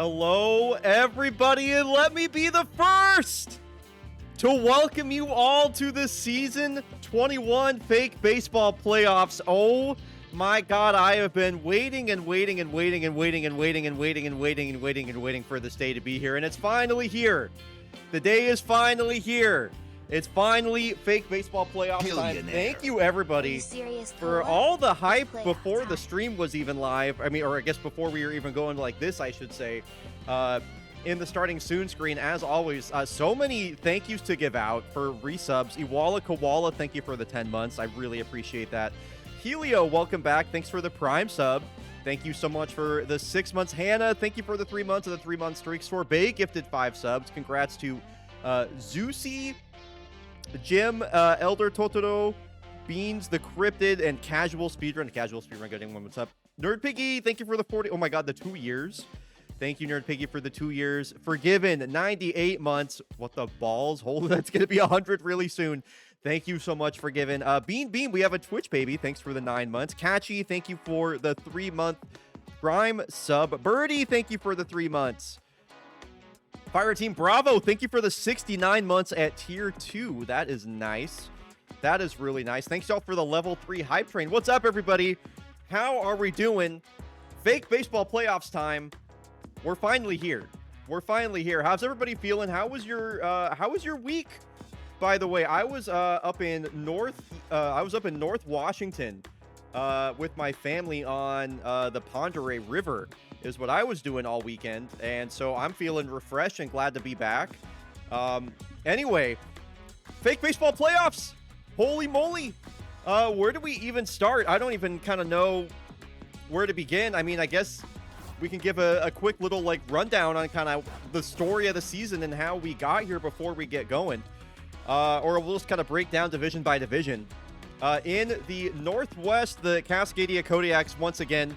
Hello, everybody, and let me be the first to welcome you all to the Season 21 Fake Baseball Playoffs. Oh my God, I have been waiting for this day to be here, and it's finally here. The day is finally here. It's finally Fake Baseball Playoffs time. Thank you, everybody, for all the hype before the stream was even live. I mean, or I guess before we were even going like this, I should say. In the starting soon screen, as always, so many thank yous to give out for resubs. Iwala Koala, thank you for the 10 months. I really appreciate that. Helio, welcome back. Thanks for the Prime sub. Thank you so much for the 6 months. Hannah, thank you for the 3 months of the 3-month streak. Sorbet gifted 5 subs. Congrats to Zeusy, Jim, Elder Totoro, Beans, the Cryptid, and Casual Speedrun. Casual Speedrun, getting one. What's up? Nerd Piggy, thank you for the 40. Oh my God, the 2 years. Thank you, Nerd Piggy, for the 2 years. Forgiven, 98 months. What the balls? Hold, that's going to be 100 really soon. Thank you so much, Forgiven. Bean, we have a Twitch baby. Thanks for the 9 months. Catchy, thank you for the 3-month Prime sub. Birdie, thank you for the 3 months. Fire Team Bravo, thank you for the 69 months at Tier 2. That is nice. That is really nice. Thanks, y'all, for the Level 3 Hype Train. What's up, everybody? How are we doing? Fake Baseball Playoffs time. We're finally here. We're finally here. How's everybody feeling? How was your week? By the way, I was up in North Washington with my family on the Ponderay River is what I was doing all weekend, and so I'm feeling refreshed and glad to be back. Anyway, Fake Baseball Playoffs. Holy moly. Where do we even start? I don't even kind of know where to begin. I mean, I guess we can give a quick little rundown on kind of the story of the season and how we got here before we get going. Or we'll just kind of break down division by division. In the Northwest, the Cascadia Kodiaks, once again,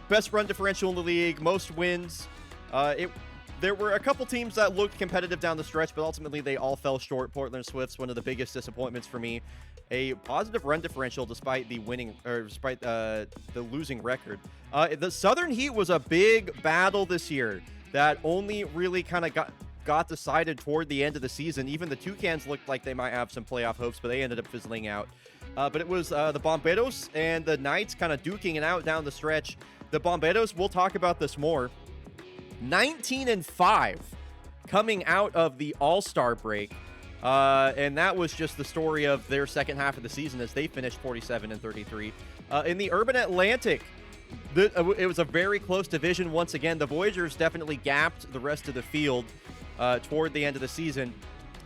best run differential in the league, most wins. There were a couple teams that looked competitive down the stretch, but ultimately they all fell short. Portland Swifts, one of the biggest disappointments for me. A positive run differential despite the losing record. The Southern Heat was a big battle this year that only really kind of got decided toward the end of the season. Even the Toucans looked like they might have some playoff hopes, but they ended up fizzling out. But it was the Bomberos and the Knights kind of duking it out down the stretch. The Bomberos, we'll talk about this more. 19-5 coming out of the All-Star break. And that was just the story of their second half of the season as they finished 47-33. In the Urban Atlantic, it was a very close division once again. The Voyagers definitely gapped the rest of the field toward the end of the season.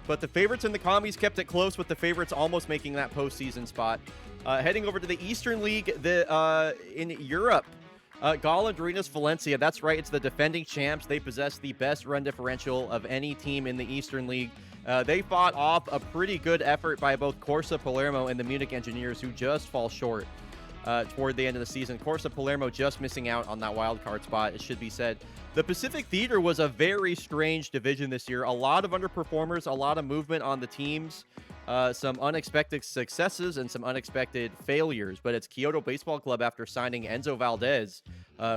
But the favorites and the commies kept it close, with the favorites almost making that postseason spot. Heading over to the Eastern League in Europe, Golondrinas Valencia, that's right, it's the defending champs. They possess the best run differential of any team in the Eastern League. They fought off a pretty good effort by both Corsa Palermo and the Munich Engineers, who just fall short toward the end of the season. Corsa Palermo just missing out on that wild card spot, it should be said. The Pacific Theater was a very strange division this year. A lot of underperformers, a lot of movement on the teams, some unexpected successes and some unexpected failures. But it's Kyoto Baseball Club, after signing Enzo Valdez,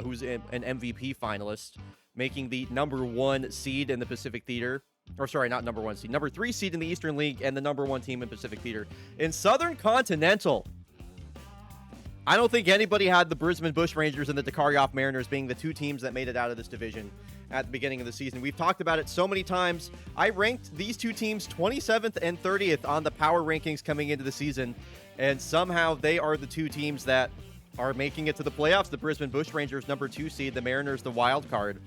who's an MVP finalist, making the #1 seed in the Pacific Theater. Or sorry, not #1 seed, #3 seed in the Eastern League, and the #1 team in Pacific Theater. In Southern Continental, I don't think anybody had the Brisbane Bushrangers and the Dakaryoff Mariners being the 2 teams that made it out of this division at the beginning of the season. We've talked about it so many times. I ranked these 2 teams 27th and 30th on the power rankings coming into the season, and somehow they are the 2 teams that are making it to the playoffs. The Brisbane Bushrangers, #2 seed, the Mariners, the wild card.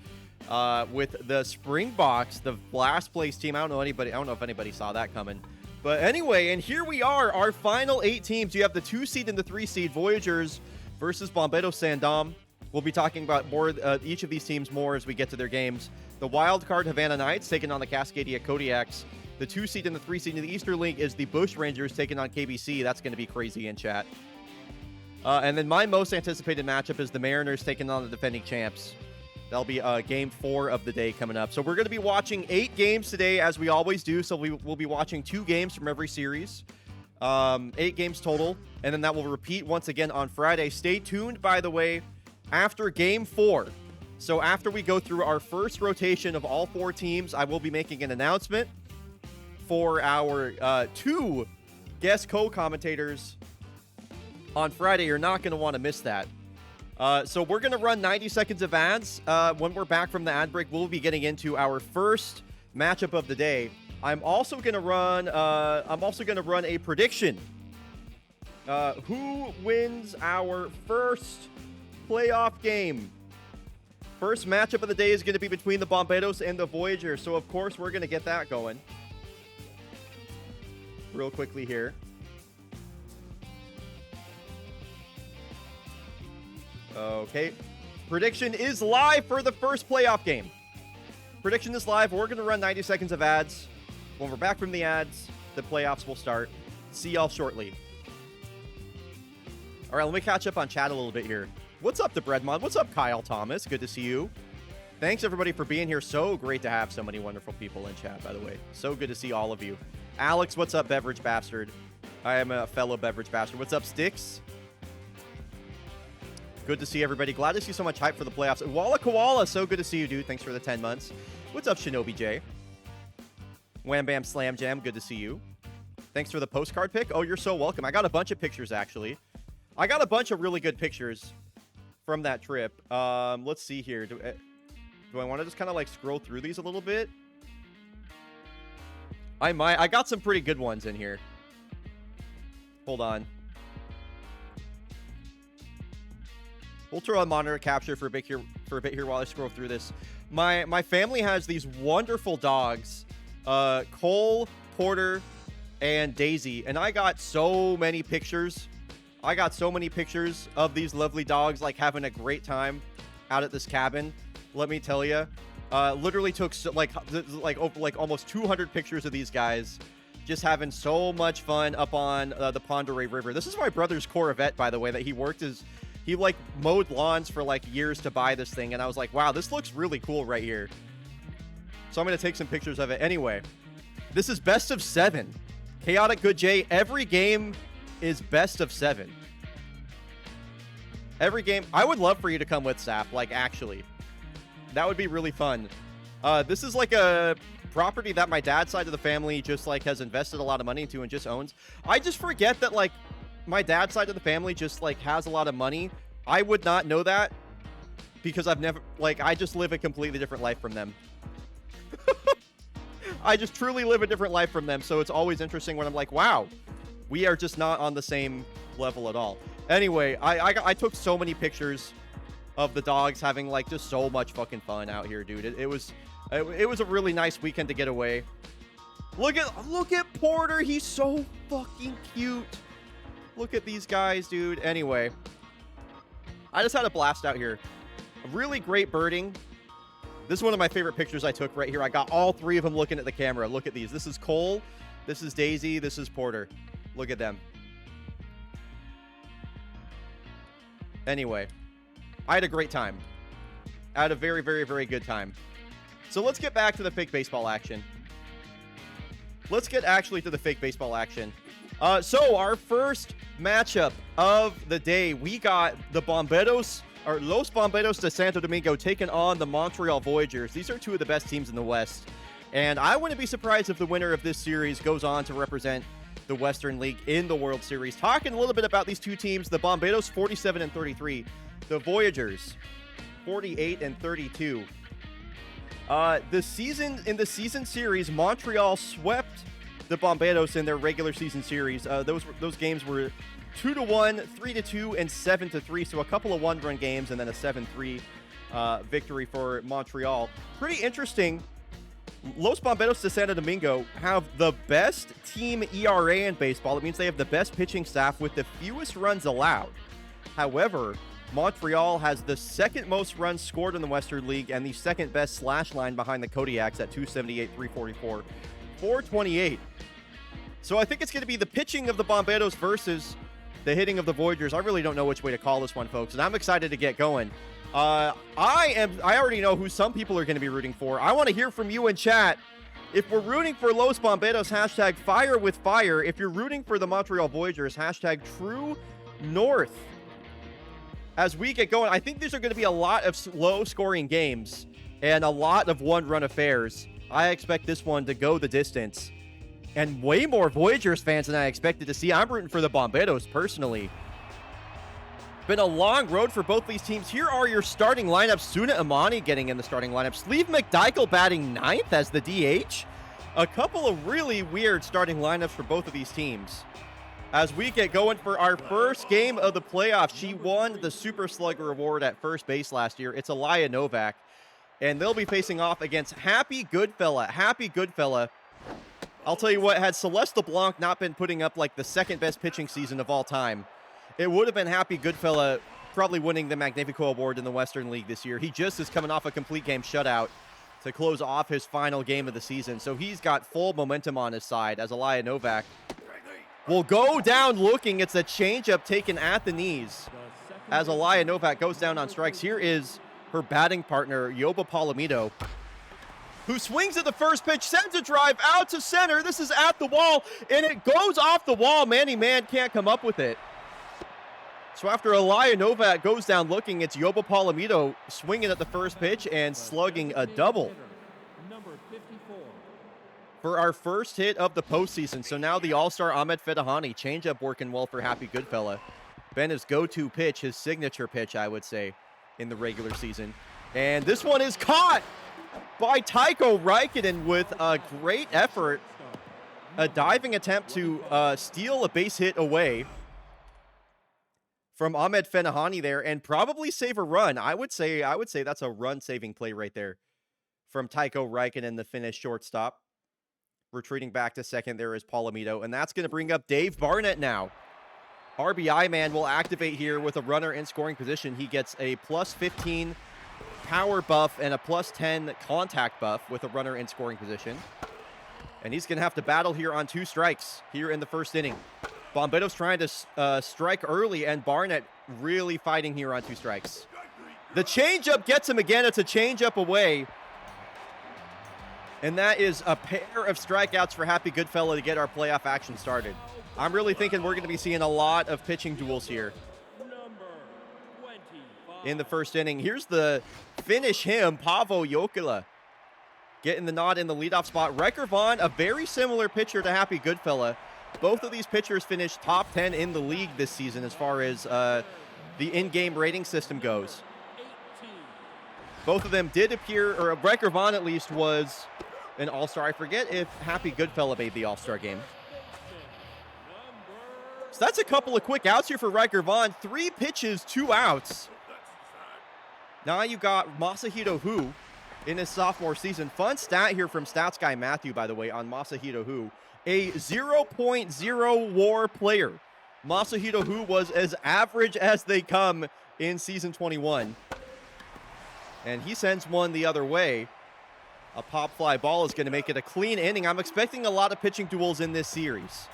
With the Springboks, the last place team. I don't know if anybody saw that coming. But anyway, and here we are, our final 8 teams. You have the 2 seed and the 3 seed, Voyagers versus Bomberos Sandom. We'll be talking about more each of these teams more as we get to their games. The wild card Havana Knights taking on the Cascadia Kodiaks. The 2 seed and the 3 seed in the Eastern League is the Bush Rangers taking on KBC. That's going to be crazy in chat. And then my most anticipated matchup is the Mariners taking on the defending champs. That'll be game 4 of the day coming up. So we're going to be watching 8 games today, as we always do. So we'll be watching 2 games from every series. 8 games total. And then that will repeat once again on Friday. Stay tuned, by the way, after game 4. So after we go through our first rotation of all 4 teams, I will be making an announcement for our 2 guest co-commentators on Friday. You're not going to want to miss that. So we're going to run 90 seconds of ads. When we're back from the ad break, we'll be getting into our first matchup of the day. I'm also going to run a prediction. Who wins our first playoff game? First matchup of the day is going to be between the Bomberos and the Voyagers. So, of course, we're going to get that going real quickly here. Okay. Prediction is live for the first playoff game. Prediction is live. We're going to run 90 seconds of ads. When we're back from the ads, the playoffs will start. See y'all shortly. All right, let me catch up on chat a little bit here. What's up, the Breadmon? What's up, Kyle Thomas? Good to see you. Thanks, everybody, for being here. So great to have so many wonderful people in chat, by the way. So good to see all of you. Alex, what's up, Beverage Bastard? I am a fellow Beverage Bastard. What's up, Sticks? Good to see everybody. Glad to see so much hype for the playoffs. Walla Koala, so good to see you, dude. Thanks for the 10 months. What's up, Shinobi J? Wham Bam Slam Jam, good to see you. Thanks for the postcard pick. Oh, you're so welcome. I got a bunch of pictures, actually. I got a bunch of really good pictures from that trip. Let's see here. Do I want to just kind of like scroll through these a little bit? I might. I got some pretty good ones in here. Hold on. We'll throw a monitor capture for a bit here while I scroll through this. My family has these wonderful dogs, Cole, Porter, and Daisy, and I got so many pictures. I got so many pictures of these lovely dogs, like having a great time out at this cabin. Let me tell you, literally took like almost 200 pictures of these guys, just having so much fun up on the Pend Oreille River. This is my brother's Corvette, by the way, that he like mowed lawns for like years to buy this thing, and I was like, wow, this looks really cool right here. So I'm gonna take some pictures of it. Anyway, this is best of 7. Chaotic Good J, every game is best of 7. Every game. I would love for you to come with, Sap, like actually. That would be really fun. This is like a property that my dad's side of the family just like has invested a lot of money into and just owns. I just forget that like my dad's side of the family just like has a lot of money. I would not know that because I've never, like, I just live a completely different life from them. I just truly live a different life from them. So it's always interesting when I'm like, wow, we are just not on the same level at all. Anyway, I took so many pictures of the dogs having like just so much fucking fun out here, dude. It was a really nice weekend to get away. Look at Porter. He's so fucking cute. Look at these guys, dude. Anyway, I just had a blast out here. Really great birding. This is one of my favorite pictures I took right here. I got all 3 of them looking at the camera. Look at these. This is Cole. This is Daisy. This is Porter. Look at them. Anyway, I had a great time. I had a very, very, very good time. So let's get back to the fake baseball action. Let's get actually to the fake baseball action. So our first matchup of the day, we got the Bomberos, or Los Bomberos de Santo Domingo, taking on the Montreal Voyagers. These are 2 of the best teams in the West. And I wouldn't be surprised if the winner of this series goes on to represent the Western League in the World Series. Talking a little bit about these 2 teams, the Bomberos 47-33, the Voyagers 48-32. In the season series, Montreal swept the Bomberos in their regular season series. Those games were 2-1, 3-2, and 7-3. So a couple of 1-run games and then a 7-3 victory for Montreal. Pretty interesting. Los Bomberos de Santo Domingo have the best team ERA in baseball. It means they have the best pitching staff with the fewest runs allowed. However, Montreal has the 2nd most runs scored in the Western League and the 2nd best slash line behind the Kodiaks at 278, 344, 428. So I think it's going to be the pitching of the Bomberos versus the hitting of the Voyagers. I really don't know which way to call this one, folks, and I'm excited to get going. I already know who some people are going to be rooting for. I want to hear from you in chat. If we're rooting for Los Bomberos, hashtag fire with fire. If you're rooting for the Montreal Voyagers, hashtag true north. as we get going, I think these are going to be a lot of low-scoring games and a lot of one-run affairs. I expect this one to go the distance. And way more Voyagers fans than I expected to see. I'm rooting for the Bomberos personally. Been a long road for both these teams. Here are your starting lineups. Suna Imani getting in the starting lineup. Sleeve McDykel batting 9th as the DH. A couple of really weird starting lineups for both of these teams. As we get going for our first game of the playoffs, she won the Super Slugger Award at first base last year. It's Aliyah Novak. And they'll be facing off against Happy Goodfella. Happy Goodfella. I'll tell you what, had Celeste LeBlanc not been putting up like the second best pitching season of all time, it would have been Happy Goodfella probably winning the Magnifico Award in the Western League this year. He just is coming off a complete game shutout to close off his final game of the season. So he's got full momentum on his side as Aliyah Novak will go down looking. It's a changeup taken at the knees as Aliyah Novak goes down on strikes. Here is her batting partner, Yoba Palomito, who swings at the first pitch, sends a drive out to center. This is at the wall, and it goes off the wall. Manny Mann can't come up with it. So after Aliyah Novak goes down looking, it's Yoba Palomito swinging at the first pitch and slugging a double for our first hit of the postseason. So now the All-Star Ahmed Fedahani, changeup working well for Happy Goodfella. Been his go-to pitch, his signature pitch, I would say, in the regular season. And this one is caught by Tycho Raikkonen with a great effort. A diving attempt to steal a base hit away from Ahmed Fenahani there and probably save a run. I would say that's a run-saving play right there from Tycho Raikkonen, the Finnish shortstop. Retreating back to second, there is Palomito, and that's going to bring up Dave Barnett now. RBI man will activate here with a runner in scoring position. He gets a plus 15 power buff and a plus 10 contact buff with a runner in scoring position. And he's going to have to battle here on 2 strikes here in the first inning. Bombedo's trying to strike early, and Barnett really fighting here on 2 strikes. The changeup gets him again. It's a changeup away. And that is a pair of strikeouts for Happy Goodfella to get our playoff action started. I'm really thinking we're going to be seeing a lot of pitching duels here in the first inning. Here's the finish him, Paavo Jokela, getting the nod in the leadoff spot. Riker Vaughn, a very similar pitcher to Happy Goodfella. Both of these pitchers finished top 10 in the league this season as far as the in-game rating system goes. Both of them did appear, or Riker Vaughn at least was an all-star. I forget if Happy Goodfella made the all-star game. So that's a couple of quick outs here for Riker Vaughn. 3 pitches, 2 outs. Now you got Masahito Hu in his sophomore season. Fun stat here from Stats Guy Matthew, by the way, on Masahito Hu. A 0.0 WAR player. Masahito Hu was as average as they come in season 21. And he sends one the other way. A pop fly ball is going to make it a clean inning. I'm expecting a lot of pitching duels in this series.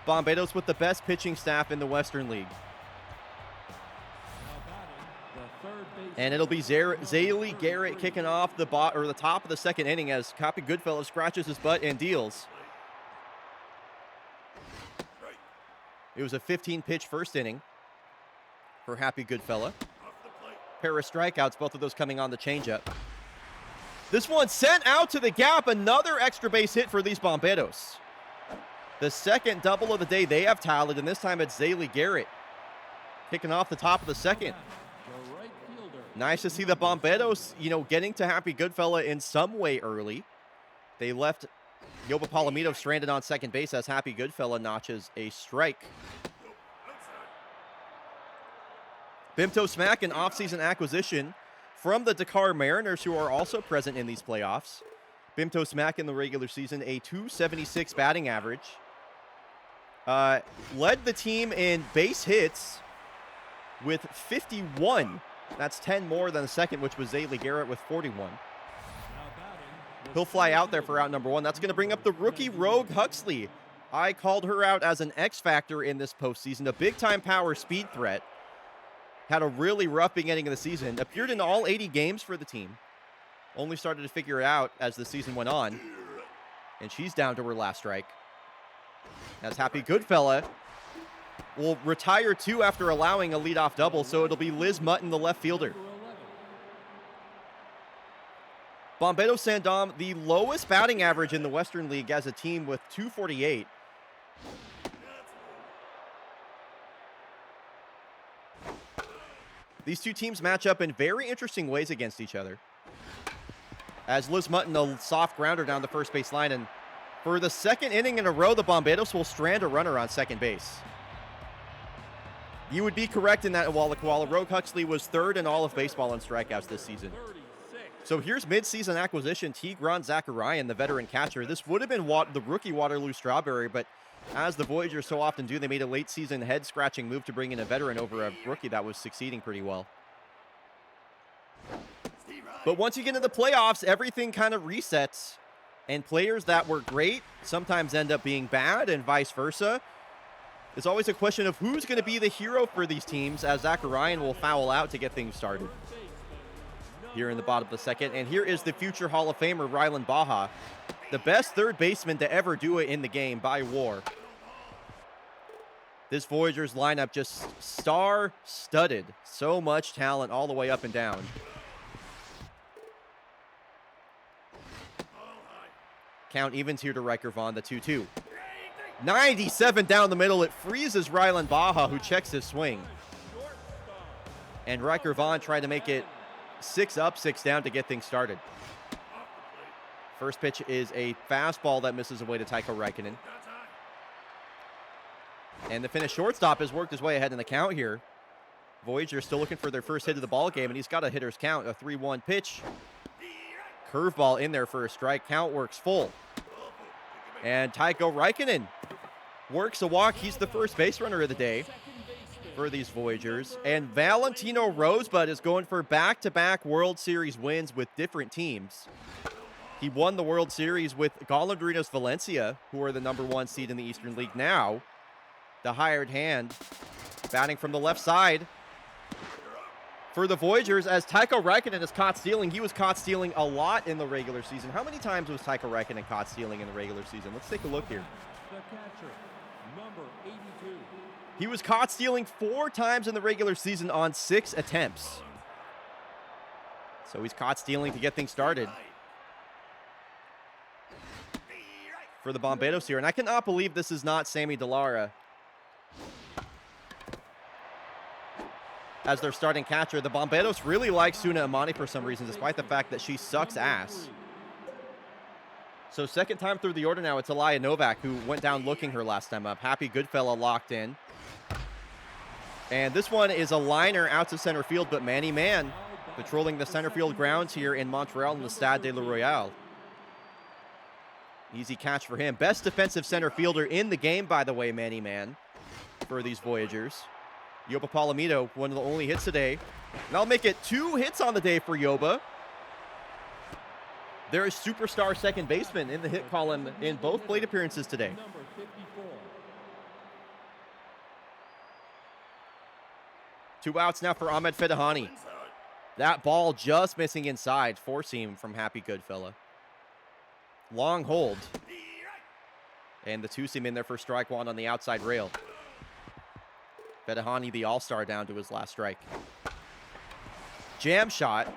Bombedos with the best pitching staff in the Western League. And it'll be Zaylee Garrett kicking off the top of the second inning as Happy Goodfella scratches his butt and deals. It was a 15-pitch first inning for Happy Goodfella. Pair of strikeouts, both of those coming on the changeup. This one sent out to the gap. Another extra base hit for these Bombedos. The second double of the day they have tallied, and this time it's Zaylee Garrett kicking off the top of the second. Nice to see the Bombedos, getting to Happy Goodfella in some way early. They left Yoba Palomito stranded on second base as Happy Goodfella notches a strike. Bimto Smack, an offseason acquisition from the Dakar Mariners, who are also present in these playoffs. Bimto Smack in the regular season, a .276 batting average. Led the team in base hits with 51. That's 10 more than the second, which was Zaylee Garrett with 41. He'll fly out there for out number 1. That's going to bring up the rookie Rogue Huxley. I called her out as an X factor in this postseason, a big-time power speed threat. Had a really rough beginning of the season. Appeared in all 80 games for the team. Only started to figure it out as the season went on. And she's down to her last strike. As Happy Goodfella will retire 2 after allowing a leadoff double, so it'll be Liz Mutton, the left fielder. Bombedo Sandom, the lowest batting average in the Western League as a team with 248. These two teams match up in very interesting ways against each other. As Liz Mutton, a soft grounder down the first base line, and for the second inning in a row, the Bombedos will strand a runner on second base. You would be correct in that Walla Koala. Rogue Huxley was 3rd in all of baseball in strikeouts this season. So here's mid-season acquisition Tigran Zacharian, the veteran catcher. This would have been the rookie Waterloo Strawberry, but as the Voyagers so often do, they made a late-season head-scratching move to bring in a veteran over a rookie that was succeeding pretty well. But once you get into the playoffs, everything kind of resets, and players that were great sometimes end up being bad, and vice versa. It's always a question of who's going to be the hero for these teams, as Zacharian will foul out to get things started here in the bottom of the second. And here is the future Hall of Famer, Rylan Baja, the best third baseman to ever do it in the game by WAR. This Voyagers lineup just star-studded. So much talent all the way up and down. Count evens here to Riker Vaughn, the 2-2. 97 down the middle. It freezes Rylan Baja, who checks his swing. And Riker Vaughn tried to make it 6 up, 6 down to get things started. First pitch is a fastball that misses away to Taiko Räikkönen. And the Finnish shortstop has worked his way ahead in the count here. Voyagers still looking for their first hit of the ball game, and he's got a hitter's count, a 3-1 pitch. Curveball in there for a strike. Count works full. And Taiko Räikkönen works a walk. He's the first base runner of the day for these Voyagers. And Valentino Rosebud is going for back-to-back World Series wins with different teams. He won the World Series with Golondrinos Valencia, who are the #1 seed in the Eastern League now. The hired hand batting from the left side for the Voyagers, as Taiko Räikkönen is caught stealing. He was caught stealing a lot in the regular season. How many times was Taiko Räikkönen caught stealing in the regular season? Let's take a look here. The catcher, number 82. He was caught stealing 4 times in the regular season on 6 attempts. So he's caught stealing to get things started for the Bombedos here. And I cannot believe this is not Sammy Delara as their starting catcher. The Bombedos really like Suna Imani for some reason, despite the fact that she sucks ass. So second time through the order now, it's Alaya Novak, who went down looking her last time up. Happy Goodfella locked in. And this one is a liner out to center field, but Manny Mann patrolling the center field grounds here in Montreal in the Stade de la Royale. Easy catch for him. Best defensive center fielder in the game, by the way, Manny Mann, for these Voyagers. Yoba Palomito, one of the only hits today. And I'll make it 2 hits on the day for Yoba. There is superstar second baseman in the hit column in both plate appearances today. Number 54. 2 outs now for Ahmed Fedahani. That ball just missing inside. 4-seam from Happy Goodfella. Long hold. And the 2-seam in there for strike 1 on the outside rail. Fedahani, the all-star, down to his last strike. Jam shot.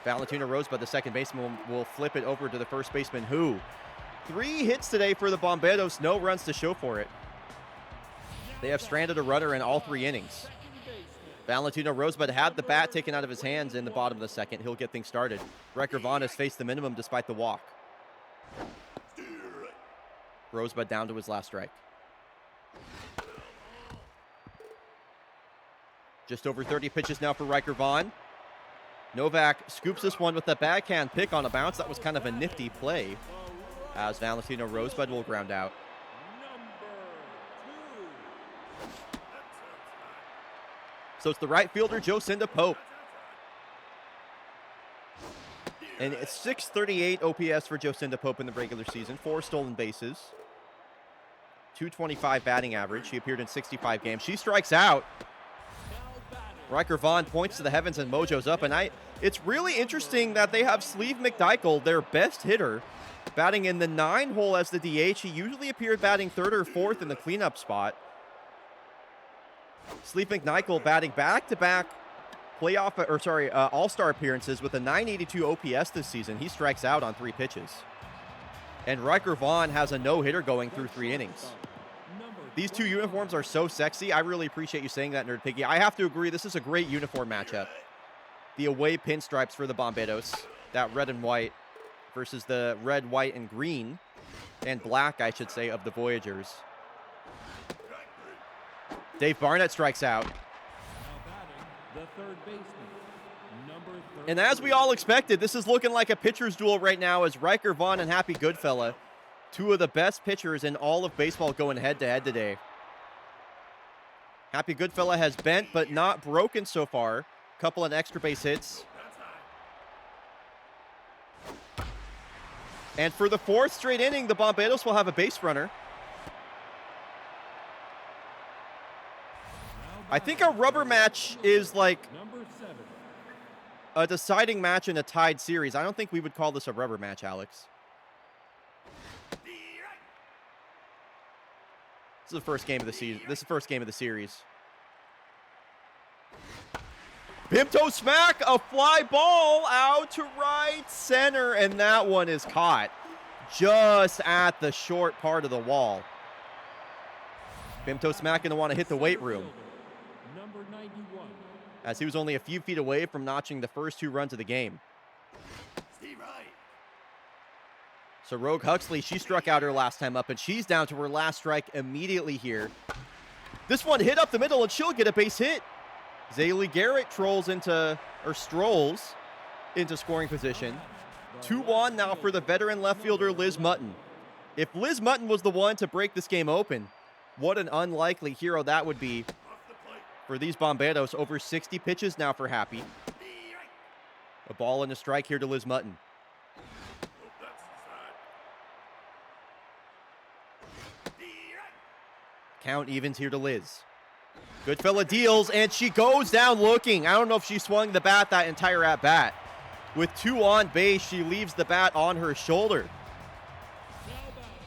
Valentino Rosebud, the second baseman, will flip it over to the first baseman, who 3 hits today for the Bombedos, no runs to show for it. They have stranded a runner in all 3 innings. Valentino Rosebud had the bat taken out of his hands in the bottom of the second. He'll get things started. Riker Vaughn has faced the minimum despite the walk. Rosebud down to his last strike. Just over 30 pitches now for Riker Vaughn. Novak scoops this one with a backhand pick on a bounce. That was kind of a nifty play, as Valentino Rosebud will ground out. So it's the right fielder, Jocinda Pope. And it's 638 OPS for Jocinda Pope in the regular season. 4 stolen bases. 225 batting average. She appeared in 65 games. She strikes out. Riker Vaughn points to the heavens and mojo's up. And it's really interesting that they have Sleeve McDykel, their best hitter, batting in the 9 hole as the DH. He usually appeared batting 3rd or 4th in the cleanup spot. Sleep McNichol batting back-to-back all-star appearances with a 982 OPS this season. He strikes out on 3 pitches. And Riker Vaughn has a no-hitter going through 3 innings. These 2 uniforms are so sexy. I really appreciate you saying that, Nerd Piggy. I have to agree, this is a great uniform matchup. The away pinstripes for the Bombados, that red and white, versus the red, white, and green, and black, I should say, of the Voyagers. Dave Barnett strikes out. And as we all expected, this is looking like a pitcher's duel right now as Riker Vaughn and Happy Goodfella, 2 of the best pitchers in all of baseball, going head-to-head today. Happy Goodfella has bent but not broken so far. Couple of extra base hits. And for the 4th straight inning, the Bombados will have a base runner. I think a rubber match is like a deciding match in a tied series. I don't think we would call this a rubber match, Alex. This is the first game of the season. This is the first game of the series. Pimto smack, a fly ball out to right center, and that one is caught just at the short part of the wall. Pimto smack going to want to hit the weight room, Number 91. as he was only a few feet away from notching the first 2 runs of the game. So Rogue Huxley, she struck out her last time up, and she's down to her last strike immediately here. This one hit up the middle, and she'll get a base hit. Zaylee Garrett strolls into scoring position. 2-1 now for the veteran left fielder Liz Mutton. If Liz Mutton was the one to break this game open, what an unlikely hero that would be for these Bombados. Over 60 pitches now for Happy. A ball and a strike here to Liz Mutton. Count evens here to Liz. Goodfella deals, and she goes down looking. I don't know if she swung the bat that entire at-bat. With 2 on base, she leaves the bat on her shoulder.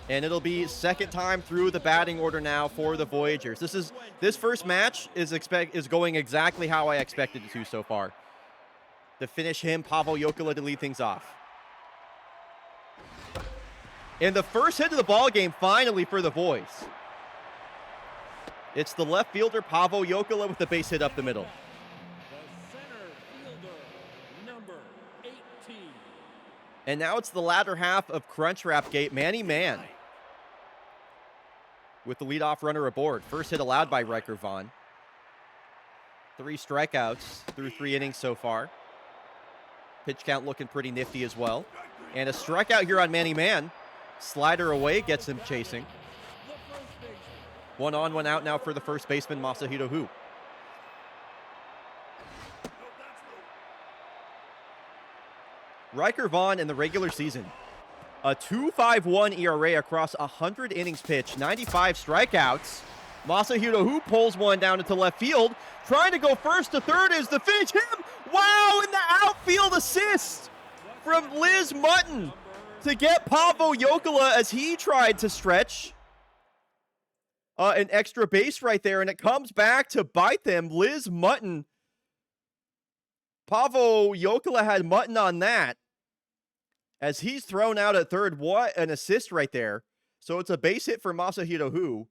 And it'll be second time through the batting order now for the Voyagers. This first match is going exactly how I expected it to so far. To finish him, Pavel Jokela to lead things off. And the first hit of the ball game finally for the Voys. It's the left fielder, Pavel Jokela, with the base hit up the middle. The center fielder, number 18. And now it's the latter half of Crunchwrap Gate, Manny Man, with the leadoff runner aboard. First hit allowed by Riker Vaughn. 3 strikeouts through 3 innings so far. Pitch count looking pretty nifty as well. And a strikeout here on Manny Man. Slider away, gets him chasing. 1 on, 1 out now for the first baseman, Masahiro Hu. Riker Vaughn in the regular season, a 2.51 ERA across 100 innings pitched, 95 strikeouts. Masahiro Hu pulls one down into left field. Trying to go first to third is the finish. Him! Wow, in the outfield assist from Liz Mutton to get Pavel Jokela as he tried to stretch an extra base right there, and it comes back to bite them. Liz Mutton. Pavel Jokela had Mutton on that as he's thrown out at third. What an assist right there. So it's a base hit for Masahiro Hu.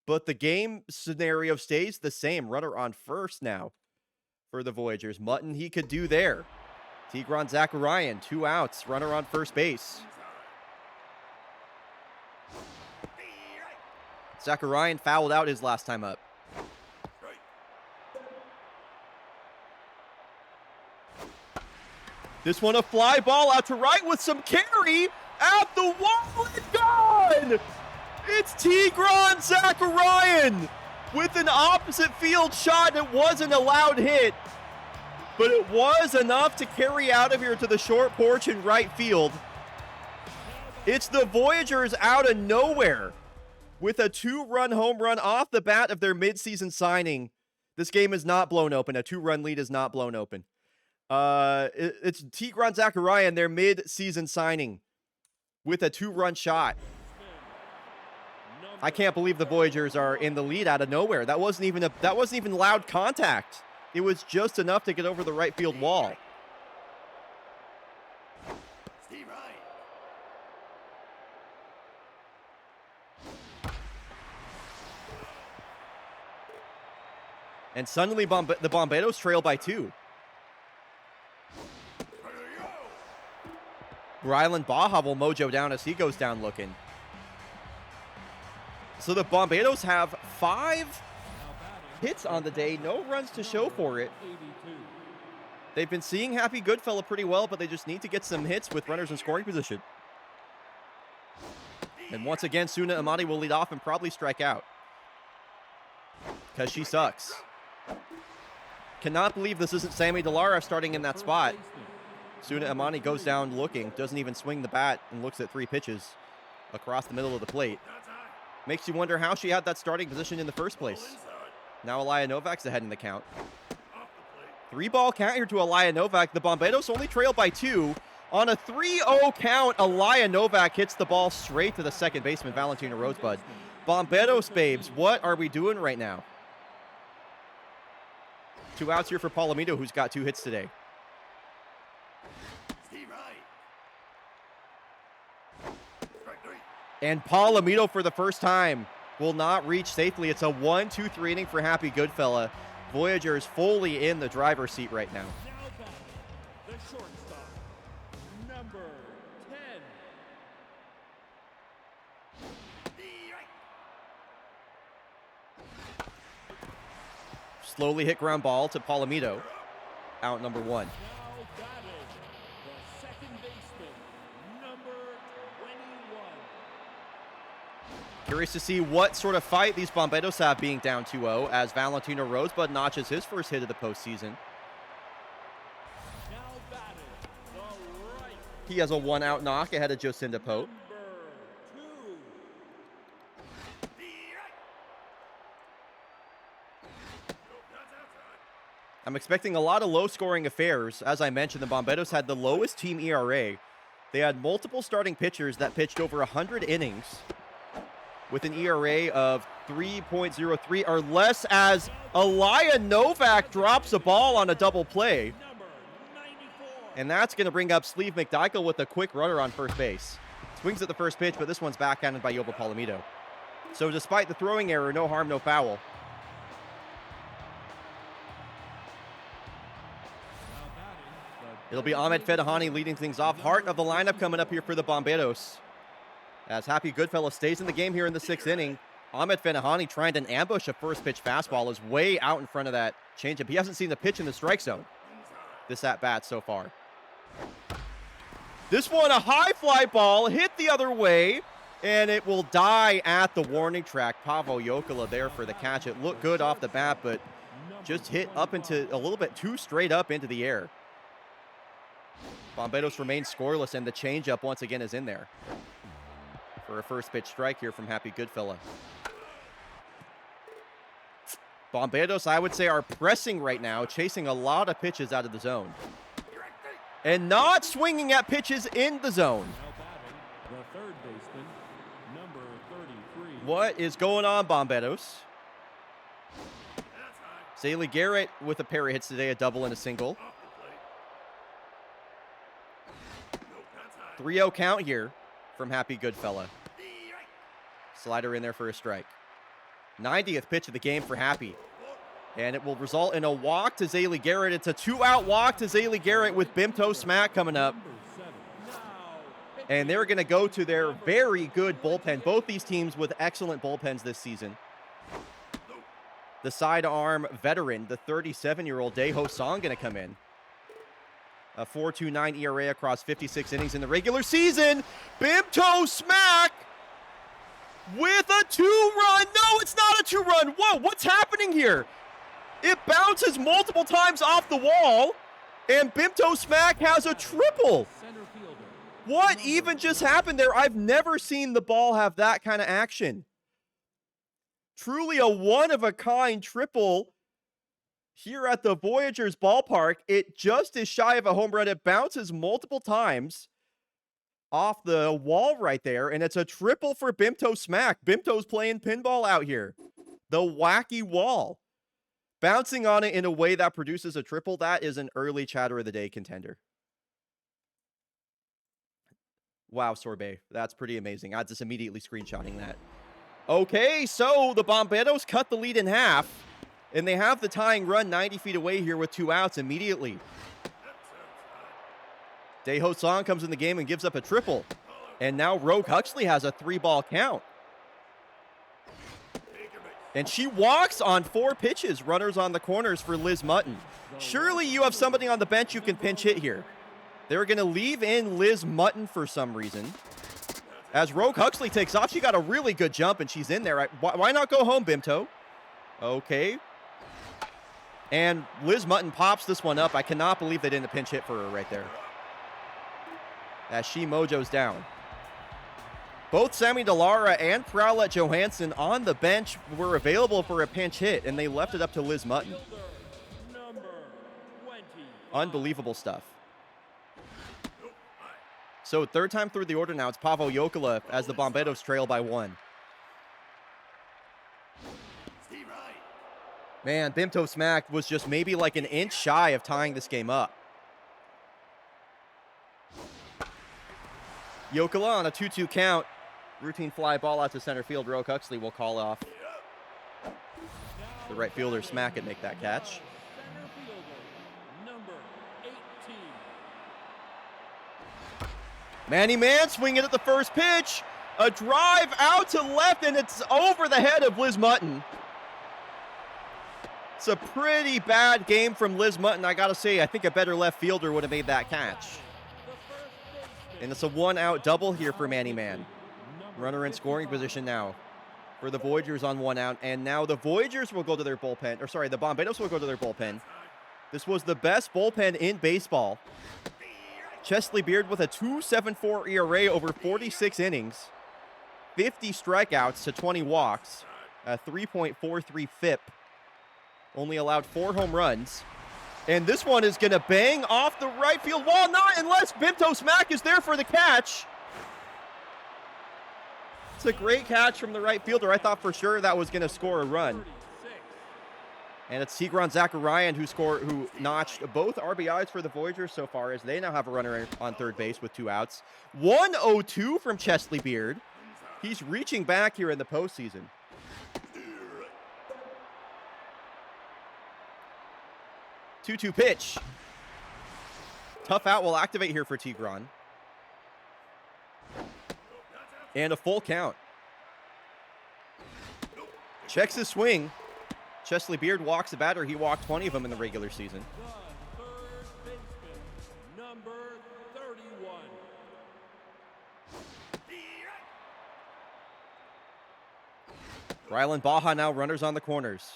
But the game scenario stays the same. Runner on first now for the Voyagers. Mutton he could do there. Tigran Zacharian, 2 outs. Runner on first base. Zacharian fouled out his last time up. This one a fly ball out to right with some carry at the wall and gone! It's Tigran Zacharian with an opposite field shot. It wasn't a loud hit, but it was enough to carry out of here to the short porch in right field. It's the Voyagers out of nowhere with a 2-run home run off the bat of their midseason signing. This game is not blown open. A 2-run lead is not blown open. It's Tigran Zacharian, their mid-season signing, with a 2-run shot. I can't believe the Voyagers are in the lead out of nowhere. That wasn't even loud contact. It was just enough to get over the right field wall. And suddenly the Bomberos trail by 2. Rylan Baja will mojo down as he goes down looking. So the Bomberos have 5 hits on the day, no runs to show for it. They've been seeing Happy Goodfella pretty well, but they just need to get some hits with runners in scoring position. And once again, Suna Amati will lead off and probably strike out. Because she sucks. Cannot believe this isn't Sammy Delara starting in that spot. Suna Amani goes down looking, doesn't even swing the bat, and looks at 3 pitches across the middle of the plate. Makes you wonder how she had that starting position in the first place. Now Alaya Novak's ahead in the count. 3-ball count here to Alaya Novak. The Bomberos only trail by 2. On a 3-0 count, Alaya Novak hits the ball straight to the second baseman, Valentina Rosebud. Bomberos, babes, what are we doing right now? 2 outs here for Palomito, who's got 2 hits today. And Palomito, for the first time, will not reach safely. It's a 1-2-3 inning for Happy Goodfella. Voyagers fully in the driver's seat right now. The shortstop, number 10. Slowly hit ground ball to Palomito. Out number 1. Now batting, the second baseman, number 21. Curious to see what sort of fight these Bomberos have being down 2-0 as Valentino Rosebud notches his first hit of the postseason. Now batting, the right, He has a 1-out knock ahead of Jocinda Pope. number 2. I'm expecting a lot of low-scoring affairs. As I mentioned, the Bomberos had the lowest team ERA. They had multiple starting pitchers that pitched over 100 innings with an ERA of 3.03 or less as Alaya Novak drops a ball on a double play. Number 94. And that's going to bring up Sleeve McDykel with a quick runner on first base. Swings at the first pitch, but this one's backhanded by Yoba Palomito. So despite the throwing error, no harm, no foul. It'll be Ahmed Fedahani leading things off. Heart of the lineup coming up here for the Bomberos. As Happy Goodfella stays in the game here in the 6th inning. Ahmed Fedahani trying to ambush a first pitch fastball is way out in front of that changeup. He hasn't seen the pitch in the strike zone this at-bat so far. This one, a high fly ball, hit the other way, and it will die at the warning track. Pavo Jokela there for the catch. It looked good off the bat, but just hit up into a little bit too straight up into the air. Bomberos remain scoreless, and the changeup once again is in there for a first pitch strike here from Happy Goodfella. Bomberos, I would say, are pressing right now, chasing a lot of pitches out of the zone. And not swinging at pitches in the zone. Now batting, the third baseman, number 33. What is going on, Bomberos? Zaylee Garrett with a pair of hits today, a double and a single. 3-0 count here from Happy Goodfella. Slider in there for a strike. 90th pitch of the game for Happy. And it will result in a walk to Zaylee Garrett. It's a 2-out walk to Zaylee Garrett with Bimto Smack coming up. Number 7. Now And they're going to go to their very good bullpen. Both these teams with excellent bullpens this season. The sidearm veteran, the 37-year-old Daeho Song, going to come in. A 4.29 ERA across 56 innings in the regular season. Bimto Smack with a 2-run. No, it's not a 2-run. Whoa, what's happening here? It bounces multiple times off the wall, and Bimto Smack has a triple. center fielder. What even just happened there? I've never seen the ball have that kind of action. Truly a one-of-a-kind triple here at the Voyagers ballpark. It just is shy of a home run. It bounces multiple times. off the wall right there, and it's a triple for Bimto Smack. Bimto's playing pinball out here. The wacky wall. Bouncing on it in a way that produces a triple, that is an early chatter of the day contender. Wow, Sorbet. That's pretty amazing. I'm just immediately screenshotting that. Okay, so the Bomberos cut the lead in half, and they have the tying run 90 feet away here with 2 outs immediately. Daeho Song comes in the game and gives up a triple. And now Rogue Huxley has a 3-ball count. And she walks on 4 pitches, runners on the corners for Liz Mutton. Surely you have somebody on the bench you can pinch hit here. They're going to leave in Liz Mutton for some reason. As Rogue Huxley takes off, she got a really good jump, and she's in there. Why not go home, Bimto? Okay. And Liz Mutton pops this one up. I cannot believe they didn't pinch hit for her right there. As she mojo's down. Both Sammy Delara and Prowlett Johansson on the bench were available for a pinch hit, and they left it up to Liz Mutton. Unbelievable stuff. So third time through the order now, it's Pavo Jokela as the Bomberos trail by 1. Man, Bimto Smack was just maybe like an inch shy of tying this game up. Jokela on a 2-2 count. Routine fly ball out to center field. Rogue Huxley will call off. The right fielder Smack and make that catch. Manny Man swinging at the first pitch. A drive out to left, and it's over the head of Liz Mutton. It's a pretty bad game from Liz Mutton. I got to say, I think a better left fielder would have made that catch. And it's a 1-out double here for Manny Man. Runner in scoring position now for the Voyagers on 1 out. And now the Voyagers will go to their bullpen. Or sorry, the Bomberos will go to their bullpen. This was the best bullpen in baseball. Chesley Beard with a 2.74 ERA over 46 innings. 50 strikeouts to 20 walks. A 3.43 FIP. Only allowed 4 home runs. And this one is going to bang off the right field wall. Not unless Bimto Smack is there for the catch. It's a great catch from the right fielder. I thought for sure that was going to score a run. And it's Tigran Zakarian who notched both RBIs for the Voyagers so far, as they now have a runner on third base with 2 outs. 1-0-2 from Chesley Beard. He's reaching back here in the postseason. Two-two pitch. Tough out will activate here for Tigran. And a full count. Checks his swing. Chesley Beard walks the batter. He walked 20 of them in the regular season. The third baseman, number 31. Rylan Baja now runners on the corners.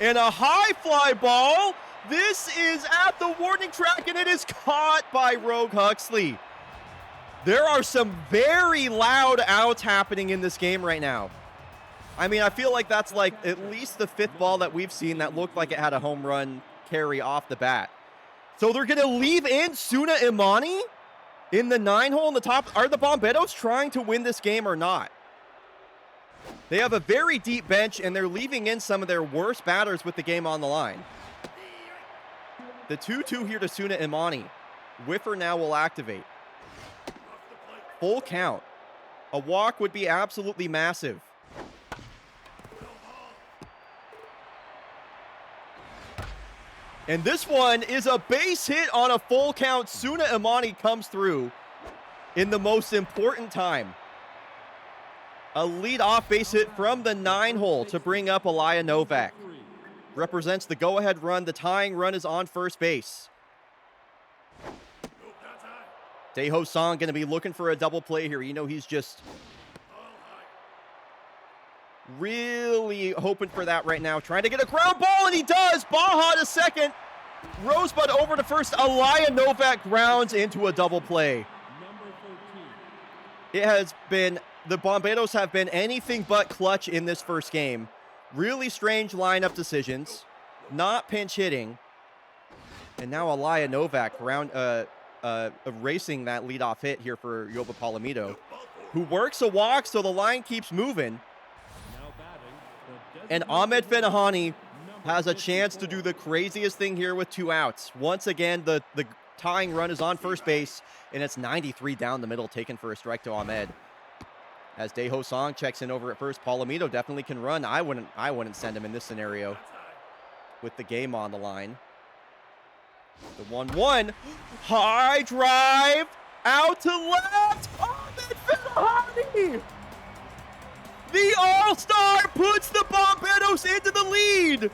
And a high fly ball. This is at the warning track, and it is caught by Rogue Huxley. There are some very loud outs happening in this game right now. I mean, I feel like that's like at least the 5th ball that we've seen that looked like it had a home run carry off the bat. So they're going to leave in Suna Imani in the 9-hole in the top. Are the Bomberos trying to win this game or not? They have a very deep bench, and they're leaving in some of their worst batters with the game on the line. The 2-2 here to Suna Imani. Whiffer now will activate. Full count. A walk would be absolutely massive. And this one is a base hit on a full count. Suna Imani comes through in the most important time. A lead-off base hit from the 9-hole to bring up Aliyah Novak. Represents the go-ahead run. The tying run is on first base. Daeho Song going to be looking for a double play here. You know, he's just really hoping for that right now. Trying to get a ground ball, and he does. Baja to second. Rosebud over to first. Aliyah Novak grounds into a double play. It has been, the Bomberos have been anything but clutch in this first game. Really strange lineup decisions. Not pinch hitting. And now Aliyah Novak erasing that leadoff hit here for Yoba Palomito, who works a walk, so the line keeps moving. And Ahmed Fenahani has a chance to do the craziest thing here with 2 outs. Once again, the tying run is on first base, and it's 93 down the middle, taken for a strike to Ahmed. As Daeho Song checks in over at first, Palomito definitely can run. I wouldn't send him in this scenario with the game on the line. The 1-1, high drive, out to left, Ahmed Fenahani! The All-Star puts the Bomberos into the lead!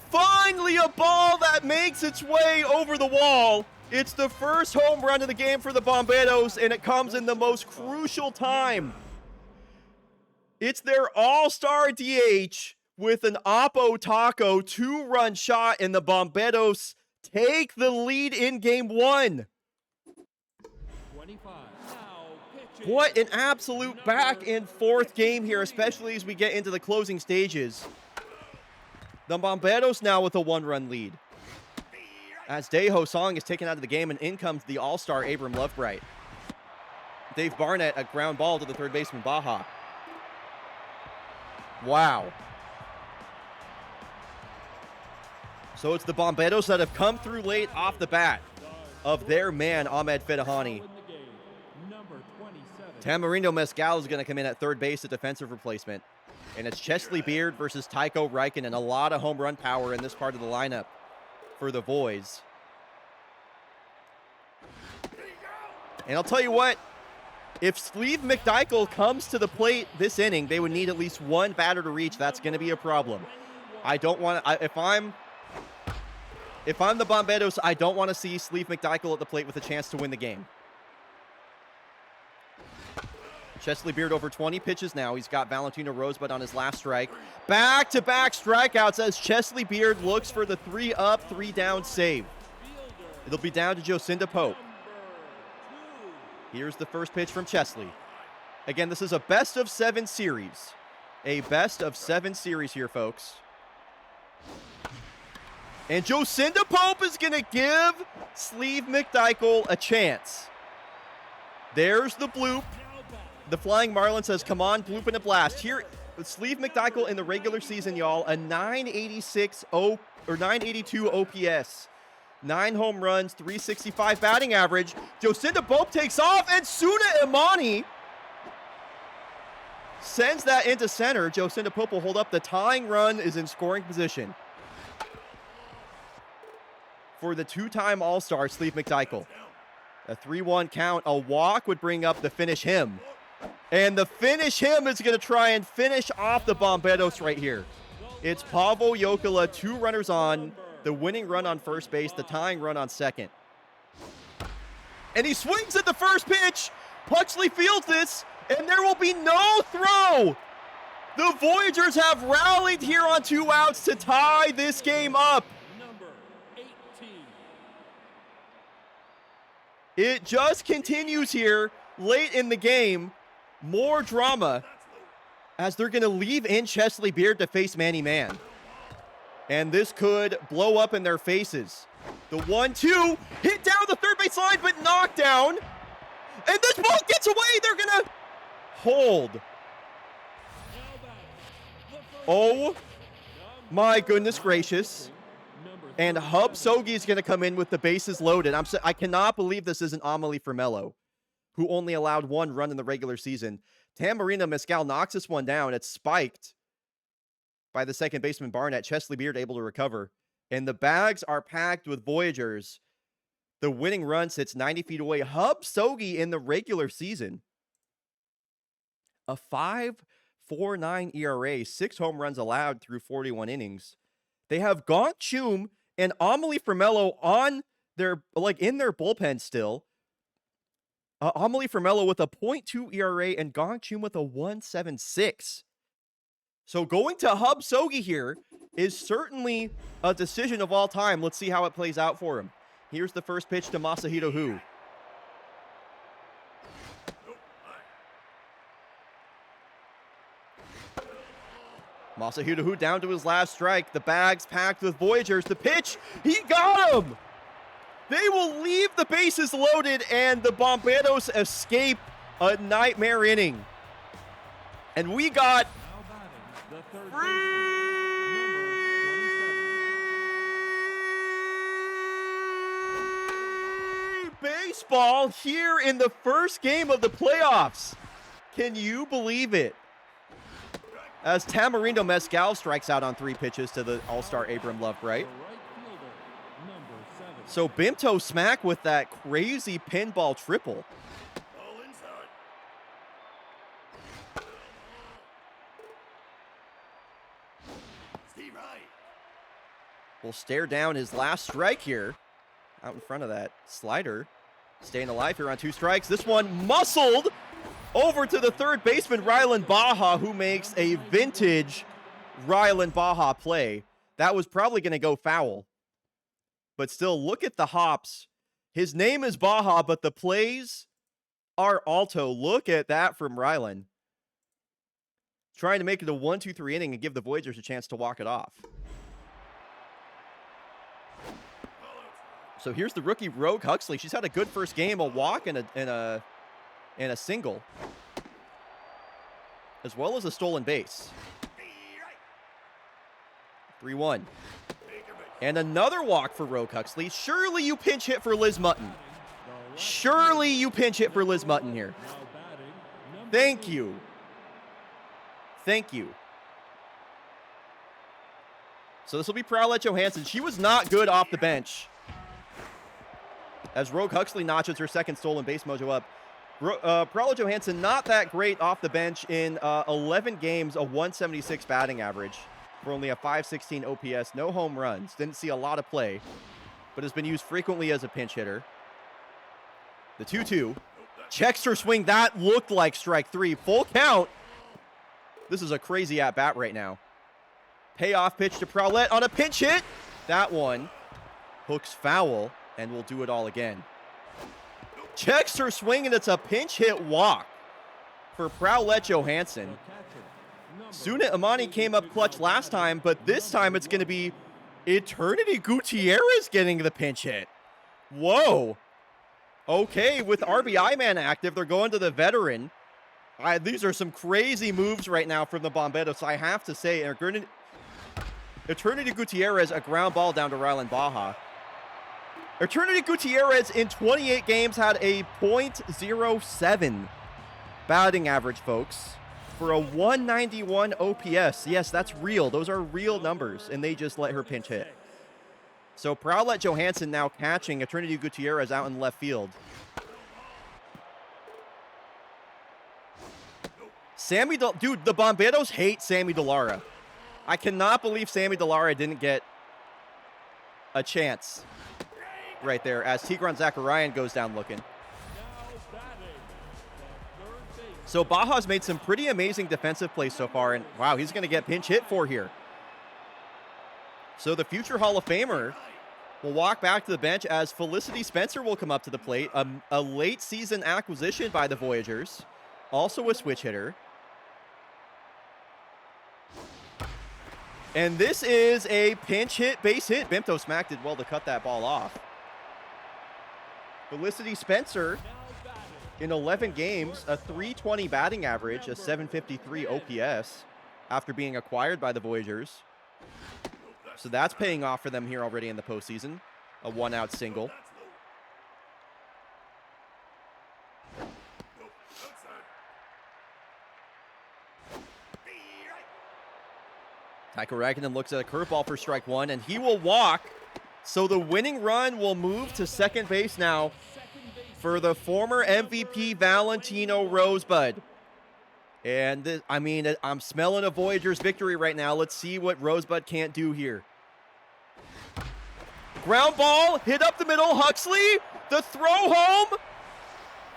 Finally a ball that makes its way over the wall. It's the first home run of the game for the Bomberos, and it comes in the most crucial time. It's their all-star DH with an Oppo Taco 2-run shot, and the Bomberos take the lead in game 1. What an absolute back and forth game here, especially as we get into the closing stages. The Bomberos now with a 1-run lead. As Daeho Song is taken out of the game, and in comes the all-star Abram Lovebright. Dave Barnett, a ground ball to the third baseman Baja. Wow. So it's the Bomberos that have come through late off the bat of their man, Ahmed Fenahani. Tamarindo Mescal is going to come in at third base, a defensive replacement. And it's Chesley Beard versus Tycho Reichen, and a lot of home run power in this part of the lineup for the Voids. And I'll tell you what, if Sleeve McDykel comes to the plate this inning, they would need at least one batter to reach. That's going to be a problem. I don't want to, if I'm the Bomberos, I don't want to see Sleeve McDykel at the plate with a chance to win the game. Chesley Beard over 20 pitches now. He's got Valentino Rosebud on his last strike. Back-to-back strikeouts as Chesley Beard looks for the 3-up, 3-down save. It'll be down to Jocinda Pope. Here's the first pitch from Chesley. Again, this is a best-of-7 series. A best-of-7 series here, folks. And Jocinda Pope is going to give Sleeve McDykel a chance. There's the bloop. The Flying Marlin says, come on, bloop and a blast. Here, Sleeve McDykel in the regular season, y'all, a 982 OPS. 9 home runs, 365 batting average. Jocinda Pope takes off, and Suna Imani sends that into center. Jocinda Pope will hold up. The tying run is in scoring position for the 2-time All-Star, Sleeve McDykel. A 3-1 count. A walk would bring up the finish him. And the finish him is going to try and finish off the Bomberos right here. It's Pavo Jokela, 2 runners on, the winning run on first base, the tying run on second. And he swings at the first pitch. Putchley fields this, and there will be no throw. The Voyagers have rallied here on 2 outs to tie this game up. It just continues here late in the game. More drama as they're going to leave in Chesley Beard to face Manny Man. And this could blow up in their faces. The 1-2 hit down the third base line, but knocked down. And this ball gets away. They're going to hold. Oh my goodness gracious. And Hub Sogi is going to come in with the bases loaded. I cannot believe this isn't Amelie Fermello, who only allowed 1 run in the regular season. Tamarina Mescal knocks this one down. It's spiked by the second baseman Barnett. Chesley Beard able to recover. And the bags are packed with Voyagers. The winning run sits 90 feet away. Hub Sogi in the regular season. A 5.49 ERA, 6 home runs allowed through 41 innings. They have Gonk Chum and Amelie Fermello on their, in their bullpen still. Amelie Fermello with a 0.2 ERA and Gonk Chum with a 1.76. So going to Hub Sogi here is certainly a decision of all time. Let's see how it plays out for him. Here's the first pitch to Masahito Hu. Masahito Hu down to his last strike. The bags packed with Voyagers. The pitch, he got him! They will leave the bases loaded, and the Bomberos escape a nightmare inning. And we got baseball here in the first game of the playoffs. Can you believe it? As Tamarindo Mescal strikes out on 3 pitches to the All-Star Abram Lovebright. So Bimto smack with that crazy pinball triple. Will stare down his last strike here. Out in front of that slider. Staying alive here on 2 strikes. This one muscled over to the third baseman, Rylan Baja, who makes a vintage Rylan Baja play. That was probably going to go foul. But still, look at the hops. His name is Baja, but the plays are alto. Look at that from Rylan. Trying to make it a 1-2-3 inning and give the Voyagers a chance to walk it off. So here's the rookie Rogue Huxley. She's had a good first game, a walk and a single, as well as a stolen base. 3-1. And another walk for Rogue Huxley. Surely you pinch hit for Liz Mutton. Surely you pinch hit for Liz Mutton here. Thank you. Thank you. So this will be Prowlette Johansson. She was not good off the bench, as Rogue Huxley notches her second stolen base mojo up. Prowlette Johansson not that great off the bench in 11 games, a 176 batting average for only a 516 OPS, no home runs. Didn't see a lot of play, but has been used frequently as a pinch hitter. The 2-2. Checks her swing. That looked like strike 3. Full count. This is a crazy at-bat right now. Payoff pitch to Prowlette on a pinch hit. That one hooks foul, and we'll do it all again. Checks her swing, and it's a pinch hit walk for Prowlette Johansson. Suna Imani came up clutch last time, but this time it's going to be Eternity Gutierrez getting the pinch hit. Whoa. Okay, with RBI man active, they're going to the veteran. These are some crazy moves right now from the Bomberos, I have to say. Eternity Gutierrez, a ground ball down to Rylan Baja. Eternity Gutierrez in 28 games had a .07 batting average, folks, for a 191 OPS. Yes, that's real. Those are real numbers, and they just let her pinch hit. So Prowlette Johansson now catching Eternity Gutierrez out in left field. Dude, the Bomberos hate Sammy Delara. I cannot believe Sammy Delara didn't get a chance right there as Tigran Zacharian goes down looking. So Baja's made some pretty amazing defensive plays so far, and wow, he's going to get pinch hit for here. So the future Hall of Famer will walk back to the bench as Felicity Spencer will come up to the plate, a late season acquisition by the Voyagers, also a switch hitter. And this is a pinch hit, base hit. Bimto Smack did well to cut that ball off. Felicity Spencer, in 11 games, a 320 batting average, a 753 OPS after being acquired by the Voyagers. So that's paying off for them here already in the postseason. A one-out single. Tycho Raikkonen looks at a curveball for strike 1, and he will walk. So the winning run will move to second base now for the former MVP Valentino Rosebud. And, I'm smelling a Voyagers victory right now. Let's see what Rosebud can't do here. Ground ball, hit up the middle. Huxley, the throw home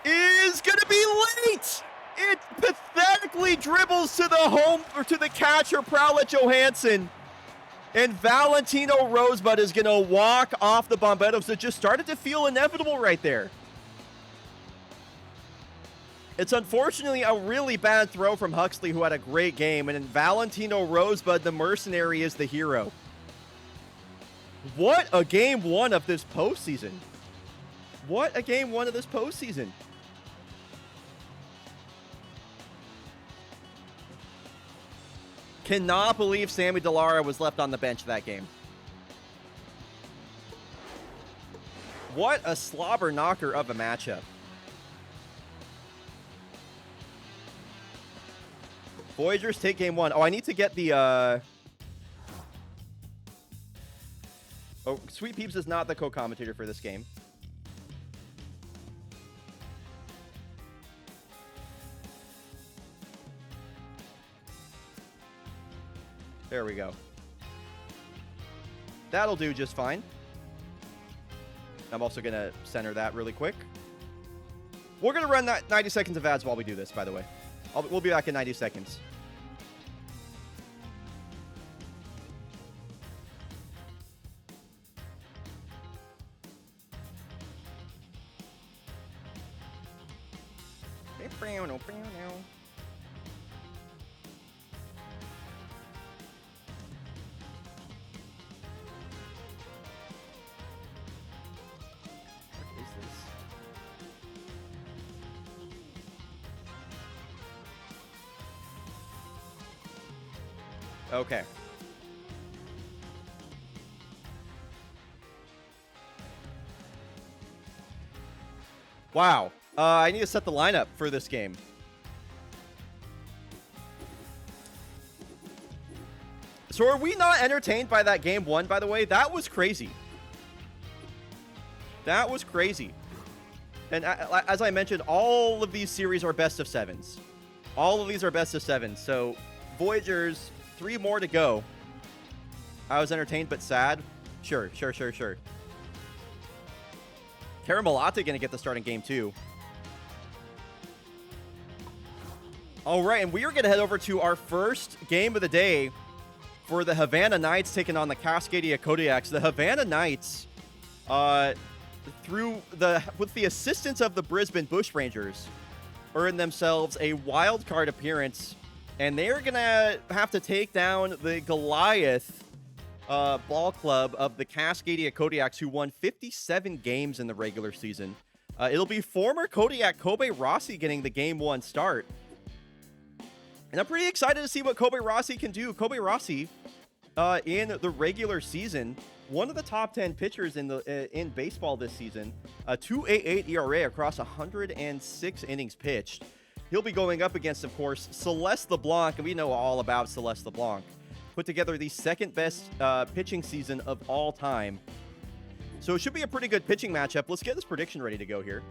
is going to be late. It pathetically dribbles to the home, or to the catcher, Prowlette Johansson. And Valentino Rosebud is going to walk off the Bomberos. It just started to feel inevitable right there. It's unfortunately a really bad throw from Huxley, who had a great game. And Valentino Rosebud, the mercenary, is the hero. What a game 1 of this postseason. What a game one of this postseason. Cannot believe Sammy Delara was left on the bench that game. What a slobber knocker of a matchup. Voyagers take game one. Oh, I need to get the... Oh, Sweet Peeps is not the co-commentator for this game. There we go. That'll do just fine. I'm also going to center that really quick. We're going to run that 90 seconds of ads while we do this, by the way. We'll be back in 90 seconds. Okay. Wow. I need to set the lineup for this game. So are we not entertained by that game one, by the way? That was crazy. That was crazy. And as I mentioned, all of these series are best of sevens. All of these are best of sevens. So Voyagers, 3 more to go. I was entertained but sad. Sure. Caramelate going to get the start in game 2. All right, and we are going to head over to our first game of the day for the Havana Knights taking on the Cascadia Kodiaks. The Havana Knights, with the assistance of the Brisbane Bushrangers, earned themselves a wild card appearance, and they're going to have to take down the Goliath ball club of the Cascadia Kodiaks, who won 57 games in the regular season. It'll be former Kodiak Kobe Rossi getting the game 1 start. And I'm pretty excited to see what Kobe Rossi can do. Kobe Rossi, in the regular season, one of the top 10 pitchers in baseball this season. A 2.88 ERA across 106 innings pitched. He'll be going up against, of course, Celeste LeBlanc, and we know all about Celeste LeBlanc. Put together the second best pitching season of all time. So it should be a pretty good pitching matchup. Let's get this prediction ready to go here.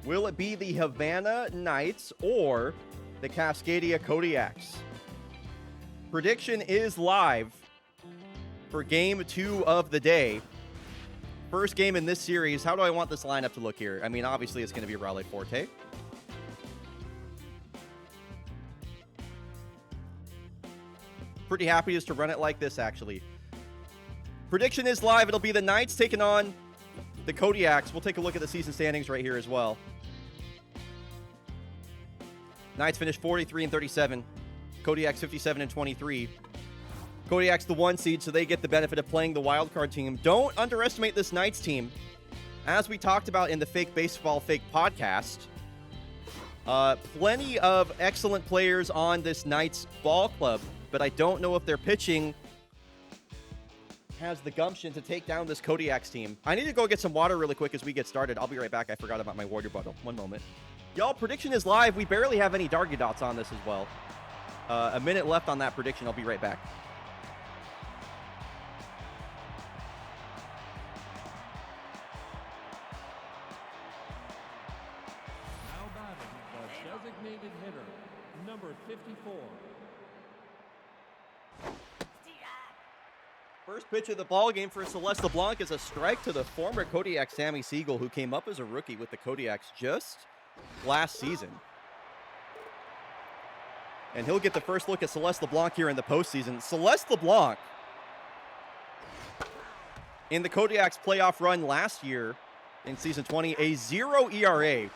Will it be the Havana Knights or the Cascadia Kodiaks? Prediction is live for game 2 of the day. First game in this series. How do I want this lineup to look here? I mean, obviously it's going to be Raleigh Forte. Pretty happy just to run it like this, actually. Prediction is live. It'll be the Knights taking on the Kodiaks. We'll take a look at the season standings right here as well. Knights finished 43-37. Kodiaks 57-23. Kodiak's the 1 seed, so they get the benefit of playing the wildcard team. Don't underestimate this Knights team. As we talked about in the Fake Baseball Fake podcast, plenty of excellent players on this Knights ball club, but I don't know if their pitching has the gumption to take down this Kodiaks team. I need to go get some water really quick as we get started. I'll be right back. I forgot about my water bottle. One moment. Y'all, prediction is live. We barely have any Dargy Dots on this as well. A minute left on that prediction. I'll be right back. Now batting, the designated hitter, number 54. First pitch of the ball game for Celeste LeBlanc is a strike to the former Kodiak Sammy Siegel, who came up as a rookie with the Kodiaks just last season. And he'll get the first look at Celeste LeBlanc here in the postseason. Celeste LeBlanc, in the Kodiaks playoff run last year in season 20, a 0 ERA.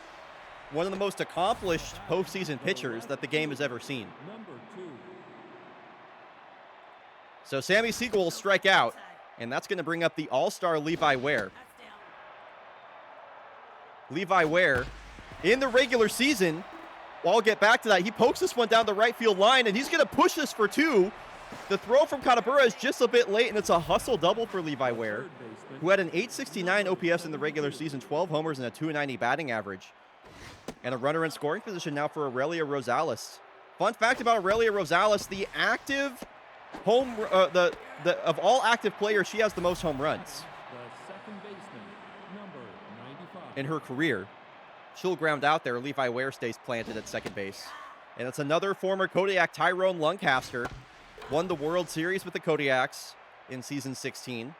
One of the most accomplished postseason pitchers that the game has ever seen. Number 2. So Sammy Siegel will strike out, and that's going to bring up the all-star Levi Ware. Levi Ware, in the regular season, well, I'll get back to that. He pokes this one down the right field line, and he's going to push this for 2. The throw from Katabura is just a bit late, and it's a hustle double for Levi Ware, who had an 869 OPS in the regular season, 12 homers, and a 290 batting average. And a runner in scoring position now for Aurelia Rosales. Fun fact about Aurelia Rosales, the active of all active players, she has the most home runs. The second baseman, number 95. In her career. She'll ground out there. Levi Ware stays planted at second base. And it's another former Kodiak, Tyrone Lancaster. Won the World Series with the Kodiaks in season 16.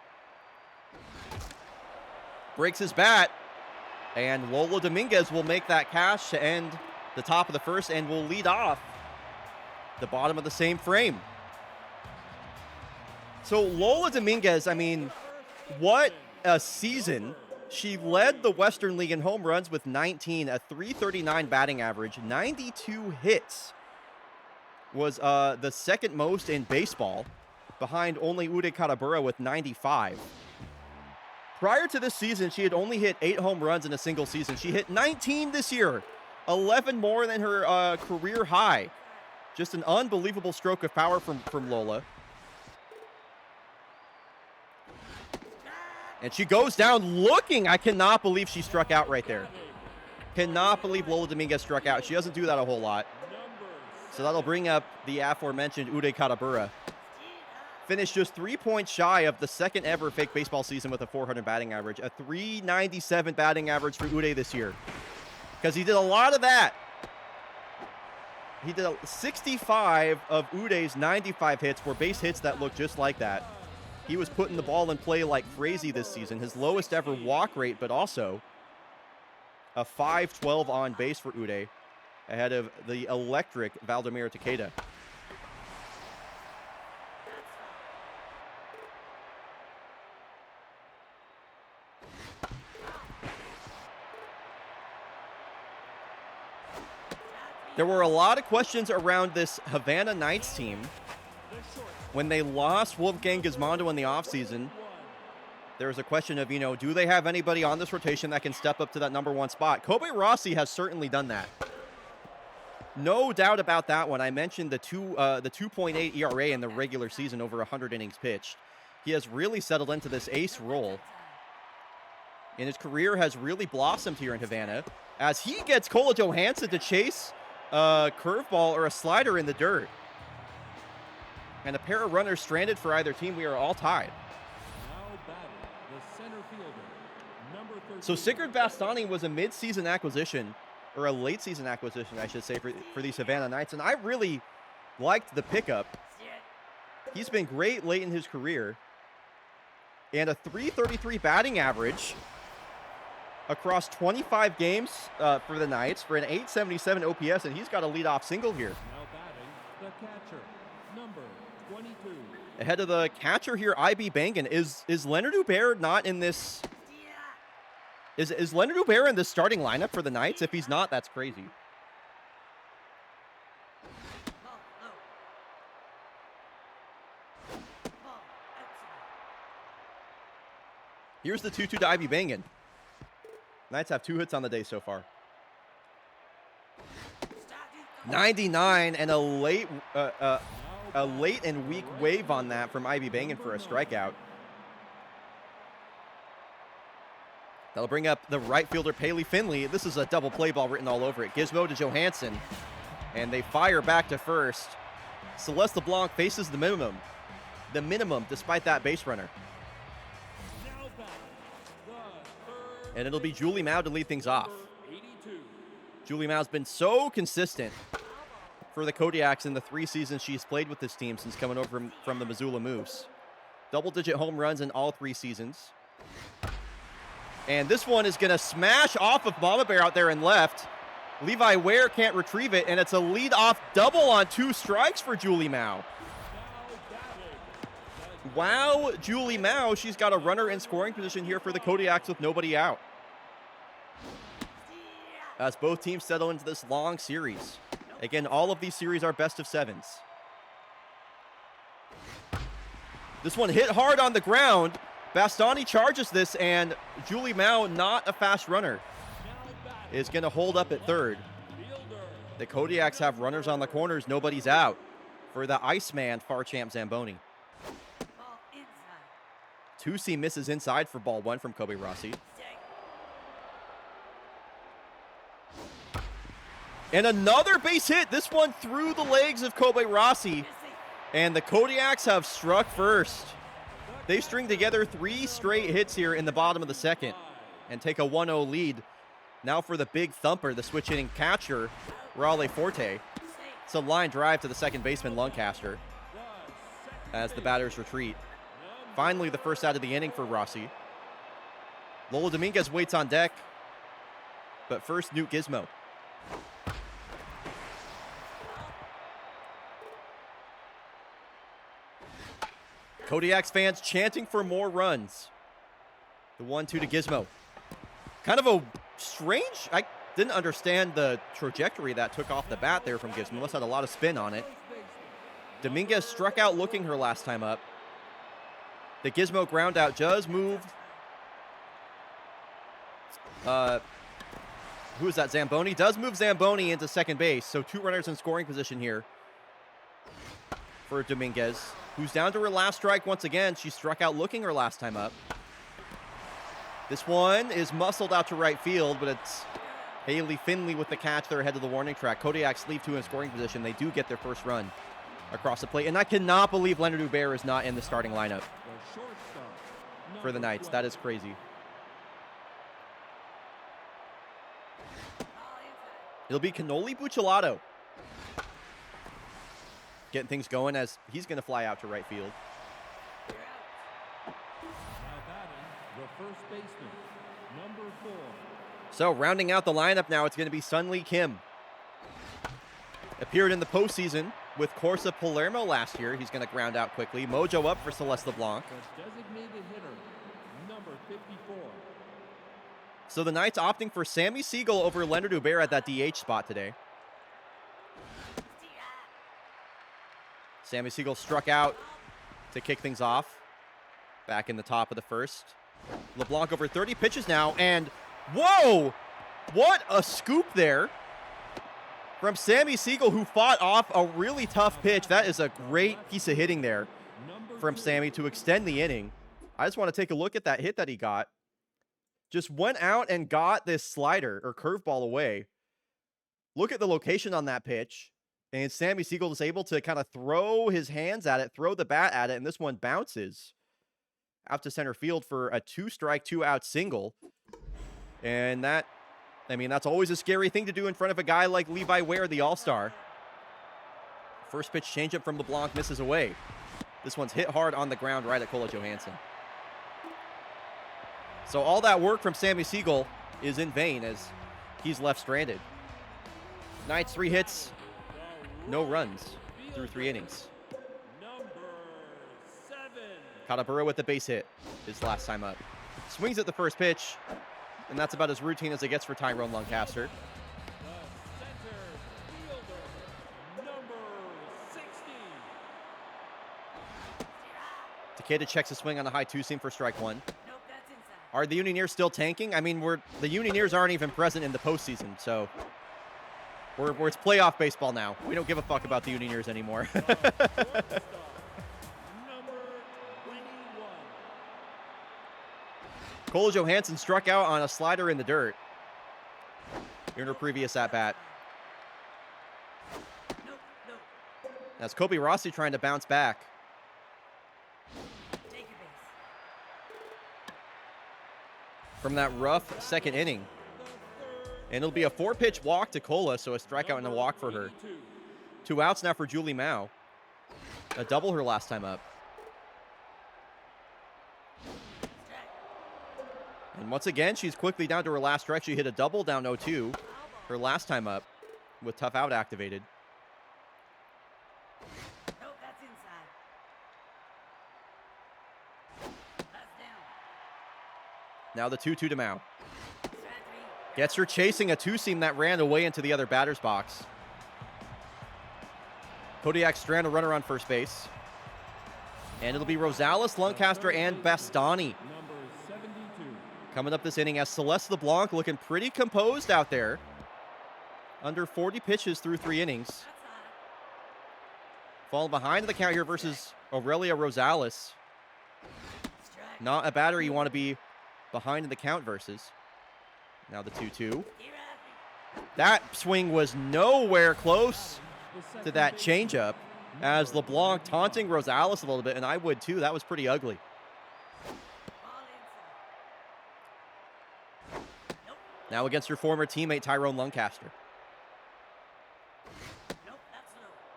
Breaks his bat. And Lola Dominguez will make that catch to end the top of the first and will lead off the bottom of the same frame. So Lola Dominguez, I mean, what a season. She led the Western League in home runs with 19, a 339 batting average, 92 hits. Was the second most in baseball, behind only Ude Katabura with 95. Prior to this season, she had only hit 8 home runs in a single season. She hit 19 this year, 11 more than her career high. Just an unbelievable stroke of power from Lola. And she goes down looking. I cannot believe she struck out right there. Cannot believe Lola Dominguez struck out. She doesn't do that a whole lot. So that'll bring up the aforementioned Ude Katabura. Finished just 3 points shy of the second ever fake baseball season with a 400 batting average. A 397 batting average for Ude this year. Because he did a lot of that. He did 65 of Ude's 95 hits were base hits that look just like that. He was putting the ball in play like crazy this season. His lowest ever walk rate, but also a 512 on base for Ude, ahead of the electric Valdemiro Takeda. There were a lot of questions around this Havana Knights team when they lost Wolfgang Gizmondo in the offseason. There was a question of, do they have anybody on this rotation that can step up to that number 1 spot? Kobe Rossi has certainly done that. No doubt about that one. I mentioned the 2.8 ERA in the regular season over 100 innings pitched. He has really settled into this ace role. And his career has really blossomed here in Havana as he gets Kola Johansson to chase a curveball or a slider in the dirt. And a pair of runners stranded for either team. We are all tied. Now batting, the center fielder, number 13. So Sigurd Bastani was a mid-season acquisition, or a late-season acquisition, I should say, for the Savannah Knights. And I really liked the pickup. He's been great late in his career. And a 333 batting average across 25 games for the Knights for an 877 OPS. And he's got a leadoff single here. Now batting, the catcher, number 22. Ahead of the catcher here, IB Bangan. Is Leonard Hubert not in this? Is Leonard Hubert in the starting lineup for the Knights? If he's not, that's crazy. Here's the 2-2 to IB Bangan. Knights have 2 hits on the day so far. 99 and a late and weak wave on that from IB Bangan for a strikeout. That'll bring up the right fielder, Paley Finley. This is a double play ball written all over it. Gizmo to Johansson, and they fire back to first. Celeste LeBlanc faces the minimum despite that base runner. And it'll be Julie Mao to lead things off. Julie Mao's been so consistent for the Kodiaks in the 3 seasons she's played with this team since coming over from the Missoula Moose. Double-digit home runs in all 3 seasons. And this one is going to smash off of Mama Bear out there in left. Levi Ware can't retrieve it, and it's a lead-off double on 2 strikes for Julie Mao. Wow, Julie Mao, she's got a runner in scoring position here for the Kodiaks with nobody out. As both teams settle into this long series. Again, all of these series are best of 7s. This one hit hard on the ground. Bastani charges this, and Julie Mao, not a fast runner, is going to hold up at third. The Kodiaks have runners on the corners. Nobody's out for the Iceman, far champ Zamboni. 2C misses inside for ball one from Kobe Rossi. And another base hit. This one through the legs of Kobe Rossi. And the Kodiaks have struck first. They string together 3 straight hits here in the bottom of the second and take a 1-0 lead. Now for the big thumper, the switch hitting catcher, Raleigh Forte. It's a line drive to the second baseman, Lancaster, as the batters retreat. Finally, the first out of the inning for Rossi. Lola Dominguez waits on deck, but first, Newt Gizmo. Kodiaks fans chanting for more runs. The 1-2 to Gizmo. Kind of a strange, I didn't understand the trajectory that took off the bat there from Gizmo. Must have had a lot of spin on it. Dominguez struck out looking her last time up. The Gizmo ground out does move. Who is that? Zamboni? Does move Zamboni into second base. So 2 runners in scoring position here for Dominguez, who's down to her last strike once again. She struck out looking her last time up. This one is muscled out to right field, but it's Haley Finley with the catch there ahead of the warning track. Kodiaks leave 2 in scoring position. They do get their first run across the plate. And I cannot believe Leonard Hubert is not in the starting lineup for the Knights. That is crazy. It'll be Cannoli Buccellato getting things going as he's going to fly out to right field. Now batting, the first baseman, number 4. So rounding out the lineup now, it's going to be Sun Lee Kim. Appeared in the postseason with Corsa Palermo last year. He's going to ground out quickly. Mojo up for Celeste LeBlanc. The designated hitter, number 54. So the Knights opting for Sammy Siegel over Leonard Hubert at that DH spot today. Sammy Siegel struck out to kick things off. Back in the top of the first. LeBlanc over 30 pitches now, and whoa! What a scoop there from Sammy Siegel, who fought off a really tough pitch. That is a great piece of hitting there from Sammy to extend the inning. I just want to take a look at that hit that he got. Just went out and got this slider or curveball away. Look at the location on that pitch. And Sammy Siegel is able to kind of throw his hands at it, throw the bat at it, and this one bounces out to center field for a 2-strike, 2-out single. And that, I mean, that's always a scary thing to do in front of a guy like Levi Ware, the all-star. First pitch changeup from LeBlanc misses away. This one's hit hard on the ground right at Kola Johansson. So all that work from Sammy Siegel is in vain as he's left stranded. Knights 3 hits, no runs through 3 innings. Number 7. Katabura with the base hit his last time up. Swings at the first pitch, and that's about as routine as it gets for Tyrone Lancaster. The center fielder, number 60. Takeda checks a swing on a high 2-seam for strike 1. Are the Unioneers still tanking? I mean, the Unioneers aren't even present in the postseason, so it's playoff baseball now. We don't give a fuck about the Unioneers anymore. Number 21. Kola Johansson struck out on a slider in the dirt in her previous at-bat. That's Kobe Rossi trying to bounce back. From that rough second inning. And it'll be a 4-pitch walk to Kola, so a strikeout and a walk for her. 2 outs now for Julie Mao. A double her last time up. And once again, she's quickly down to her last strike. She hit a double down 0-2 her last time up with tough out activated. Now the 2-2 to Mao. Gets her chasing a 2-seam that ran away into the other batter's box. Kodiak strand a runner on first base. And it'll be Rosales, Lancaster, and Bastani Number 72. coming up this inning as Celeste LeBlanc looking pretty composed out there. Under 40 pitches through 3 innings. Falling behind the count here versus Aurelia Rosales. Not a batter you want to be behind in the count versus. Now the 2-2. That swing was nowhere close to that changeup as LeBlanc taunting Rosales a little bit, and I would too. That was pretty ugly. Now against your former teammate, Tyrone Lancaster.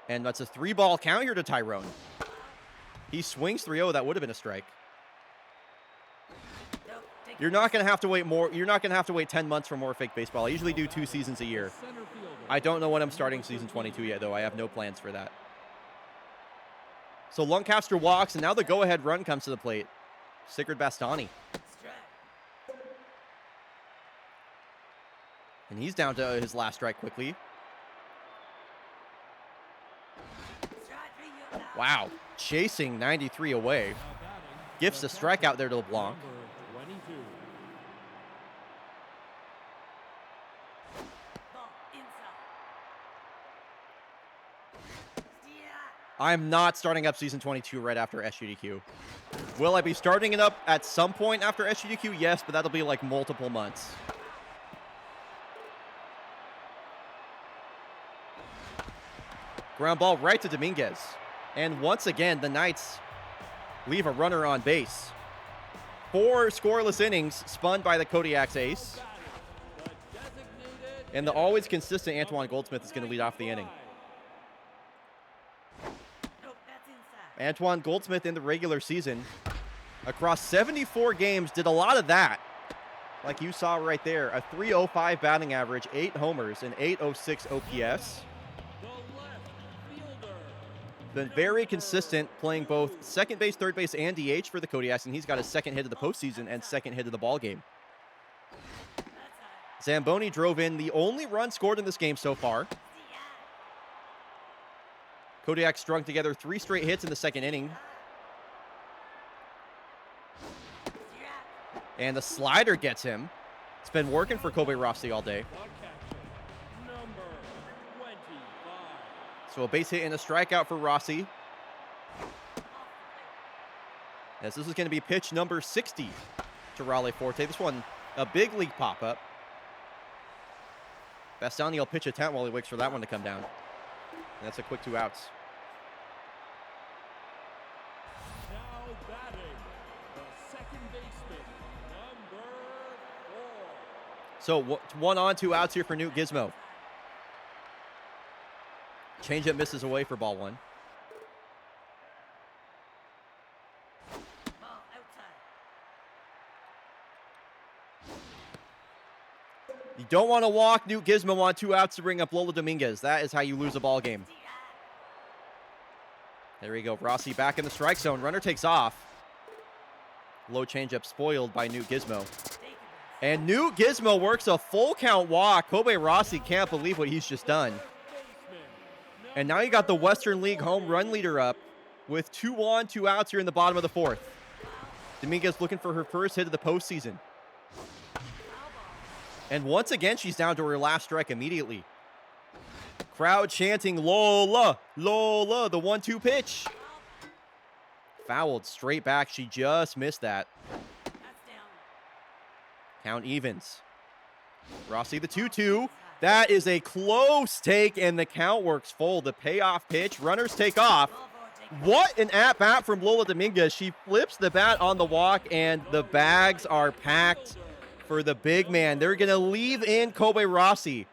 And that's a 3-ball count here to Tyrone. He swings 3-0. That would have been a strike. You're not going to have to wait more. You're not going to have to wait 10 months for more fake baseball. I usually do 2 seasons a year. I don't know when I'm starting season 22 yet, though. I have no plans for that. So Lancaster walks, and now the go-ahead run comes to the plate. Sigrid Bastani. And he's down to his last strike quickly. Wow, chasing 93 away. Gifts a strikeout there to LeBlanc. Number 22. I'm not starting up season 22 right after SGDQ. Will I be starting it up at some point after SGDQ? Yes, but that'll be like multiple months. Ground ball right to Dominguez. And once again, the Knights leave a runner on base. 4 scoreless innings spun by the Kodiak's ace. And the always consistent Antoine Goldsmith is going to lead off the inning. Antoine Goldsmith in the regular season, across 74 games, did a lot of that. Like you saw right there, a .305 batting average, 8 homers, and .806 OPS. Been very consistent, playing both second base, third base, and DH for the Kodiaks, and he's got his second hit of the postseason and second hit of the ball game. Zamboni drove in the only run scored in this game so far. Kodiak strung together 3 straight hits in the second inning. And the slider gets him. It's been working for Kobe Rossi all day. Number 25. So a base hit and a strikeout for Rossi. As this is going to be pitch number 60 to Raleigh Forte. This one, a big league pop-up. Bastani will pitch a tent while he waits for that one to come down. And that's a quick 2 outs. Now batting, the second baseman, number 4. So 1 on, 2 outs here for Newt Gizmo. Changeup misses away for ball 1. You don't want to walk Newt Gizmo on 2 outs to bring up Lola Dominguez. That is how you lose a ball game. There we go. Rossi back in the strike zone. Runner takes off. Low changeup spoiled by Newt Gizmo. And Newt Gizmo works a full count walk. Kobe Rossi can't believe what he's just done. And now you got the Western League home run leader up with 2 on, 2 outs here in the bottom of the 4th. Dominguez looking for her first hit of the postseason. And once again, she's down to her last strike immediately. Crowd chanting, Lola, Lola, the 1-2 pitch. Fouled straight back. She just missed that. Count evens. Rossi the 2-2. That is a close take, and the count works full. The payoff pitch. Runners take off. What an at-bat from Lola Dominguez. She flips the bat on the walk, and the bags are packed for the big man. They're going to leave in Kobe Rossi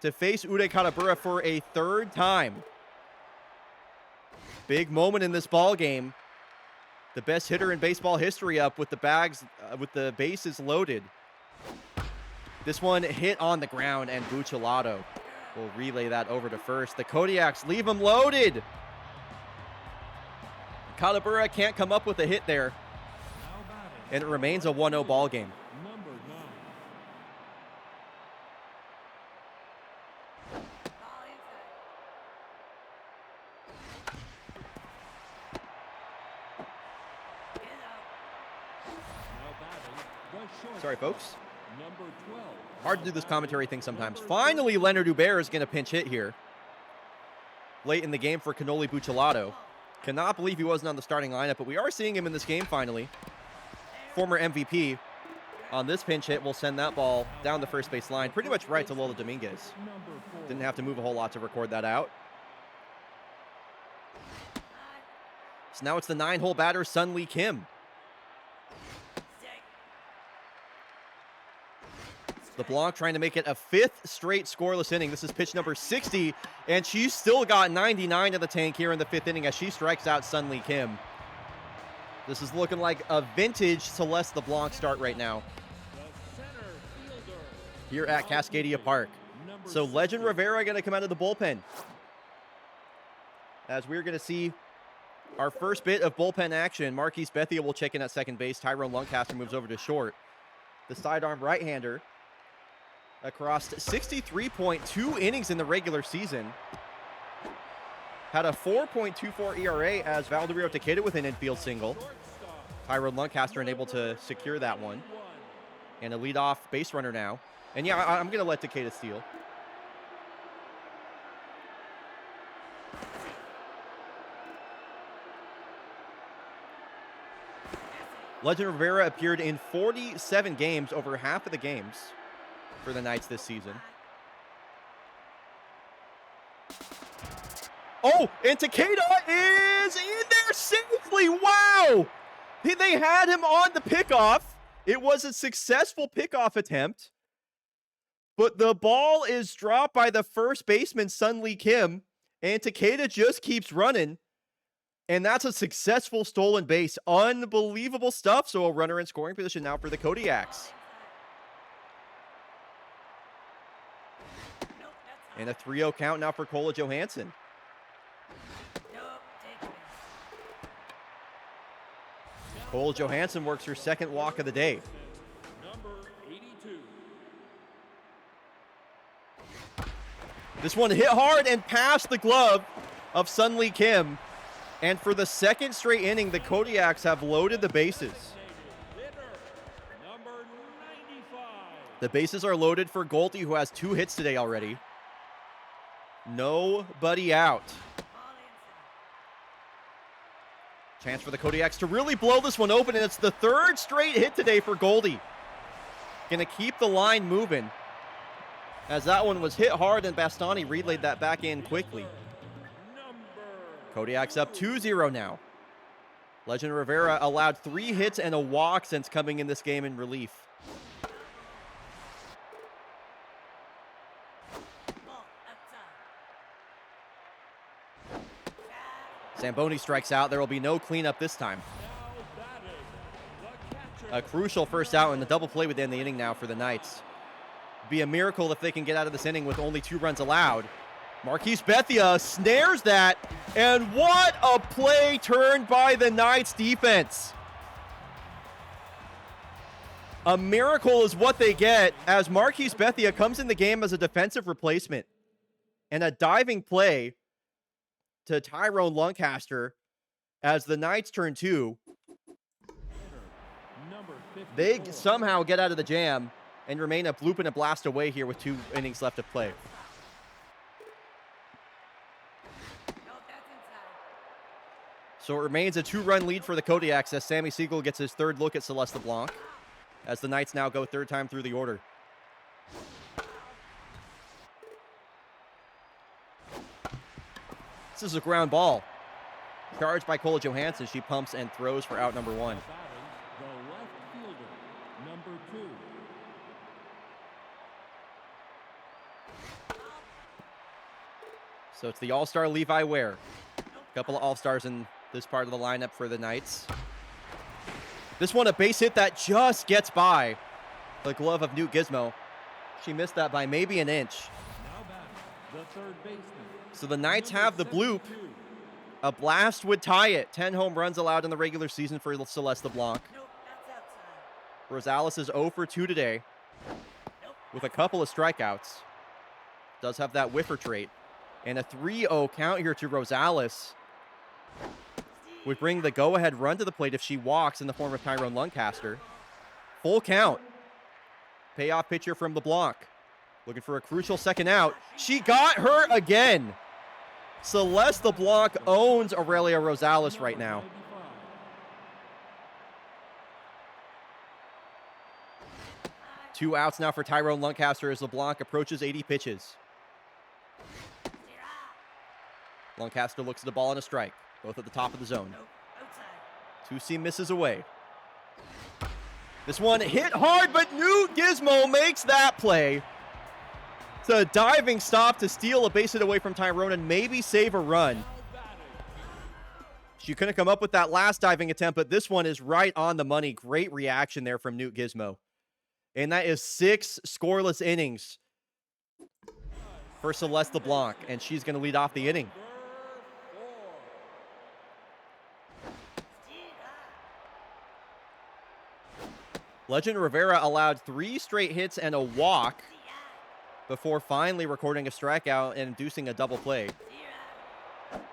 to face Uday Katabura for a 3rd time. Big moment in this ball game. The best hitter in baseball history up with the bags, with the bases loaded. This one hit on the ground, and Buccellato will relay that over to first. The Kodiaks leave him loaded. Katabura can't come up with a hit there. And it remains a 1-0 ball game. Number 9. Sorry, folks. Number 12. Hard to do this commentary thing sometimes. Finally, Leonard Hubert is going to pinch hit here. Late in the game for Cannoli Buccellato. Cannot believe he wasn't on the starting lineup, but we are seeing him in this game finally. Former MVP on this pinch hit will send that ball down the first base line, pretty much right to Lola Dominguez. Didn't have to move a whole lot to record that out. So now it's the 9-hole batter, Sun Lee Kim. LeBlanc trying to make it a 5th straight scoreless inning. This is pitch number 60, and she's still got 99 in the tank here in the 5th inning as she strikes out Sun Lee Kim. This is looking like a vintage Celeste LeBlanc start right now here at Cascadia Park. So Legend Rivera going to come out of the bullpen, as we're going to see our first bit of bullpen action. Marquise Bethia will check in at second base. Tyrone Lancaster moves over to short. The sidearm right-hander across 63.2 innings in the regular season. Had a 4.24 ERA as Valderio Takeda with an infield single. Tyrone Lancaster unable to secure that one. And a leadoff base runner now. And yeah, I'm going to let Takeda steal. Legend Rivera appeared in 47 games, over half of the games for the Knights this season. Oh, and Takeda is in there safely. Wow! They had him on the pickoff. It was a successful pickoff attempt, but the ball is dropped by the first baseman, Sun Lee Kim, and Takeda just keeps running. And that's a successful stolen base. Unbelievable stuff. So a runner in scoring position now for the Kodiaks. And a 3-0 count now for Cola Johansson. Cola Johansson works her second walk of the day. Number 82. This one hit hard and past the glove of Sun Lee Kim. And for the second straight inning, the Kodiaks have loaded the bases. Number 95. The bases are loaded for Goldie, who has 2 hits today already. Nobody out. Chance for the Kodiaks to really blow this one open, and it's the 3rd straight hit today for Goldie. Gonna keep the line moving, as that one was hit hard and Bastani relayed that back in quickly. Kodiaks up 2-0 now. Legend Rivera allowed 3 hits and a walk since coming in this game in relief. Zamboni strikes out. There will be no cleanup this time. A crucial first out in the double play within the inning now for the Knights. Be a miracle if they can get out of this inning with only 2 runs allowed. Marquise Bethia snares that, and what a play turned by the Knights defense. A miracle is what they get as Marquise Bethia comes in the game as a defensive replacement. And a diving play to Tyrone Lancaster as the Knights turn 2. They somehow get out of the jam and remain a bloop and a blast away here with 2 innings left to play. So it remains a 2-run lead for the Kodiaks as Sammy Siegel gets his 3rd look at Celeste LeBlanc, as the Knights now go 3rd time through the order. This is a ground ball. Charged by Cola Johansson. She pumps and throws for out number 1. The left fielder, number 2. So it's the all-star Levi Ware. A couple of all-stars in this part of the lineup for the Knights. This one a base hit that just gets by the glove of Newt Gizmo. She missed that by maybe an inch. Now back, the 3rd baseman. So the Knights have the bloop. A blast would tie it. 10 home runs allowed in the regular season for Celeste LeBlanc. Rosales is 0 for 2 today with a couple of strikeouts. Does have that whiffer trait. And a 3-0 count here to Rosales would bring the go-ahead run to the plate if she walks in the form of Tyrone Lancaster. Full count. Payoff pitcher from LeBlanc. Looking for a crucial second out. She got her again. Celeste LeBlanc owns Aurelia Rosales right now. Two outs now for Tyrone Lancaster as LeBlanc approaches 80 pitches. Lancaster looks at the ball and a strike, both at the top of the zone. Two-seam misses away. This one hit hard, but Newt Gizmo makes that play. It's a diving stop to steal a base hit away from Tyrone and maybe save a run. She couldn't come up with that last diving attempt, but this one is right on the money. Great reaction there from Newt Gizmo. And that is 6 scoreless innings for Celeste LeBlanc, and she's going to lead off the inning. Legend Rivera allowed 3 straight hits and a walk before finally recording a strikeout and inducing a double play.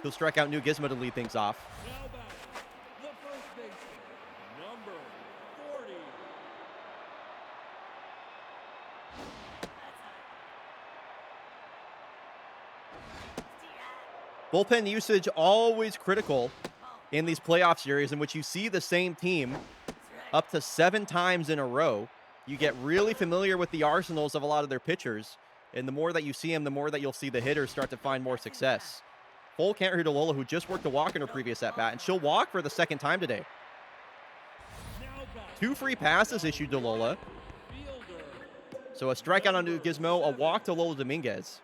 He'll strike out New Gizmo to lead things off. The first baseman, number 40. Bullpen usage always critical in these playoff series in which you see the same team up to 7 times in a row. You get really familiar with the arsenals of a lot of their pitchers, and the more that you see them, the more that you'll see the hitters start to find more success. Full count here to Lola, who just worked a walk in her previous at-bat, and she'll walk for the second time today. 2 free passes issued to Lola. So a strikeout on New Gizmo, a walk to Lola Dominguez.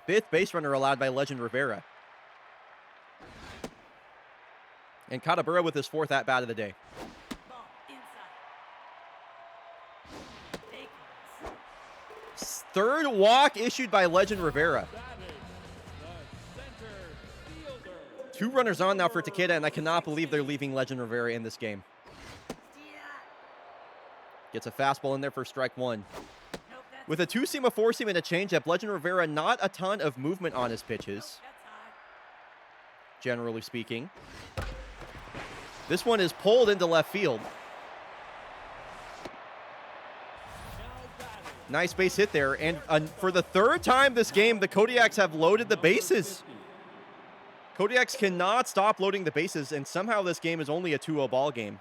5th base runner allowed by Legend Rivera. And Catabura with his 4th at-bat of the day. 3rd walk issued by Legend Rivera. 2 runners on now for Takeda, and I cannot believe they're leaving Legend Rivera in this game. Gets a fastball in there for strike 1. With a 2-seam, a 4-seam, and a changeup, Legend Rivera, not a ton of movement on his pitches, generally speaking. This one is pulled into left field. Nice base hit there, and for the 3rd time this game, the Kodiaks have loaded the bases. Kodiaks cannot stop loading the bases, and somehow this game is only a 2-0 ball game.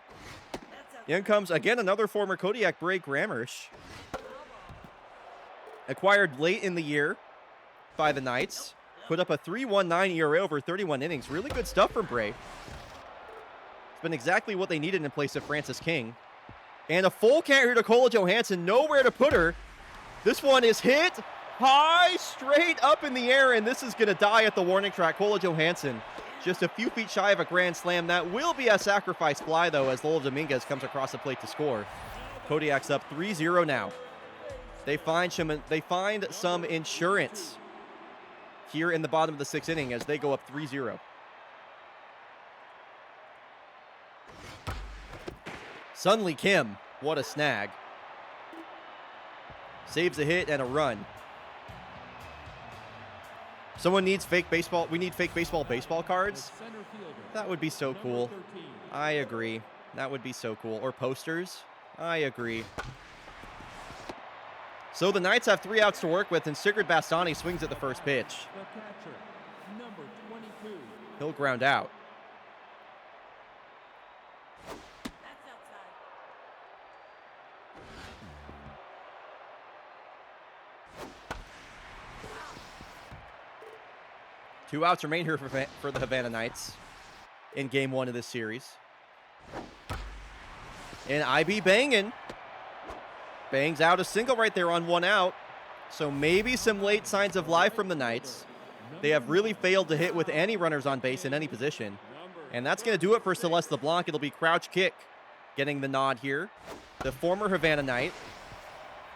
In comes, again, another former Kodiak, Bray Grammerish. Acquired late in the year by the Knights. Put up a 3.19 ERA over 31 innings. Really good stuff from Bray. It's been exactly what they needed in place of Francis King. And a full count here to Cola Johansson. Nowhere to put her. This one is hit high, straight up in the air, and this is going to die at the warning track. Cola Johansson just a few feet shy of a grand slam. That will be a sacrifice fly, though, as Lola Dominguez comes across the plate to score. Kodiak's up 3-0 now. They find some insurance here in the bottom of the 6th inning as they go up 3-0. Sunlee Kim, what a snag. Saves a hit and a run. Someone needs fake baseball. We need fake baseball cards. That would be so cool. I agree. That would be so cool. Or posters. I agree. So the Knights have 3 outs to work with, and Sigrid Bastani swings at the first pitch. The catcher, number 22. He'll ground out. That's outside. 2 outs remain here for the Havana Knights in game 1 of this series. And IB banging. Bangs out a single right there on 1 out. So maybe some late signs of life from the Knights. They have really failed to hit with any runners on base in any position. And that's going to do it for Celeste LeBlanc. It'll be crouch kick getting the nod here. The former Havana Knight.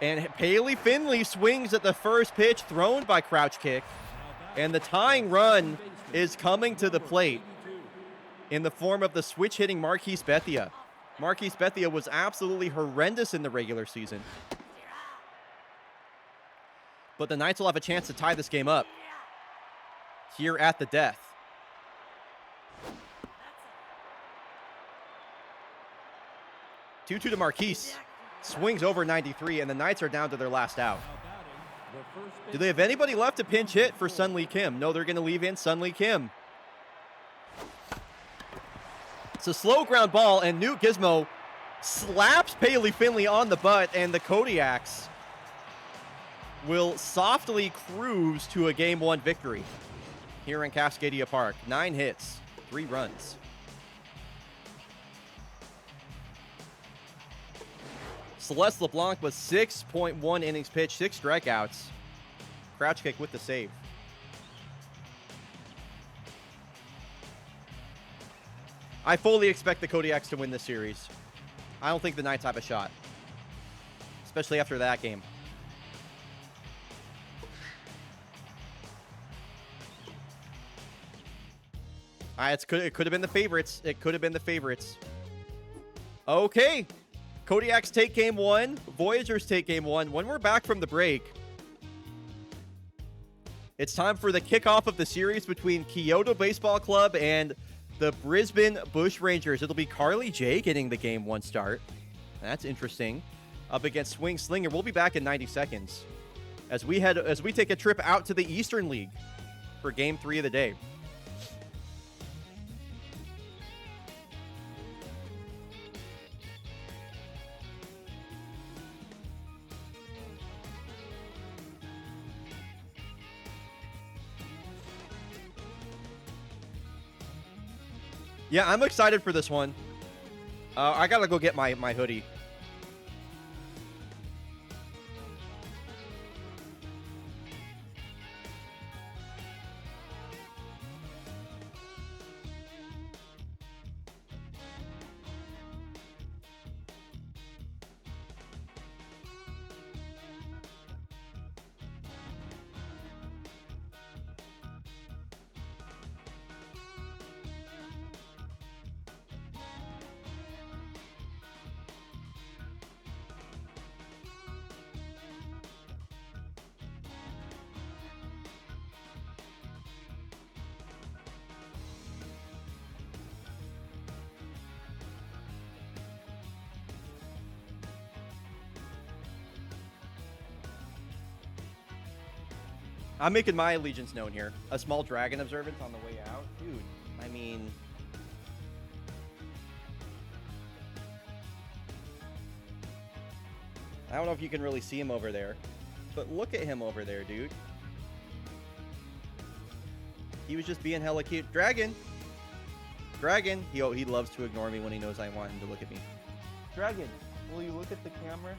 And Paley Finley swings at the first pitch thrown by crouch kick. And the tying run is coming to the plate in the form of the switch-hitting Marquise Bethia. Marquise Bethia was absolutely horrendous in the regular season. But the Knights will have a chance to tie this game up here at the death. 2-2 to Marquise. Swings over 93, and the Knights are down to their last out. Do they have anybody left to pinch hit for Sun Lee Kim? No, they're going to leave in Sun Lee Kim. It's a slow ground ball, and Newt Gizmo slaps Paley Finley on the butt, and the Kodiaks will softly cruise to a Game 1 victory here in Cascadia Park. 9 hits, 3 runs. Celeste LeBlanc was 6.1 innings pitched, 6 strikeouts. Crouch kick with the save. I fully expect the Kodiaks to win this series. I don't think the Knights have a shot, especially after that game. It could have been the favorites. It could have been the favorites. Okay. Kodiaks take Game 1. Voyagers take Game 1. When we're back from the break, it's time for the kickoff of the series between Kyoto Baseball Club and the Brisbane Bushrangers. It'll be Carly J getting the Game 1 start. That's interesting. Up against Swing Slinger. We'll be back in 90 seconds as we take a trip out to the Eastern League for Game 3 of the day. Yeah, I'm excited for this one. I gotta go get my hoodie. I'm making my allegiance known here. A small dragon observance on the way out. Dude, I mean... I don't know if you can really see him over there, but look at him over there, dude. He was just being hella cute. Dragon! Dragon! He loves to ignore me when he knows I want him to look at me. Dragon, will you look at the camera?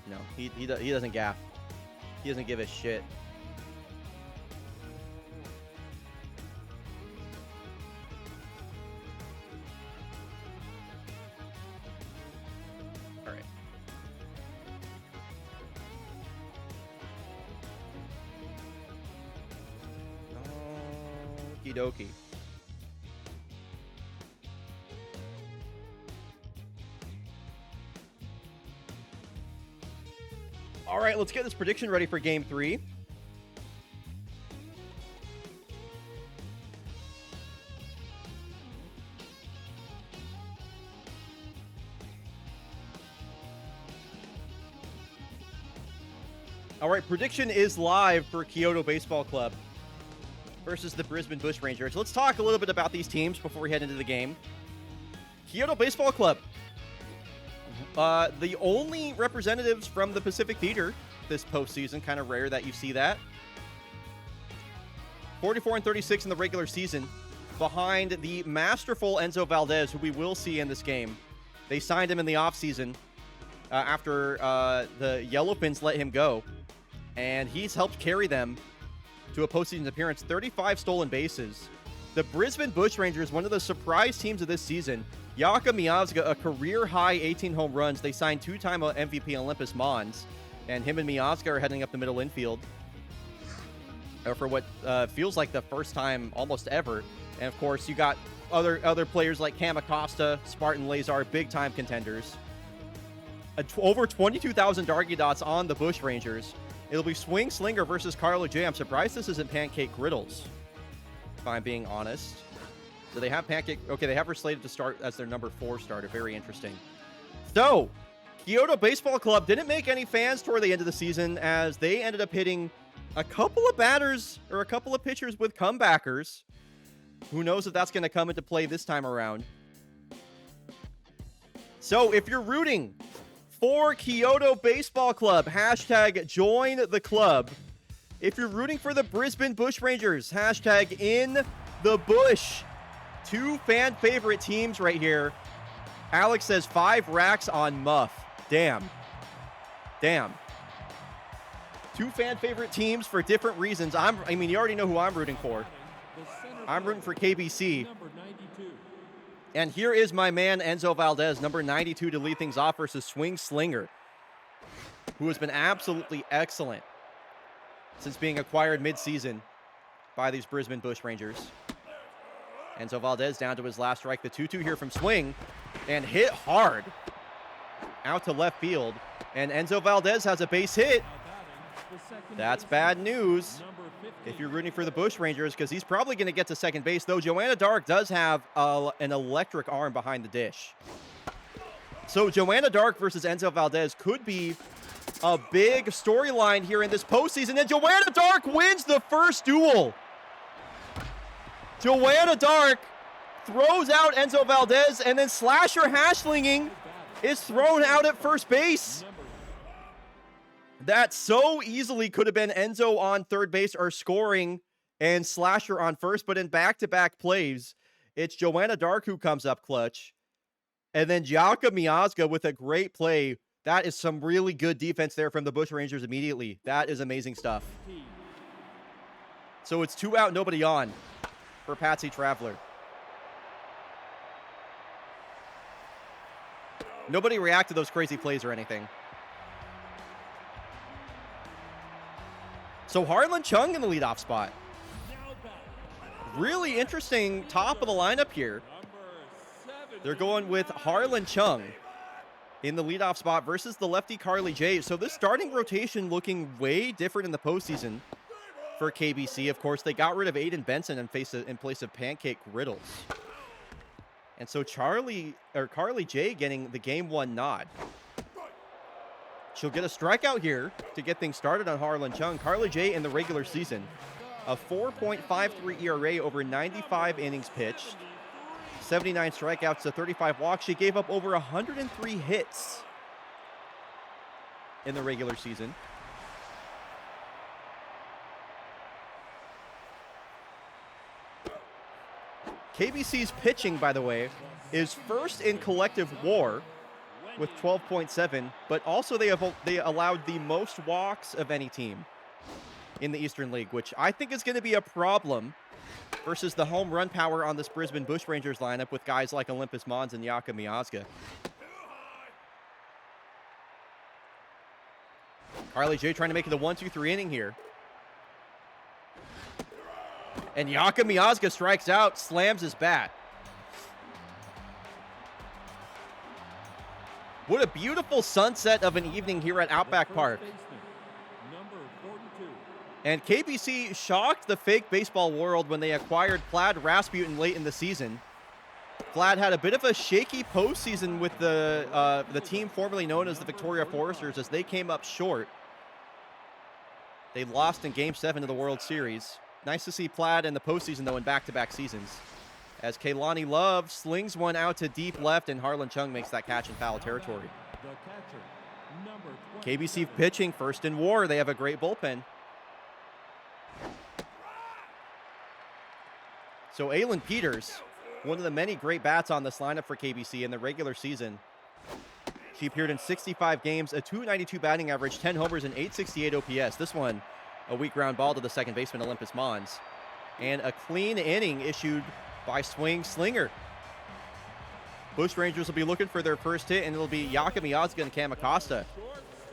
No, he doesn't gaff. He doesn't give a shit. All right. Okie dokie. All right, let's get this prediction ready for Game 3. All right, prediction is live for Kyoto Baseball Club versus the Brisbane Bushrangers. Let's talk a little bit about these teams before we head into the game. Kyoto Baseball Club. The only representatives from the Pacific Theater this postseason. Kind of rare that you see that. 44-36 in the regular season, behind the masterful Enzo Valdez, who we will see in this game. They signed him in the offseason after the Yellowfins let him go, and he's helped carry them to a postseason appearance. 35 stolen bases. The Brisbane Bushrangers, one of the surprise teams of this season. Yaka Miazga, a career-high 18 home runs. They signed two-time MVP Olympus Mons, and him and Miazga are heading up the middle infield for what feels like the first time almost ever. And, of course, you got other players like Cam Acosta, Spartan Lazar, big-time contenders. Over 22,000 Darky Dots on the Bushrangers. It'll be Swing Slinger versus Carlo J. I'm surprised this isn't Pancake Griddles, if I'm being honest. So they have Pancake. Okay, they have her slated to start as their number 4 starter. Very interesting. So, Kyoto Baseball Club didn't make any fans toward the end of the season as they ended up hitting a couple of batters or a couple of pitchers with comebackers. Who knows if that's going to come into play this time around. So, if you're rooting for Kyoto Baseball Club, hashtag join the club. If you're rooting for the Brisbane Bushrangers, hashtag in the bush. Two fan favorite teams right here. Alex says 5 racks on Muff. Damn. Two fan favorite teams for different reasons. I mean, you already know who I'm rooting for. I'm rooting for KBC. And here is my man, Enzo Valdez, number 92, to lead things off versus Swing Slinger, who has been absolutely excellent since being acquired midseason by these Brisbane Bushrangers. Enzo Valdez down to his last strike. The 2-2 here from Swing, and hit hard out to left field. And Enzo Valdez has a base hit. That's bad news if you're rooting for the Bushrangers, because he's probably going to get to second base, though Joanna Dark does have an electric arm behind the dish. So Joanna Dark versus Enzo Valdez could be a big storyline here in this postseason, and Joanna Dark wins the first duel. Joanna Dark throws out Enzo Valdez, and then Slasher Hashlinging is thrown out at first base. That so easily could have been Enzo on third base or scoring and Slasher on first, but in back-to-back plays, it's Joanna Dark who comes up clutch. And then Jaka Miazga with a great play. That is some really good defense there from the Bushrangers immediately. That is amazing stuff. So it's 2 out, nobody on for Patsy Traveler. Nobody reacted to those crazy plays or anything. So Harlan Chung in the leadoff spot. Really interesting top of the lineup here. They're going with Harlan Chung in the leadoff spot versus the lefty Carly J. So this starting rotation looking way different in the postseason for KBC. Of course, they got rid of Aiden Benson in place of Pancake Riddles. And so Carly J getting the game 1 nod. She'll get a strikeout here to get things started on Harlan Chung. Carly J in the regular season, a 4.53 ERA over 95 innings pitched, 79 strikeouts to 35 walks. She gave up over 103 hits in the regular season. KBC's pitching, by the way, is first in collective WAR with 12.7, but also they allowed the most walks of any team in the Eastern League, which I think is going to be a problem versus the home run power on this Brisbane Bushrangers lineup with guys like Olympus Mons and Jaka Miazga. Carly J trying to make it a 1-2-3 inning here. And Jaka Miazga strikes out, slams his bat. What a beautiful sunset of an evening here at Outback Park. And KBC shocked the fake baseball world when they acquired Vlad Rasputin late in the season. Vlad had a bit of a shaky postseason with the team formerly known as the Victoria Foresters as they came up short. They lost in Game 7 of the World Series. Nice to see Plaid in the postseason, though, in back-to-back seasons. As Kaylani Love slings one out to deep left, and Harlan Chung makes that catch in foul territory. KBC pitching first in WAR. They have a great bullpen. So Aylin Peters, one of the many great bats on this lineup for KBC in the regular season. She appeared in 65 games, a .292 batting average, 10 homers, and .868 OPS. This one, a weak ground ball to the second baseman, Olympus Mons. And a clean inning issued by Swing Slinger. Bushrangers will be looking for their first hit, and it'll be Jaka Miazga and Cam Acosta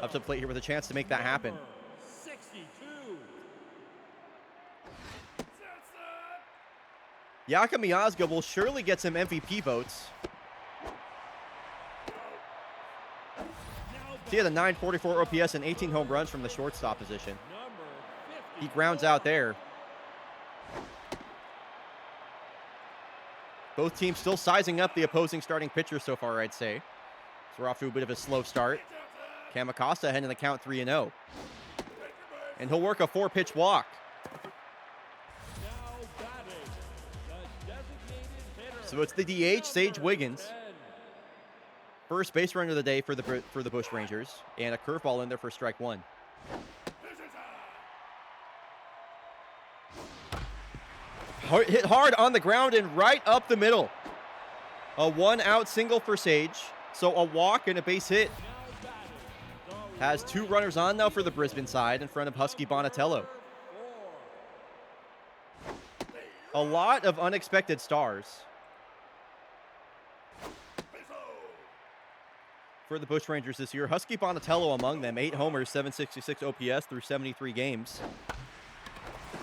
up to the plate here with a chance to make that happen. Jaka Miazga will surely get some MVP votes. He had a .944 OPS and 18 home runs from the shortstop position. He grounds out there. Both teams still sizing up the opposing starting pitcher so far, I'd say. So We're off to a bit of a slow start. Kamikosta heading the count 3-0. And he'll work a 4-pitch walk. So it's the DH, Sage Wiggins. First base runner of the day for the Bush Rangers. And a curveball in there for strike one. Hit hard on the ground and right up the middle. A 1-out single for Sage. So a walk and a base hit. Has 2 runners on now for the Brisbane side in front of Husky Bonatello. A lot of unexpected stars for the Bush Rangers this year. Husky Bonatello among them. 8 homers, 766 OPS through 73 games.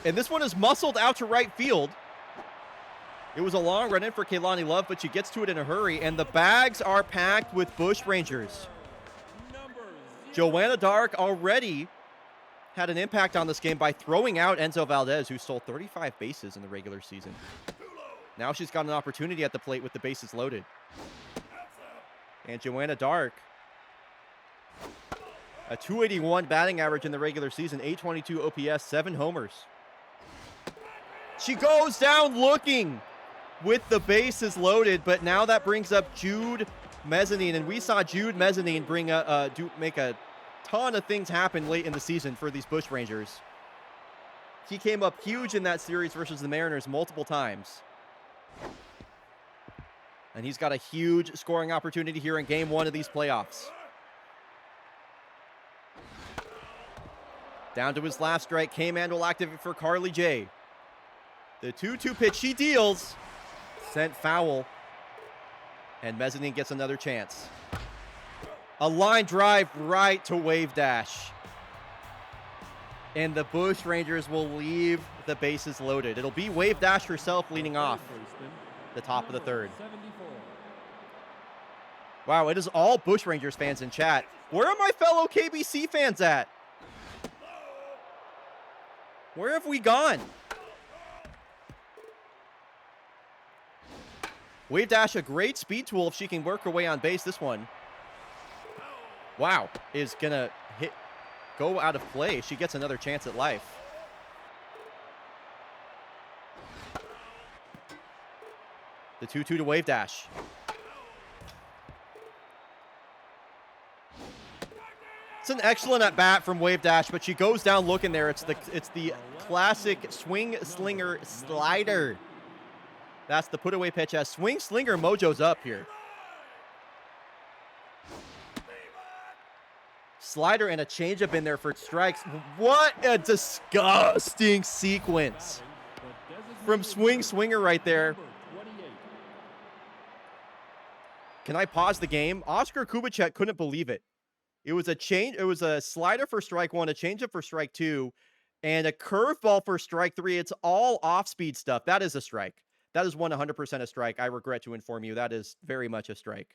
And this one is muscled out to right field. It was a long run in for Kaylani Love, but she gets to it in a hurry. And the bags are packed with Bush Rangers. Joanna Dark already had an impact on this game by throwing out Enzo Valdez, who stole 35 bases in the regular season. Now she's got an opportunity at the plate with the bases loaded. And Joanna Dark, a 281 batting average in the regular season, 822 OPS, 7 homers. She goes down looking with the bases loaded, but now that brings up Jude Mezzanine, and we saw Jude Mezzanine make a ton of things happen late in the season for these Bush Rangers. He came up huge in that series versus the Mariners multiple times. And he's got a huge scoring opportunity here in game 1 of these playoffs. Down to his last strike. K-Man will activate for Carly J. The 2-2 pitch she deals. Sent foul. And Mezzanine gets another chance. A line drive right to Wave Dash. And the Bush Rangers will leave the bases loaded. It'll be Wave Dash herself leading off the top of the third. Wow, it is all Bush Rangers fans in chat. Where are my fellow KBC fans at? Where have we gone? Wave Dash, a great speed tool if she can work her way on base. This one, wow, is gonna go out of play. She gets another chance at life. The 2-2 to Wave Dash. It's an excellent at bat from Wave Dash, but she goes down looking there. It's the classic swing slinger slider. That's the put away pitch as swing slinger mojo's up here. Slider and a changeup in there for strikes. What a disgusting sequence from swing swinger right there. Can I pause the game? Oscar Kubicek couldn't believe it. It was a slider for strike 1, a changeup for strike 2, and a curveball for strike 3. It's all off-speed stuff. That is a strike. That is 100% a strike. I regret to inform you. That is very much a strike.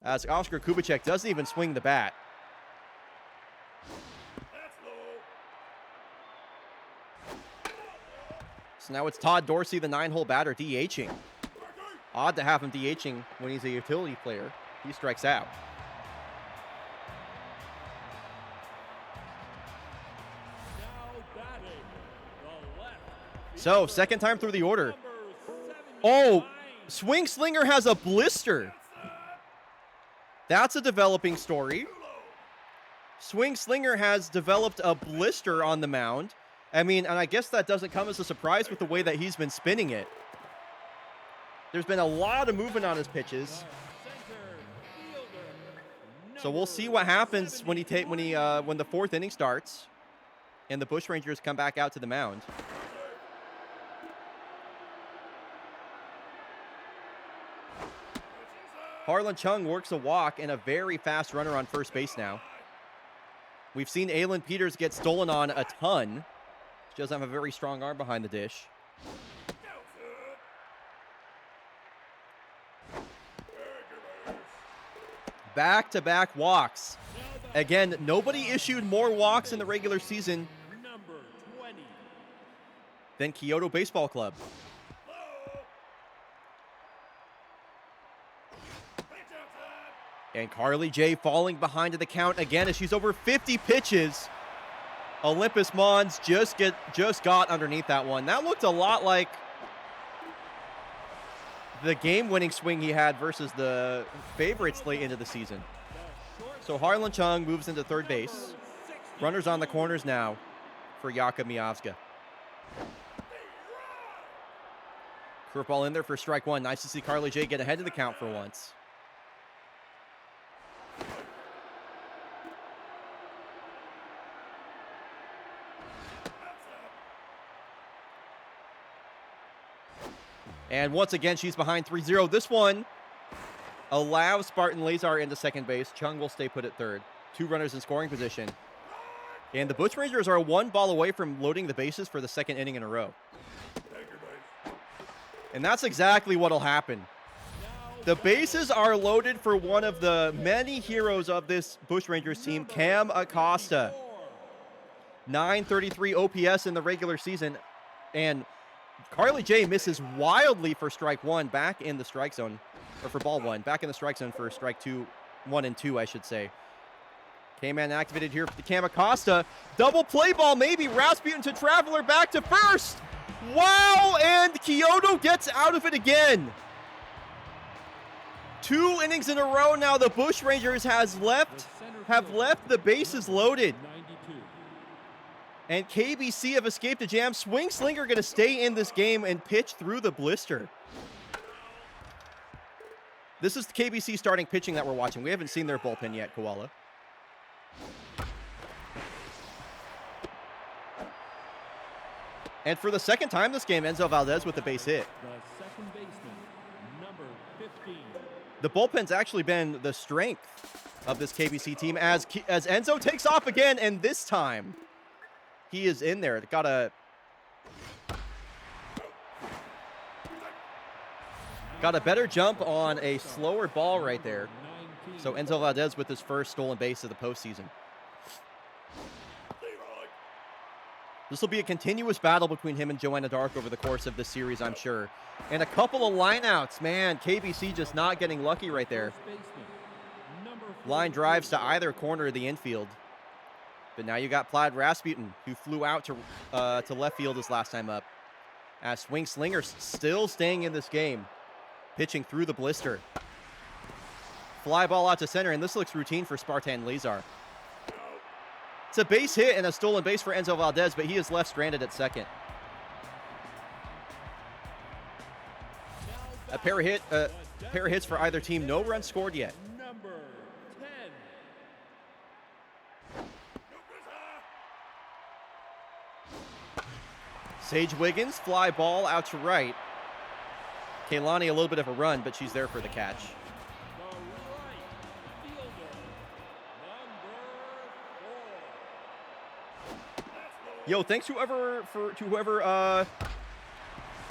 As Oscar Kubicek doesn't even swing the bat. So now it's Todd Dorsey, the 9-hole batter, DHing. Odd to have him DHing when he's a utility player. He strikes out. So, second time through the order. Oh, Swing Slinger has a blister. That's a developing story. Swing Slinger has developed a blister on the mound. I mean, and I guess that doesn't come as a surprise with the way that he's been spinning it. There's been a lot of movement on his pitches. So we'll see what happens when the fourth inning starts and the Bush Rangers come back out to the mound. Harlan Chung works a walk and a very fast runner on first base now. We've seen Aylin Peters get stolen on a ton. She doesn't have a very strong arm behind the dish. Back-to-back walks. Again, nobody issued more walks in the regular season than Kyoto Baseball Club. And Carly J falling behind to the count again as she's over 50 pitches. Olympus Mons just got underneath that one. That looked a lot like the game-winning swing he had versus the favorites late into the season. So Harlan Chung moves into third base. Runners on the corners now for Yaka Miazga. Curveball in there for strike one. Nice to see Carly J get ahead of the count for once. And once again, she's behind 3-0. This one allows Spartan Lazar into second base. Chung will stay put at third. 2 runners in scoring position. And the Bushrangers are 1 ball away from loading the bases for the second inning in a row. And that's exactly what will happen. The bases are loaded for one of the many heroes of this Bushrangers team, Cam Acosta. 933 OPS in the regular season. And Carly J misses wildly for strike one back in the strike zone, or for ball one, back in the strike zone for strike 1 and 2, I should say. K-Man activated here for the Cam Acosta. Double play ball, maybe. Rasputin to Traveler, back to first. Wow, and Kyoto gets out of it again. 2 innings in a row now. The Bushrangers have left the bases loaded. And KBC have escaped a jam. Swing Slinger going to stay in this game and pitch through the blister. This is the KBC starting pitching that we're watching. We haven't seen their bullpen yet, Koala. And for the second time this game, Enzo Valdez with a base hit. The second baseman, number 15. The bullpen's actually been the strength of this KBC team as Enzo takes off again, and this time he is in there. Got a better jump on a slower ball right there. So Enzo Valdez with his first stolen base of the postseason. This will be a continuous battle between him and Joanna Dark over the course of this series, I'm sure. And a couple of lineouts. Man, KBC just not getting lucky right there. Line drives to either corner of the infield. But now you got Plaid Rasputin, who flew out to left field his last time up. As Swing Slinger still staying in this game, pitching through the blister. Fly ball out to center, and this looks routine for Spartan Lazar. It's a base hit and a stolen base for Enzo Valdez, but he is left stranded at second. A pair of hits for either team. No runs scored yet. Number 10. Sage Wiggins, fly ball out to right. Kaylani a little bit of a run, but she's there for the catch. The right fielder, number 4. Yo, thanks to whoever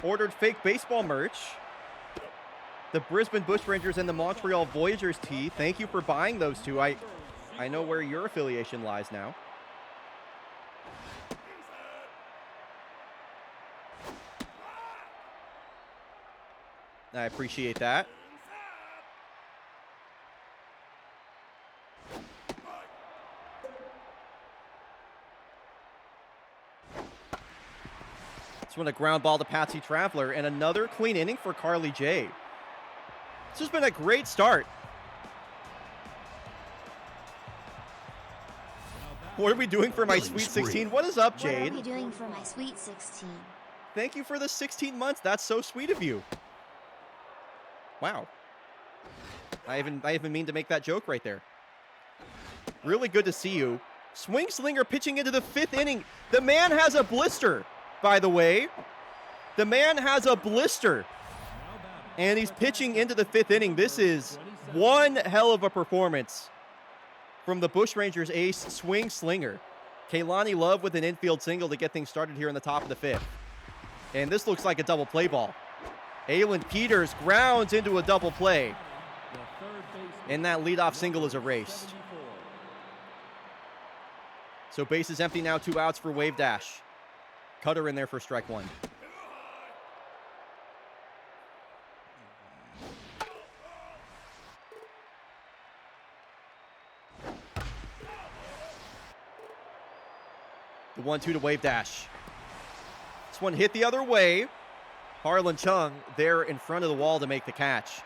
ordered fake baseball merch. The Brisbane Bushrangers and the Montreal Voyageurs tee. Thank you for buying those two. I know where your affiliation lies now. I appreciate that. This one a ground ball to Patsy Traveler, and another clean inning for Carly J. This has been a great start. What are we doing for my Sweet 16? What is up, Jade? What are we doing for my Sweet 16? Thank you for the 16 months. That's so sweet of you. Wow. I even mean to make that joke right there. Really good to see you. Swing Slinger pitching into the 5th inning. The man has a blister, by the way. The man has a blister. And he's pitching into the 5th inning. This is one hell of a performance from the Bushrangers ace, Swing Slinger. Kaylani Love with an infield single to get things started here in the top of the 5th. And this looks like a double play ball. Aylin Peters grounds into a double play. And that leadoff single is erased. So base is empty now, 2 outs for Wave Dash. Cutter in there for strike 1. The 1-2 to wave dash. This one hit the other way. Harlan Chung there in front of the wall to make the catch.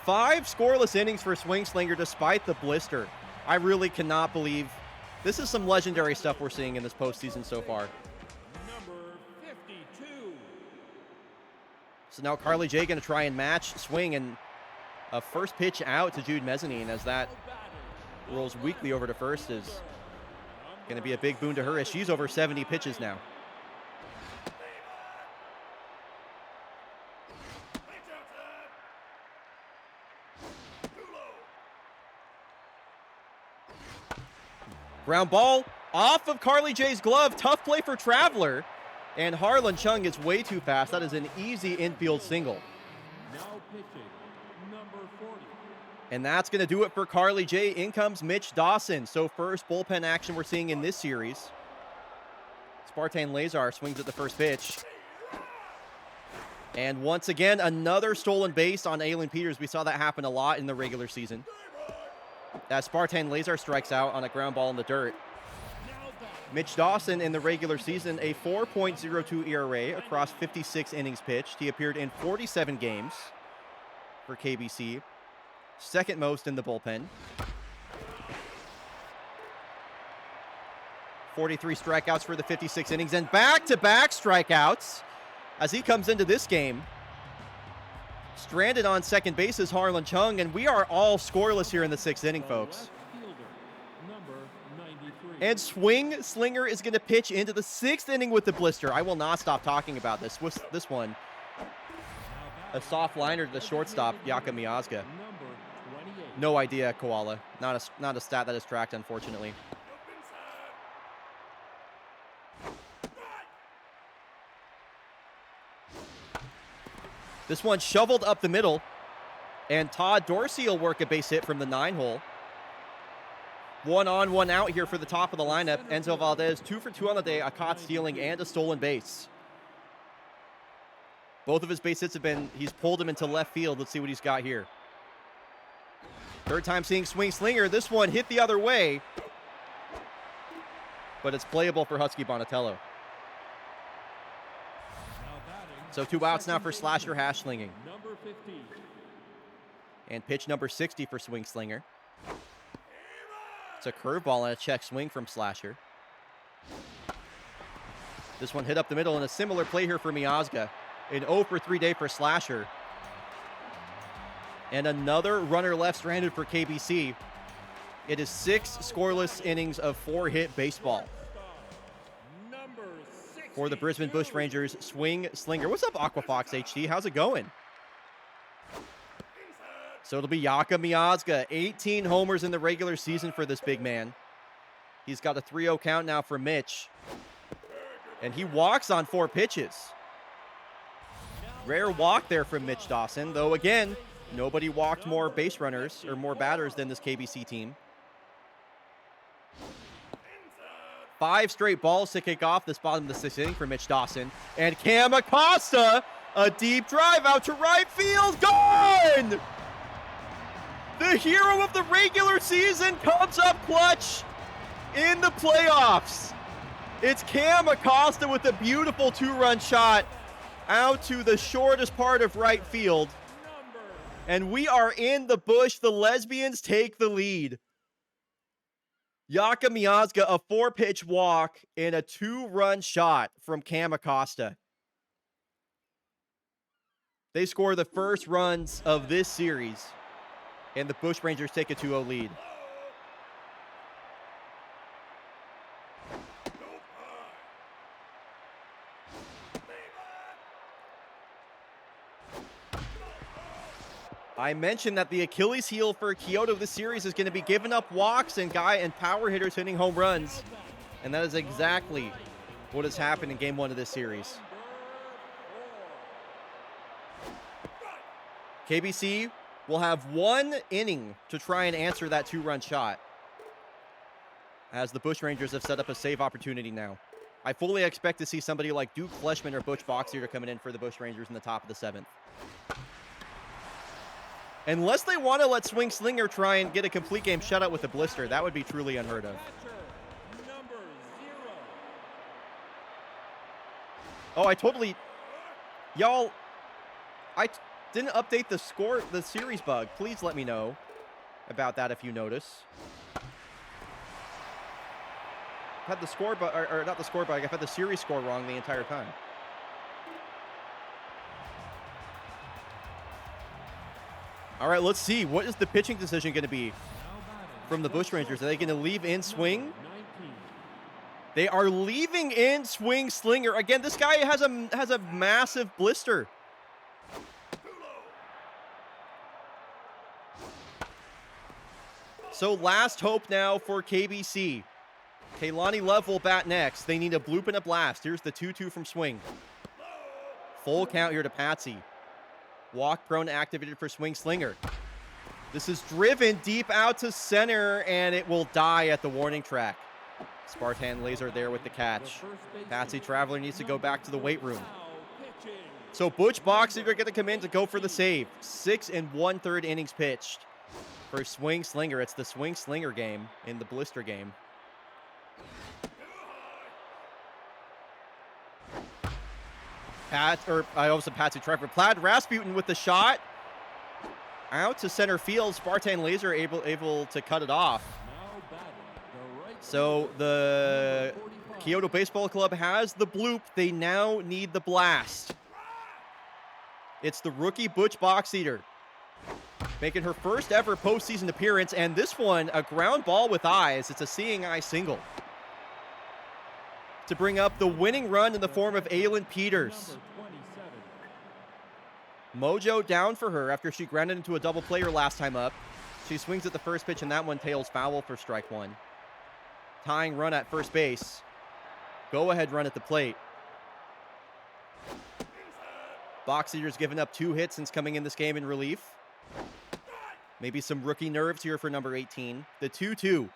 5 scoreless innings for Swing Slinger despite the blister. I really cannot believe this is some legendary stuff we're seeing in this postseason so far. Number 52. So now Carly J going to try and match Swing, and a first pitch out to Jude Mezzanine as that rolls weakly over to first is going to be a big boon to her as she's over 70 pitches now. Ground ball off of Carly J's glove. Tough play for Traveler. And Harlan Chung is way too fast. That is an easy infield single. Now pitching, number 40. And that's going to do it for Carly J. In comes Mitch Dawson. So first bullpen action we're seeing in this series. Spartan Lazar swings at the first pitch. And once again, another stolen base on Aylin Peters. We saw that happen a lot in the regular season. As Spartan Lazar strikes out on a ground ball in the dirt. Mitch Dawson in the regular season, a 4.02 ERA across 56 innings pitched. He appeared in 47 games for KBC, second most in the bullpen. 43 strikeouts for the 56 innings and back-to-back strikeouts as he comes into this game. Stranded on second base is Harlan Chung, and we are all scoreless here in the 6th inning, folks. And Swing Slinger is going to pitch into the 6th inning with the blister. I will not stop talking about this. This one, a soft liner to the shortstop, Yaka Miazga. No idea, Koala. Not a stat that is tracked, unfortunately. This one shoveled up the middle, and Todd Dorsey will work a base hit from the 9-hole. 1 on, 1 out here for the top of the lineup. Enzo Valdez, 2 for 2 on the day, a caught stealing and a stolen base. Both of his base hits he's pulled him into left field. Let's see what he's got here. Third time seeing Swing Slinger. This one hit the other way, but it's playable for Husky Bonatello. So 2 outs now for Slasher Hashslinging. Number 15. And pitch number 60 for Swing Slinger. It's a curveball and a check swing from Slasher. This one hit up the middle, and a similar play here for Miazga. An 0 for 3 day for Slasher. And another runner left stranded for KBC. It is 6 scoreless innings of 4-hit baseball. For the Brisbane Bushrangers, Swing Slinger. What's up, Aquafox HD? How's it going? So it'll be Yaka Miazga. 18 homers in the regular season for this big man. He's got a 3-0 count now for Mitch. And he walks on 4 pitches. Rare walk there from Mitch Dawson, though again, nobody walked more base runners or more batters than this KBC team. 5 straight balls to kick off this bottom of the 6th inning for Mitch Dawson. And Cam Acosta, a deep drive out to right field, gone! The hero of the regular season comes up clutch in the playoffs. It's Cam Acosta with a beautiful 2-run shot out to the shortest part of right field. And we are in the bush. The Lesbians take the lead. Yaka Miazga, a 4-pitch walk and a 2-run shot from Cam Acosta. They score the first runs of this series, and the Bushrangers take a 2-0 lead. I mentioned that the Achilles heel for Kyoto this series is going to be giving up walks and power hitters hitting home runs. And that is exactly what has happened in game 1 of this series. KBC will have 1 inning to try and answer that 2-run shot, as the Bushrangers have set up a save opportunity now. I fully expect to see somebody like Duke Fleshman or Butch Boxier coming in for the Bushrangers in the top of the 7th. Unless they want to let Swing Slinger try and get a complete game shutout with a blister, that would be truly unheard of. Oh, I totally... Y'all, didn't update the series bug. Please let me know about that if you notice. I've had the score bug, or not the score bug, I've had the series score wrong the entire time. All right, let's see. What is the pitching decision going to be from the Bushrangers? Are they going to leave in swing? They are leaving in swing Slinger. Again, this guy has a massive blister. So last hope now for KBC. Kaylani Love will bat next. They need a bloop and a blast. Here's the 2-2 from swing. Full count here to Patsy. Walk prone activated for swing Slinger. This is driven deep out to center, and it will die at the warning track. Spartan Laser there with the catch. Patsy Traveler needs to go back to the weight room. So Butch Boxer are going to come in to go for the save. 6 1/3 innings pitched for swing Slinger. It's the swing Slinger game in the blister game. Patsy Traveler. Plaid Rasputin with the shot. Out to center field. Spartan Laser able to cut it off. So the Kyoto Baseball Club has the bloop. They now need the blast. It's the rookie Butch Boxeater making her first ever postseason appearance, and this one, a ground ball with eyes. It's a seeing eye single to bring up the winning run in the form of Aylin Peters. Mojo down for her after she grounded into a double player last time up. She swings at the first pitch, and that one tails foul for strike one. Tying run at first base. Go-ahead run at the plate. Boxeater's given up 2 hits since coming in this game in relief. Maybe some rookie nerves here for number 18. The 2-2.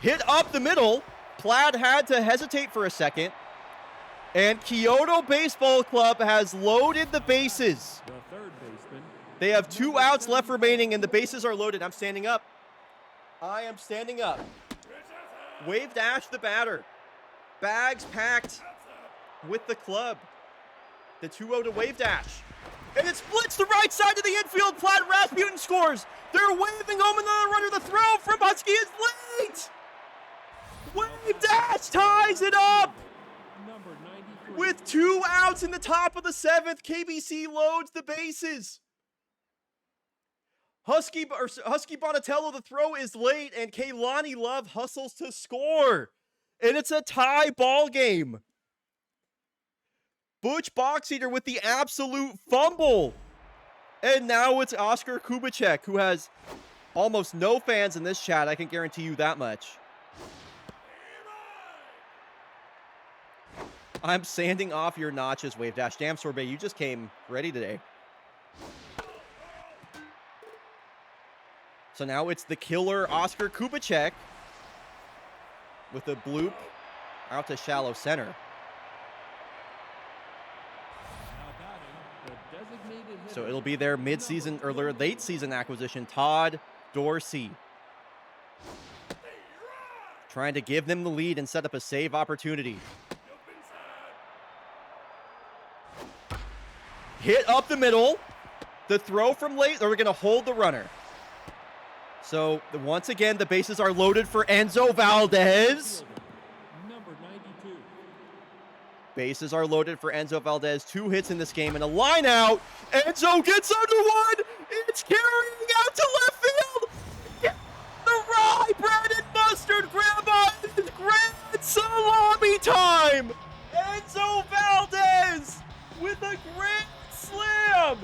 Hit up the middle. Plaid had to hesitate for a second. And Kyoto Baseball Club has loaded the bases. They have 2 outs left remaining, and the bases are loaded. I'm standing up. I am standing up. Wave Dash the batter. Bags packed with the club. The 2-0 to Wave Dash. And it splits the right side of the infield. Plaid Rasputin scores. They're waving home another runner. The throw from Husky is late. Wave Dash ties it up. With 2 outs in the top of the 7th, KBC loads the bases. Husky Bonatello, the throw is late, and Kaylani Love hustles to score. And it's a tie ball game. Butch Boxeater with the absolute fumble. And now it's Oscar Kubicek, who has almost no fans in this chat. I can guarantee you that much. I'm sanding off your notches, Wave Dash. Damn, Sorbet, you just came ready today. So now it's the killer Oscar Kubicek with a bloop out to shallow center. So it'll be their mid-season or their late-season acquisition, Todd Dorsey. Trying to give them the lead and set up a save opportunity. Hit up the middle. The throw from late, they're going to hold the runner. So once again, the bases are loaded for Enzo Valdez. Number 92. Bases are loaded for Enzo Valdez. 2 hits in this game and a line out. Enzo gets under one. It's carrying out to left field. The rye bread and mustard grandma is grand salami time. Enzo Valdez with a grand slam.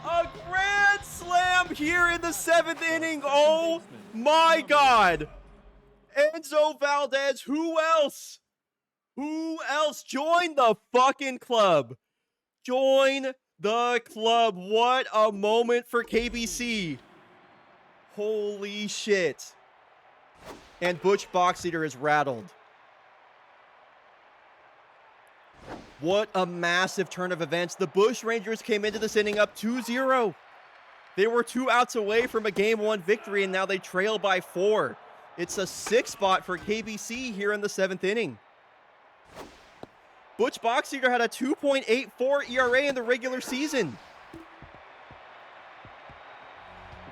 A grand slam here in the 7th inning. Oh my God. Enzo Valdez, who else? Who else? Join the fucking club. Join the club. What a moment for KBC. Holy shit. And Butch Boxeater is rattled. What a massive turn of events. The Bushrangers came into this inning up 2-0. They were 2 outs away from a Game 1 victory, and now they trail by 4. It's a 6 spot for KBC here in the 7th inning. Butch Boxeater had a 2.84 ERA in the regular season.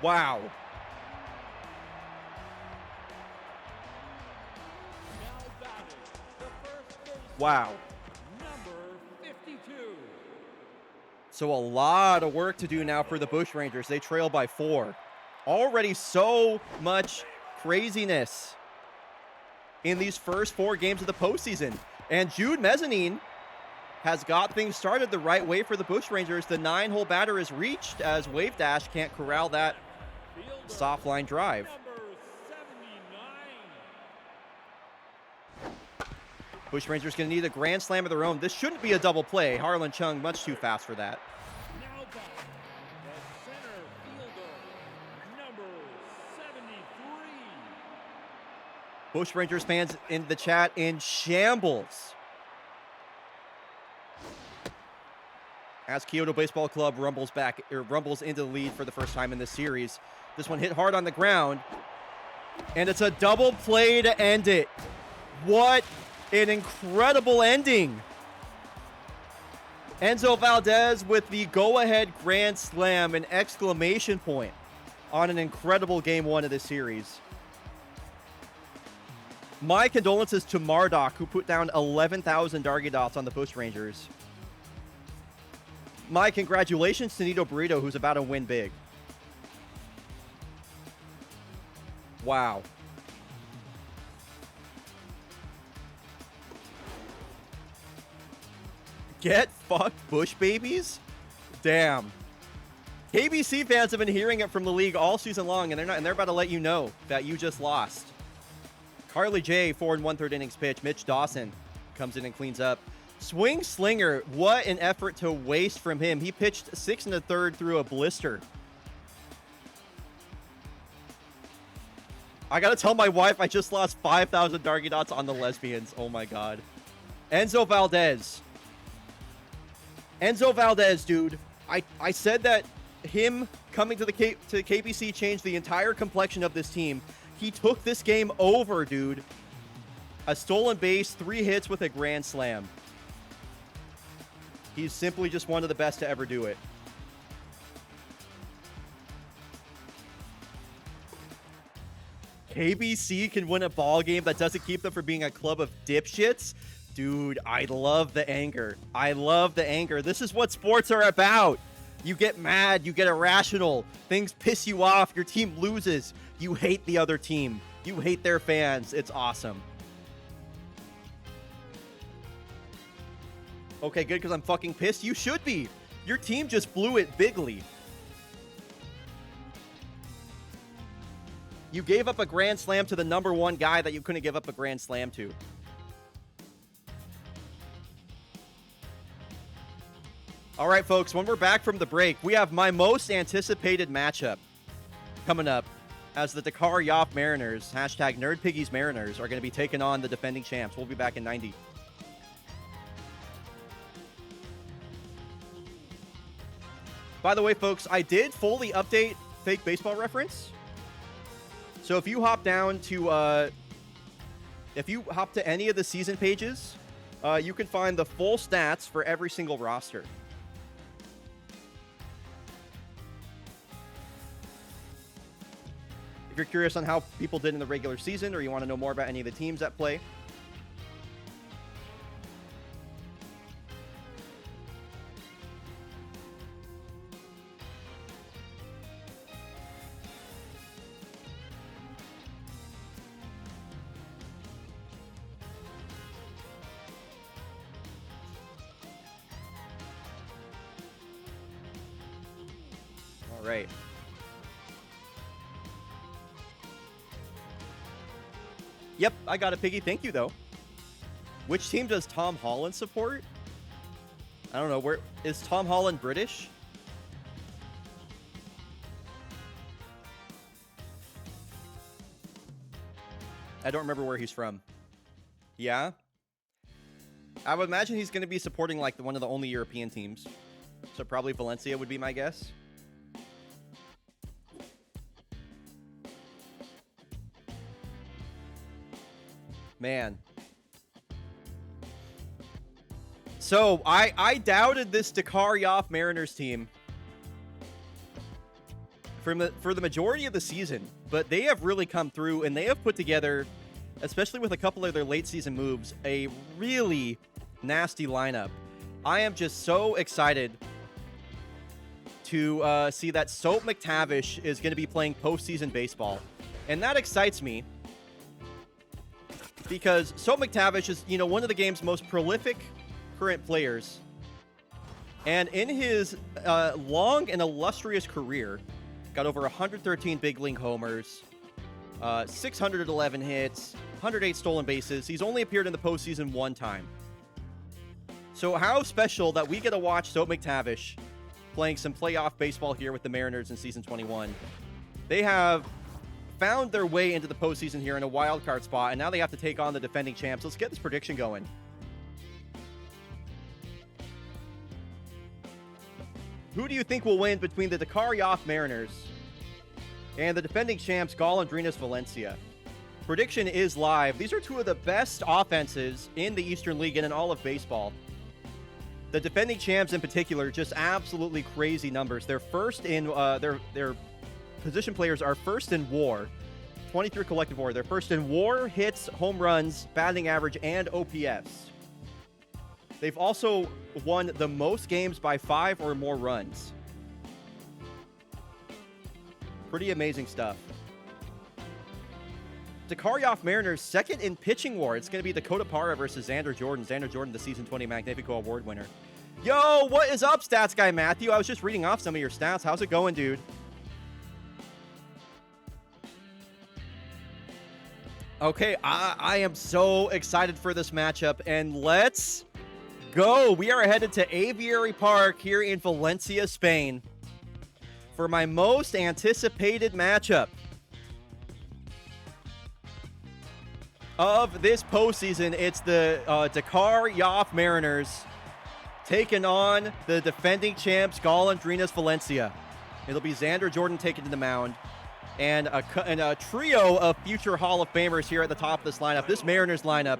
Wow. Wow. Number 52. So a lot of work to do now for the Bushrangers. They trail by 4. Already so much craziness in these first 4 games of the postseason. And Jude Mezzanine has got things started the right way for the Bushrangers. The 9-hole batter is reached as Wave Dash can't corral that soft line drive. Number 79. Bushrangers going to need a grand slam of their own. This shouldn't be a double play. Harlan Chung much too fast for that. Now back, the center fielder, number 73. Bushrangers fans in the chat in shambles as Kyoto Baseball Club rumbles into the lead for the first time in this series. This one hit hard on the ground, and it's a double play to end it. What an incredible ending. Enzo Valdez with the go-ahead grand slam, an exclamation point on an incredible game 1 of this series. My condolences to Marduk, who put down 11,000 Dargy Dots on the Bushrangers. My congratulations to Nito Burrito, who's about to win big. Wow. Get fucked, Bush babies? Damn. KBC fans have been hearing it from the league all season long, and they're about to let you know that you just lost. Carly J, 4 1/3 innings pitch. Mitch Dawson comes in and cleans up. Swing Slinger, what an effort to waste from him. He pitched 6 1/3 through a blister. I gotta tell my wife I just lost 5,000 Dargy Dots on the lesbians. Oh my god. Enzo Valdez. Enzo Valdez, dude. I said that him coming to the KBC changed the entire complexion of this team. He took this game over, dude. A stolen base, 3 hits with a grand slam. He's simply just one of the best to ever do it. KBC can win a ball game that doesn't keep them from being a club of dipshits. Dude, I love the anger. I love the anger. This is what sports are about. You get mad, you get irrational, things piss you off, your team loses. You hate the other team. You hate their fans. It's awesome. Okay, good, because I'm fucking pissed. You should be. Your team just blew it bigly. You gave up a grand slam to the number 1 guy that you couldn't give up a grand slam to. All right, folks, when we're back from the break, we have my most anticipated matchup coming up as the Dakar Yop Mariners, hashtag NerdPiggies Mariners, are going to be taking on the defending champs. We'll be back in 90. By the way, folks, I did fully update Fake Baseball Reference. So if you hop down to, if you hop to any of the season pages, you can find the full stats for every single roster. If you're curious on how people did in the regular season, or you want to know more about any of the teams that play, all right. Yep, I got it, Piggy. Thank you, though. Which team does Tom Holland support? I don't know. Where is Tom Holland British? I don't remember where he's from. Yeah? I would imagine he's going to be supporting like one of the only European teams. So probably Valencia would be my guess. Man. So I doubted this Dakar Yoff Mariners team for the majority of the season, but they have really come through, and they have put together, especially with a couple of their late season moves, a really nasty lineup. I am just so excited to see that Soap McTavish is going to be playing postseason baseball, and that excites me because Soap McTavish is, one of the game's most prolific current players, and in his long and illustrious career, got over 113 big league homers, 611 hits, 108 stolen bases. He's only appeared in the postseason one time. So how special that we get to watch Soap McTavish playing some playoff baseball here with the Mariners in Season 21. They have found their way into the postseason here in a wild card spot, and now they have to take on the defending champs. Let's get this prediction going. Who do you think will win between the Dakar Yoff Mariners and the defending champs Golondrinas Valencia? Prediction is live. These are two of the best offenses in the Eastern League and in all of baseball. The defending champs in particular, just absolutely crazy numbers. They're first in their position players are first in WAR, 23 collective WAR. They're first in WAR, hits, home runs, batting average, and OPS. They've also won the most games by 5 or more runs. Pretty amazing stuff. Dakar Yoff Mariners second in pitching WAR. It's going to be Dakota Parra versus Xander Jordan. Xander Jordan, the Season 20 Magnifico Award winner. Yo, what is up, Stats Guy Matthew? I was just reading off some of your stats. How's it going, dude? Okay, I am so excited for this matchup, and let's go. We are headed to Aviary Park here in Valencia, Spain, for my most anticipated matchup of this postseason. It's the Dakar Yoff Mariners taking on the defending champs Golondrinas Valencia. It'll be Xander Jordan taking to the mound, and a trio of future Hall of Famers here at the top of this lineup. This Mariners lineup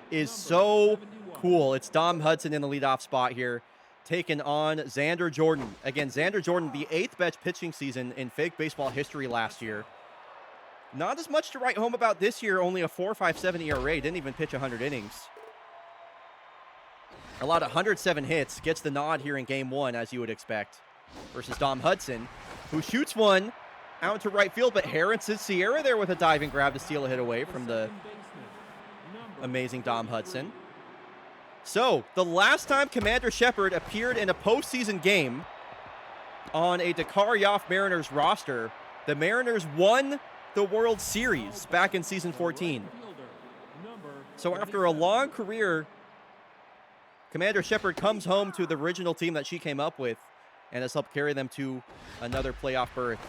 is so cool. It's Dom Hudson in the leadoff spot here, taking on Xander Jordan. Again, Xander Jordan, the 8th best pitching season in fake baseball history last year. Not as much to write home about this year, only a 4.57 ERA, didn't even pitch 100 innings. Allowed 107 hits, gets the nod here in Game 1, as you would expect, versus Dom Hudson, who shoots one out to right field, but Harrison Sierra there with a diving grab to steal a hit away from the amazing Dom Hudson. So, the last time Commander Shepard appeared in a postseason game on a Dakar Yoff Mariners roster, the Mariners won the World Series back in Season 14. So after a long career, Commander Shepard comes home to the original team that she came up with and has helped carry them to another playoff berth.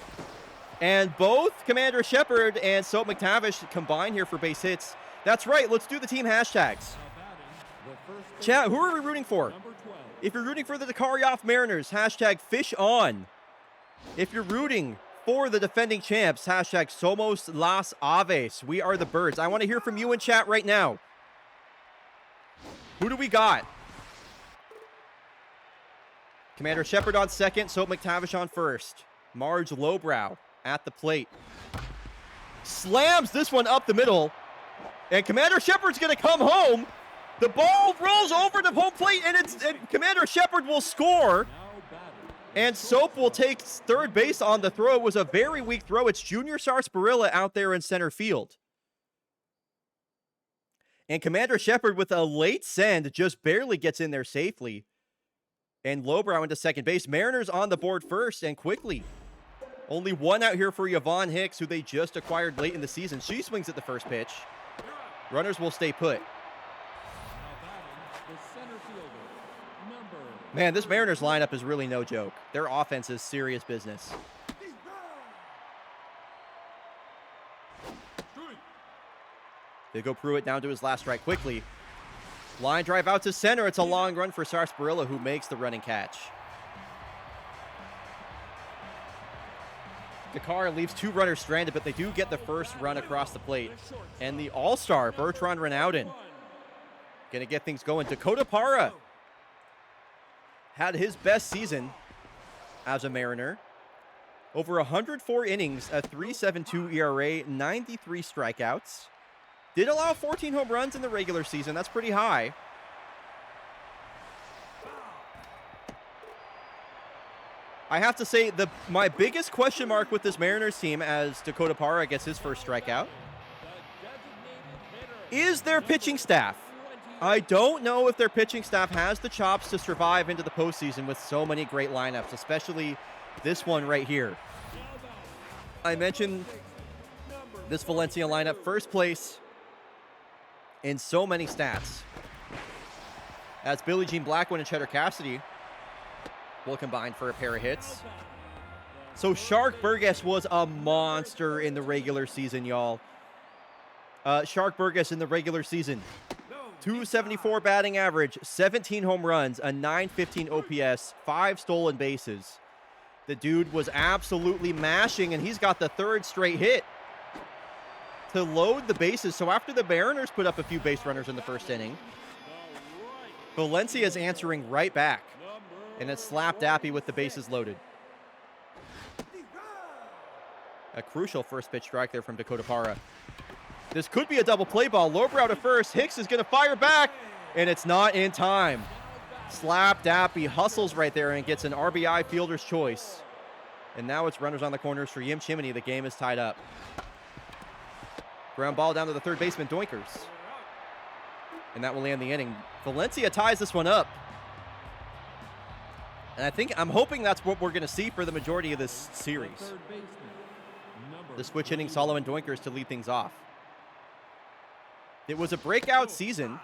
And both Commander Shepard and Soap McTavish combine here for base hits. That's right, let's do the team hashtags. Chat, who are we rooting for? If you're rooting for the Dakar Yoff Mariners, hashtag fish on. If you're rooting for the defending champs, hashtag Somos las Aves. We are the birds. I want to hear from you in chat right now. Who do we got? Commander Shepard on second, Soap McTavish on first. Marge Lowbrow at the plate. Slams this one up the middle. And Commander Shepard's going to come home. The ball rolls over to home plate, and Commander Shepard will score. And Soap will take third base on the throw. It was a very weak throw. It's Junior Sarsaparilla out there in center field. And Commander Shepard with a late send just barely gets in there safely. And Lowbrow into second base. Mariners on the board first and quickly. Only one out here for Yvonne Hicks, who they just acquired late in the season. She swings at the first pitch. Runners will stay put. Man, this Mariners lineup is really no joke. Their offense is serious business. They go Pruitt down to his last strike quickly. Line drive out to center. It's a long run for Sarsaparilla, who makes the running catch. Dakar leaves two runners stranded, but they do get the first run across the plate. And the all-star, Bertrand Renaudin, going to get things going. Dakota Parra had his best season as a Mariner. Over 104 innings, a 3.72 ERA, 93 strikeouts. Did allow 14 home runs in the regular season. That's pretty high. I have to say, my biggest question mark with this Mariners team as Dakota Parra gets his first strikeout is their pitching staff. I don't know if their pitching staff has the chops to survive into the postseason with so many great lineups, especially this one right here. I mentioned this Valencia lineup, first place in so many stats, as Billie Jean Blackwood and Cheddar Cassidy will combine for a pair of hits. So Shark Burgess was a monster in the regular season, y'all. Shark Burgess in the regular season, 274 batting average, 17 home runs, a 915 OPS, 5 stolen bases. The dude was absolutely mashing, and he's got the third straight hit to load the bases. So after the Mariners put up a few base runners in the first inning, Valencia is answering right back, and it's slap dappy with the bases loaded. A crucial first pitch strike there from Dakota Parra. This could be a double play ball. Lowbrow to first. Hicks is going to fire back, and it's not in time. Slap dappy hustles right there and gets an RBI fielder's choice. And now it's runners on the corners for Yim Chimney. The game is tied up. Ground ball down to the third baseman, Doinkers. And that will end the inning. Valencia ties this one up. And I'm hoping that's what we're going to see for the majority of this series. The switch hitting Solo and Doinkers to lead things off. It was a breakout season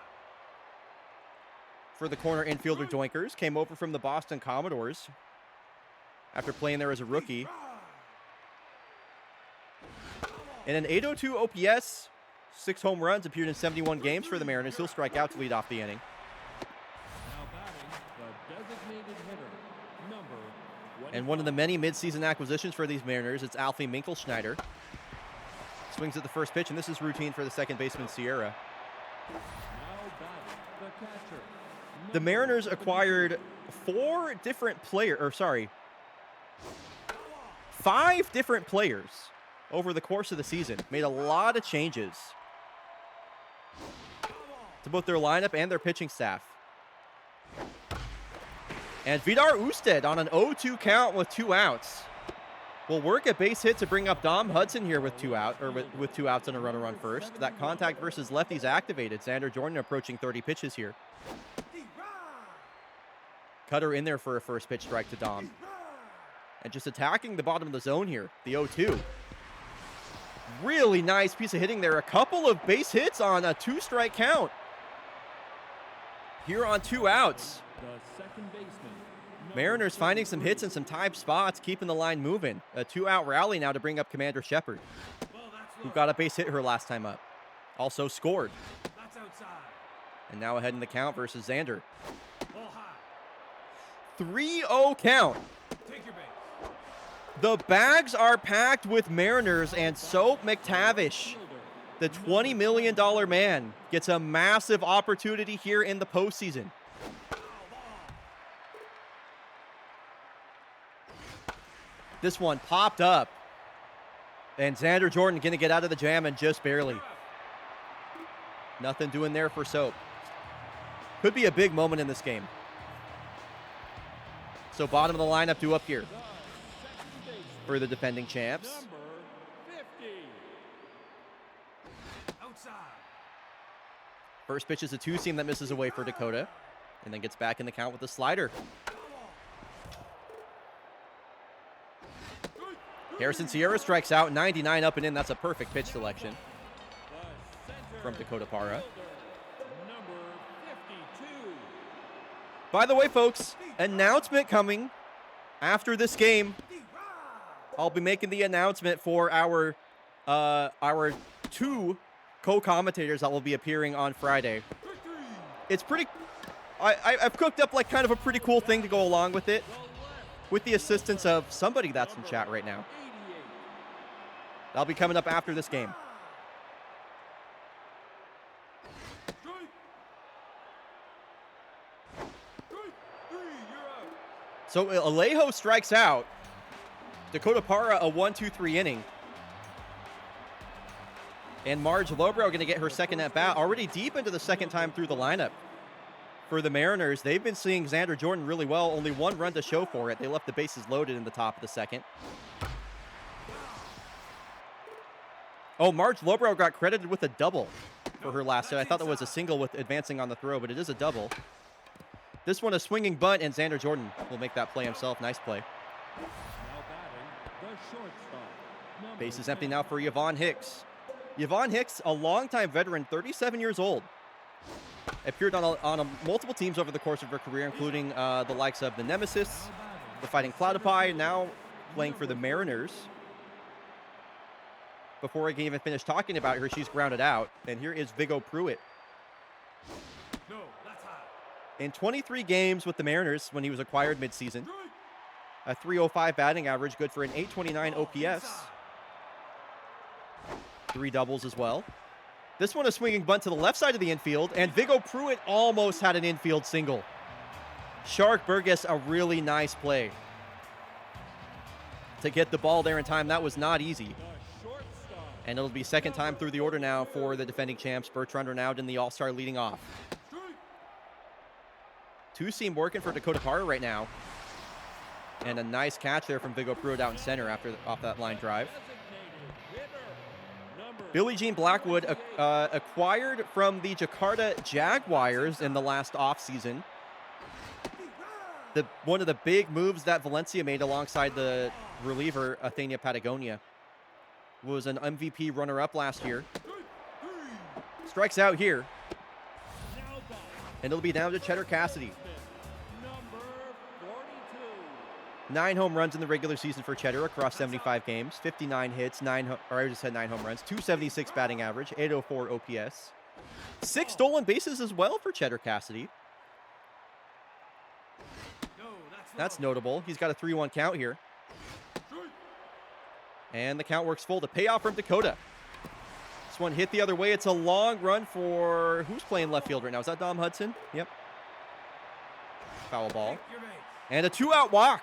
for the corner infielder Doinkers. Came over from the Boston Commodores after playing there as a rookie. And an 802 OPS, 6 home runs, appeared in 71 games for the Mariners. He'll strike out to lead off the inning. And one of the many midseason acquisitions for these Mariners, it's Alfie Minkelschneider. Swings at the first pitch, and this is routine for the second baseman, Sierra. The Mariners acquired 5 different players over the course of the season. Made a lot of changes to both their lineup and their pitching staff. And Vidar Usted on an 0-2 count with 2 outs will work a base hit to bring up Dom Hudson here with 2 outs and a runner on first. That contact versus lefties activated. Xander Jordan approaching 30 pitches here. Cutter in there for a first pitch strike to Dom. And just attacking the bottom of the zone here, the 0-2. Really nice piece of hitting there. A couple of base hits on a 2-strike count. Here on 2 outs. Mariners finding some hits in some tight spots, keeping the line moving. A 2-out rally now to bring up Commander Shepard, who got a base hit her last time up. Also scored. And now ahead in the count versus Xander. 3-0 count. The bags are packed with Mariners, and Soap McTavish, the $20 million man, gets a massive opportunity here in the postseason. This one popped up, and Xander Jordan going to get out of the jam, and just barely. Nothing doing there for Soap. Could be a big moment in this game. So bottom of the lineup due up here for the defending champs. First pitch is a 2-seam that misses away for Dakota, and then gets back in the count with a slider. Harrison Sierra strikes out, 99 up and in. That's a perfect pitch selection from Dakota Parra. By the way, folks, announcement coming after this game. I'll be making the announcement for our 2 co-commentators that will be appearing on Friday. It's pretty... I've cooked up like kind of a pretty cool thing to go along with it, with the assistance of somebody that's in chat right now. That'll be coming up after this game. So Alejo strikes out. Dakota Parra a 1-2-3 inning. And Marge Lobrow going to get her second at bat, already deep into the second time through the lineup. For the Mariners, they've been seeing Xander Jordan really well. Only one run to show for it. They left the bases loaded in the top of the second. Oh, Marge Lobrow got credited with a double for her last hit. I thought that was a single with advancing on the throw, but it is a double. This one a swinging bunt, and Xander Jordan will make that play himself. Nice play. Base is empty now for Yvonne Hicks. Yvonne Hicks, a longtime veteran, 37 years old. Appeared on multiple teams over the course of her career, including the likes of the Nemesis, the Fighting Platypi, now playing for the Mariners. Before I can even finish talking about her, she's grounded out. And here is Viggo Pruitt. In 23 games with the Mariners when he was acquired midseason, a .305 batting average, good for an .829 OPS. 3 doubles as well. This one a swinging bunt to the left side of the infield, and Viggo Pruitt almost had an infield single. Shark Burgess, a really nice play. To get the ball there in time, that was not easy. And it'll be second time through the order now for the defending champs. Bertrand Renaud in the All-Star leading off. Two-seam working for Dakota Parra right now. And a nice catch there from Viggo Pruitt out in center off that line drive. Billie Jean Blackwood acquired from the Jakarta Jaguars in the last offseason. One of the big moves that Valencia made alongside the reliever, Athenia Patagonia, was an MVP runner-up last year. Strikes out here. And it'll be down to Cheddar Cassidy. 9 home runs in the regular season for Cheddar across 75 games. 59 hits, I just had 9 home runs. 276 batting average, 804 OPS. 6 stolen bases as well for Cheddar Cassidy. That's notable. He's got a 3-1 count here. And the count works full. The payoff from Dakota. This one hit the other way. It's a long run for... Who's playing left field right now? Is that Dom Hudson? Yep. Foul ball. And a 2-out walk.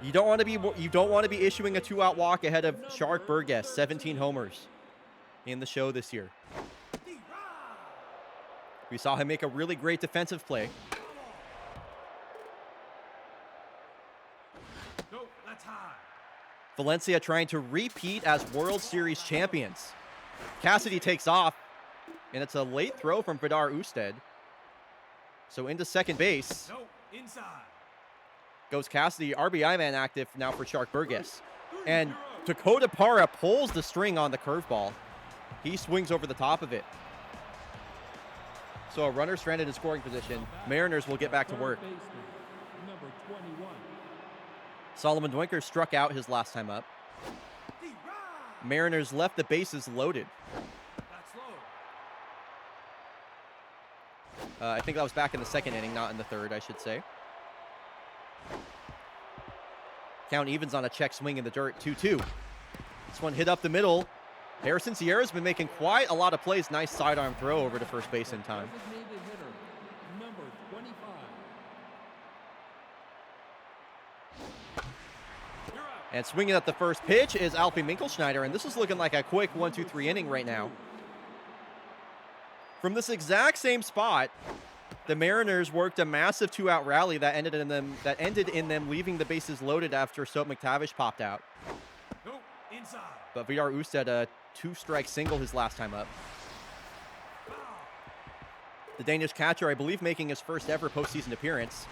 You don't want to be issuing a 2-out walk ahead of Shark Burgess, 17 homers in the show this year. We saw him make a really great defensive play. Valencia trying to repeat as World Series champions. Cassidy takes off, and it's a late throw from Vidar Usted. So into second base. Goes Cassidy, RBI man active now for Shark Burgess. And Dakota Parra pulls the string on the curveball. He swings over the top of it. So a runner stranded in scoring position. Mariners will get back to work. Solomon Dwinker struck out his last time up. Mariners left the bases loaded. I think that was back in the second inning, not in the third, I should say. Count evens on a check swing in the dirt, 2-2. This one hit up the middle. Harrison Sierra's been making quite a lot of plays. Nice sidearm throw over to first base in time. And swinging at the first pitch is Alfie Minkelschneider, and this is looking like a quick 1-2-3 inning right now. From this exact same spot, the Mariners worked a massive 2-out rally that ended in them leaving the bases loaded after Soap McTavish popped out. But Vidar Usted a 2-strike single his last time up. The Danish catcher, I believe, making his first ever postseason appearance.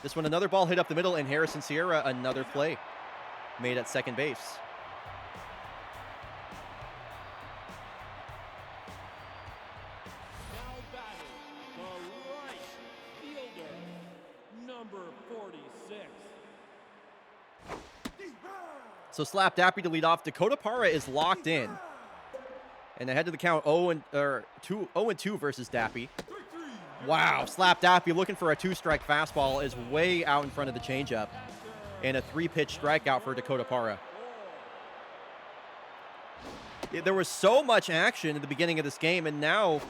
This one, another ball hit up the middle, and Harrison Sierra, another play made at second base. Now batting, the right fielder, number 46. So Slap Dappy to lead off. Dakota Parra is locked in. And ahead to the count 0-2 versus Dappy. Wow, Slap Dappy looking for a 2-strike fastball is way out in front of the changeup. And a 3-pitch strikeout for Dakota Parra. There was so much action at the beginning of this game, and now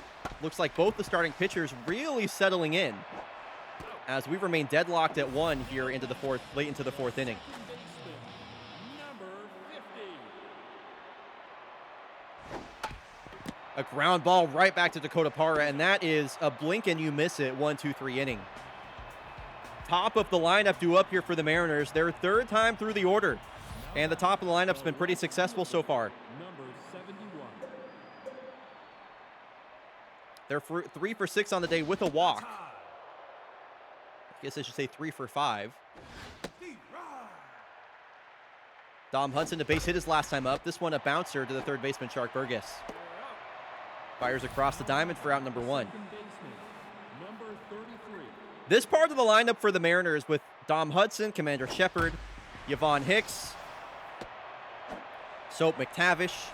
looks like both the starting pitchers really settling in. as we remain deadlocked at 1 here into the late into the fourth inning. Number 50. A ground ball right back to Dakota Parra, and that is a blink and you miss it 1-2-3 inning. Top of the lineup due up here for the Mariners, their third time through the order, and the top of the lineup's been pretty successful so far. Number 71. They're 3 for 6 on the day with a walk. I guess I should say 3 for 5. Dom Hudson, a base hit his last time up. This one a bouncer to the third baseman, Shark Burgess. Fires across the diamond for out number 1. Second baseman, number 33. This part of the lineup for the Mariners with Dom Hudson, Commander Shepard, Yvonne Hicks, Soap McTavish,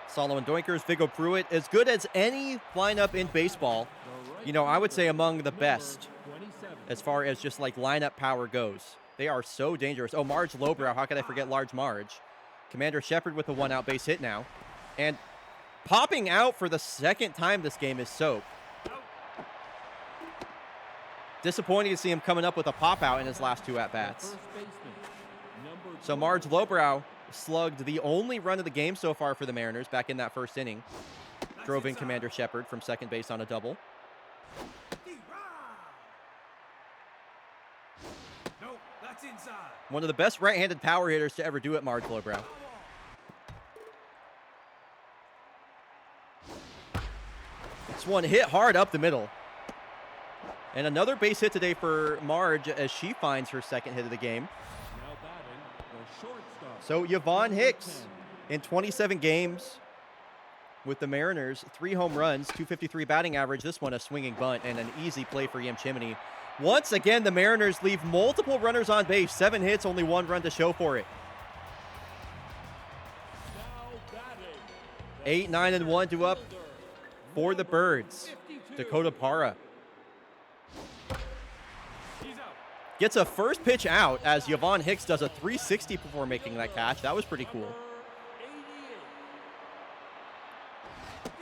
Solomon Doinkers, Viggo Pruitt, as good as any lineup in baseball. You know, I would say among the best as far as just like lineup power goes. They are so dangerous. Oh, Marge Lowbrow, how could I forget Large Marge? Commander Shepard with a 1-out base hit now. And popping out for the second time this game is Soap. Disappointing to see him coming up with a pop-out in his last 2 at-bats. So Marge Lowbrow slugged the only run of the game so far for the Mariners back in that first inning. Drove in Commander Shepard from second base on a double. One of the best right-handed power hitters to ever do it, Marge Lowbrow. This one hit hard up the middle. And another base hit today for Marge as she finds her second hit of the game. Now batting, the shortstop. So Yvonne Hicks in 27 games with the Mariners, 3 home runs, .253 batting average. This one a swinging bunt and an easy play for Yim Chimney. Once again, the Mariners leave multiple runners on base. 7 hits, only 1 run to show for it. Now batting, 8, 9, and 1 due up for the Birds. 52. Dakota Parra He's out. gets a first pitch out as Yvonne Hicks does a 360 before making that catch. That was pretty cool. Number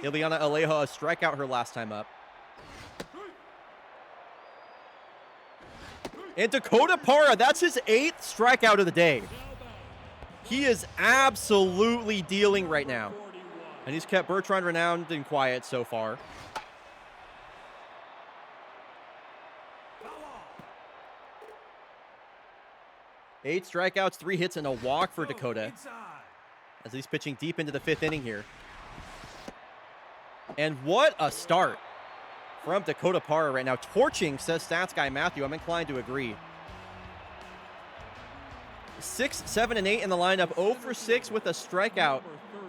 88. Ileana Alejo a strikeout her last time up. And Dakota Parra, that's his 8th strikeout of the day. He is absolutely dealing right now. And he's kept Bertrand renowned and quiet so far. Eight strikeouts, 3 hits, and a walk for Dakota as he's pitching deep into the 5th inning here. And what a start from Dakota Parra right now. Torching, says stats guy Matthew. I'm inclined to agree. 6, 7, and 8 in the lineup. 0 for 6 with a strikeout. Number 30.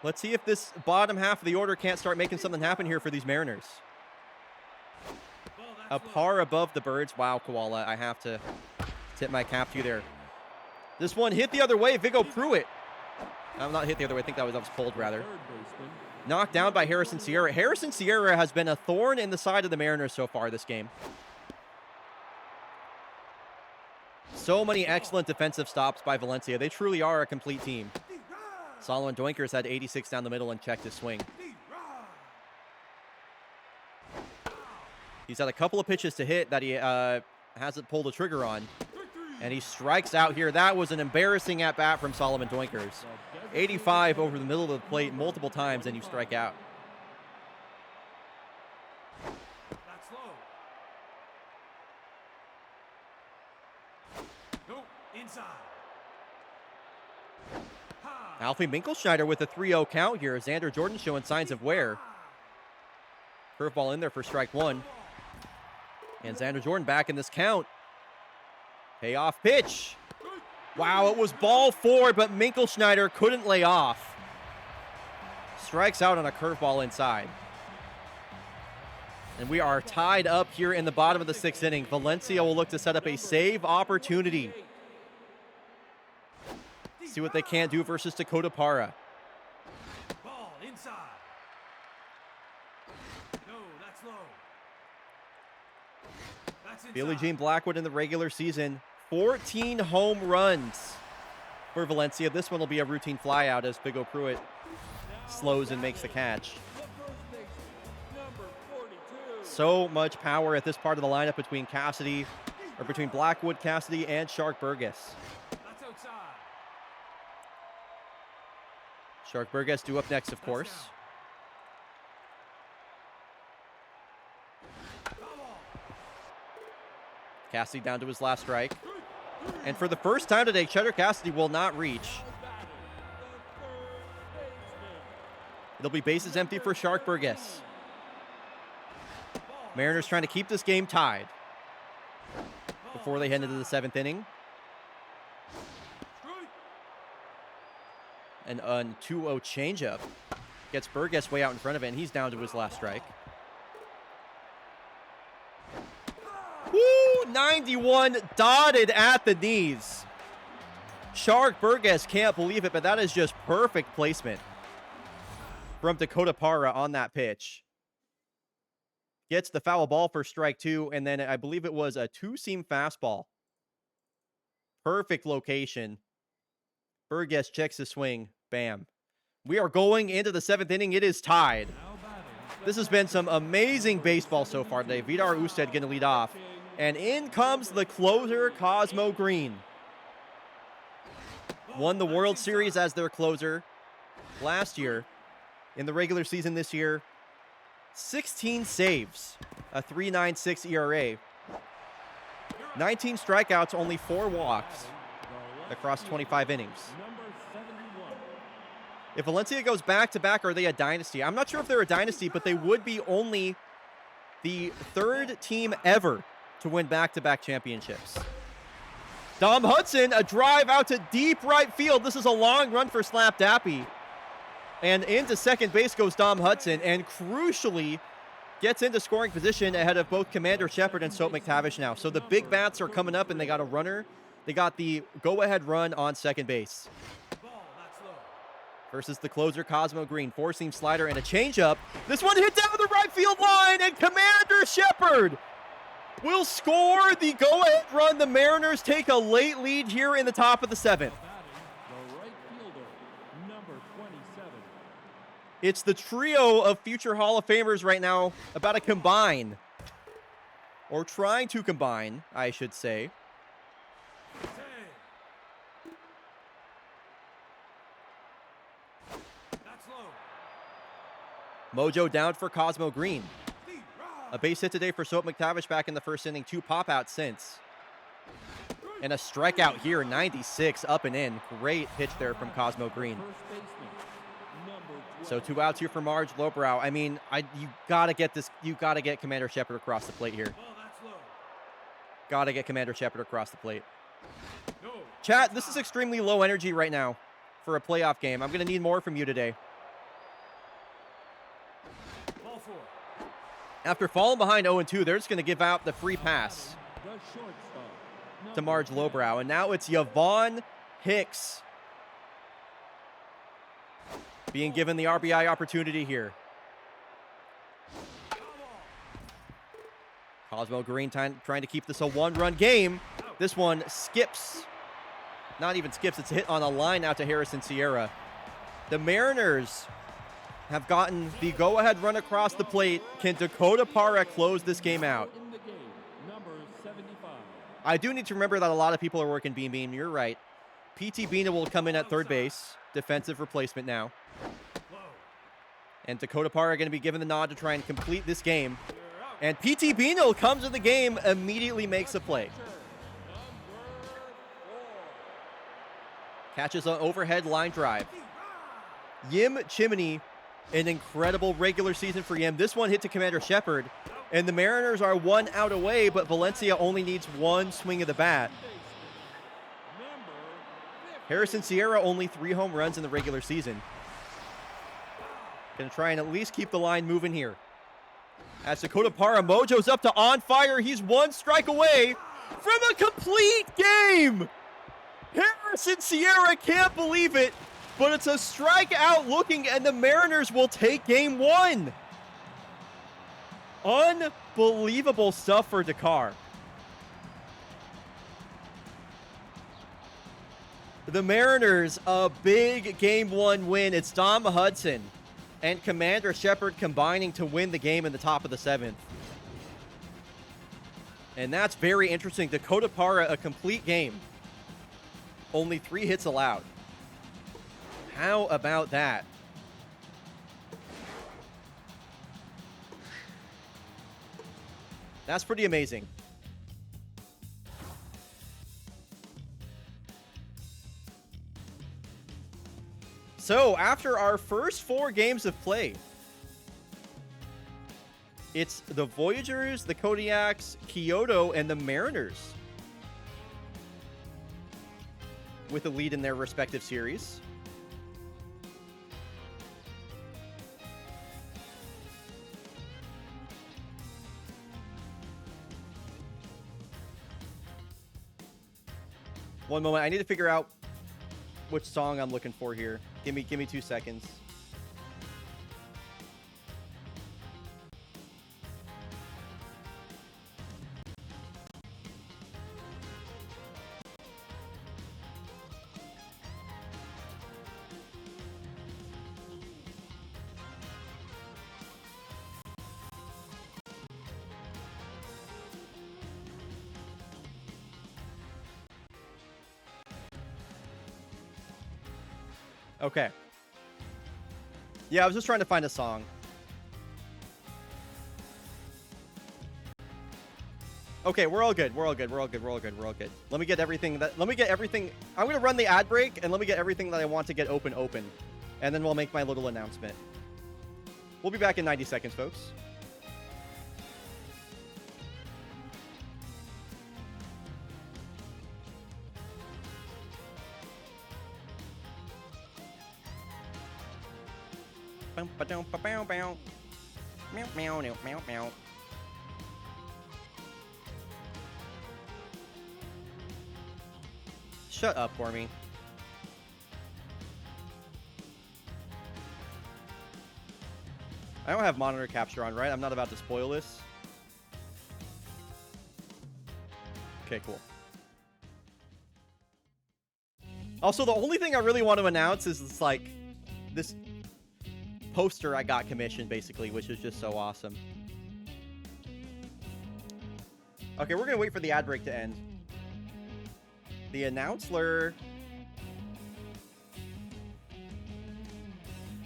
Let's see if this bottom half of the order can't start making something happen here for these Mariners. A par above the Birds. Wow, Koala, I have to tip my cap to you there. This one hit the other way. Viggo Pruitt. I'm not hit the other way. I think that was pulled, rather. Third baseman, Knocked down by Harrison Sierra. Harrison Sierra has been a thorn in the side of the Mariners so far this game. So many excellent defensive stops by Valencia. They truly are a complete team. Solomon Doinkers had 86 down the middle and checked his swing. He's had a couple of pitches to hit that he hasn't pulled the trigger on. And he strikes out here. That was an embarrassing at-bat from Solomon Doinkers. 85 over the middle of the plate multiple times, and you strike out. that's low. No, inside. Alfie Minkelschneider with a 3-0 count here. Xander Jordan showing signs of wear. Curveball in there for strike 1. And Xander Jordan back in this count. Payoff pitch. Wow, it was ball 4, but Minkelschneider couldn't lay off. Strikes out on a curveball inside. And we are tied up here in the bottom of the 6th inning. Valencia will look to set up a save opportunity. See what they can do versus Dakota Parra. Ball inside. No, that's low. That's inside. Billie Jean Blackwood in the regular season, 14 home runs for Valencia. This one will be a routine flyout as Viggo Pruitt slows and makes the catch. The first baseman, number 42. so much power at this part of the lineup between Blackwood, Cassidy, and Shark Burgess. Shark Burgess due up next, of course. Cassidy down to his last strike. And for the first time today, Cheddar Cassidy will not reach. It'll be bases empty for Shark Burgess. Mariners trying to keep this game tied before they head into the 7th inning. And a 2-0 changeup gets Burgess way out in front of it, and he's down to his last strike. Woo! 91 dotted at the knees. Shark Burgess can't believe it, but that is just perfect placement from Dakota Parra on that pitch. Gets the foul ball for strike 2, and then I believe it was a 2-seam fastball. Perfect location. Burgess checks the swing. Bam. We are going into the 7th inning. It is tied. This has been some amazing baseball so far today. Vidar Usted going to lead off. And in comes the closer, Cosmo Green. Won the World Series as their closer last year. In the regular season this year, 16 saves, a 3.96 ERA. 19 strikeouts, only 4 walks across 25 innings. If Valencia goes back-to-back, are they a dynasty? I'm not sure if they're a dynasty, but they would be only the 3rd team ever to win back-to-back championships. Dom Hudson, a drive out to deep right field. This is a long run for Slap Dappy. And into second base goes Dom Hudson, and crucially gets into scoring position ahead of both Commander Shepard and Soap McTavish now. So the big bats are coming up, and they got a runner. They got the go-ahead run on second base. Versus the closer, Cosmo Green. 4-seam slider and a changeup. This one hit down the right field line, and Commander Shepard will score the go-ahead run. The Mariners take a late lead here in the top of the 7th. It's the trio of future Hall of Famers right now about to combine. Or trying to combine, I should say. Mojo down for Cosmo Green. A base hit today for Soap McTavish back in the 1st inning. 2 pop-outs since. And a strikeout here, 96 up and in. Great pitch there from Cosmo Green. So 2 outs here for Marge Lowbrow. I mean, you gotta get this. You gotta get Commander Shepard across the plate here. Gotta get Commander Shepard across the plate. Chat, this is extremely low energy right now for a playoff game. I'm gonna need more from you today. After falling behind 0-2, they're just going to give out the free pass to Marge Lowbrow. And now it's Yvonne Hicks being given the RBI opportunity here. Cosmo Green trying to keep this a 1-run game. This one skips. Not even skips. It's a hit on a line out to Harrison Sierra. The Mariners have gotten the go-ahead run across the plate. Can Dakota Parra close this game out? I do need to remember that a lot of people are working Beam Beam. You're right. P.T. Bina will come in at third base. Defensive replacement now. And Dakota Parra going to be given the nod to try and complete this game. And P.T. Bina comes to the game, immediately makes a play. Catches an overhead line drive. Yim Chimney, an incredible regular season for Yim. This one hit to Commander Shepard, and the Mariners are 1 out away, but Valencia only needs 1 swing of the bat. Harrison Sierra only 3 home runs in the regular season. Gonna try and at least keep the line moving here. As Dakota Parra, Mojo's up to on fire. He's 1 strike away from a complete game. Harrison Sierra can't believe it. But it's a strikeout looking, and the Mariners will take game 1. Unbelievable stuff for Dakar. The Mariners, a big game 1 win. It's Dom Hudson and Commander Shepard combining to win the game in the top of the 7th. And that's very interesting. Dakota Para, a complete game. Only 3 hits allowed. How about that? That's pretty amazing. So, after our first 4 games of play, it's the Voyagers, the Kodiaks, Kyoto, and the Mariners with a lead in their respective series. One moment, I need to figure out which song I'm looking for here. Give me 2 seconds. Okay. Yeah, I was just trying to find a song. Okay, we're all good. We're all good. We're all good. We're all good. We're all good. Let me get everything I'm going to run the ad break and let me get everything that I want to get open. And then we'll make my little announcement. We'll be back in 90 seconds, folks. Meow. Shut up for me. I don't have monitor capture on, right? I'm not about to spoil this. Okay, cool. Also, the only thing I really want to announce is it's like this poster I got commissioned, basically, which is just so awesome. Okay, we're gonna wait for the ad break to end. The announcer.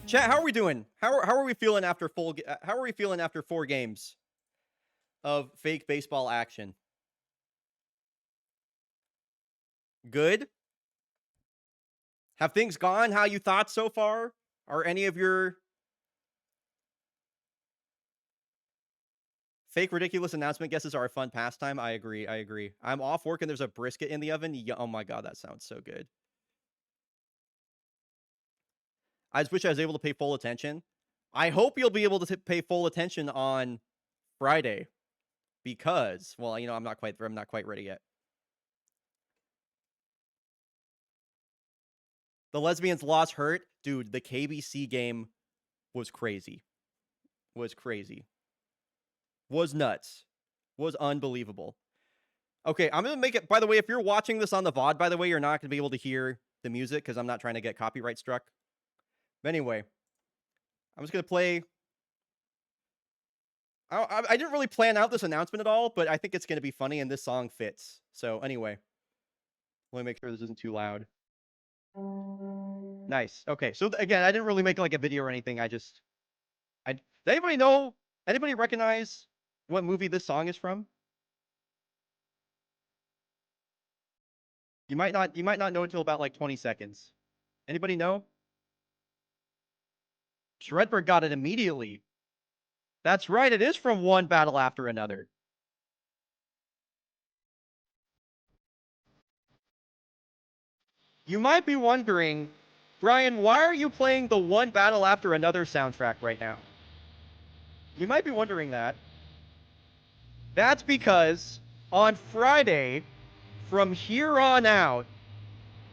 Chat, how are we doing? How are we feeling after how are we feeling after 4 games of fake baseball action? Good? Have things gone how you thought so far? Are any of your fake ridiculous announcement guesses are a fun pastime? I agree. I'm off work and there's a brisket in the oven. Yeah, oh my god, that sounds so good. I just wish I was able to pay full attention. I hope you'll be able to pay full attention on Friday because, well, you know, I'm not quite ready yet. The lesbians lost hurt. Dude, the KBC game was crazy. Was nuts. Was unbelievable. Okay, I'm going to make it... By the way, if you're watching this on the VOD, by the way, you're not going to be able to hear the music because I'm not trying to get copyright struck. But anyway, I'm just going to play... I didn't really plan out this announcement at all, but I think it's going to be funny and this song fits. So anyway, let me make sure this isn't too loud. Nice. Okay, so again, I didn't really make like a video or anything. Does anybody know? Anybody recognize what movie this song is from? You might not know until about like 20 seconds. Anybody know? Shredberg got it immediately. That's right, it is from One Battle After Another. You might be wondering, Brian, why are you playing the One Battle After Another soundtrack right now? You might be wondering that. That's because on Friday, from here on out,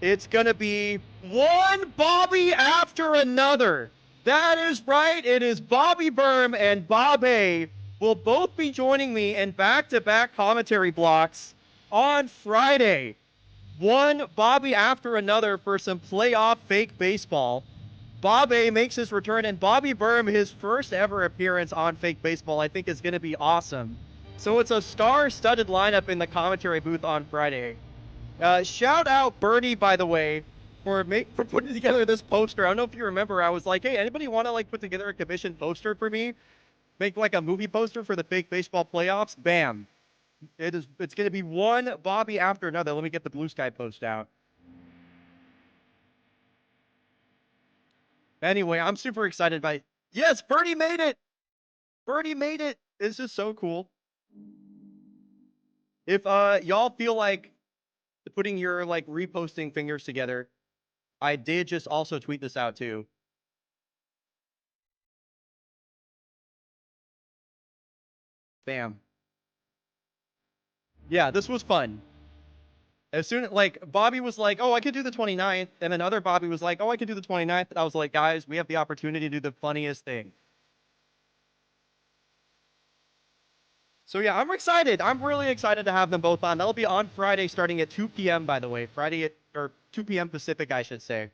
it's going to be one Bobby after another. That is right. It is Bobby Berm and Bob A will both be joining me in back-to-back commentary blocks on Friday. One Bobby after another for some playoff fake baseball. Bob A makes his return, and Bobby Berm, his first ever appearance on fake baseball, I think is going to be awesome. So it's a star-studded lineup in the commentary booth on Friday. Shout out Bernie, by the way, for putting together this poster. I don't know if you remember. I was like, hey, anybody want to like put together a commission poster for me? Make like a movie poster for the fake baseball playoffs? Bam. It's going to be one Bobby after another. Let me get the Blue Sky post out. Anyway, I'm super excited by it. Yes, Bernie made it. Bernie made it. It's just so cool. If y'all feel like putting your like reposting fingers together, I did just also tweet this out too. Bam. Yeah, this was fun. As soon as, like, Bobby was like, oh, I could do the 29th, and then other Bobby was like, oh, I could do the 29th. I was like, guys, we have the opportunity to do the funniest thing. So yeah, I'm excited. I'm really excited to have them both on. That'll be on Friday starting at 2 p.m., by the way. Friday or 2 p.m. Pacific, I should say.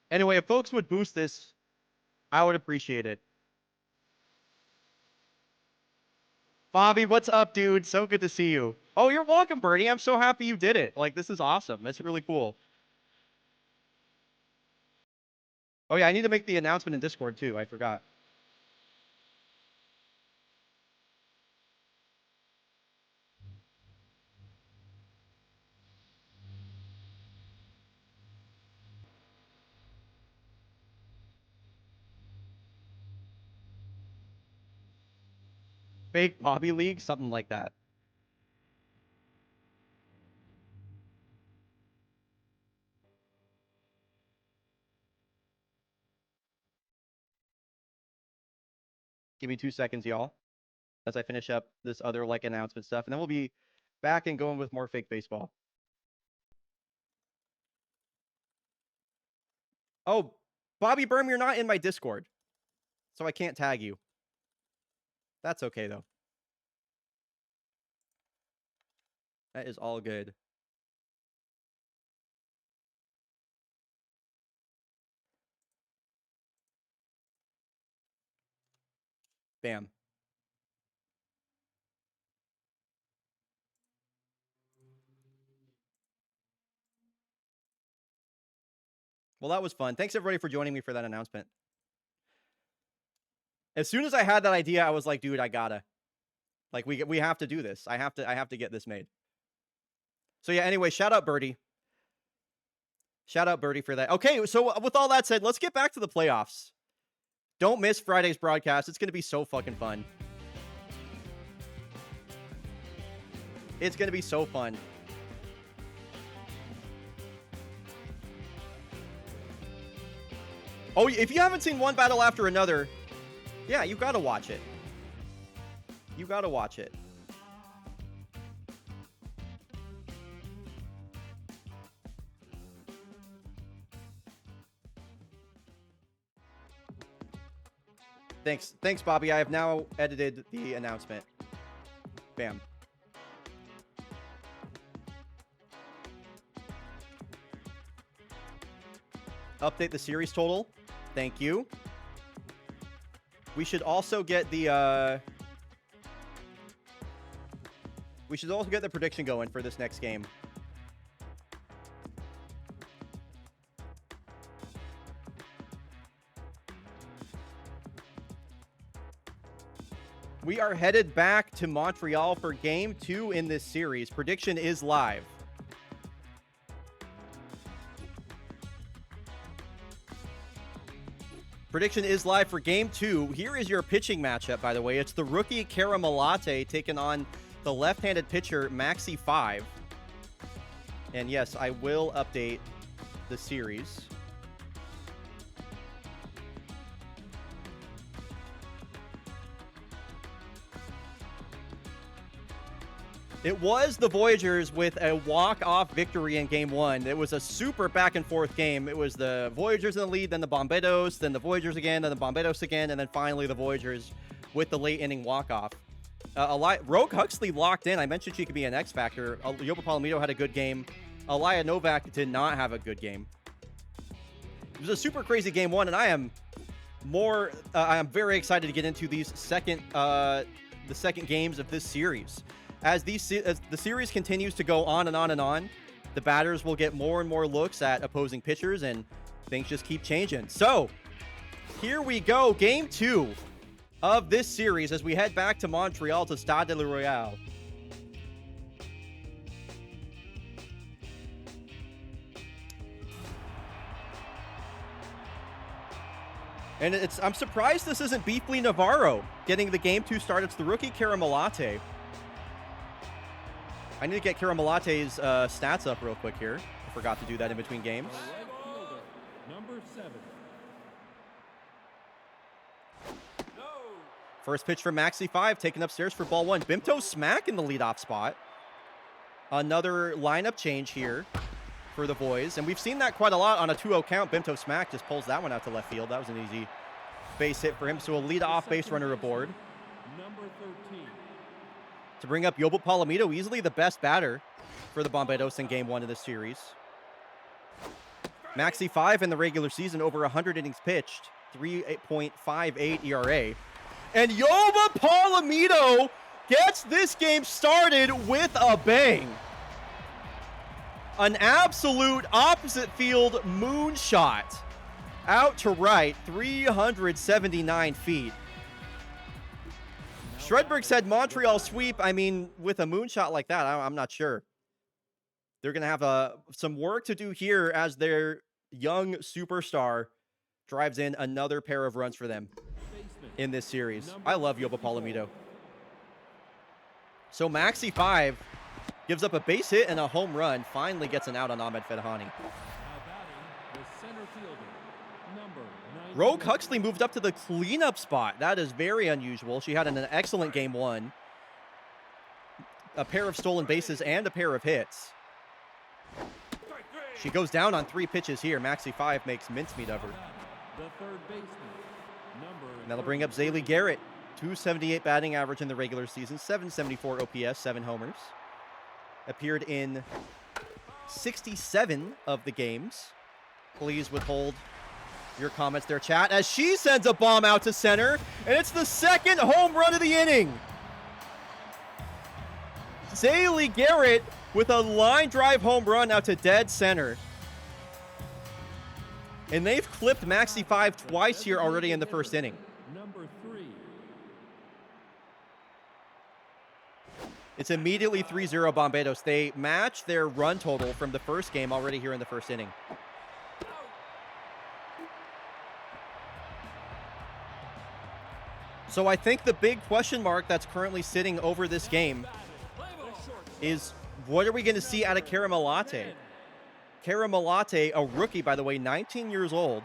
Anyway, if folks would boost this, I would appreciate it. Bobby, what's up, dude? So good to see you. Oh, you're welcome, Bernie. I'm so happy you did it. Like, this is awesome. That's really cool. Oh, yeah, I need to make the announcement in Discord, too. I forgot. Fake Bobby League? Something like that. Give me 2 seconds, y'all, as I finish up this other, like, announcement stuff. And then we'll be back and going with more fake baseball. Oh, Bobby Berm, you're not in my Discord, so I can't tag you. That's okay, though. That is all good. Bam. Well, that was fun. Thanks, everybody, for joining me for that announcement. As soon as I had that idea, I was like, dude, I gotta. Like, we have to do this. I have to get this made. So yeah, anyway, shout out Birdie. Shout out Birdie for that. Okay, so with all that said, let's get back to the playoffs. Don't miss Friday's broadcast. It's going to be so fucking fun. It's going to be so fun. Oh, if you haven't seen one battle after another, yeah, you got to watch it. You got to watch it. Thanks, Bobby. I have now edited the announcement. Bam. Update the series total. Thank you. We should also get the we should also get the prediction going for this next game. We are headed back to Montreal for Game 2 in this series. Prediction is live. Prediction is live for Game 2. Here is your pitching matchup, by the way. It's the rookie Caramelate taking on the left-handed pitcher Maxi 5. And yes, I will update the series. It was the Voyagers with a walk-off victory in Game 1. It was a super back-and-forth game. It was the Voyagers in the lead, then the Bomberos, then the Voyagers again, then the Bomberos again, and then finally the Voyagers with the late-inning walk-off. Rogue Huxley locked in. I mentioned she could be an X-Factor. Yoba Palomito had a good game. Alaya Novak did not have a good game. It was a super crazy Game 1, and I am very excited to get into these second the second games of this series. As the series continues to go on and on and on, the batters will get more and more looks at opposing pitchers, and things just keep changing. So, here we go. Game 2 of this series as we head back to Montreal to Stade de Royal. And I'm surprised this isn't Beefly Navarro getting the Game 2 start. It's the rookie Karamalate. I need to get Karamalate's stats up real quick here. I forgot to do that in between games. Right fielder, number 7. No. First pitch from Maxi 5, taken upstairs for ball 1. Bimto Smack in the leadoff spot. Another lineup change here for the boys. And we've seen that quite a lot on a 2-0 count. Bimto Smack just pulls that one out to left field. That was an easy base hit for him. So a leadoff base runner aboard. Number 13. To bring up Yobel Palomito, easily the best batter for the Bomberos in Game 1 of this series. Maxi 5 in the regular season, over 100 innings pitched, 3.58 ERA. And Yobel Palomito gets this game started with a bang. An absolute opposite field moonshot. Out to right, 379 feet. Shredberg said Montreal sweep. I mean, with a moonshot like that, I'm not sure. They're going to have some work to do here as their young superstar drives in another pair of runs for them in this series. I love Yobel Palomito. So Maxi 5 gives up a base hit and a home run. Finally gets an out on Ahmed Fedhani. Now batting, the center fielder, number 9. Rogue Huxley moved up to the cleanup spot. That is very unusual. She had an excellent Game 1. A pair of stolen bases and a pair of hits. She goes down on 3 pitches here. Maxi 5 makes mincemeat of her. The third baseman, number. And that'll bring up Zaylee Garrett. 278 batting average in the regular season. 774 OPS, 7 homers. Appeared in 67 of the games. Please withhold your comments there, chat, as she sends a bomb out to center, and it's the second home run of the inning. Zaylee Garrett with a line drive home run out to dead center. And they've clipped Maxi 5 twice here already in the first inning. Number 3. It's immediately 3-0 Bomberos. They match their run total from the first game already here in the first inning. So I think the big question mark that's currently sitting over this game is, what are we going to see out of Karamalate? Karamalate, a rookie, by the way, 19 years old.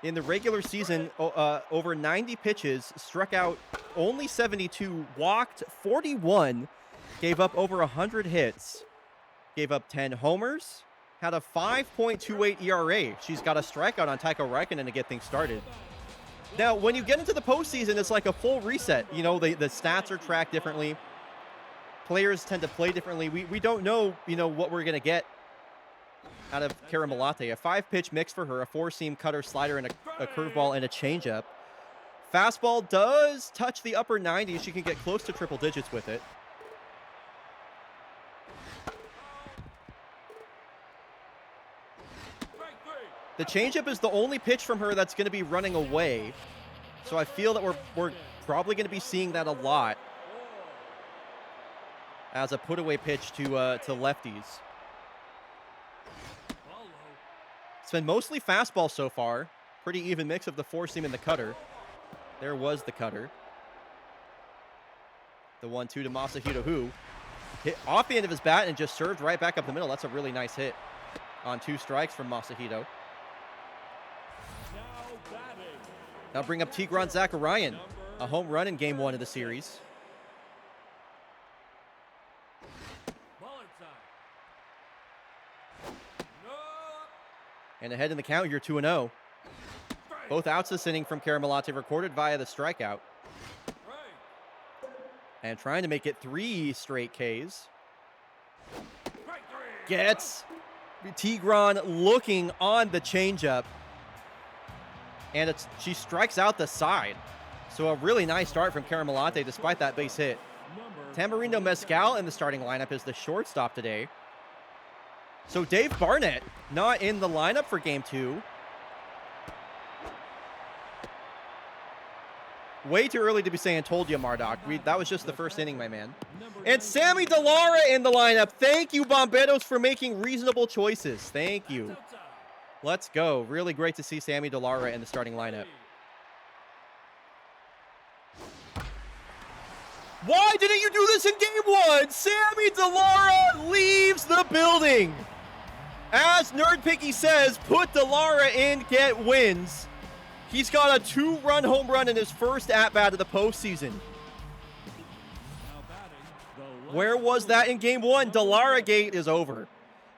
In the regular season, over 90 pitches, struck out only 72, walked 41, gave up over 100 hits, gave up 10 homers, had a 5.28 ERA. She's got a strikeout on Tycho Raikkonen to get things started. Now, when you get into the postseason, it's like a full reset. You know, the stats are tracked differently. Players tend to play differently. We don't know, what we're going to get out of Karamalate. A 5-pitch mix for her, a 4-seam cutter, slider, and a curveball and a changeup. Fastball does touch the upper 90s. She can get close to triple digits with it. The changeup is the only pitch from her that's going to be running away. So I feel that we're probably going to be seeing that a lot as a put-away pitch to lefties. It's been mostly fastball so far. Pretty even mix of the 4-seam and the cutter. There was the cutter. The 1-2 to Masahiro, who hit off the end of his bat and just served right back up the middle. That's a really nice hit on 2 strikes from Masahiro. Now bring up Tigran Zakarian, a home run in Game 1 of the series. And ahead in the count, you're 2-0. Both outs this inning from Karamalate recorded via the strikeout. And trying to make it 3 straight Ks. Gets Tigran looking on the changeup. And she strikes out the side. So a really nice start from Caramelate despite that base hit. Tamarindo Mezcal in the starting lineup is the shortstop today. So Dave Barnett not in the lineup for game 2. Way too early to be saying told you, Marduk. That was just the first inning, my man. And Sammy Delara in the lineup. Thank you, Bomberos, for making reasonable choices. Thank you. Let's go. Really great to see Sammy Delara in the starting lineup. Why didn't you do this in game 1? Sammy Delara leaves the building. As Nerd Picky says, put Delara in, get wins. He's got a 2-run home run in his first at-bat of the postseason. Where was that in game 1? Delara Gate is over.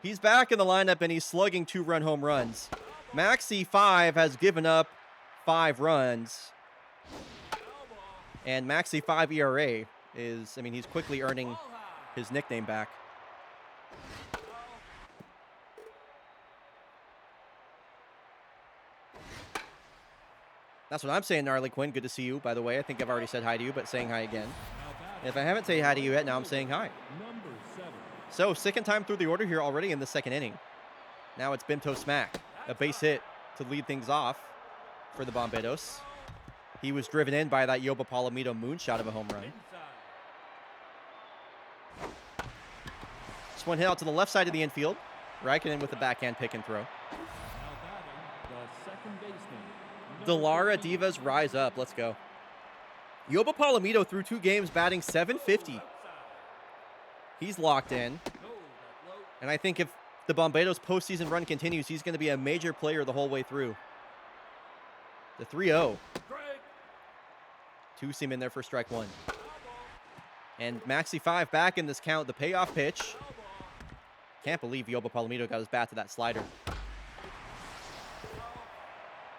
He's back in the lineup and he's slugging 2-run home runs. Maxi 5 has given up 5 runs. And Maxi 5 ERA is, I mean, he's quickly earning his nickname back. That's what I'm saying, Gnarly Quinn. Good to see you, by the way. I think I've already said hi to you, but saying hi again. And if I haven't said hi to you yet, now I'm saying hi. So, second time through the order here already in the second inning. Now it's Bimto Smack. A base hit to lead things off for the Bomberos. He was driven in by that Yoba Palomito moonshot of a home run. This one hit out to the left side of the infield. Raikkonen with the backhand pick and throw. Delara Divas rise up. Let's go. Yoba Palomito through 2 games batting .750. He's locked in. And I think if the Bomberos postseason run continues, he's going to be a major player the whole way through. The 3-0. 2 seam in there for strike 1. And Maxi 5 back in this count. The payoff pitch. Can't believe Yoba Palomito got his bat to that slider.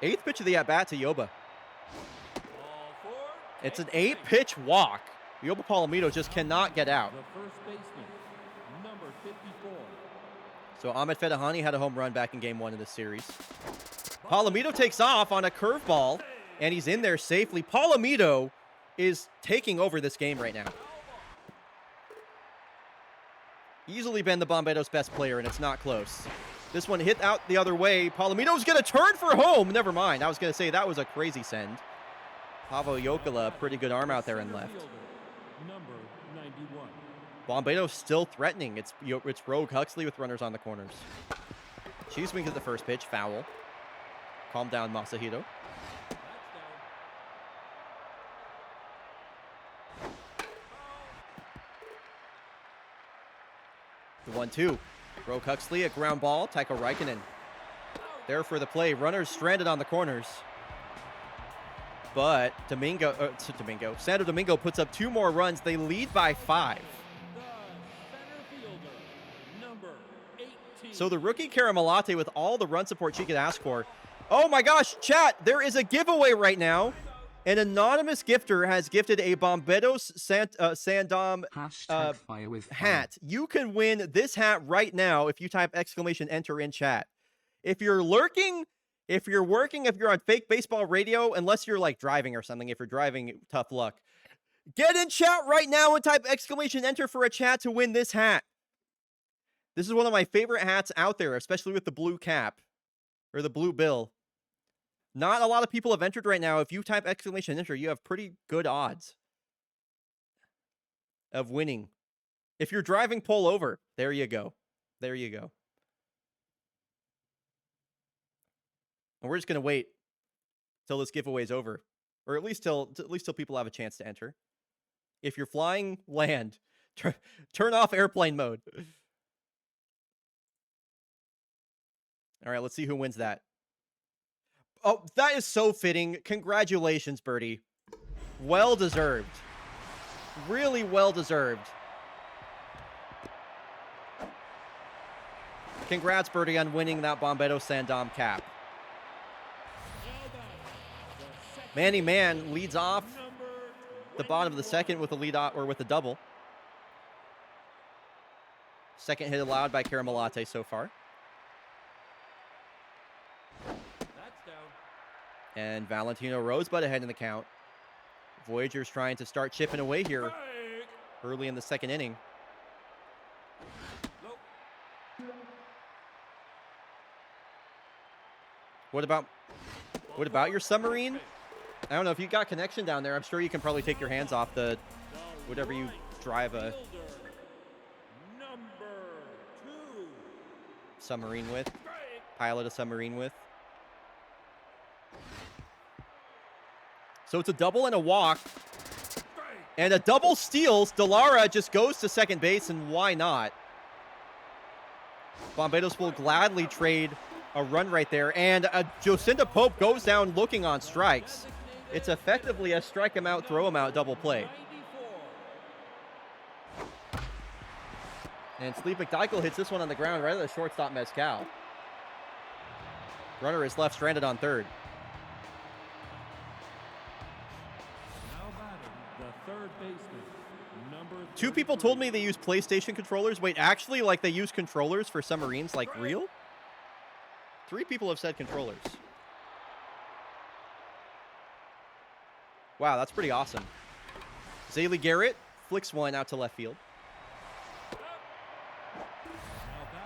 8th pitch of the at-bat to Yoba. It's an 8-pitch walk. Yoba Palomito just cannot get out. So Ahmed Fedahani had a home run back in game 1 of this series. Palomito takes off on a curveball, and he's in there safely. Palomito is taking over this game right now. Easily been the Bomberos' best player, and it's not close. This one hit out the other way. Palomito's going to turn for home. Never mind. I was going to say that was a crazy send. Pavo Yokala, pretty good arm out there and left. Bomberos still threatening. It's Rogue Huxley with runners on the corners. She swings at the first pitch. Foul. Calm down, Masahito. The 1-2. Rogue Huxley, a ground ball. Tycho Raikkonen there for the play. Runners stranded on the corners. But Santo Domingo puts up 2 more runs. They lead by 5. So the rookie Caramelate with all the run support she could ask for. Oh my gosh, chat, there is a giveaway right now. An anonymous gifter has gifted a Bomberos Sandom hat. You can win this hat right now if you type !enter in chat. If you're lurking, if you're working, if you're on fake baseball radio, unless you're like driving or something, if you're driving, tough luck. Get in chat right now and type !enter for a chat to win this hat. This is one of my favorite hats out there, especially with the blue cap or the blue bill. Not a lot of people have entered right now. If you type !enter, you have pretty good odds of winning. If you're driving, pull over. There you go. There you go. And we're just going to wait till this giveaway is over, or at least till people have a chance to enter. If you're flying, land. Turn off airplane mode. All right, let's see who wins that. Oh, that is so fitting. Congratulations, Birdie. Well deserved. Really well deserved. Congrats, Birdie, on winning that Bomberos Sandom cap. Manny Mann leads off the bottom of the second with a lead off, or with a double. Second hit allowed by Caramelate so far. And Valentino Rosebud ahead in the count. Voyager's trying to start chipping away here early in the second inning. What about your submarine? I don't know if you got connection down there. I'm sure you can probably take your hands off the whatever you drive a submarine with, pilot a submarine with. So it's a double and a walk. And a double steals. Delara just goes to second base, and why not? Bombados will gladly trade a run right there. And Jocinda Pope goes down looking on strikes. It's effectively a strike him out, throw him out double play. And Sleep McDykel hits this one on the ground right at the shortstop Mezcal. Runner is left stranded on third. Two people told me they use PlayStation controllers. Wait, actually, like they use controllers for submarines, like real? 3 people have said controllers. Wow, that's pretty awesome. Zaylee Garrett flicks one out to left field.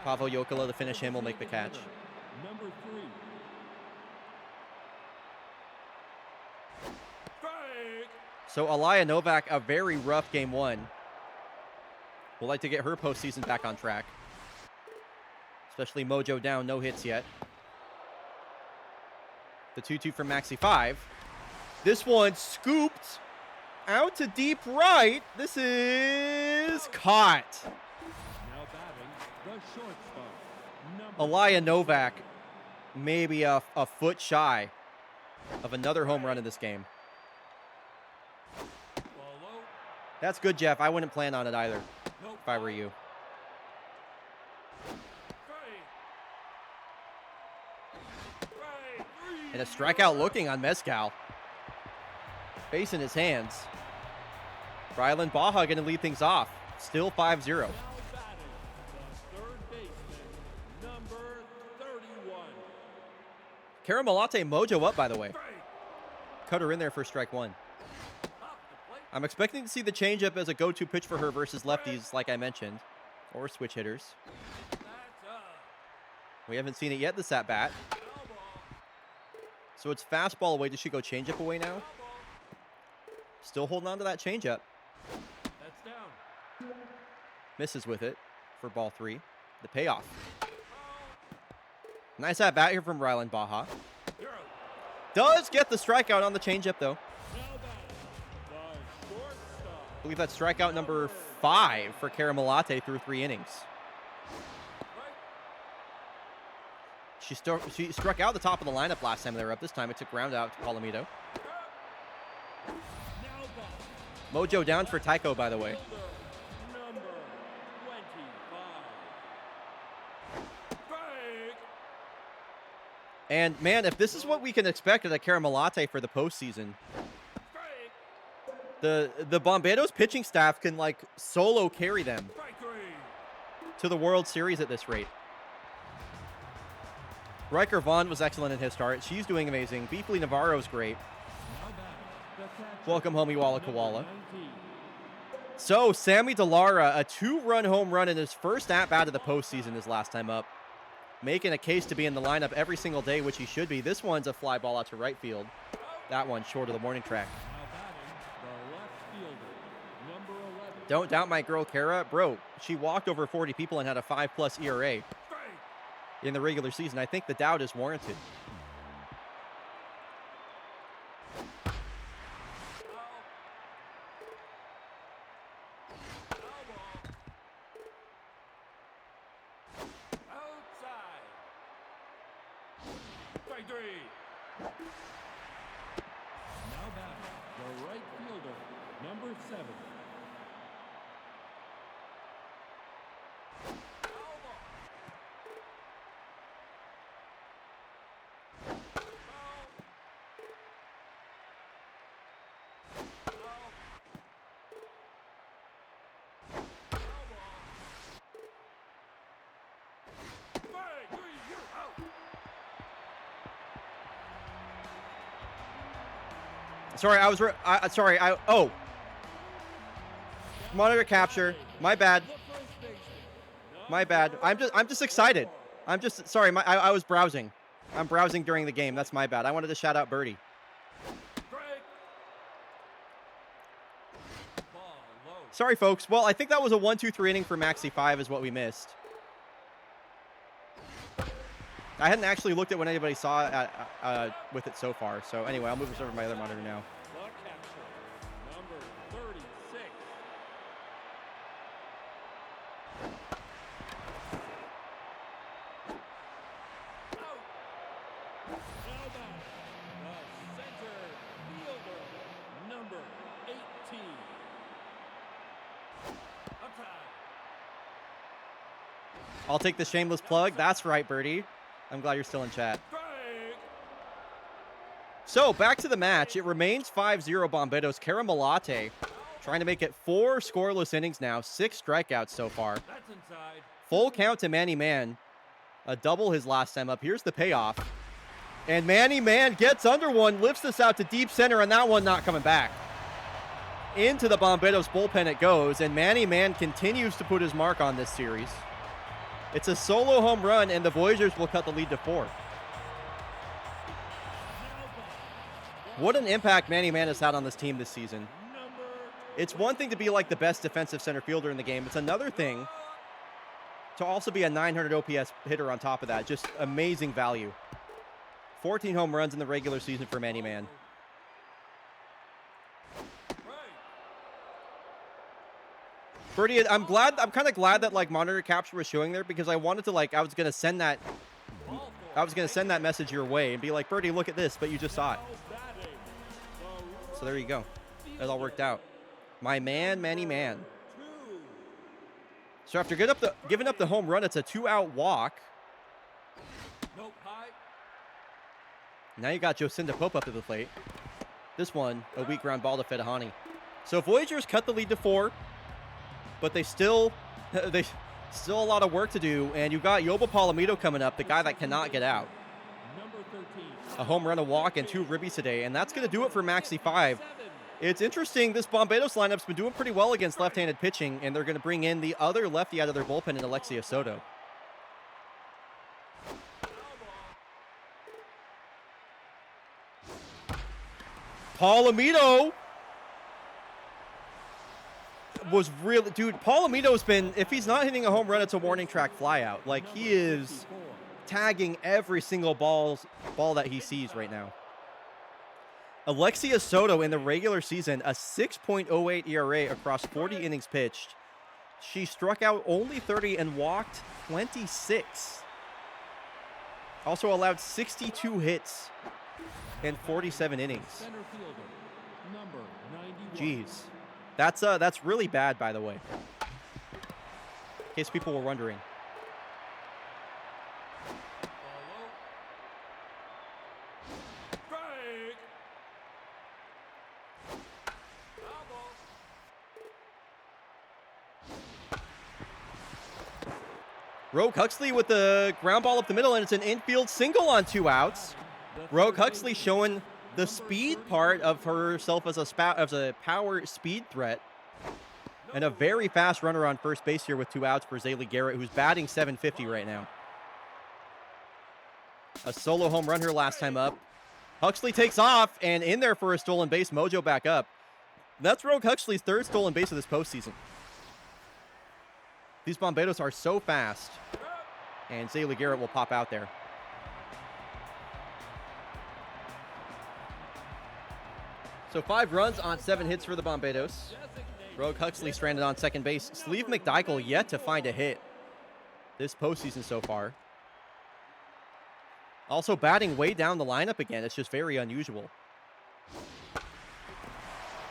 Pavel Jokela, to finish him, will make the catch. Number 3. So Alaya Novak, a very rough game 1. Would like to get her postseason back on track. Especially Mojo down, no hits yet. The 2-2 from Maxi 5. This one scooped out to deep right. This is caught. Now batting, the shortstop. Alaya Novak, maybe a foot shy of another home run in this game. That's good, Jeff. I wouldn't plan on it either if I were you. And a strikeout looking on Mezcal. Base in his hands. Rylan Baja going to lead things off. Still 5-0. Karamalate Mojo up, by the way. Cut her in there for strike 1. I'm expecting to see the changeup as a go-to pitch for her versus lefties, like I mentioned, or switch hitters. We haven't seen it yet this at-bat. So it's fastball away. Does she go changeup away now? Still holding on to that changeup. That's down. Misses with it for ball 3. The payoff. Nice at-bat here from Rylan Baja. Does get the strikeout on the changeup, though. I believe that's strikeout number 5 for Karamalate through 3 innings. She struck out the top of the lineup last time they were up. This time it took ground out to Palomito. Mojo down for Tycho, by the way. Number 25. And, man, if this is what we can expect at a Karamalate for the postseason, the Bombados pitching staff can, like, solo carry them to the World Series at this rate. Riker Vaughn was excellent in his start. She's doing amazing. Beefly Navarro's great. Welcome home, Iwala Koala. So, Sammy Delara, a 2-run home run in his first at-bat of the postseason his last time up. Making a case to be in the lineup every single day, which he should be. This one's a fly ball out to right field. That one short of the warning track. Don't doubt my girl, Kara. Bro, she walked over 40 people and had a 5+ ERA in the regular season. I think the doubt is warranted. Now back, the right fielder, number 7. Sorry, oh. Monitor capture. My bad. My bad. I'm just excited. I'm just sorry. I was browsing. I'm browsing during the game. That's my bad. I wanted to shout out Birdie. Sorry, folks. Well, I think that was a 1-2-3 inning for Maxi 5 is what we missed. I hadn't actually looked at what anybody saw with it so far. So anyway, I'll move this over to my other monitor now. I'll take the shameless plug. That's right, Birdie. I'm glad you're still in chat. So, back to the match. It remains 5-0 Bomberos. Caramelate trying to make it 4 scoreless innings now. 6 strikeouts so far. Full count to Manny Man. A double his last time up. Here's the payoff. And Manny Man gets under one, lifts this out to deep center, and that one not coming back. Into the Bomberos bullpen it goes, and Manny Man continues to put his mark on this series. It's a solo home run, and the Voyagers will cut the lead to 4. What an impact Manny Man has had on this team this season. It's one thing to be like the best defensive center fielder in the game. It's another thing to also be a 900 OPS hitter on top of that. Just amazing value. 14 home runs in the regular season for Manny Man. Birdie, I'm kind of glad that like monitor capture was showing there because I wanted to I was gonna send that message your way and be like, Birdie, look at this, but you just saw it. So there you go. It all worked out. My man, Manny Man. So after giving up the home run, it's a 2-out walk. Now you got Jocinda Pope up to the plate. This one, a weak ground ball to Fedahani. So Voyagers cut the lead to 4. But they still a lot of work to do, and you got Yoba Palomito coming up, the guy that cannot get out. A home run, a walk, and 2 ribbies today, and that's going to do it for Maxi 5. It's interesting, this Bomberos lineup's been doing pretty well against left-handed pitching, and they're going to bring in the other lefty out of their bullpen in Alexia Soto. Palomito was really, dude, Palomito's been, if he's not hitting a home run, it's a warning track flyout. Like, he is tagging every single ball that he sees right now. Alexia Soto in the regular season, a 6.08 ERA across 40 innings pitched. She struck out only 30 and walked 26. Also allowed 62 hits in 47 innings. Jeez. That's really bad, by the way. In case people were wondering. Rogue Huxley with the ground ball up the middle, and it's an infield single on 2 outs. Rogue Huxley showing the speed part of herself as a power speed threat. And a very fast runner on first base here with 2 outs for Zaylee Garrett, who's batting .750 right now. A solo home run her last time up. Huxley takes off, and in there for a stolen base, mojo back up. That's Rogue Huxley's 3rd stolen base of this postseason. These Bomberos are so fast, and Zaylee Garrett will pop out there. So 5 runs on 7 hits for the Bomberos. Rogue Huxley stranded on second base. Sleeve McDykel yet to find a hit this postseason so far. Also batting way down the lineup again. It's just very unusual.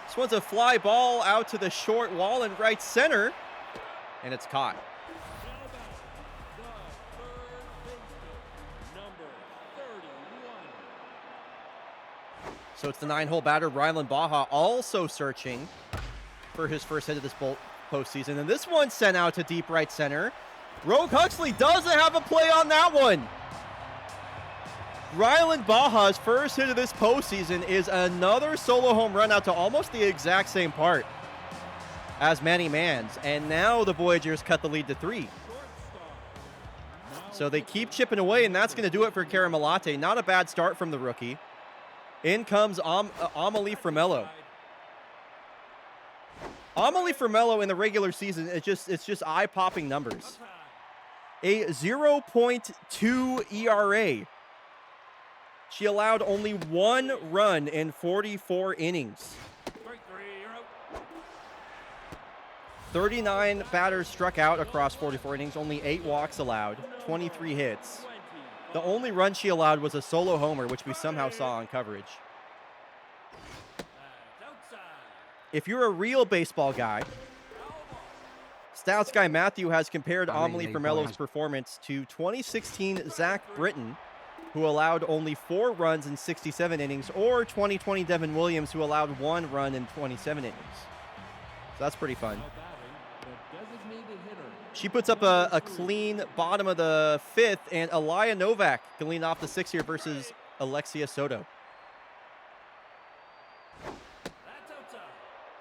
This one's a fly ball out to the short wall in right center. And it's caught. So it's the 9-hole batter, Rylan Baja, also searching for his first hit of this postseason. And this one's sent out to deep right center. Rogue Huxley doesn't have a play on that one. Ryland Baja's first hit of this postseason is another solo home run out to almost the exact same part as Manny Mann's. And now the Voyagers cut the lead to 3. So they keep chipping away, and that's going to do it for Caramelate. Not a bad start from the rookie. In comes Amelie Framello. Amelie Framello in the regular season, it's just eye-popping numbers. A 0.2 ERA. She allowed only 1 run in 44 innings. 39 batters struck out across 44 innings, only 8 walks allowed, 23 hits. The only run she allowed was a solo homer, which we somehow saw on coverage. If you're a real baseball guy, Stats guy Matthew has compared Amelie Framello's performance to 2016 Zach Britton, who allowed only 4 runs in 67 innings, or 2020 Devin Williams, who allowed 1 run in 27 innings. So that's pretty fun. She puts up a clean bottom of the 5th, and Aliyah Novak can lead off the 6th here versus Alexia Soto.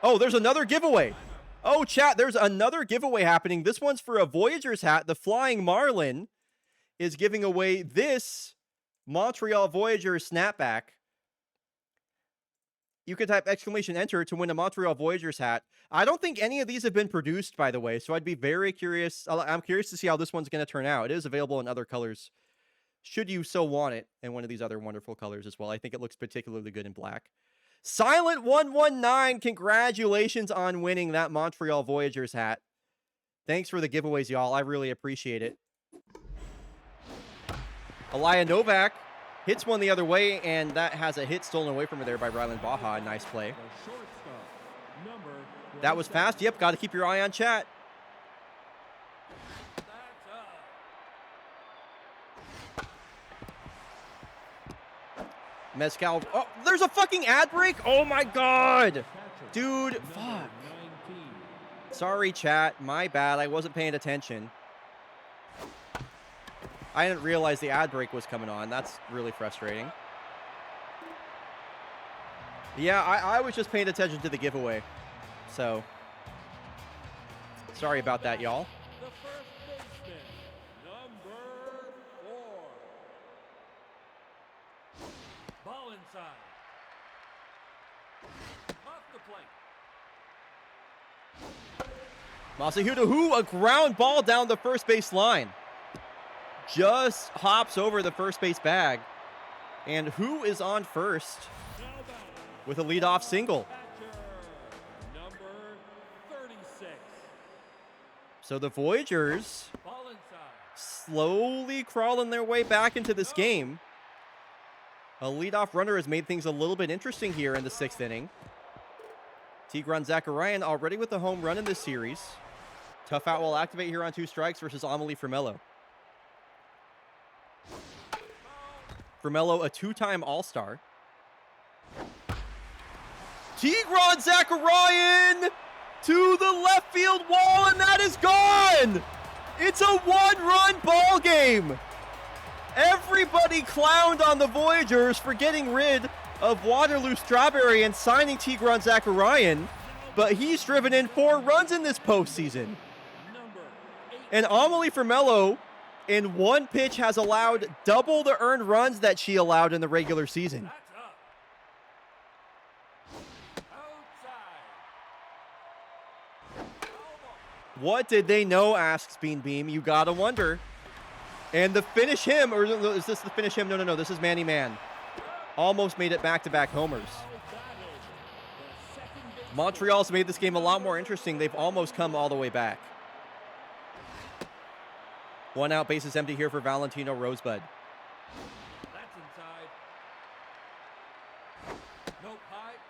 Oh, there's another giveaway. Oh, chat, there's another giveaway happening. This one's for a Voyagers hat. The Flying Marlin is giving away this Montreal Voyagers snapback. You can type !enter to win a Montreal Voyagers hat. I don't think any of these have been produced, by the way, so I'd be very curious. I'm curious to see how this one's going to turn out. It is available in other colors, should you so want it, in one of these other wonderful colors as well. I think it looks particularly good in black. Silent119, congratulations on winning that Montreal Voyagers hat. Thanks for the giveaways, y'all. I really appreciate it. Aliyah Novak hits one the other way, and that has a hit stolen away from her there by Ryland Baja. Nice play. That was fast. Yep, got to keep your eye on chat. Mezcal. Oh, there's a fucking ad break? Oh my god. Dude, fuck. Sorry, chat. My bad. I wasn't paying attention. I didn't realize the ad break was coming on. That's really frustrating. Yeah, I was just paying attention to the giveaway. So, sorry about that, y'all. Masahiro Hu, a ground ball down the first base line. Just hops over the first base bag. And Hu is on first with a leadoff single. So the Voyagers slowly crawling their way back into this game. A leadoff runner has made things a little bit interesting here in the 6th inning. Tigran Zakarian already with the home run in this series. Tough out will activate here on 2 strikes versus Amelie Framello. Framello, a 2-time All-Star. Tigran Zakarian to the left field wall, and that is gone! It's a 1-run ball game! Everybody clowned on the Voyagers for getting rid of Waterloo Strawberry and signing Tigran Zakarian, but he's driven in 4 runs in this postseason. And Amelie Framello, in 1 pitch, has allowed double the earned runs that she allowed in the regular season. What did they know, asks Bean Beam. You gotta wonder. And the finish him, or is this the finish him? No, this is Manny Mann. Almost made it back-to-back homers. Montreal's made this game a lot more interesting. They've almost come all the way back. 1 out, bases empty here for Valentino Rosebud.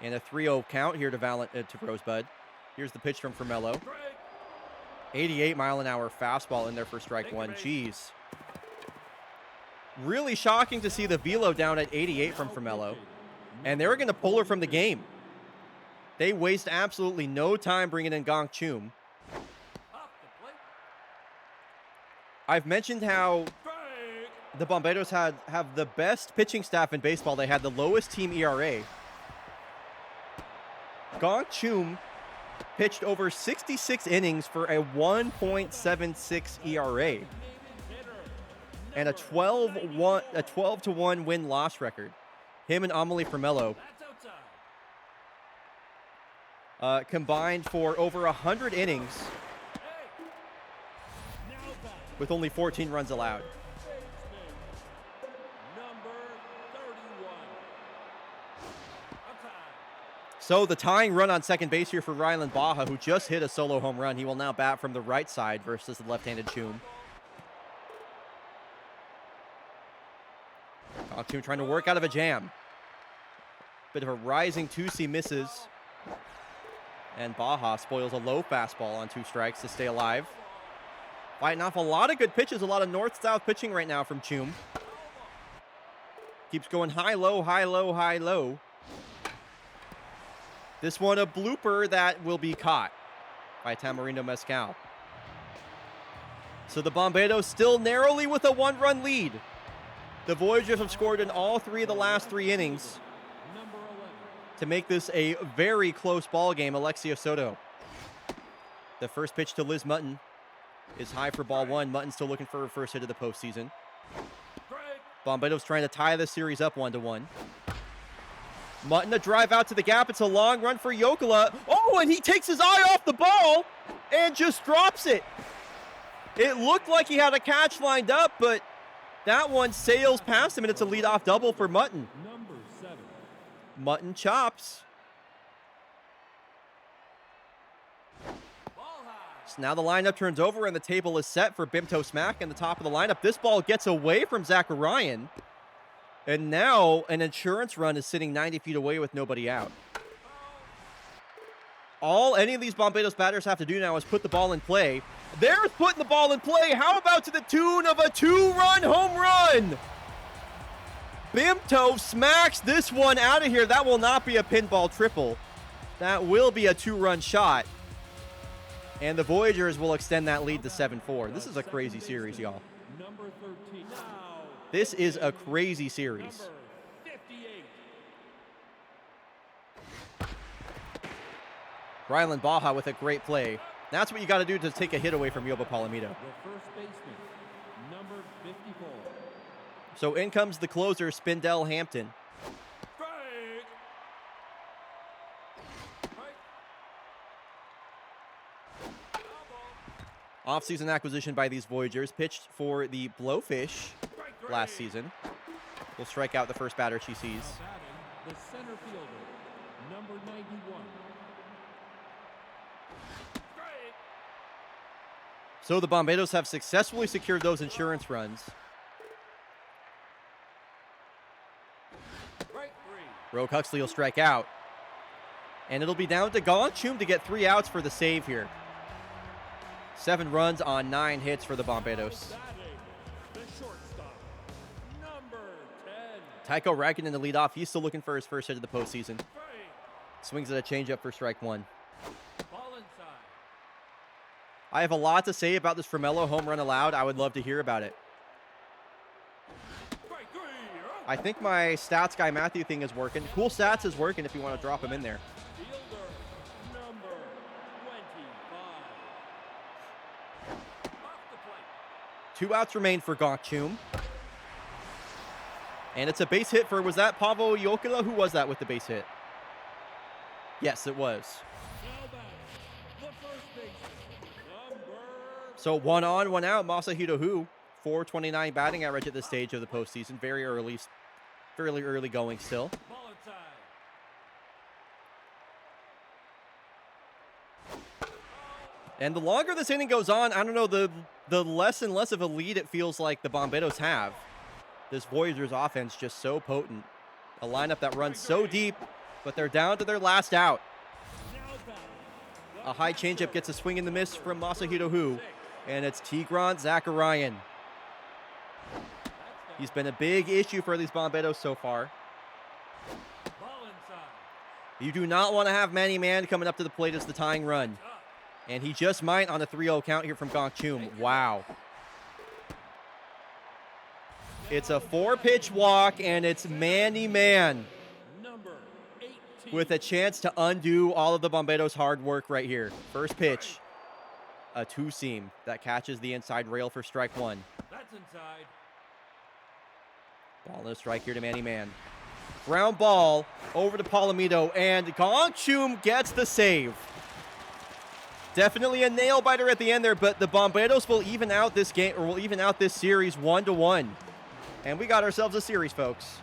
And a 3-0 count here to Rosebud. Here's the pitch from Framello. 88-mile-an-hour fastball in there for strike 1. Jeez. Really shocking to see the velo down at 88 from Framello. And they're going to pull her from the game. They waste absolutely no time bringing in Gong Chum. I've mentioned how the Bomberos have the best pitching staff in baseball. They had the lowest team ERA. Gong Chum pitched over 66 innings for a 1.76 ERA and a 12-1 win-loss record. Him and Amelie Formello combined for over 100 innings with only 14 runs allowed. So the tying run on second base here for Ryland Baja, who just hit a solo home run. He will now bat from the right side versus the left-handed Chum. Chum trying to work out of a jam. Bit of a rising 2C misses. And Baja spoils a low fastball on 2 strikes to stay alive. Fighting off a lot of good pitches, a lot of north-south pitching right now from Chum. Keeps going high, low, high, low, high, low. This one a blooper that will be caught by Tamarindo Mezcal. So the Bomberos still narrowly with a 1-run lead. The Voyagers have scored in all 3 of the last 3 innings to make this a very close ball game. Alexia Soto. The first pitch to Liz Mutton is high for ball 1. Mutton still looking for her first hit of the postseason. Bomberos trying to tie the series up 1-1. Mutton a drive out to the gap. It's a long run for Jokela. Oh, and he takes his eye off the ball and just drops it. It looked like he had a catch lined up, but that one sails past him, and it's a leadoff double for Mutton. Number 7. Mutton chops. So now the lineup turns over, and the table is set for Bimto Smack in the top of the lineup. This ball gets away from Zacharian. And now an insurance run is sitting 90 feet away with nobody out. All any of these Bomberos batters have to do now is put the ball in play. There's putting the ball in play. How about to the tune of a 2-run home run? Bimto smacks this one out of here. That will not be a pinball triple. That will be a 2-run shot. And the Voyagers will extend that lead to 7-4. This is a crazy series, y'all. Number 13. This is a crazy series. Ryland Baja with a great play. That's what you got to do to take a hit away from Yoba Palomito. The first baseman, number 54. So in comes the closer, Spindell Hampton. Off-season acquisition by these Voyagers, pitched for the Blowfish last season. Will strike out the first batter she sees. The center fielder, number 91. So the Bomberos have successfully secured those insurance runs. Rogue Huxley will strike out. And it'll be down to Gong Chum to get 3 outs for the save here. 7 runs on 9 hits for the Bomberos. Tycho Rackinen in the leadoff. He's still looking for his first hit of the postseason. Swings at a changeup for strike 1. I have a lot to say about this Formello home run allowed. I would love to hear about it. I think my stats guy Matthew thing is working. Cool Stats is working if you want to drop him in there. 2 outs remain for Gong Chum. And it's a base hit for, was that Pavo Jokela? Who was that with the base hit? Yes, it was. So 1 on, 1 out. Masahiro Hu, 429 batting average at this stage of the postseason. Fairly early going still. And the longer this inning goes on, I don't know, the less and less of a lead it feels like the Bomberos have. This Voyagers offense just so potent. A lineup that runs so deep, but they're down to their last out. A high changeup gets a swing and the miss from Masahiro Hu, and it's Tigran Zacharian. He's been a big issue for these Bomberos so far. You do not want to have Manny Mann coming up to the plate as the tying run. And he just might on a 3-0 count here from Gong Chum. Wow. It's a 4-pitch walk, and it's Manny Man Number 18. with a chance to undo all of the Bomberos' hard work right here. First pitch, a 2-seam that catches the inside rail for strike 1. That's inside. Ball and a strike here to Manny Man. Ground ball over to Palomito, and Gong Chum gets the save. Definitely a nail biter at the end there, but the Bomberos will even out this game, or will even out this series 1-1. And we got ourselves a series, folks.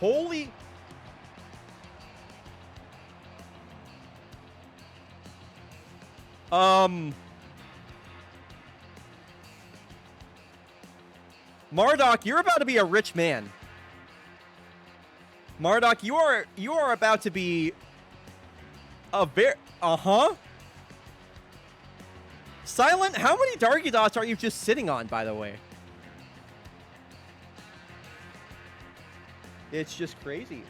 Holy... Marduk, you're about to be a rich man. Marduk, you are about to be a very... Silent, how many Darky Dots are you just sitting on, by the way? It's just crazy.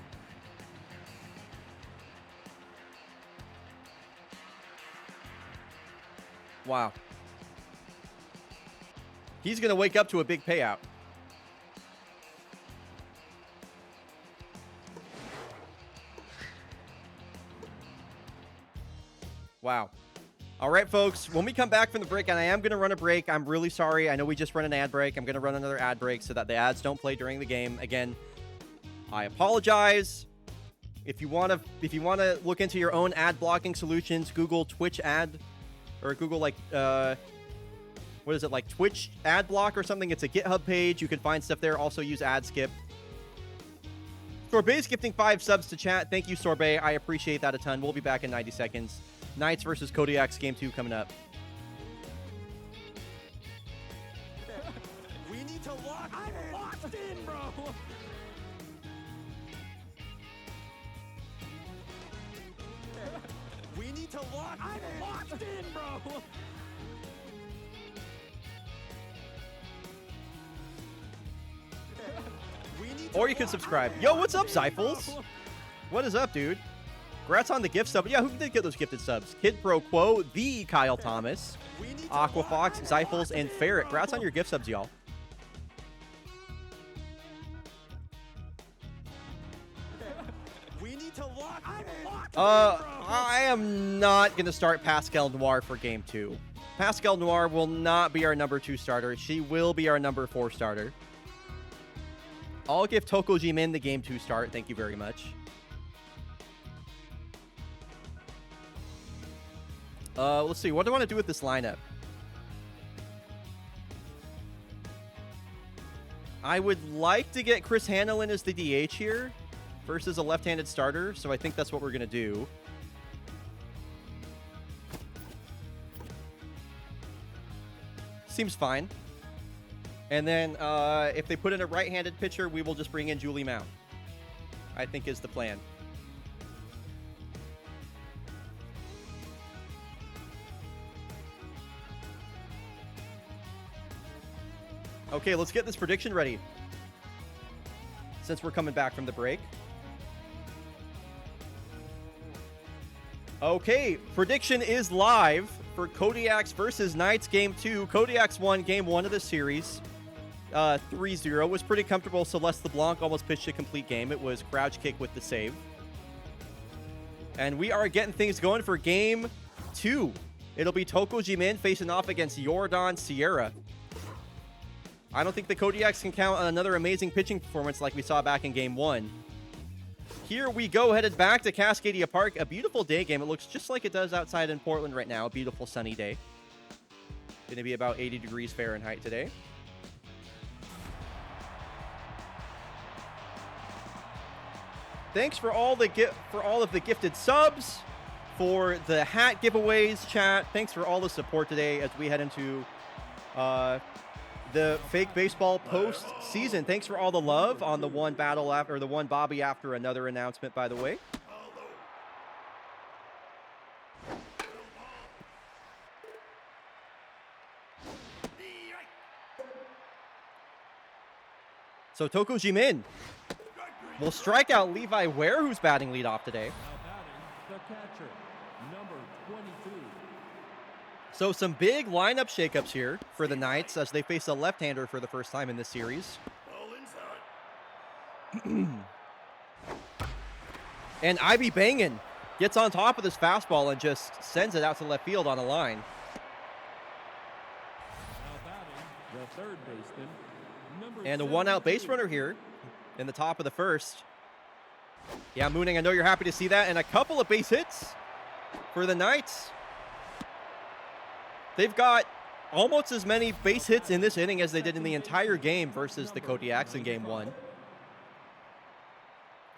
Wow. He's going to wake up to a big payout. Wow. All right, folks, when we come back from the break, and I am going to run a break. I'm really sorry. I know we just run an ad break. I'm going to run another ad break so that the ads don't play during the game. Again, I apologize. If you want to look into your own ad blocking solutions, Google Twitch ad, or Google like what is it, like Twitch ad block or something? It's a GitHub page. You can find stuff there. Also use ad skip. Sorbet's gifting 5 subs to chat. Thank you, Sorbet. I appreciate that a ton. We'll be back in 90 seconds. Knights versus Kodiak's Game 2 coming up. We need to lock. I'm locked in, bro. We need to lock. I'm locked in, bro. Or you can subscribe. Yo, what's up, Zyphles? What is up, dude? Congrats on the gift sub. Yeah, who did get those gifted subs? Kid Pro Quo, the Kyle Thomas, Aquafox, Zyphles, and Ferret. Congrats on your gift subs, y'all. I am not going to start Pascal Noir for Game 2. Pascal Noir will not be our number 2 starter. She will be our number 4 starter. I'll give Toko Jimin the Game 2 start. Thank you very much. Let's see. What do I want to do with this lineup? I would like to get Chris Hanlon as the DH here versus a left-handed starter, so I think that's what we're going to do. Seems fine. And then if they put in a right-handed pitcher, we will just bring in Julie Mount, I think is the plan. Okay, let's get this prediction ready, since we're coming back from the break. Okay, prediction is live for Kodiaks versus Knights Game 2. Kodiaks won Game 1 of the series 3-0. Was pretty comfortable. Celeste LeBlanc almost pitched a complete game. It was crouch kick with the save. And we are getting things going for Game 2. It'll be Toko Jimin facing off against Jordan Sierra. I don't think the Kodiaks can count on another amazing pitching performance like we saw back in Game 1. Here we go, headed back to Cascadia Park. A beautiful day game. It looks just like it does outside in Portland right now. A beautiful sunny day. Going to be about 80 degrees Fahrenheit today. Thanks for all of the gifted subs, for the hat giveaways, chat. Thanks for all the support today as we head into the fake baseball post-season. Thanks for all the love on the one battle after, or the one Bobby after another announcement, by the way. So Toko Jimin will strike out Levi Ware, who's batting leadoff today. Now batting, the catcher, number 22. So some big lineup shakeups here for the Knights as they face a left-hander for the first time in this series. And Ivy Bangin gets on top of this fastball and just sends it out to left field on a line. Now batting, the third baseman, number And a one-out base 72. runner here in the top of the first. Yeah, Mooning, I know you're happy to see that. And a couple of base hits for the Knights. They've got almost as many base hits in this inning as they did in the entire game versus the Kodiaks in game 1.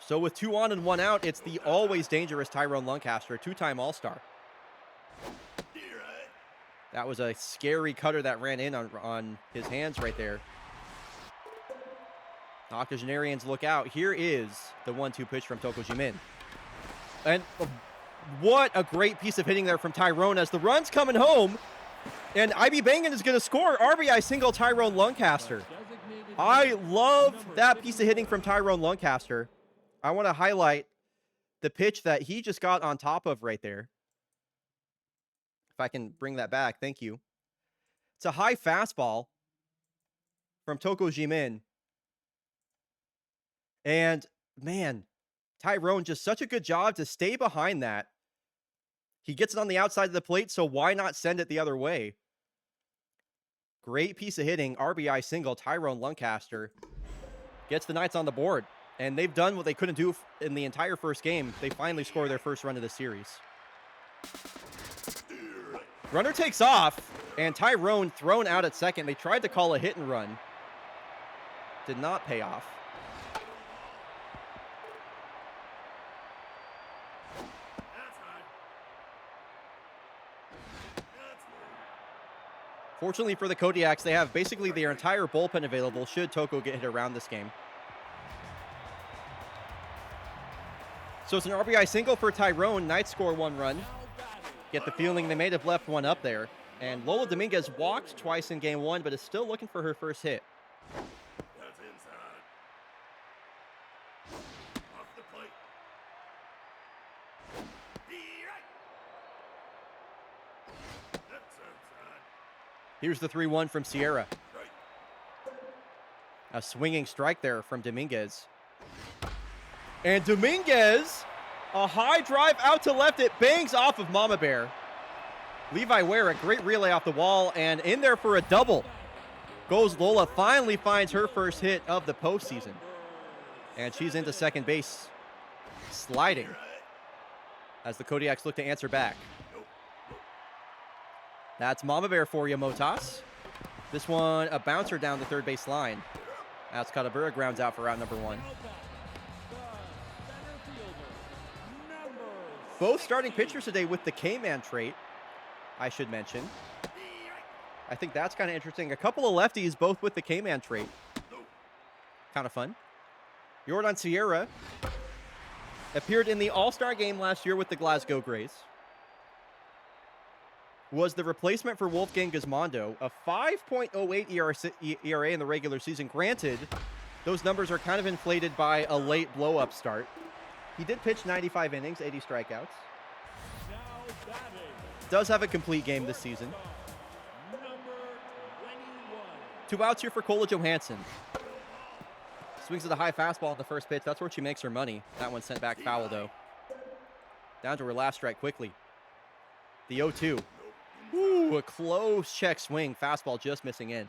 So with 2 on and 1 out, it's the always dangerous Tyrone Lancaster, 2-time All-Star. That was a scary cutter that ran in on his hands right there. Octogenarians look out. Here is the 1-2 pitch from Toko Jimin. And what a great piece of hitting there from Tyrone as the run's coming home. And Ivy Bangin is going to score. RBI single Tyrone Lancaster. I love that piece of hitting from Tyrone Lancaster. I want to highlight the pitch that he just got on top of right there. If I can bring that back, thank you. It's a high fastball from Toko Jimin. And, man, Tyrone just such a good job to stay behind that. He gets it on the outside of the plate, so why not send it the other way? Great piece of hitting. RBI single. Tyrone Lancaster gets the Knights on the board. And they've done what they couldn't do in the entire first game. They finally score their first run of the series. Runner takes off, and Tyrone thrown out at second. They tried to call a hit and run. Did not pay off. Fortunately for the Kodiaks, they have basically their entire bullpen available should Toko get hit around this game. So it's an RBI single for Tyrone. Knights score 1 run. Get the feeling they may have left one up there. And Lola Dominguez walked twice in game 1, but is still looking for her first hit. That's inside. Off the plate. That's outside. Here's the 3-1 from Sierra. A swinging strike there from Dominguez. And Dominguez, a high drive out to left. It bangs off of Mama Bear. Levi Ware, a great relay off the wall, and in there for a double. Goes Lola, finally finds her first hit of the postseason. And she's into second base, sliding, as the Kodiaks look to answer back. That's Mama Bear for you, Motas. This one, a bouncer down the third base line. As Katabura grounds out for out number 1. Both starting pitchers today with the K-Man trait, I should mention. I think that's kind of interesting. A couple of lefties, both with the K-Man trait. Kind of fun. Jordan Sierra appeared in the All-Star game last year with the Glasgow Grays. Was the replacement for Wolfgang Gizmondo, a 5.08 ERA in the regular season. Granted, those numbers are kind of inflated by a late blow-up start. He did pitch 95 innings, 80 strikeouts. Does have a complete game this season. 2 outs here for Kola Johansson. Swings at a high fastball at the first pitch. That's where she makes her money. That one sent back foul, though. Down to her last strike quickly. The 0-2. Ooh, a close check swing. Fastball just missing in.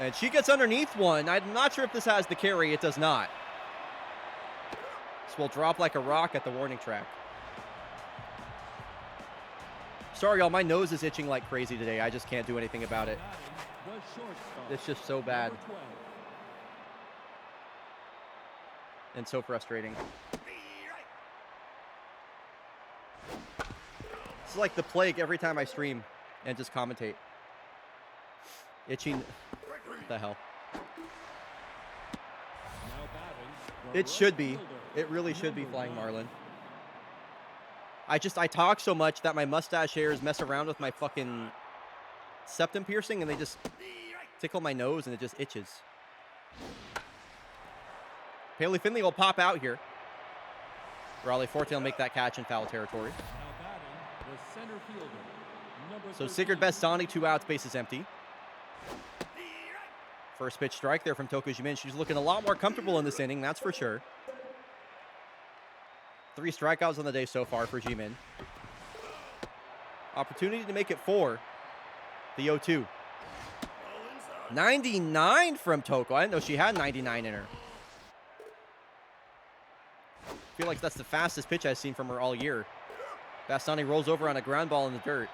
And she gets underneath one. I'm not sure if this has the carry. It does not. This will drop like a rock at the warning track. Sorry, y'all. My nose is itching like crazy today. I just can't do anything about it. It's just so bad. And so frustrating. It's like the plague every time I stream and just commentate. Itching. What the hell? It should be. It really should be Flying Marlin. I talk so much that my mustache hairs mess around with my fucking septum piercing and they just tickle my nose and it just itches. Paley Finley will pop out here. Raleigh Forte will make that catch in foul territory. Now batting, the center fielder, number So 13. Sigurd Bestani, 2 outs, bases empty. First pitch strike there from Toko Jimin. She's looking a lot more comfortable in this inning, that's for sure. 3 strikeouts on the day so far for Jimin. Opportunity to make it 4. The 0-2. 99 from Toko. I didn't know she had 99 in her. I feel like that's the fastest pitch I've seen from her all year. Bastani rolls over on a ground ball in the dirt.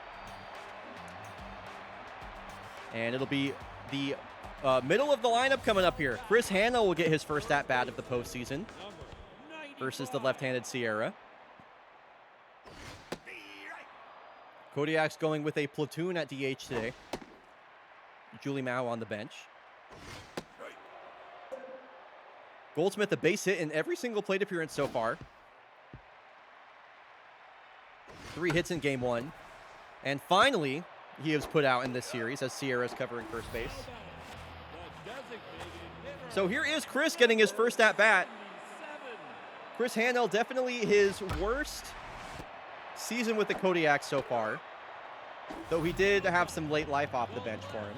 And it'll be the middle of the lineup coming up here. Chris Hanna will get his first at-bat of the postseason versus the left-handed Sierra. Kodiak's going with a platoon at DH today. Julie Mao on the bench. Goldsmith a base hit in every single plate appearance so far. 3 hits in game 1. And finally, he is put out in this series as Sierra's covering first base. So here is Chris getting his first at-bat. Chris Hanel, definitely his worst season with the Kodiaks so far, though he did have some late life off the bench for him.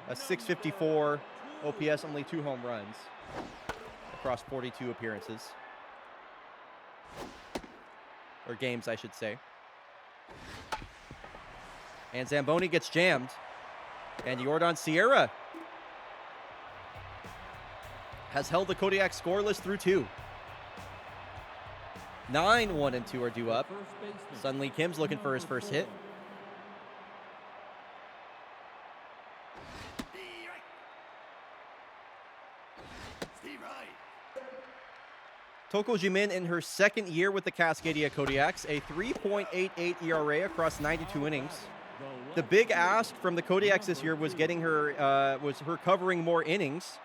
A 654 OPS, only 2 home runs across 42 appearances. Or games, I should say. And Zamboni gets jammed. And Jordan Sierra has held the Kodiak scoreless through 2. 9, 1, and 2 are due up. Sun Lee Kim's looking for his first hit. Toko Jimin in her second year with the Cascadia Kodiaks, a 3.88 ERA across 92 innings. The big ask from the Kodiaks this year was getting her covering more innings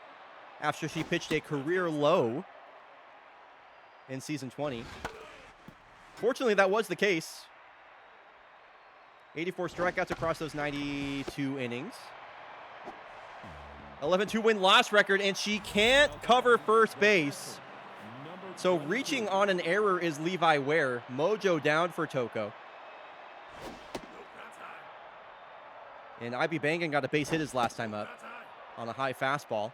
after she pitched a career low in season 20. Fortunately, that was the case. 84 strikeouts across those 92 innings. 11-2 win-loss record, and she can't cover first base. So reaching on an error is Levi Ware. Mojo down for Toko. And IB Bangan got a base hit his last time up on a high fastball.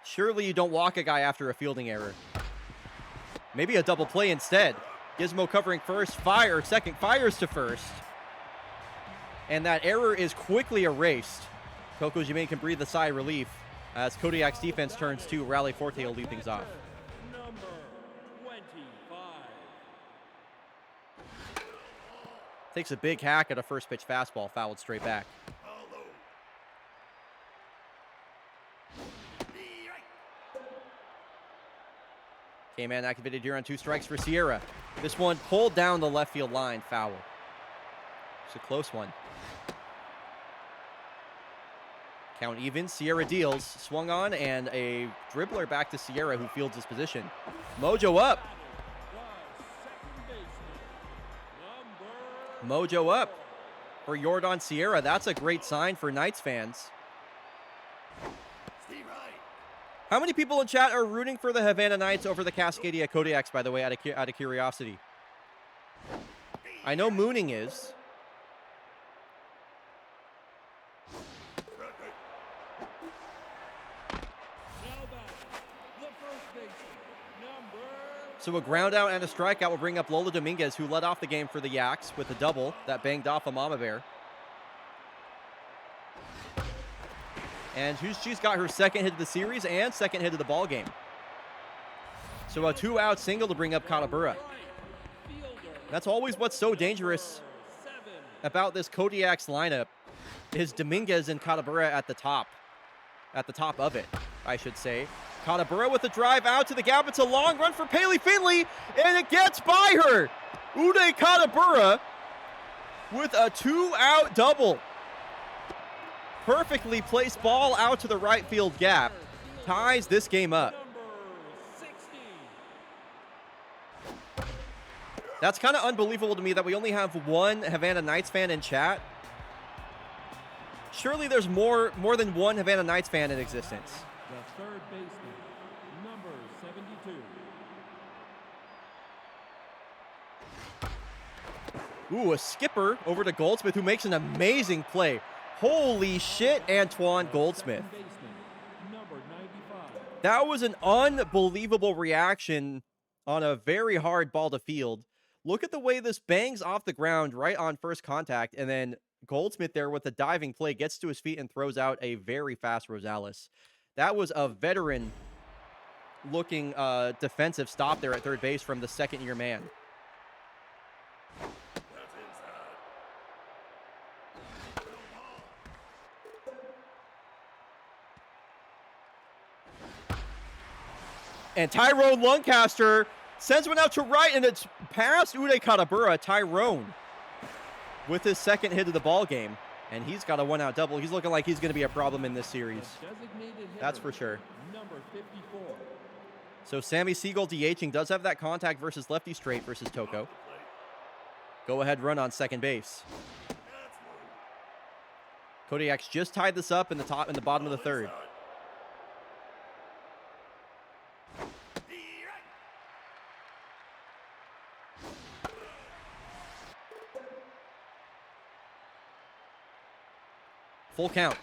Surely you don't walk a guy after a fielding error. Maybe a double play instead. Gizmo covering first, second, fires to first. And that error is quickly erased. Toko Jimin can breathe a sigh of relief as Kodiak's defense turns to Rally Forte will lead things off. Number 25. Takes a big hack at a first pitch fastball, fouled straight back. K-man activated here on 2 strikes for Sierra. This one pulled down the left field line, foul. It's a close one. Count even, Sierra deals, swung on, and a dribbler back to Sierra who fields his position. Mojo up. Mojo up for Jordan Sierra. That's a great sign for Knights fans. How many people in chat are rooting for the Havana Knights over the Cascadia Kodiaks, by the way, out of curiosity? I know Mooning is. So a ground out and a strikeout will bring up Lola Dominguez, who led off the game for the Yaks with a double that banged off a Mama Bear. And she's got her second hit of the series and second hit of the ball game. So a 2-out single to bring up Katabura. That's always what's so dangerous about this Kodiak's lineup is Dominguez and Katabura at the top of it, I should say. Katabura with a drive out to the gap. It's a long run for Paley Finley, and it gets by her. Uday Katabura with a 2-out double. Perfectly placed ball out to the right field gap. Ties this game up. That's kind of unbelievable to me that we only have one Havana Knights fan in chat. Surely there's more than one Havana Knights fan in existence. The third baseman, number Ooh, a skipper over to Goldsmith, who makes an amazing play. Holy shit, Antoine Goldsmith. Second baseman, number 95. That was an unbelievable reaction on a very hard ball to field. Look at the way this bangs off the ground right on first contact, and then Goldsmith there with the diving play gets to his feet and throws out a very fast Rosales. That was a veteran-looking defensive stop there at third base from the second-year man. That's inside. And Tyrone Lancaster sends one out to right, and it's past Uday Katabura. Tyrone with his second hit of the ball game, and he's got a one-out double. He's looking like he's going to be a problem in this series. Designated hitter, That's for sure. number 54. So Sammy Siegel DHing does have that contact versus lefty straight versus Toko. Go ahead run on second base. Kodiak's just tied this up in the bottom of the third. Full count.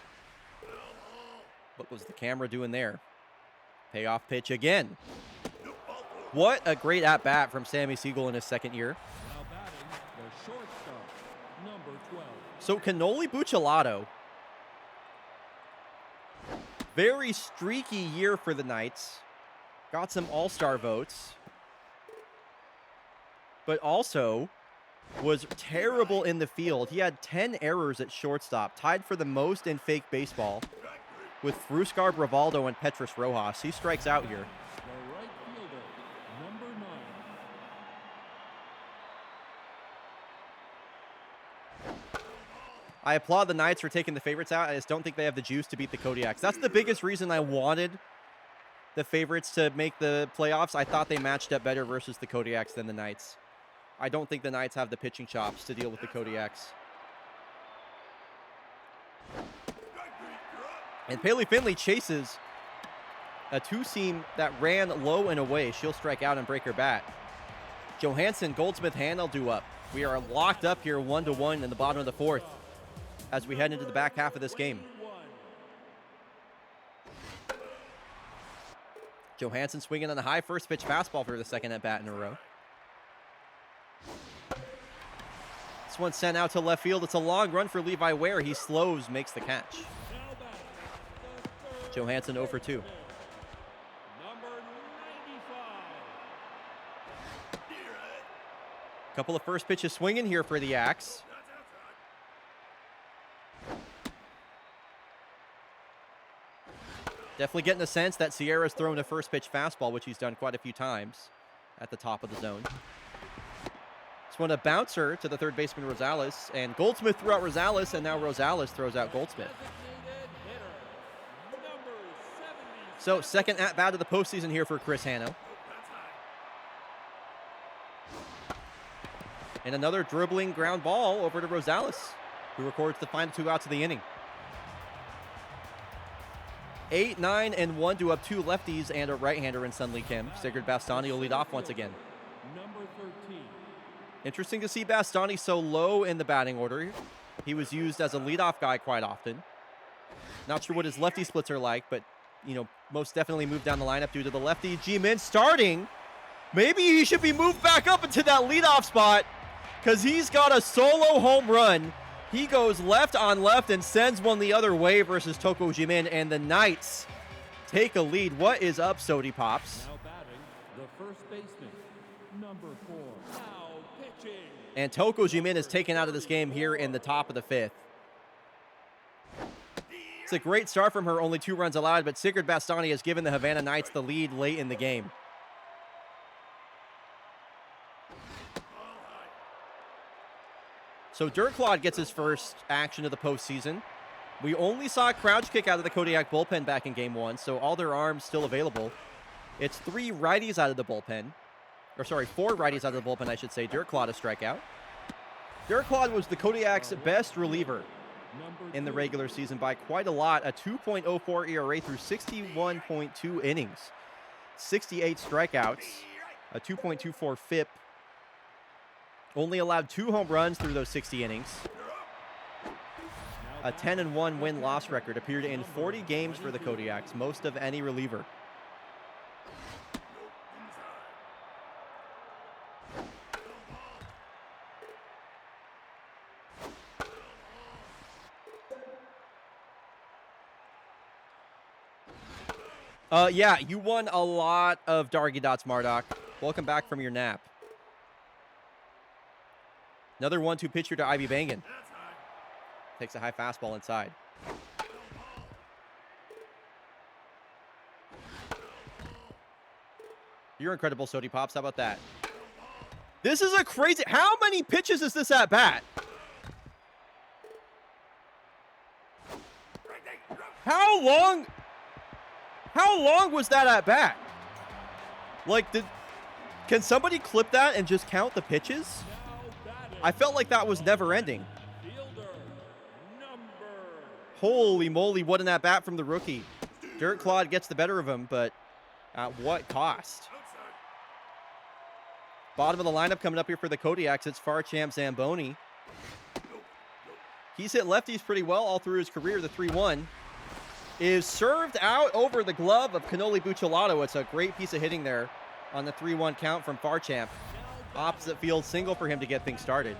What was the camera doing there? Payoff pitch again. What a great at-bat from Sammy Siegel in his second year. Now batting, the shortstop, number 12. So Cannoli Buccellato, very streaky year for the Knights. Got some all-star votes. But also was terrible in the field. He had 10 errors at shortstop, tied for the most in fake baseball with Fruscar Bravaldo and Petrus Rojas. He strikes out here. The right fielder, number 9. I applaud the Knights for taking the favorites out. I just don't think they have the juice to beat the Kodiaks. That's the biggest reason I wanted the favorites to make the playoffs. I thought they matched up better versus the Kodiaks than the Knights. I don't think the Knights have the pitching chops to deal with the Kodiaks. And Paley Finley chases a two-seam that ran low and away. She'll strike out and break her bat. Johansson, Goldsmith, Hanel do up. We are locked up here 1-1 in the bottom of the fourth as we head into the back half of this game. Johansson swinging on a high first pitch fastball for the second at bat in a row. This one sent out to left field. It's a long run for Levi Ware. He slows, makes the catch. Johansson 0 for 2. Number 95. Couple of first pitches swinging here for the Axe. Definitely getting the sense that Sierra's thrown a first pitch fastball, which he's done quite a few times at the top of the zone. This one a bouncer to the third baseman Rosales, and Goldsmith threw out Rosales, and now Rosales throws out Goldsmith. Designated hitter, number 70. So second at bat of the postseason here for Chris Hanno. And another dribbling ground ball over to Rosales, who records the final 2 outs of the inning. 8, 9, and 1 to up 2 lefties and a right-hander in Sun Lee Kim. Sigurd Bastani will lead off once again. Number 13. Interesting to see Bastani so low in the batting order. He was used as a leadoff guy quite often. Not sure what his lefty splits are like, but, you know, most definitely moved down the lineup due to the lefty. G-Min starting. Maybe he should be moved back up into that leadoff spot because he's got a solo home run. He goes left on left and sends one the other way versus Toko G-Min, and the Knights take a lead. What is up, Sody Pops? Now batting, the first baseman, number 4. Now pitching. And Toko G-Min is taken out of this game here in the top of the 5th. It's a great start from her, only 2 runs allowed, but Sigurd Bastani has given the Havana Knights the lead late in the game. So Dirklod gets his first action of the postseason. We only saw a crouch kick out of the Kodiak bullpen back in game 1, so all their arms still available. It's 3 righties out of the bullpen. Or sorry, 4 righties out of the bullpen, I should say. Dirklod a strikeout. Dirklod was the Kodiak's best reliever in the regular season by quite a lot. A 2.04 ERA through 61.2 innings. 68 strikeouts. A 2.24 FIP. Only allowed 2 home runs through those 60 innings. A 10-1 win-loss record. Appeared in 40 games for the Kodiaks, most of any reliever. Yeah, you won a lot of Dargy Dots, Marduk. Welcome back from your nap. Another 1-2 pitcher to Ivy Bangan. Takes a high fastball inside. You're incredible, Sody Pops. How about that? This is a crazy... How many pitches is this at bat? How long was that at bat? Like, can somebody clip that and just count the pitches? I felt like that was never ending. Holy moly, what an at bat from the rookie. Dirt Claude gets the better of him, but at what cost? Bottom of the lineup coming up here for the Kodiaks, it's Farcham Zamboni. He's hit lefties pretty well all through his career. The 3-1 is served out over the glove of Canoli Buccellato. It's a great piece of hitting there on the 3-1 count from Farcham. Opposite field single for him to get things started.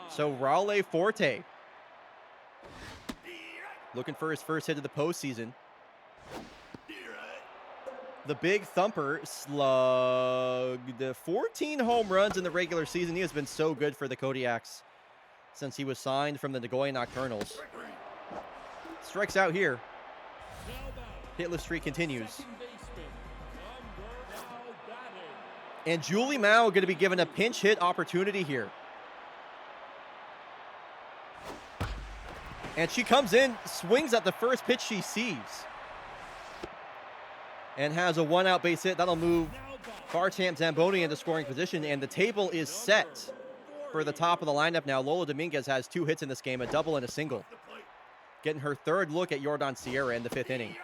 So Raleigh Forte looking for his first hit of the postseason. The big thumper slugged 14 home runs in the regular season. He has been so good for the Kodiaks since he was signed from the Nagoya Nocturnals. Strikes out here. Hitless streak continues. And Julie Mao going to be given a pinch hit opportunity here. And she comes in, swings at the first pitch she sees. And has a 1-out base hit. That'll move Farcham Zamboni into scoring position. And the table is set for the top of the lineup now. Lola Dominguez has 2 hits in this game, a double and a single. Getting her 3rd look at Jordan Sierra in the 5th inning.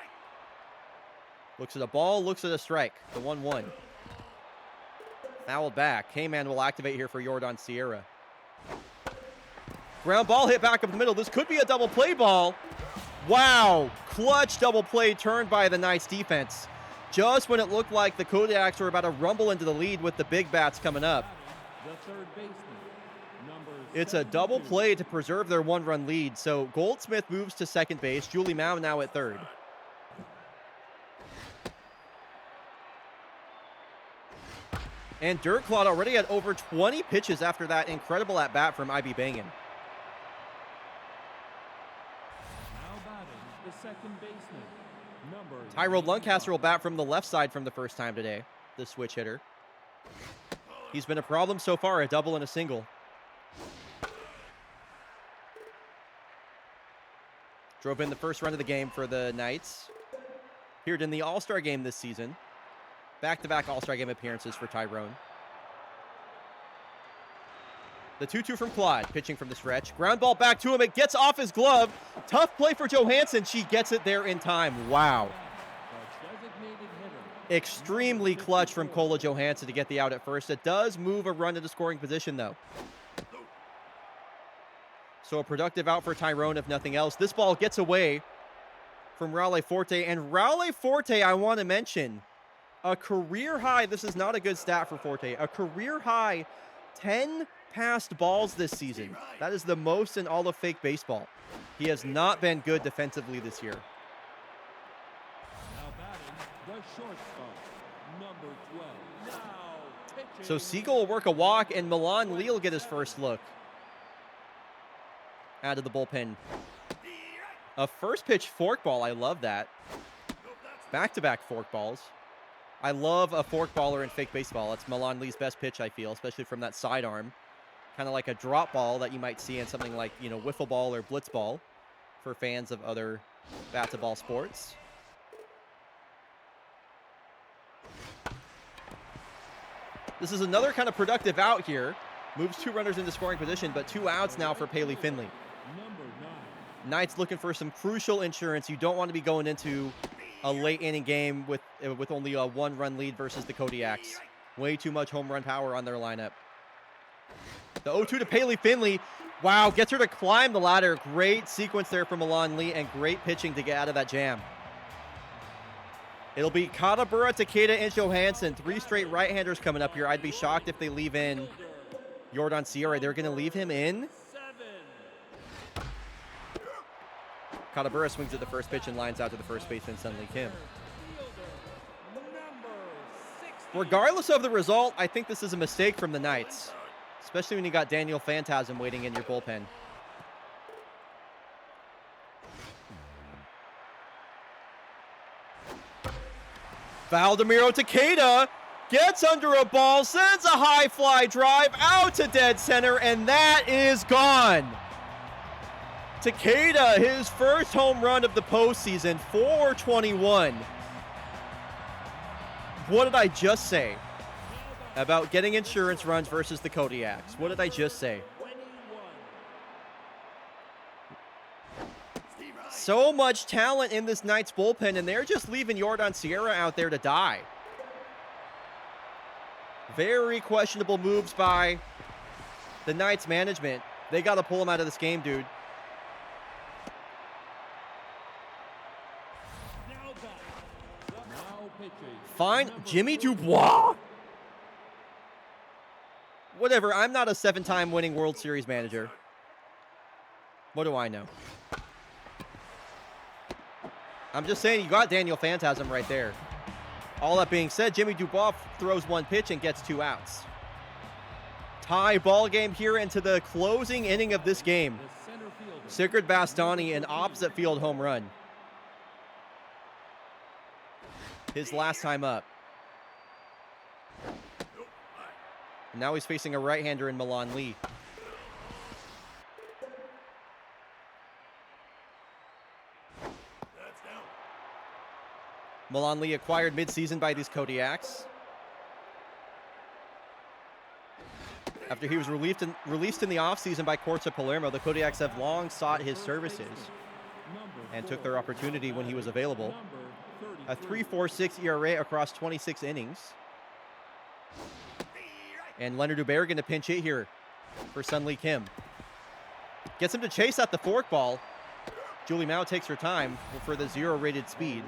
Looks at a ball, looks at a strike. The 1-1. Fouled back. K-Man will activate here for Jordan Sierra. Ground ball hit back up the middle. This could be a double play ball. Wow. Clutch double play turned by the Knights defense. Just when it looked like the Kodiaks were about to rumble into the lead with the big bats coming up. It's a double play to preserve their 1-run lead. So Goldsmith moves to second base. Julie Mao now at third. And Dirt Claude already had over 20 pitches after that incredible at-bat from IB Bangan. Tyrone Lancaster will bat from the left side from the first time today, the switch hitter. He's been a problem so far, a double and a single. Drove in the first run of the game for the Knights. Appeared in the All-Star game this season. Back-to-back All-Star game appearances for Tyrone. The 2-2 from Claude, pitching from the stretch. Ground ball back to him. It gets off his glove. Tough play for Johansson. She gets it there in time. Wow. Extremely clutch from Kola Johansson to get the out at first. It does move a run into scoring position, though. So a productive out for Tyrone, if nothing else. This ball gets away from Raleigh Forte. And Raleigh Forte, I want to mention, a career high, this is not a good stat for Forte, a career high 10 passed balls this season. That is the most in all of fake baseball. He has not been good defensively this year. So Siegel will work a walk, and Milan Lee will get his first look out of the bullpen. A first pitch fork ball. I love that. Back-to-back fork balls. I love a fork baller in fake baseball. It's Milan Lee's best pitch, I feel, especially from that sidearm. Kind of like a drop ball that you might see in something like, you know, wiffle ball or blitz ball for fans of other bat-to-ball sports. This is another kind of productive out here. Moves 2 runners into scoring position, but 2 outs now for Paley Finley. Knights looking for some crucial insurance. You don't want to be going into a late inning game with only a 1-run lead versus the Kodiaks. Way too much home run power on their lineup. The 0-2 to Paley Finley. Wow, gets her to climb the ladder. Great sequence there from Milan Lee and great pitching to get out of that jam. It'll be Katabura, Takeda, and Johansson. 3 straight right-handers coming up here. I'd be shocked if they leave in Jordan Sierra. They're going to leave him in. Katabura swings at the first pitch and lines out to the first baseman, Sunli Kim. Regardless of the result, I think this is a mistake from the Knights, especially when you got Daniel Phantasm waiting in your bullpen. Valdemiro Takeda gets under a ball, sends a high fly drive out to dead center, and that is gone. Takeda, his first home run of the postseason, 421. What did I just say about getting insurance runs versus the Kodiaks? What did I just say? So much talent in this Knights bullpen, and they're just leaving Jordan Sierra out there to die. Very questionable moves by the Knights management. They got to pull him out of this game, dude. Fine, Jimmy Dubois. Whatever, I'm not a 7-time winning World Series manager. What do I know? I'm just saying you got Daniel Phantasm right there. All that being said, Jimmy Dubois throws 1 pitch and gets 2 outs. Tie ball game here into the closing inning of this game. Sigurd Bastani, an opposite field home run. His last time up. And now he's facing a right-hander in Milan Lee. Milan Lee acquired mid-season by these Kodiaks. After he was released in the offseason by Corsa Palermo, the Kodiaks have long sought his services and took their opportunity when he was available. A 3.46 ERA across 26 innings. And Leonard Dubergen to pinch hit here for Sunli Kim. Gets him to chase out the forkball. Julie Mao takes her time for the 0-rated speed.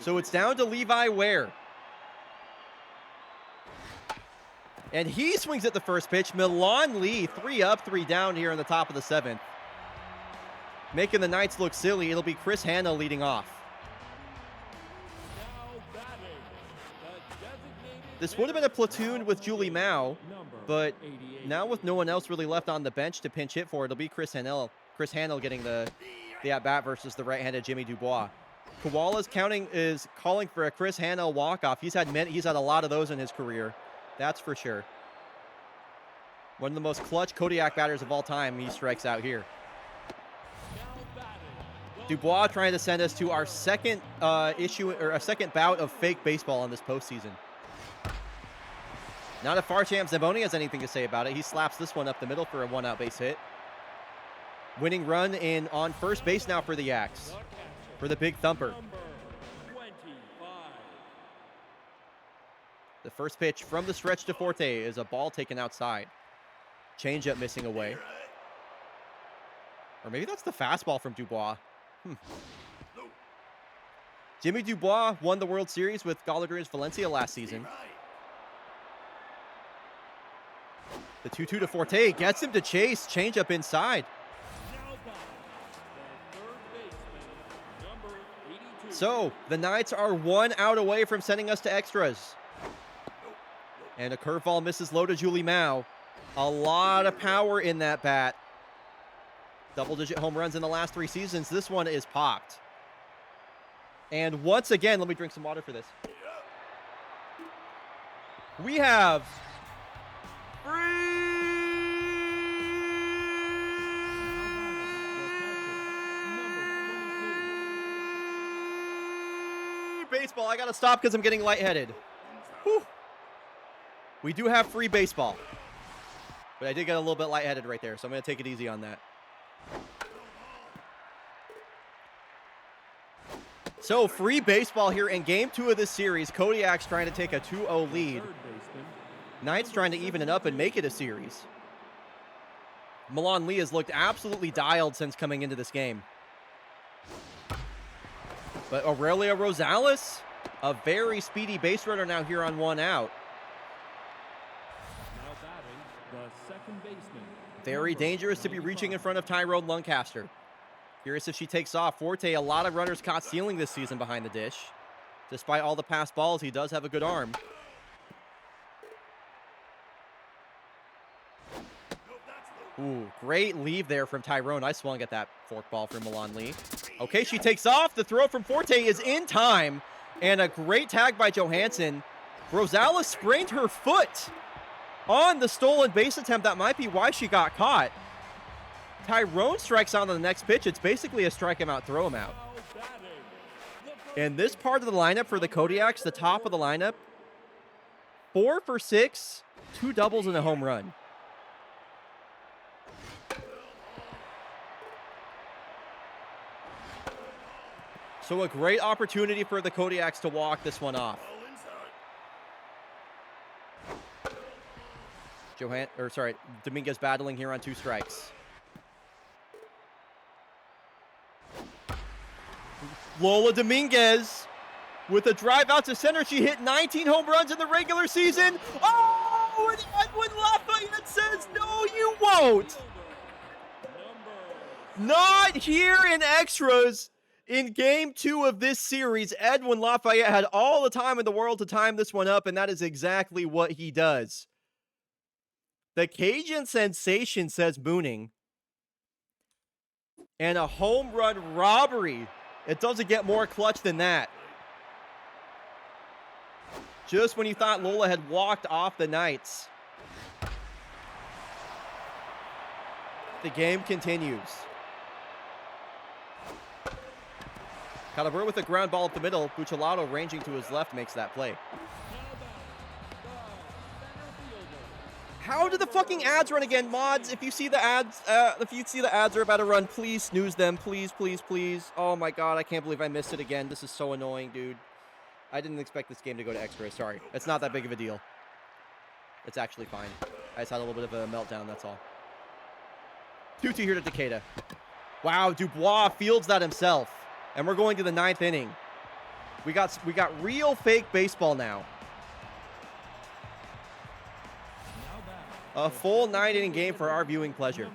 So it's down to Levi Ware. And he swings at the first pitch. Milan Lee, 3 up, 3 down here in the top of the 7th. Making the Knights look silly. It'll be Chris Hanna leading off. This would have been a platoon with Julie Mao, but now with no one else really left on the bench to pinch hit for, it'll be Chris Hanel getting the at-bat versus the right-handed Jimmy Dubois. Koala's calling for a Chris Hanel walk-off. He's had a lot of those in his career. That's for sure. One of the most clutch Kodiak batters of all time. He strikes out here. Dubois trying to send us to our second second bout of fake baseball on this postseason. Not if Farcham Zamboni has anything to say about it. He slaps this one up the middle for a 1-out base hit. Winning run on first base now for the Yaks. For the big thumper. The first pitch from the stretch to Forte is a ball taken outside. Changeup missing away. Or maybe that's the fastball from Dubois. Jimmy Dubois won the World Series with Galadriels Valencia last season. The 2-2 to Forte gets him to chase. Changeup inside. So the Knights are 1 out away from sending us to extras. And a curveball misses low to Julie Mao. A lot of power in that bat. Double-digit home runs in the last 3 seasons. This one is popped. And once again, let me drink some water for this. We have baseball. I gotta stop because I'm getting lightheaded. Whew. We do have free baseball, but I did get a little bit lightheaded right there, so I'm gonna take it easy on that. So free baseball here in game 2 of this series. Kodiak's trying to take a 2-0 lead. Knights trying to even it up and make it a series. Milan Lee has looked absolutely dialed since coming into this game. But Aurelia Rosales, a very speedy base runner now here on 1 out. Now batting, the second baseman. Very dangerous to be reaching in front of Tyrone Lancaster. Curious if she takes off. Forte, a lot of runners caught stealing this season behind the dish. Despite all the pass balls, he does have a good arm. Ooh, great leave there from Tyrone. I swung at that forkball from Milan Lee. Okay, she takes off. The throw from Forte is in time. And a great tag by Johansson. Rosales sprained her foot on the stolen base attempt. That might be why she got caught. Tyrone strikes out on the next pitch. It's basically a strike him out, throw him out. And this part of the lineup for the Kodiaks, the top of the lineup, 4 for 6, 2 doubles and a home run. So a great opportunity for the Kodiaks to walk this one off. Dominguez battling here on 2 strikes. Lola Dominguez with a drive out to center. She hit 19 home runs in the regular season. Oh, and Edwin Lafayette says, no, you won't. Not here in extras. In game 2 of this series, Edwin Lafayette had all the time in the world to time this one up, and that is exactly what he does. The Cajun sensation says mooning. And a home run robbery. It doesn't get more clutch than that. Just when you thought Lola had walked off the Knights. The game continues. Calabur with a ground ball up the middle. Buccellato ranging to his left makes that play. How do the fucking ads run again? Mods, if you see the ads, are about to run, please snooze them. Please, please, please. Oh my god, I can't believe I missed it again. This is so annoying, dude. I didn't expect this game to go to extras. Sorry. It's not that big of a deal. It's actually fine. I just had a little bit of a meltdown, that's all. 2-2 here to Takeda. Wow, Dubois fields that himself. And we're going to the 9th inning. We got real fake baseball now. A full 9-inning game for our viewing pleasure.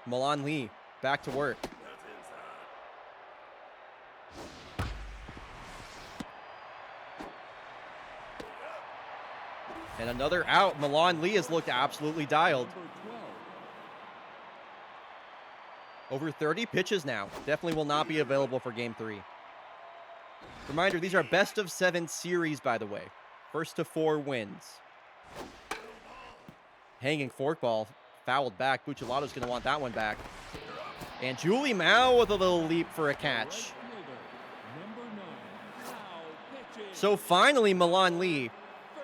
Milan Lee back to work. And another out. Milan Lee has looked absolutely dialed. Over 30 pitches now. Definitely will not be available for game 3. Reminder, these are best of 7 series, by the way. First to 4 wins. Hanging forkball. Fouled back. Buccellato's going to want that one back. And Julie Mao with a little leap for a catch. So finally, Milan Lee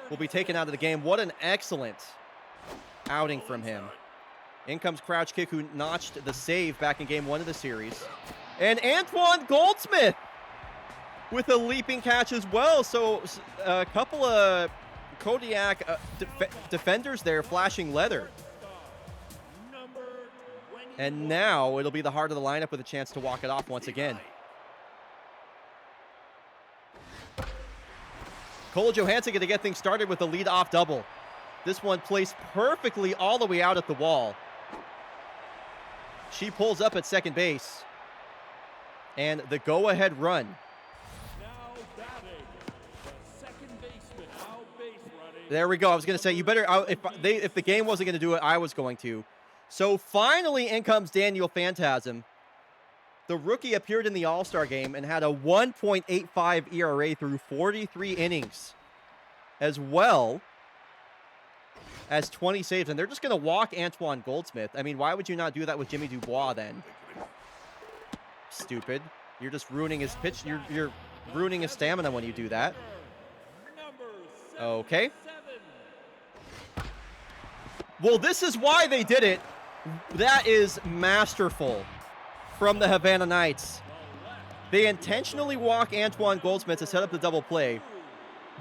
will be taken out of the game. What an excellent outing from him. In comes Crouch Kick, who notched the save back in game 1 of the series. And Antoine Goldsmith with a leaping catch as well. So a couple of Kodiak defenders there flashing leather. And now it'll be the heart of the lineup with a chance to walk it off once again. Cole Johansson going to get things started with a lead-off double. This one placed perfectly all the way out at the wall. She pulls up at second base. And the go-ahead run. Now batting, the second baseman, out base running. There we go. I was going to say, you better, if the game wasn't going to do it, I was going to. So finally in comes Daniel Phantasm. The rookie appeared in the All-Star game and had a 1.85 ERA through 43 innings, as well as 20 saves. And they're just going to walk Antoine Goldsmith. I mean, why would you not do that with Jimmy Dubois then? Stupid. You're just ruining his pitch. You're ruining his stamina when you do that. Okay. Well, this is why they did it. That is masterful from the Havana Knights. They intentionally walk Antoine Goldsmith to set up the double play.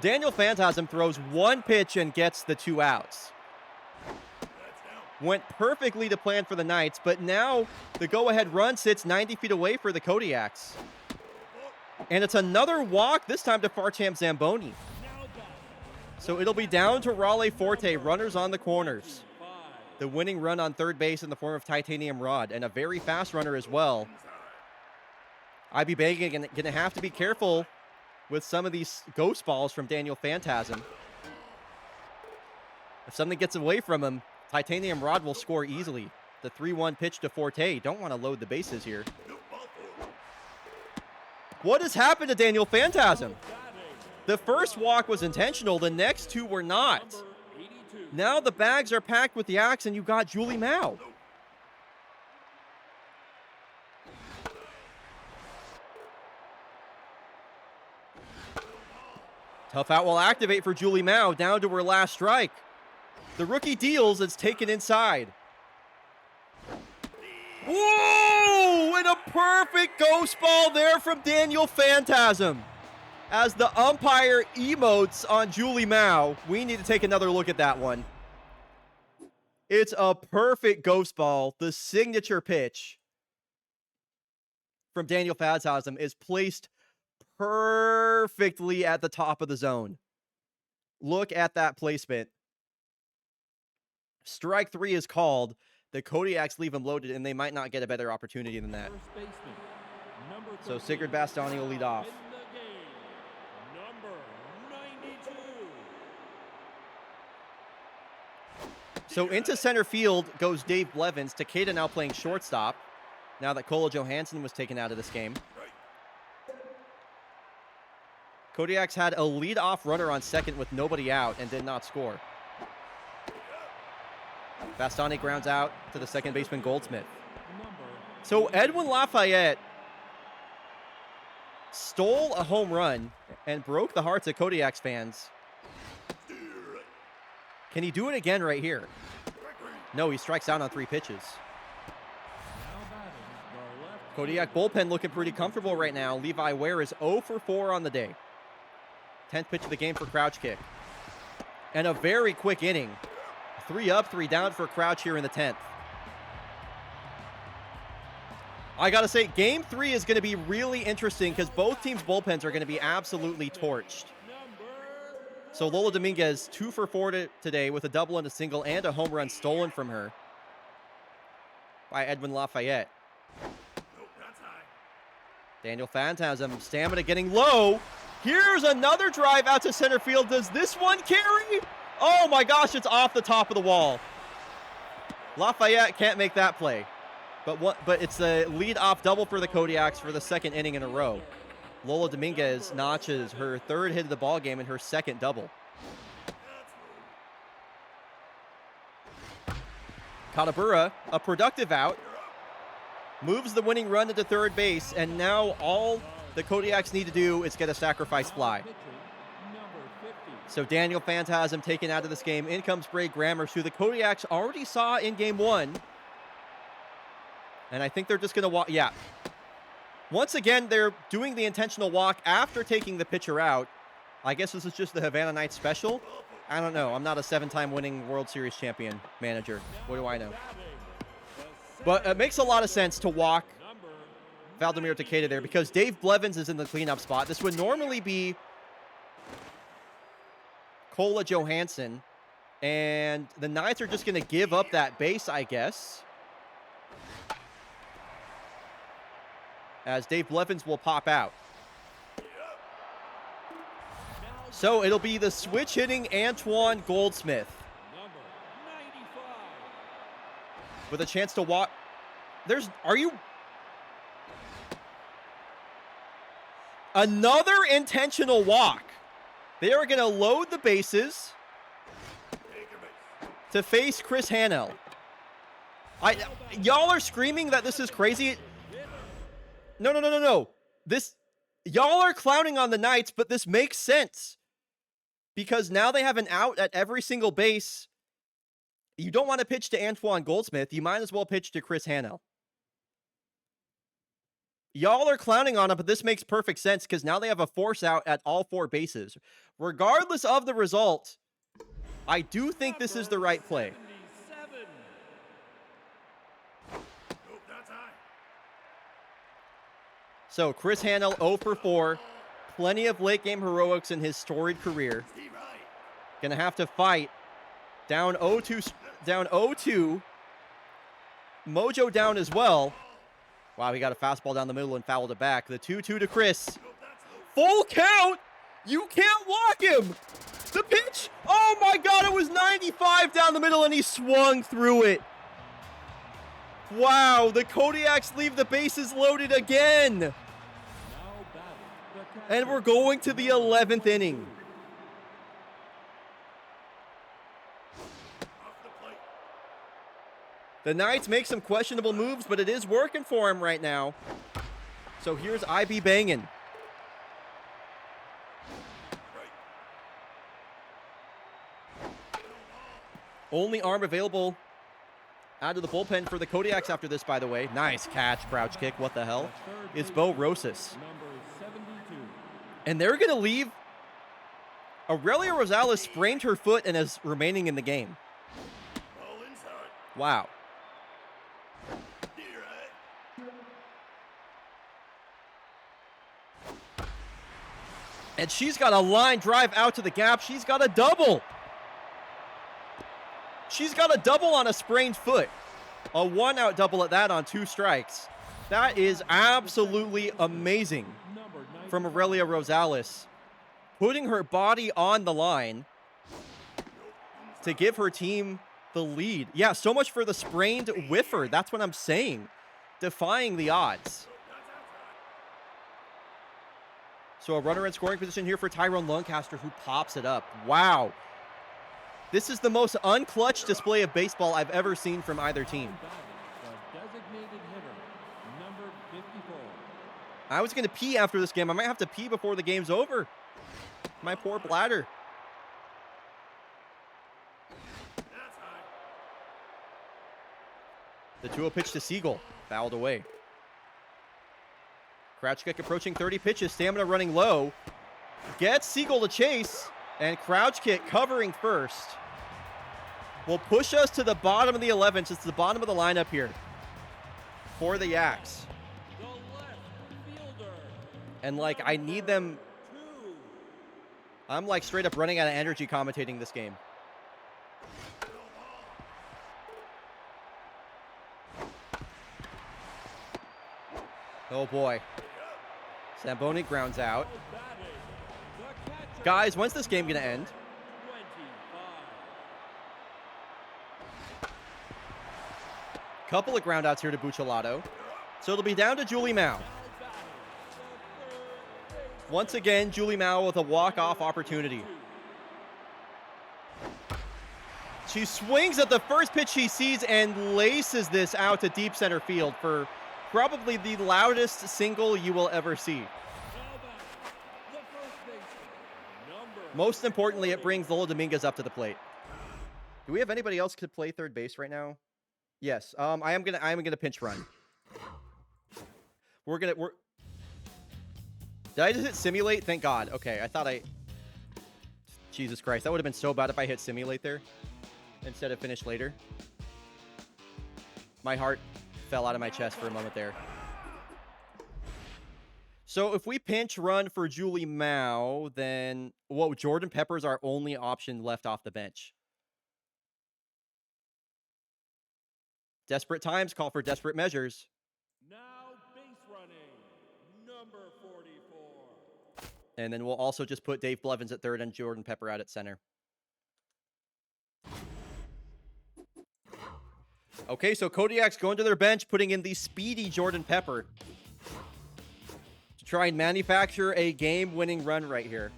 Daniel Phantasm throws one pitch and gets the 2 outs. Went perfectly to plan for the Knights, but now the go-ahead run sits 90 feet away for the Kodiaks. And it's another walk, this time to Farcham Zamboni. So it'll be down to Raleigh Forte, runners on the corners. The winning run on third base in the form of Titanium Rod, and a very fast runner as well. IB Bang going to have to be careful with some of these ghost balls from Daniel Phantasm. If something gets away from him, Titanium Rod will score easily. The 3-1 pitch to Forte. Don't want to load the bases here. What has happened to Daniel Phantasm? The first walk was intentional. The next 2 were not. Now the bags are packed with the axe, and you got Julie Mao. Tough out will activate for Julie Mao, down to her last strike. The rookie deals, it's taken inside. Whoa! And a perfect ghost ball there from Daniel Phantasm. As the umpire emotes on Julie Mao, we need to take another look at that one. It's a perfect ghost ball. The signature pitch from Daniel Phantasm is placed perfectly at the top of the zone. Look at that placement. Strike 3 is called. The Kodiaks leave him loaded, and they might not get a better opportunity than that. So Sigurd Bastani will lead off. So into center field goes Dave Blevins. Takeda now playing shortstop, now that Kola Johansson was taken out of this game. Kodiaks had a lead-off runner on second with nobody out and did not score. Bastani grounds out to the second baseman Goldsmith. So Edwin Lafayette stole a home run and broke the hearts of Kodiaks fans. Can he do it again right here? No, he strikes out on 3 pitches. Kodiak bullpen looking pretty comfortable right now. Levi Ware is 0 for 4 on the day. 10th pitch of the game for Crouch kick. And a very quick inning. 3 up, 3 down for Crouch here in the 10th. I gotta say, game 3 is gonna be really interesting because both teams' bullpens are gonna be absolutely torched. So Lola Dominguez, 2 for 4 today with a double and a single and a home run stolen from her by Edwin Lafayette. Daniel Phantasm, stamina getting low. Here's another drive out to center field. Does this one carry? Oh my gosh, it's off the top of the wall. Lafayette can't make that play. But it's a lead-off double for the Kodiaks for the second inning in a row. Lola Dominguez notches her 3rd hit of the ball game and her 2nd double. Katabura, a productive out, moves the winning run into third base, and now all the Kodiaks need to do is get a sacrifice fly. So Daniel Phantasm taken out of this game. In comes Bray Grammers, who the Kodiaks already saw in game 1. And I think they're just going to walk. Yeah. Once again, they're doing the intentional walk after taking the pitcher out. I guess this is just the Havana Nights special. I don't know. I'm not a 7-time winning World Series champion manager. What do I know? But it makes a lot of sense to walk Valdemir Takeda there because Dave Blevins is in the cleanup spot. This would normally be Kola Johansson. And the Knights are just going to give up that base, I guess. As Dave Blevins will pop out. So it'll be the switch hitting Antoine Goldsmith. With a chance to walk. Another intentional walk. They are going to load the bases to face Chris Hanel. Y'all are screaming that this is crazy. No. Y'all are clowning on the Knights, but this makes sense. Because now they have an out at every single base. You don't want to pitch to Antoine Goldsmith. You might as well pitch to Chris Hanel. Y'all are clowning on it, but this makes perfect sense because now they have a force out at all 4 bases. Regardless of the result, I do think this is the right play. 77. Nope, that's high. So Chris Hanel 0 for 4. Plenty of late game heroics in his storied career. Steve right. Gonna have to fight. Down 0-2. Down 0-2. Mojo down as well. Wow, he got a fastball down the middle and fouled it back. The 2-2 to Chris. Nope, that's low. Full count! You can't walk him! The pitch! Oh my god, it was 95 down the middle and he swung through it. Wow, the Kodiaks leave the bases loaded again. Now batting, the catcher. And we're going to the 11th inning. Off the plate. The Knights make some questionable moves, but it is working for him right now. So here's IB banging. Only arm available out of the bullpen for the Kodiaks after this, by the way. Nice catch, crouch kick. What the hell? It's Bo Rosas. Number 72. And they're going to leave. Aurelia Rosales sprained her foot and is remaining in the game. Ball inside. Wow. Dear right. And she's got a line drive out to the gap. She's got a double. She's got a double on a sprained foot. A 1-out double at that on 2 strikes. That is absolutely amazing Number 90. from Aurelia Rosales. Putting her body on the line to give her team the lead. Yeah, so much for the sprained whiffer. That's what I'm saying. Defying the odds. So a runner in scoring position here for Tyrone Lancaster, who pops it up. Wow. This is the most unclutch display of baseball I've ever seen from either team. The designated hitter, number 54. I was going to pee after this game. I might have to pee before the game's over. My poor bladder. That's high. The 2-0 pitch to Siegel. Fouled away. Crouch kick approaching 30 pitches. Stamina running low. Gets Siegel to chase. And crouch kick covering first. Will push us to the bottom of the 11th. It's the bottom of the lineup here for the Yaks. The left fielder. And, like, I need them. 2. I'm, like, straight up running out of energy commentating this game. Oh, boy. Zamboni grounds out. Batting, the catcher. Guys, when's this game going to end? 25. Couple of groundouts here to Buccellato. So it'll be down to Julie Mao. Now batting, the third base. Once again, Julie Mao with a walk-off opportunity. She swings at the first pitch she sees and laces this out to deep center field for probably the loudest single you will ever see. Now batting, the first baseman, number Most importantly, it brings Lola Dominguez up to the plate. Do we have anybody else to play third base right now? Yes. I am gonna pinch run. We're Did I just hit simulate? Thank God. Okay, I thought Jesus Christ, that would have been so bad if I hit simulate there instead of finish later. My heart fell out of my chest for a moment there. So if we pinch run for Julie Mao, then Jordan Pepper's our only option left off the bench. Desperate times call for desperate measures. now base running, number 44. And then we'll also just put Dave Blevins at third and Jordan Pepper out at center. Okay, so Kodiak's going to their bench, putting in the speedy Jordan Pepper to try and manufacture a game-winning run right here.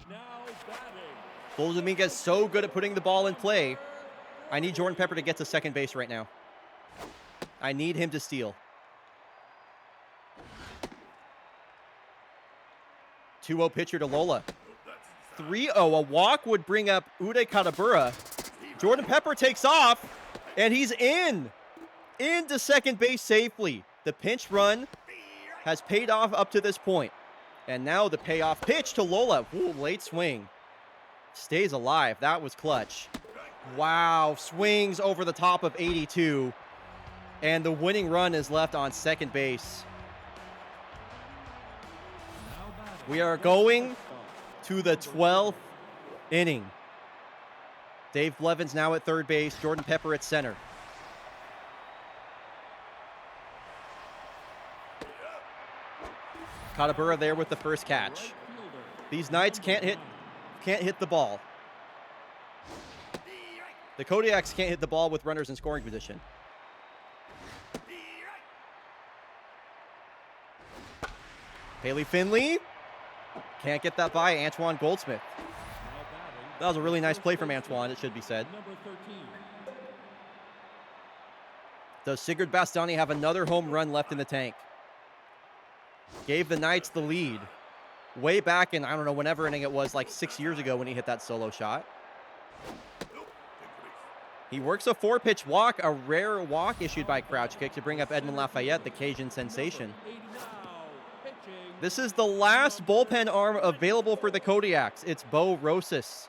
Now batting, Lola Dominguez so good at putting the ball in play. I need Jordan Pepper to get to second base right now. I need him to steal. 2-0 pitcher to Lola. 3-0. A walk would bring up Uday Katabura. Jordan Pepper takes off, and he's in. into second base safely. The pinch run has paid off up to this point. And now the payoff pitch to Lola. Ooh, late swing. Stays alive. That was clutch. Wow, swings over the top of 82. And the winning run is left on second base. We are going to the 12th inning. Dave Blevins now at third base. Jordan Pepper at center. Katabura there with the first catch. These Knights can't hit the ball. The Kodiaks can't hit the ball with runners in scoring position. Haley Finley can't get that by Antoine Goldsmith. That was a really nice play from Antoine, it should be said. Does Sigurd Bastani have another home run left in the tank? Gave the Knights the lead way back in, I don't know, whenever inning it was, like 6 years ago when he hit that solo shot. He works a 4-pitch walk, a rare walk issued by Crouch Kick to bring up Edmund Lafayette, the Cajun sensation. This is the last bullpen arm available for the Kodiaks. It's Bo Rosas.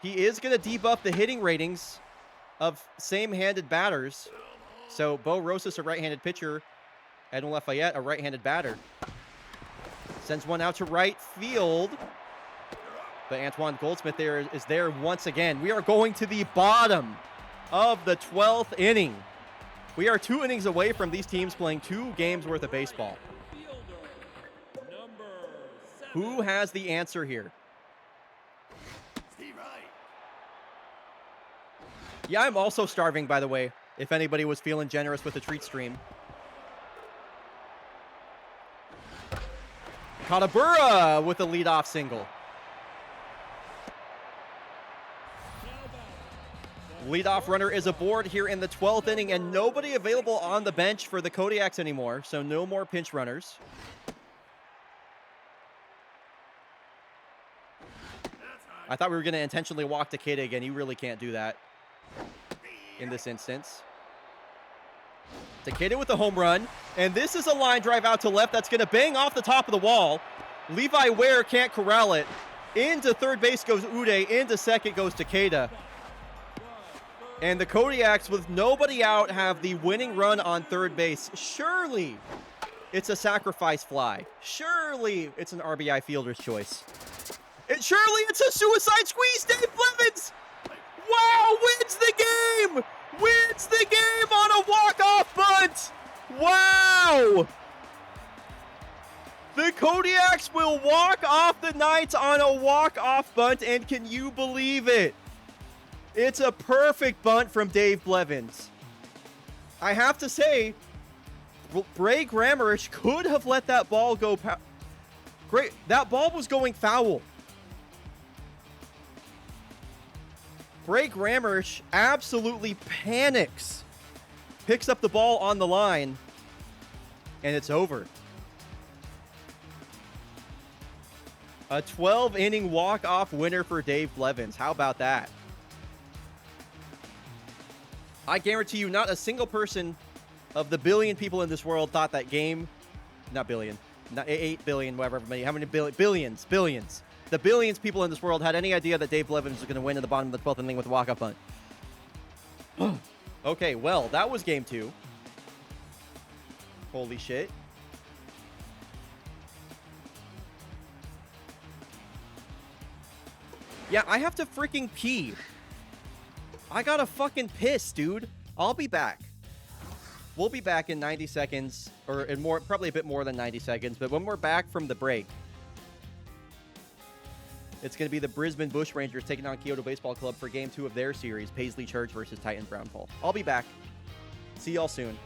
He is going to debuff the hitting ratings of same-handed batters. So Bo Rosas, a right-handed pitcher, Edmund Lafayette, a right-handed batter. Sends one out to right field. But Antoine Goldsmith is there once again. We are going to the bottom of the 12th inning. We are 2 innings away from these teams playing 2 games worth of baseball. Who has the answer here? Yeah, I'm also starving, by the way, if anybody was feeling generous with the treat stream. Katabura with a leadoff single. Leadoff runner is aboard here in the 12th inning, and nobody available on the bench for the Kodiaks anymore, so no more pinch runners. I thought we were going to intentionally walk Takeda again. You really can't do that in this instance. Takeda with the home run, and this is a line drive out to left that's going to bang off the top of the wall. Levi Ware can't corral it. Into third base goes Uday. Into second goes Takeda. And the Kodiaks, with nobody out, have the winning run on third base. Surely it's a sacrifice fly. Surely it's an RBI fielder's choice. Surely it's a suicide squeeze. Dave Blevins, wow, wins the game. Wins the game on a walk-off bunt. Wow. The Kodiaks will walk off the Knights on a walk-off bunt, and can you believe it? It's a perfect bunt from Dave Blevins. I have to say, Bray Grammarish could have let that ball go. Great, that ball was going foul. Bray Grammarish absolutely panics, picks up the ball on the line, and it's over. A 12-inning walk-off winner for Dave Blevins. How about that? I guarantee you not a single person of the billion people in this world thought that game, not billion, not 8 billion, whatever, how many billions. The billions people in this world had any idea that Dave Blevins was going to win in the bottom of the 12th inning with a walk-off bunt. Okay, well, that was game 2. Holy shit. Yeah, I have to freaking pee. I gotta fucking piss, dude. I'll be back. We'll be back in 90 seconds, or in more, probably a bit more than 90 seconds, but when we're back from the break, it's going to be the Brisbane Bushrangers taking on Kyoto Baseball Club for Game 2 of their series, Paisley Church versus Titans Brownfall. I'll be back. See y'all soon.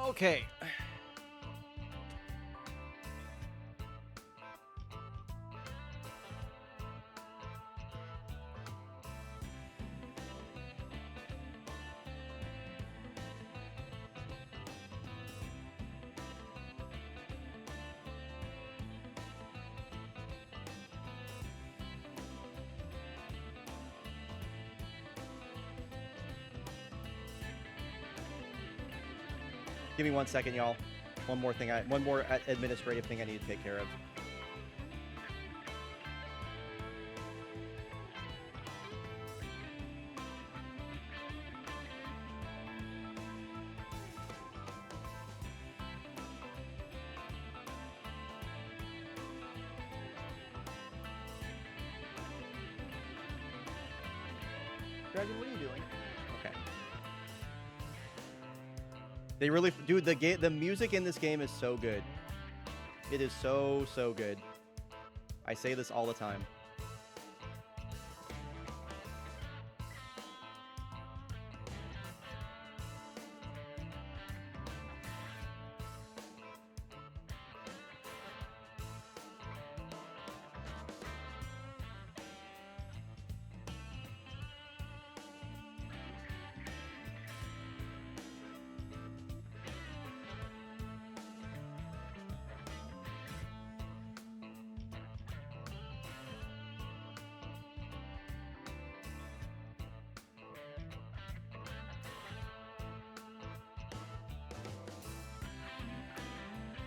Okay. Give me 1 second, y'all. One more administrative thing I need to take care of. Dragon, what are you doing? Okay. They really, dude, the music in this game is so good. It is so good. I say this all the time.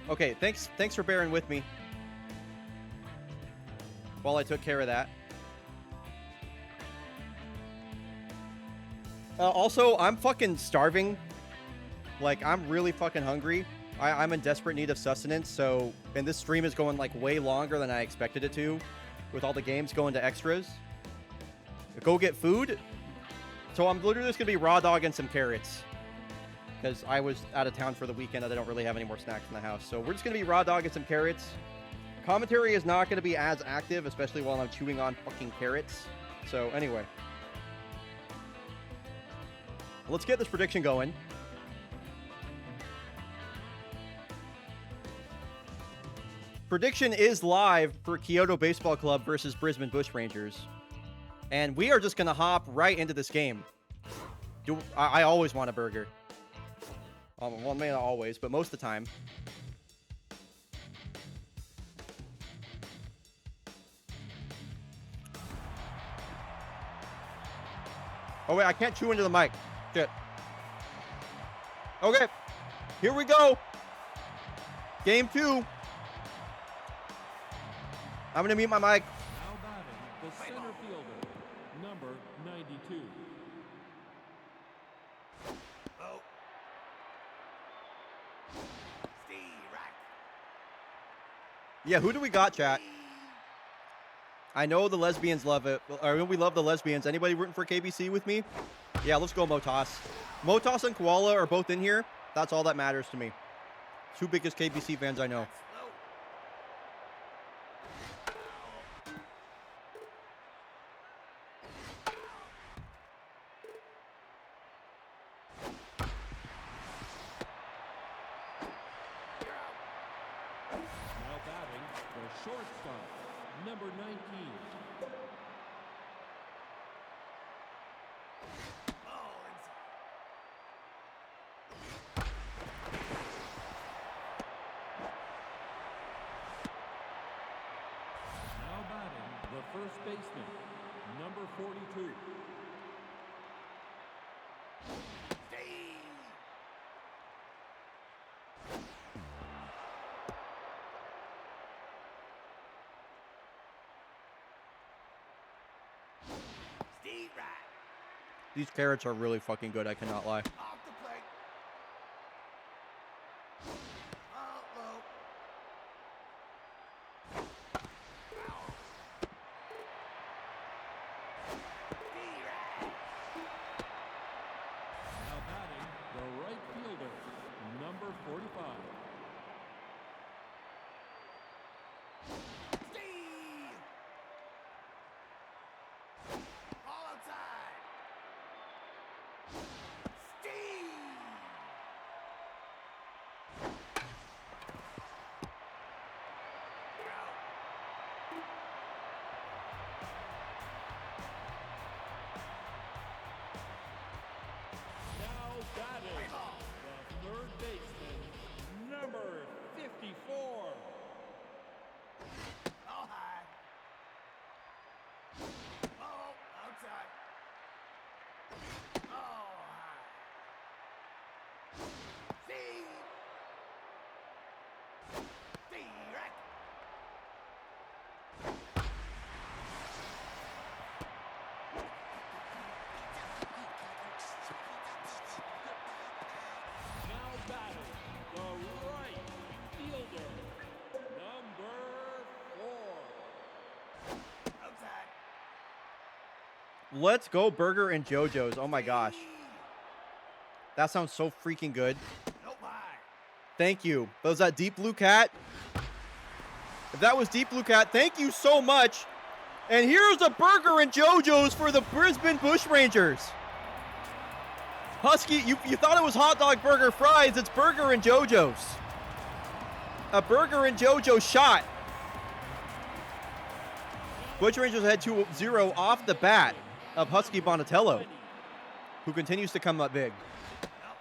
Okay, thanks for bearing with me while I took care of that. Also, I'm fucking starving. Like, I'm really fucking hungry. I'm in desperate need of sustenance, so... And this stream is going, like, way longer than I expected it to, with all the games going to extras. Go get food? So I'm literally just gonna be raw dog and some carrots. Because I was out of town for the weekend and I don't really have any more snacks in the house. So we're just going to be raw dog and some carrots. Commentary is not going to be as active, especially while I'm chewing on fucking carrots. So anyway. Let's get this prediction going. Prediction is live for Kyoto Baseball Club versus Brisbane Bushrangers. And we are just going to hop right into this game. I always want a burger. Well, maybe not always, but most of the time. Oh, wait, I can't chew into the mic. Shit. Okay, here we go. Game 2. I'm going to mute my mic. Now batting, the center fielder, number 92. Oh. Steve, right. Yeah, who do we got, chat? I know the lesbians love it. Or we love the lesbians. Anybody rooting for KBC with me? Yeah, let's go Motos. Motos and Koala are both in here. That's all that matters to me. Two biggest KBC fans I know. Now batting, the shortstop, number 19. Now batting, the first baseman, number 42. Steve, right. These carrots are really fucking good, I cannot lie. Off the plate. Out low. Steve, right. Now batting, the right fielder, number 45. Steve. All outside. Steve. Oh, outside. Oh, high. See. Direct. Now batting, the right fielder, number 4. Outside. Let's go, Burger and JoJo's. Oh my gosh. That sounds so freaking good. Nope, high. Thank you. Was that Deep Blue Cat? If that was Deep Blue Cat, thank you so much. And here's a Burger and JoJo's for the Brisbane Bushrangers. Husky, you thought it was hot dog, burger, fries. It's Burger and JoJo's. A Burger and JoJo's shot. Bushrangers had 2-0 off the bat of Husky Bonatello, who continues to come up big. Up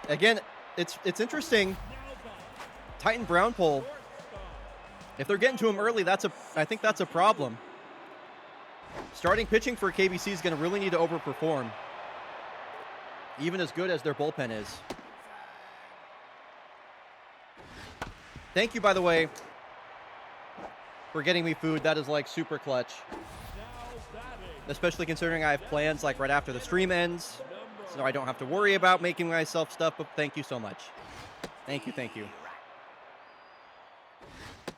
inside. Again, it's interesting. Titan Brown Pole. If they're getting to him early, I think that's a problem. Starting pitching for KBC is going to really need to overperform, even as good as their bullpen is. Thank you, by the way, for getting me food. That is like super clutch, especially considering I have plans like right after the stream ends, so I don't have to worry about making myself stuff. But thank you so much. Thank you, thank you.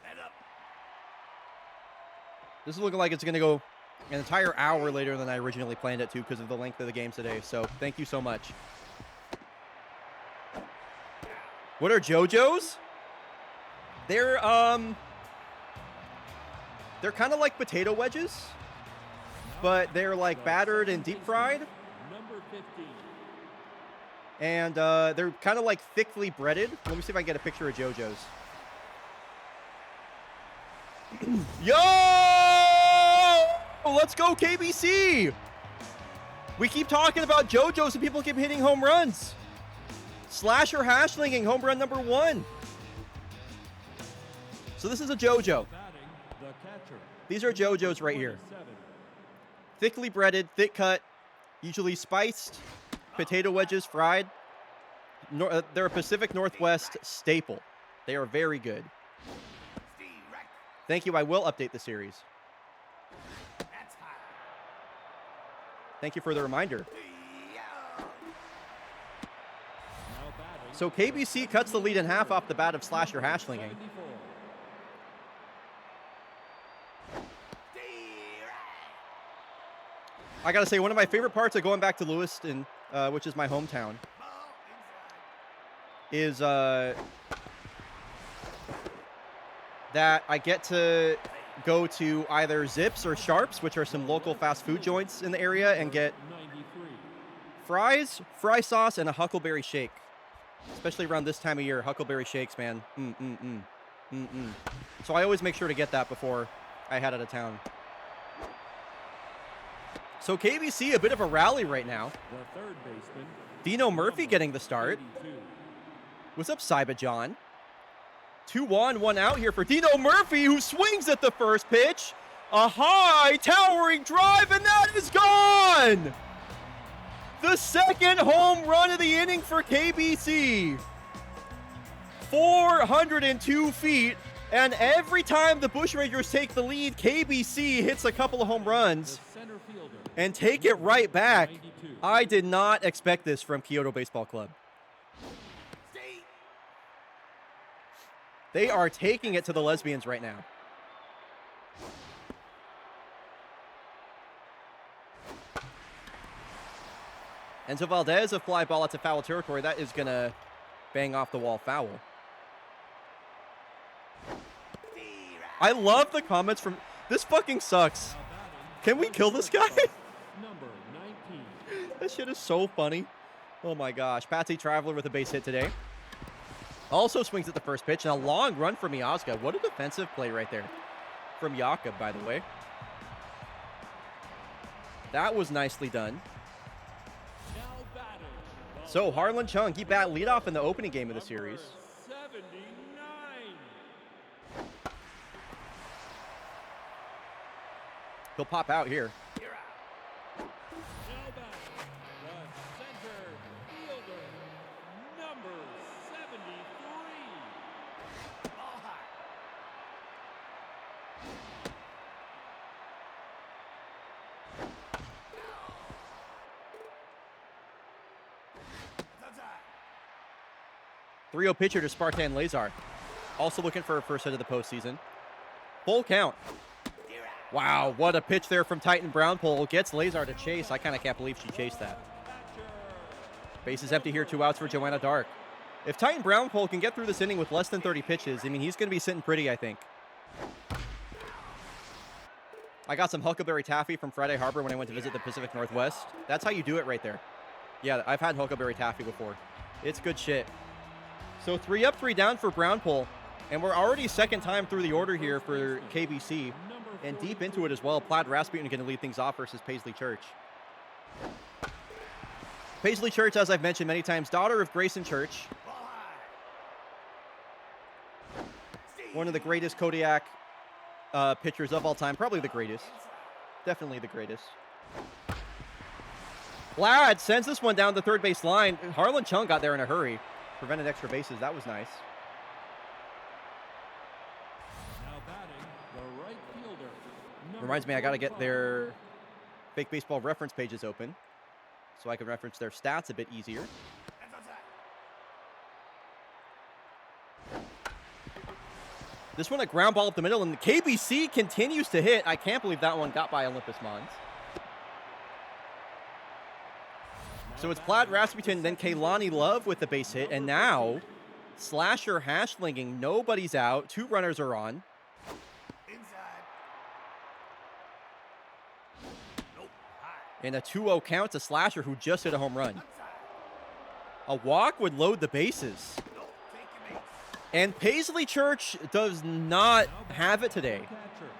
Head up. This is looking like it's going to go an entire hour later than I originally planned it to because of the length of the game today. So thank you so much. What are JoJo's? They're kind of like potato wedges, but they're like battered and deep fried. Number 15. And they're kind of like thickly breaded. Let me see if I can get a picture of JoJo's. Yo! Let's go, KBC! We keep talking about JoJo's and people keep hitting home runs. Slasher Hashlinging, home run number 1. So this is a JoJo. Batting, the catcher. These are JoJo's right here. 27. Thickly breaded, thick cut, usually spiced, potato wedges fried. They're a Pacific Northwest staple. They are very good. Direct. Thank you. I will update the series. That's high. Thank you for the reminder. Yeah. Now batting, So KBC cuts the lead in half off the bat of Slasher Hashlinging. 74. I gotta say, one of my favorite parts of going back to Lewiston, which is my hometown, Ball inside. is that I get to go to either Zips or Sharps, which are some local fast food joints in the area, and get 93. fries, fry sauce, and a Huckleberry shake. Especially around this time of year, Huckleberry shakes, man. So I always make sure to get that before I head out of town. So KBC, a bit of a rally right now. The third baseman, Dino Murphy getting the start. 82. What's up, Saiba John? 2-1, 1 out here for Dino Murphy, who swings at the first pitch. A high, towering drive, and that is gone! The second home run of the inning for KBC. 402 feet, and every time the Bushrangers take the lead, KBC hits a couple of home runs The center fielder, and take it right back. 92. I did not expect this from Kyoto Baseball Club. Stay. They are taking it to the lesbians right now. Enzo Valdez, a fly ball out to foul territory. That is going to bang off the wall foul. I love the comments from... This fucking sucks. Now batting, Can we kill this guy? number 19. That shit is so funny. Oh my gosh. Patsy Traveler with a base hit today. Also swings at the first pitch, and a long run from Miazga. What a defensive play right there from Jakob, by the way. That was nicely done. Now batting, the So Harlan Chung, he bat leadoff in the opening game of the series. number 79. He'll pop out here. You're out. Now batting, the center fielder, number 73. Ball high. That's high. 3-0 pitcher to Spartan Lazar. Also looking for a first hit of the postseason. Full count. You're out. Wow, what a pitch there from Titan Brownpole. Gets Lazar to chase. I kind of can't believe she chased that. Base is empty here. 2 outs for Joanna Dark. If Titan Brownpole can get through this inning with less than 30 pitches, I mean, he's going to be sitting pretty, I think. I got some Huckleberry Taffy from Friday Harbor when I went to visit the Pacific Northwest. That's how you do it right there. Yeah, I've had Huckleberry Taffy before. It's good shit. So 3 up, 3 down for Brownpole. And we're already second time through the order here for KBC. And deep into it as well. Plaid Rasputin going to lead things off versus Paisley Church. Paisley Church, as I've mentioned many times, daughter of Grayson Church. Ball high. One of the greatest Kodiak pitchers of all time. Probably the greatest. Definitely the greatest. Plaid sends this one down the third base line. Harlan Chung got there in a hurry. Prevented extra bases. That was nice. Now batting, the right fielder. Reminds me, I got to get their fake baseball reference pages open so I can reference their stats a bit easier. That's outside. This one a ground ball up the middle, and the KBC continues to hit. I can't believe that one got by Olympus Mons. So it's Plaid Rasputin, then Kaylani Love with the base hit, and now Slasher Hashlinging. Nobody's out. 2 runners are on. Inside. Nope. High. And a 2-0 count to Slasher, who just hit a home run. Outside. A walk would load the bases. Nope. Take your base. And Paisley Church does not have it today. Catcher,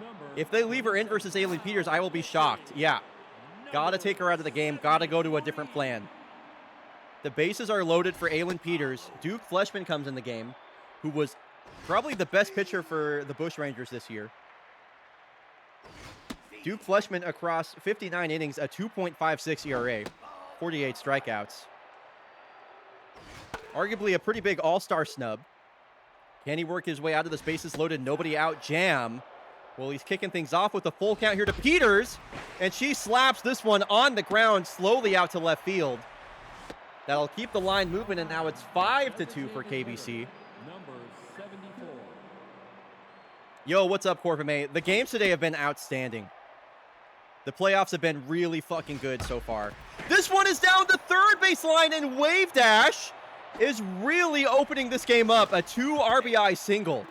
number If they leave her in versus Aileen Peters, I will be shocked. Yeah. Gotta take her out of the game. Gotta go to a different plan. The bases are loaded for Aileen Peters. Duke Fleshman comes in the game, who was probably the best pitcher for the Bush Rangers this year. Duke Fleshman across 59 innings, a 2.56 ERA, 48 strikeouts. Arguably a pretty big all-star snub. Can he work his way out of this bases loaded, nobody out jam? Well, he's kicking things off with a full count here to Peters, and she slaps this one on the ground slowly out to left field. That'll keep the line moving, and now it's 5-2 for KBC. number 74. Yo, what's up, Corpame? The games today have been outstanding. The playoffs have been really fucking good so far. This one is down the third base line, and Wave Dash is really opening this game up. A 2 RBI single Now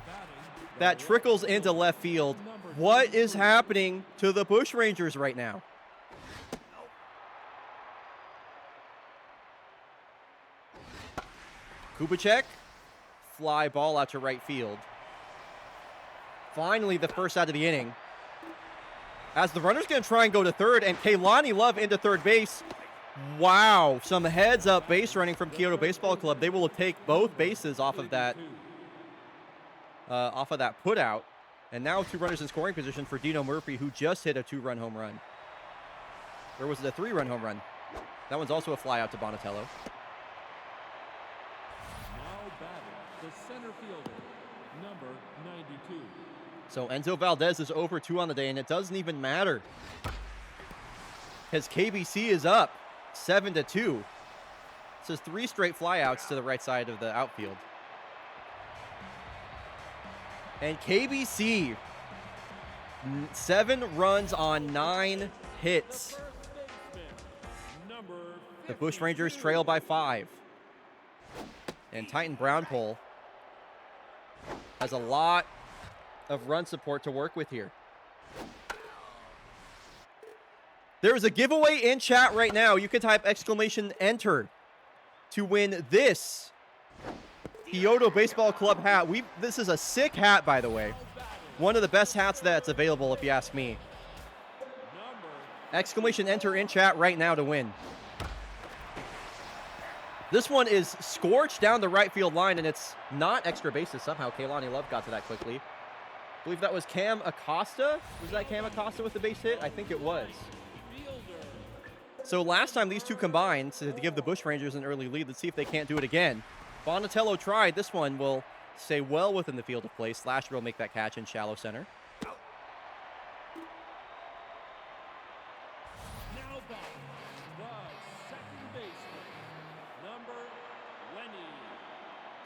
batting, the that right trickles into left field. What is happening to the Bush Rangers right now? Kubicek, fly ball out to right field. Finally, the first out of the inning. As the runner's going to try and go to third, and Kaylani Love into third base. Wow, some heads-up base running from Kyoto Baseball Club. They will take both bases off of that put out. And now 2 runners in scoring position for Dino Murphy, who just hit a 2-run home run. Or was it a 3-run home run? That one's also a fly out to Bonatello. Now batting, the center fielder, number 92. So Enzo Valdez is over 2 on the day, and it doesn't even matter. Because KBC is up 7-2. This is 3 straight flyouts to the right side of the outfield. And KBC, 7 runs on 9 hits. First baseman, number The Bush Rangers trail by 5. And Titan Brownpole has a lot of run support to work with here. There is a giveaway in chat right now. You can type !enter to win this Kyoto Baseball Club hat. This is a sick hat, by the way. One of the best hats that's available, if you ask me. !enter in chat right now to win. This one is scorched down the right field line, and it's not extra bases. Somehow Kaylani Love got to that quickly. I believe that was Cam Acosta. Was that Cam Acosta with the base hit? I think it was. So last time these two combined to give the Bushrangers an early lead. Let's see if they can't do it again. Bonatello tried. This one will stay well within the field of play. Slasher will make that catch in shallow center. Now back, the second baseman, number 20.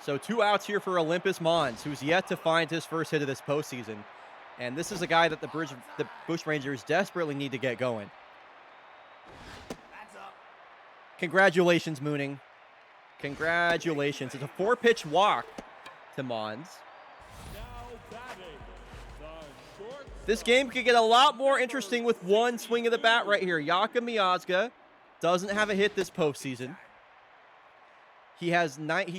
So 2 outs here for Olympus Mons, who's yet to find his first hit of this postseason. And this is a guy that the Bushrangers desperately need to get going. That's up. Congratulations, Mooning. Congratulations. It's a 4-pitch walk to Mons. Now batting, the short This game could get a lot more interesting with one swing of the bat right here. Yaka Miazga doesn't have a hit this postseason. He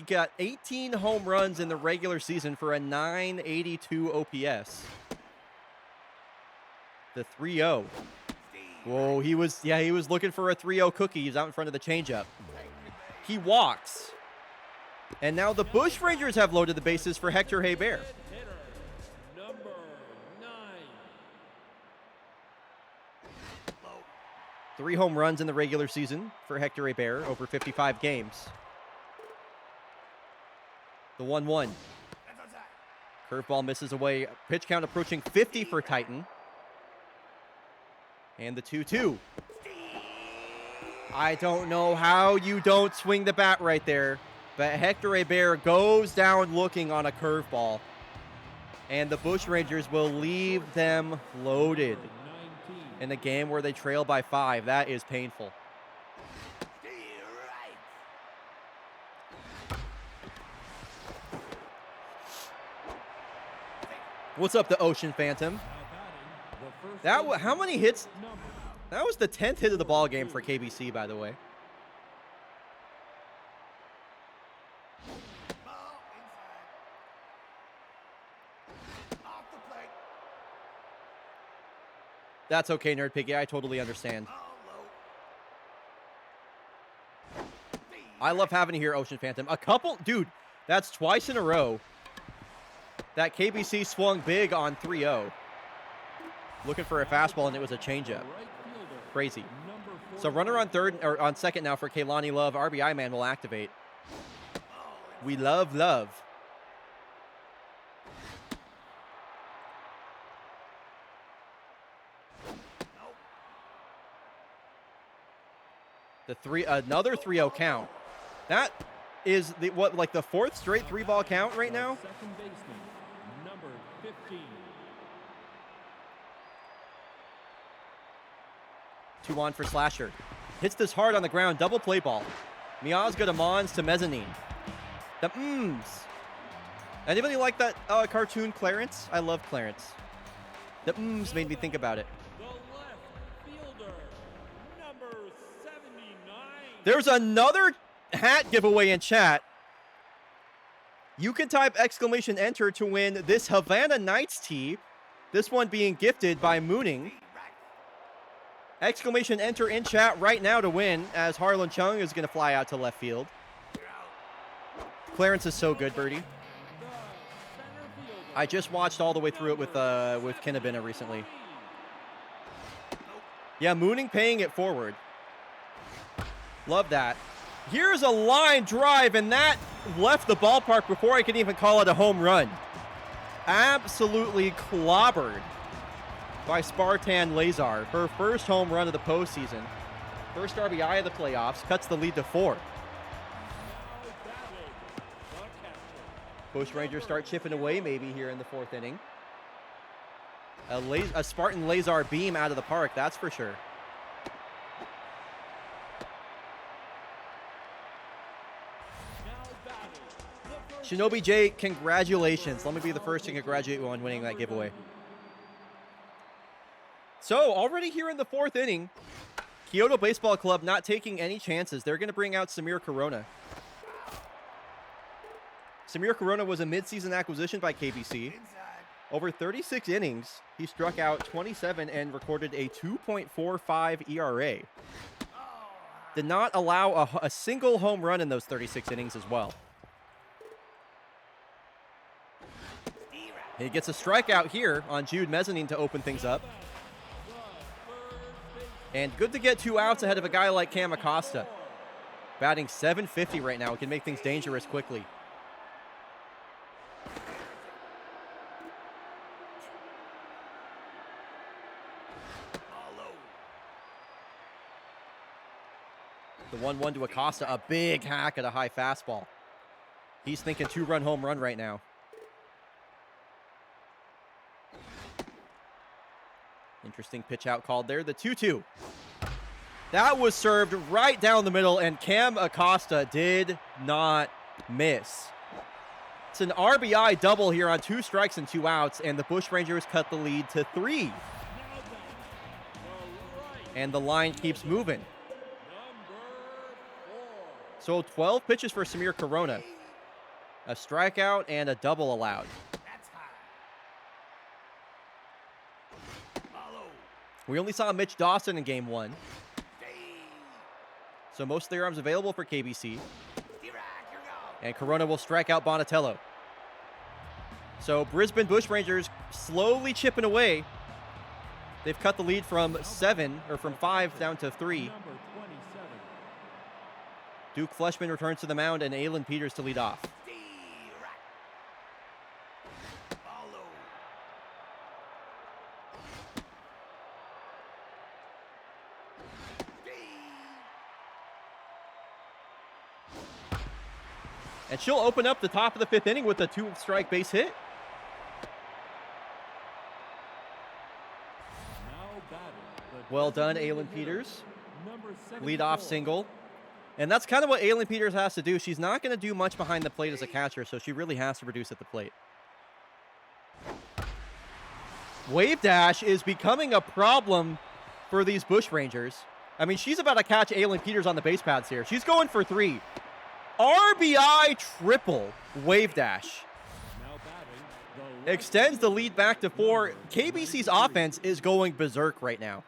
got 18 home runs in the regular season for a 982 OPS. The 3-0. Whoa, he was looking for a 3-0 cookie. He's out in front of the changeup. He walks. And now the Bushrangers have loaded the bases for Hector Hebert. hitter, number 9. 3 home runs in the regular season for Hector Hebert over 55 games. The 1-1. That's outside. Curveball misses away. Pitch count approaching 50 for Titan. And the 2-2. I don't know how you don't swing the bat right there. But Hector Hebert goes down looking on a curveball. And the Bushrangers will leave them loaded 19. in a game where they trail by 5. That is painful. What's up, the Ocean Phantom? Now batting, the first How many hits? baseman, number That was the 10th hit of the ball game for KBC, by the way. Ball inside. Off the plate. That's okay, Nerd Piggy. I totally understand. Ball low. I love having you here, Ocean Phantom. Dude, that's twice in a row that KBC swung big on 3-0. Looking for a fastball, and it was a changeup. right fielder, Crazy. number So runner on third or on second now for Kaylani Love. RBI man will activate. We love Love. Another 3-0 count. That is the fourth straight 3-ball count right now. second baseman, number 15. 2 on for Slasher. Hits this hard on the ground. Double play ball. Miazga to Mons to Mezzanine. The Anybody like that cartoon Clarence? I love Clarence. The made me think about it. The left fielder, number 79. There's another hat giveaway in chat. You can type !enter to win this Havana Nights tee. This one being gifted by Mooning. !enter in chat right now to win, as Harlan Chung is going to fly out to left field. Clarence is so good, Birdie. I just watched all the way through it with Kinnabina recently. Yeah, Mooning paying it forward. Love that. Here's a line drive, and that left the ballpark before I could even call it a home run. Absolutely clobbered by Spartan Lazar. Her first home run of the postseason. First RBI of the playoffs. Cuts the lead to 4. Bushrangers start chipping away maybe here in the 4th inning. A Spartan Lazar beam out of the park, that's for sure. Shinobi J, congratulations. Let me be the first to congratulate you on winning that giveaway. So, already here in the 4th inning, Kyoto Baseball Club not taking any chances. They're going to bring out Samir Corona. Samir Corona was a midseason acquisition by KBC. Over 36 innings, he struck out 27 and recorded a 2.45 ERA. Did not allow a single home run in those 36 innings as well. He gets a strikeout here on Jude Mezzanine to open things up. And good to get 2 outs ahead of a guy like Cam Acosta. Batting .750 right now. It can make things dangerous quickly. The 1-1 to Acosta. A big hack at a high fastball. He's thinking 2-run home run right now. Interesting pitch out called there. The 2-2. That was served right down the middle, and Cam Acosta did not miss. It's an RBI double here on 2 strikes and 2 outs, and the Bushrangers cut the lead to 3. And the line keeps moving. So 12 pitches for Samir Corona. A strikeout and a double allowed. We only saw Mitch Dawson in game 1. So most of the arms available for KBC. And Corona will strike out Bonatello. So Brisbane Bushrangers slowly chipping away. They've cut the lead from 5 down to 3. Duke Fleshman returns to the mound and Aylin Peters to lead off. And she'll open up the top of the 5th inning with a 2-strike base hit. Well done, Aylin Peters. Lead-off single. And that's kind of what Aylin Peters has to do. She's not going to do much behind the plate as a catcher, so she really has to produce at the plate. Wave dash is becoming a problem for these Bushrangers. I mean, she's about to catch Aylin Peters on the base paths here. She's going for 3. RBI triple wave dash. Extends the lead back to 4. KBC's offense is going berserk right now.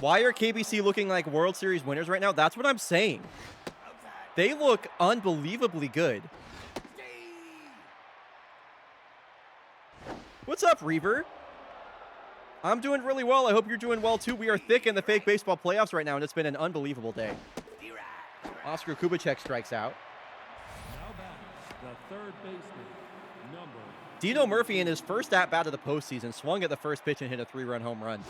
Why are KBC looking like World Series winners right now? That's what I'm saying. They look unbelievably good. What's up, Reaver? I'm doing really well. I hope you're doing well, too. We are thick in the fake baseball playoffs right now, and it's been an unbelievable day. Oscar Kubicek strikes out. The third baseman, number Dino Murphy, in his first at-bat of the postseason, swung at the first pitch and hit a 3-run home run.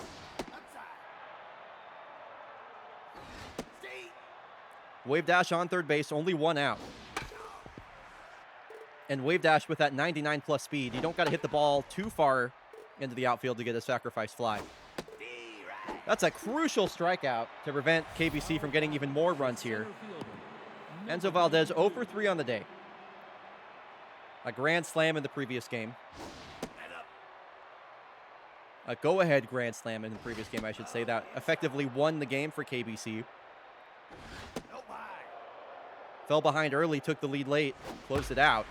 Wave dash on third base, only 1 out. And wave dash with that 99-plus speed. You don't got to hit the ball too far into the outfield to get a sacrifice fly. That's a crucial strikeout to prevent KBC from getting even more runs here. Enzo Valdez 0 for 3 on the day. A grand slam in the previous game. A go-ahead grand slam in the previous game, I should say, that effectively won the game for KBC. Fell behind early, took the lead late, closed it out.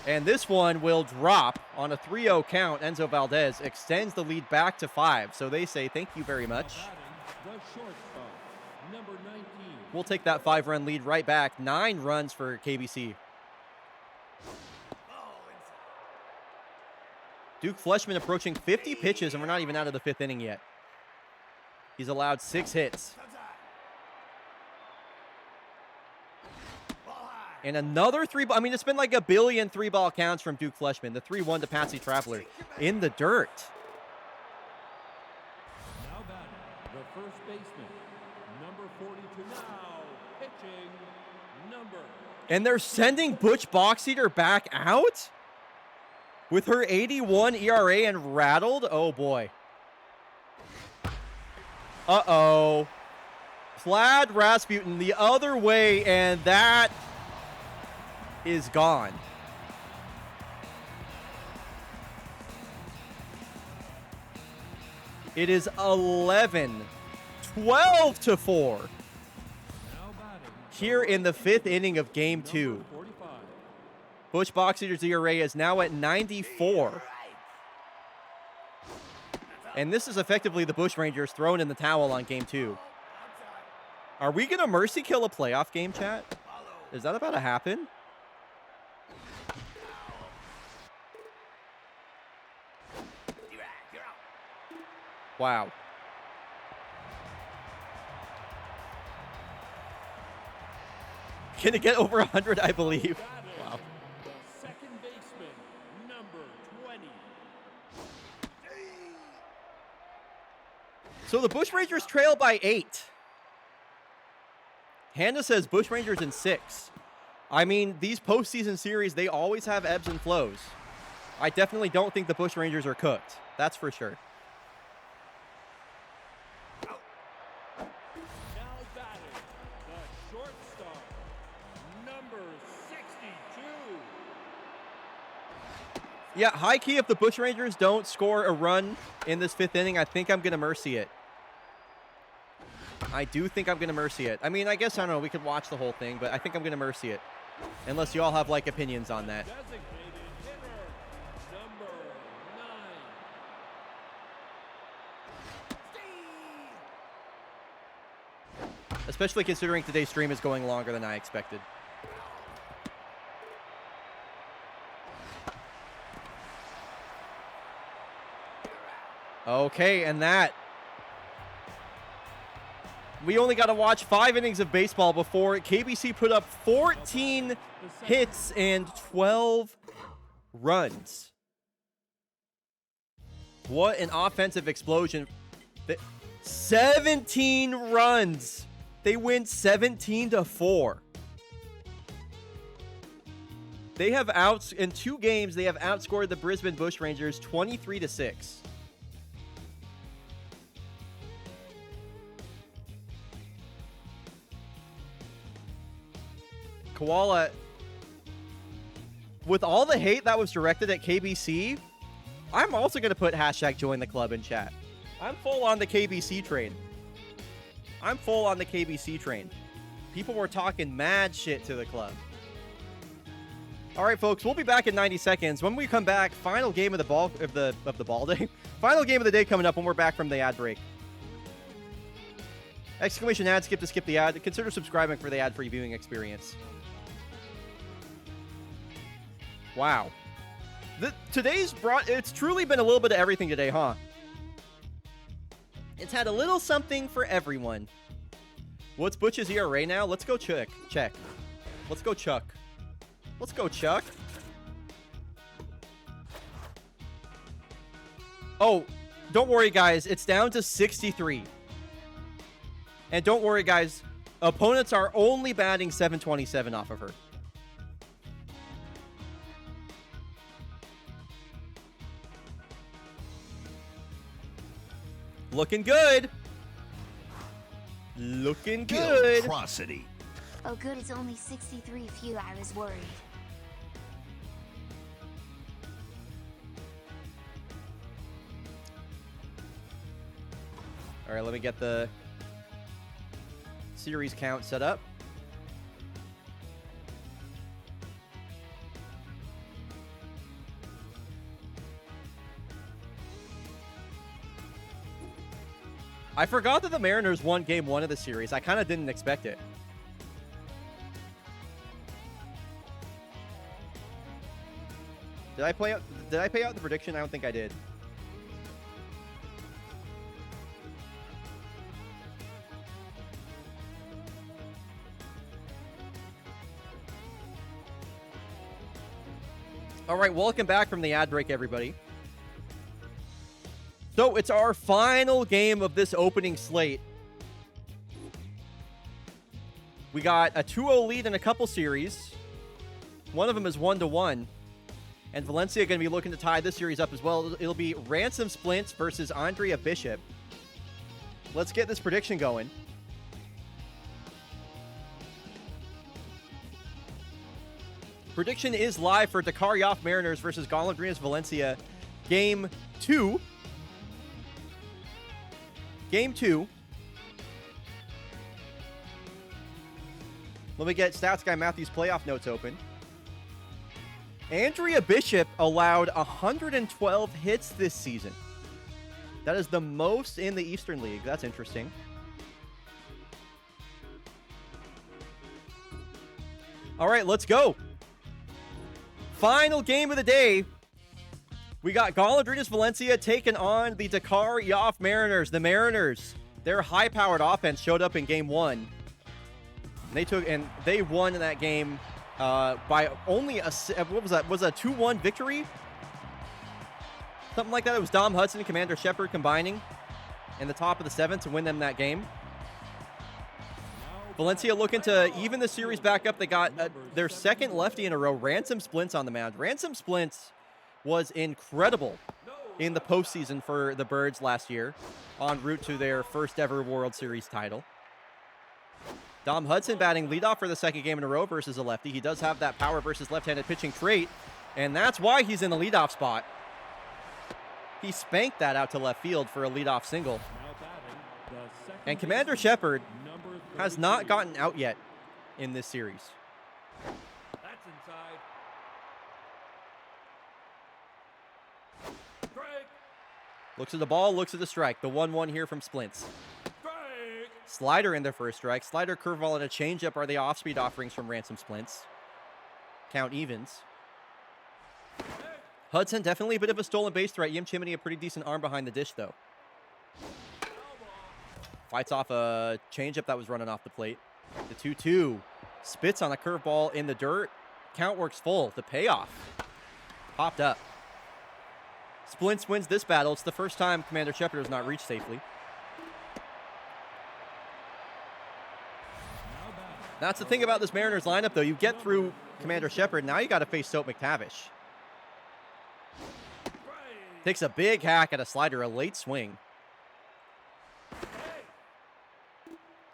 And this one will drop on a 3-0 count. Enzo Valdez extends the lead back to 5. So they say thank you very much. We'll take that 5-run lead right back. 9 runs for KBC. Duke Fleshman approaching 50 pitches, and we're not even out of the 5th inning yet. He's allowed 6 hits. And another 3-ball. I mean, it's been like a billion 3-ball counts from Duke Fleshman. The 3-1 to Patsy Traveler in the dirt. now batting, the first baseman, number 42. Now pitching, number. And they're sending Butch Boxeater back out? With her 81 ERA and rattled? Oh, boy. Uh-oh. Plaid Rasputin the other way, and that is gone. It is 11, 12 to 4 here in the 5th inning of Game 2. Butch Boxeater's ERA is now at 94. And this is effectively the Bushrangers throwing in the towel on Game 2. Are we going to mercy kill a playoff game, chat? Is that about to happen? Wow. Can it get over 100, I believe? Wow. The second baseman, number 20. So the Bushrangers trail by 8. Hannah says Bushrangers in 6. I mean, these postseason series, they always have ebbs and flows. I definitely don't think the Bushrangers are cooked. That's for sure. Now batting, the shortstop, number 62. Yeah, high key, if the Bushrangers don't score a run in this 5th inning, I think I'm going to mercy it. I do think I'm going to mercy it. I mean, I guess, I don't know, we could watch the whole thing, but I think I'm going to mercy it. Unless you all have, like, opinions on that. Designated hitter, number 9. Especially considering today's stream is going longer than I expected. Okay, and that. We only got to watch 5 innings of baseball before KBC put up 14 hits and 12 runs. What an offensive explosion. 17 runs. They win 17-4. They have in 2 games, they have outscored the Brisbane Bushrangers 23-6. Koala, with all the hate that was directed at KBC, I'm also going to put hashtag join the club in chat. I'm full on the KBC train. I'm full on the KBC train. People were talking mad shit to the club. All right, folks, we'll be back in 90 seconds. When we come back, final game of the ball day. Final game of the day coming up when we're back from the ad break. Exclamation ad, skip to skip the ad. Consider subscribing for the ad-free viewing experience. Wow. It's truly been a little bit of everything today, huh? It's had a little something for everyone. What's Butch's ERA now? Let's go check. Let's go Chuck. Let's go Chuck. Oh, don't worry, guys. It's down to 63. And don't worry, guys. Opponents are only batting 727 off of her. Looking good. Looking good. Atrocity. Oh, good, it's only 63. Phew, I was worried. All right, let me get the series count set up. I forgot that the Mariners won game 1 of the series. I kind of didn't expect it. Did I pay out the prediction? I don't think I did. All right, welcome back from the ad break, everybody. So it's our final game of this opening slate. We got a 2-0 lead in a couple series. One of them is 1-1. And Valencia going to be looking to tie this series up as well. It'll be Ransom Splints versus Andrea Bishop. Let's get this prediction going. Prediction is live for Dakar Yoff Mariners versus Golondrinas Valencia. Game 2. Game 2. Let me get Stats Guy Matthews playoff notes open. Andrea Bishop allowed 112 hits this season. That is the most in the Eastern League. That's interesting. All right, let's go. Final game of the day. We got Golondrinas Valencia taking on the Dakar Yoff Mariners. The Mariners, their high-powered offense showed up in game 1. They won in that game by only what was that? Was a 2-1 victory? Something like that. It was Dom Hudson and Commander Shepard combining in the top of the 7th to win them that game. Valencia looking to even the series back up. They got their second lefty in a row. Ransom Splints on the mound. Ransom Splints was incredible in the postseason for the Birds last year, en route to their first ever World Series title. Dom Hudson batting leadoff for the second game in a row versus a lefty. He does have that power versus left-handed pitching trait, and that's why he's in the leadoff spot. He spanked that out to left field for a leadoff single. And Commander Shepard has not gotten out yet in this series. That's inside. Strike. Looks at the ball, looks at the strike. The 1-1 here from Splints. Strike. Slider in their first strike. Slider, curveball, and a changeup are the off-speed offerings from Ransom Splints. Count evens. Hudson, definitely a bit of a stolen base threat. Yim Chimney, a pretty decent arm behind the dish, though. Fights off a changeup that was running off the plate. The 2-2. Spits on a curveball in the dirt. Count works full. The payoff. Popped up. Splints wins this battle. It's the first time Commander Shepard has not reached safely. That's the thing about this Mariners lineup, though. You get through Commander Shepard. Now you got to face Soap McTavish. Takes a big hack at a slider, a late swing.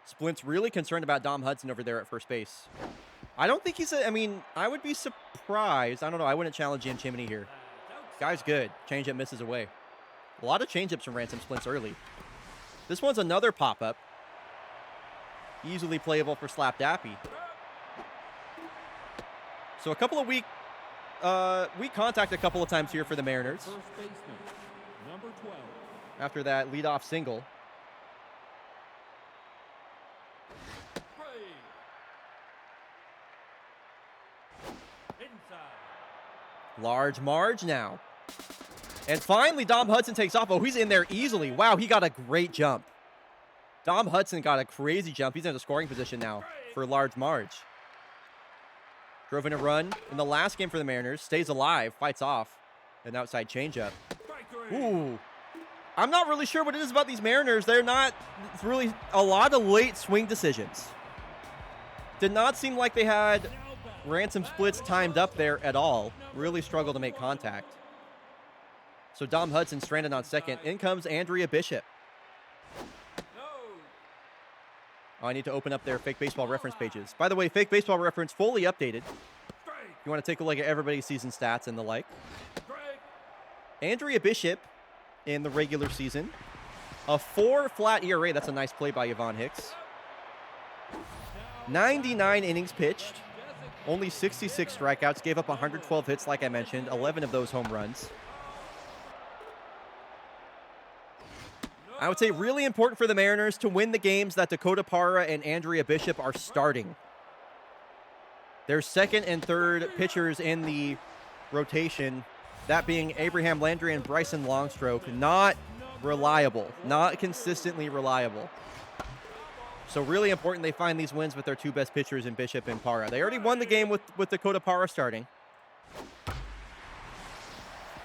Splint's really concerned about Dom Hudson over there at first base. I don't think I mean, I would be surprised. I don't know. I wouldn't challenge Jim Chimney here. Guy's good. Changeup misses away. A lot of changeups from Ransom Splints early. This one's another pop-up. Easily playable for Slap Dappy. So a couple of weak contact a couple of times here for the Mariners. First baseman, number 12. After that leadoff single. Large Marge now. And finally, Dom Hudson takes off. Oh, he's in there easily. Wow, he got a great jump. Dom Hudson got a crazy jump. He's in a scoring position now for Large Marge. Drove in a run in the last game for the Mariners. Stays alive. Fights off an outside changeup. Ooh. I'm not really sure what it is about these Mariners. They're not really a lot of late swing decisions. Did not seem like they had Ransom Splits timed up there at all. Really struggled to make contact. So Dom Hudson stranded on second. In comes Andrea Bishop. Oh, I need to open up their Fake Baseball reference pages. By the way, Fake Baseball reference fully updated. You want to take a look at everybody's season stats and the like. Andrea Bishop in the regular season. A 4 flat ERA. That's a nice play by Yvonne Hicks. 99 innings pitched. Only 66 strikeouts. Gave up 112 hits, like I mentioned. 11 of those home runs. I would say really important for the Mariners to win the games that Dakota Parra and Andrea Bishop are starting. Their second and third pitchers in the rotation, that being Abraham Landry and Bryson Longstroke, not reliable, not consistently reliable. So really important they find these wins with their two best pitchers in Bishop and Parra. They already won the game with Dakota Parra starting.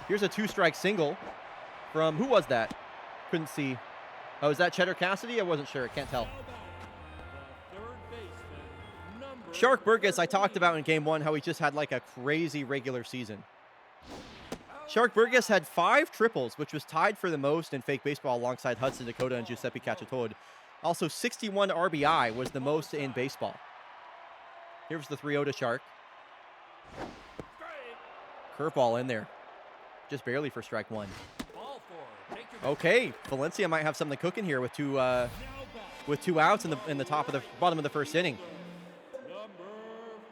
Here's a 2-strike single from, who was that? Couldn't see. Oh, is that Cheddar Cassidy? I wasn't sure. Can't tell. Shark Burgess, I talked about in game 1 how he just had like a crazy regular season. Shark Burgess had 5 triples, which was tied for the most in fake baseball alongside Hudson Dakota and Giuseppe Cacciatore. Also, 61 RBI was the most in baseball. Here's the 3-0 to Shark. Curveball in there. Just barely for strike 1. Okay, Valencia might have something cooking here with two outs in the top of the bottom of the first inning. Number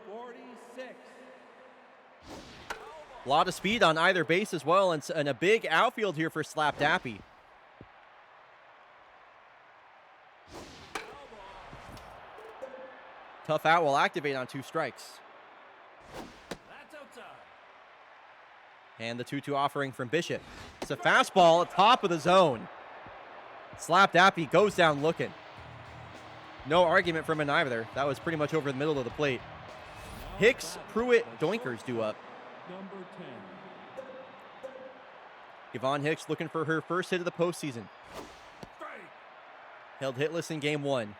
46. A lot of speed on either base as well, and a big outfield here for Slap Dappy. Tough out will activate on 2 strikes. That's outside. And the 2-2 offering from Bishop. It's a fastball at top of the zone. Slapped Appy, goes down looking. No argument from him either. That was pretty much over the middle of the plate. Hicks, Pruitt, Doinkers due up. Number 10. Yvonne Hicks looking for her first hit of the postseason. Held hitless in game 1.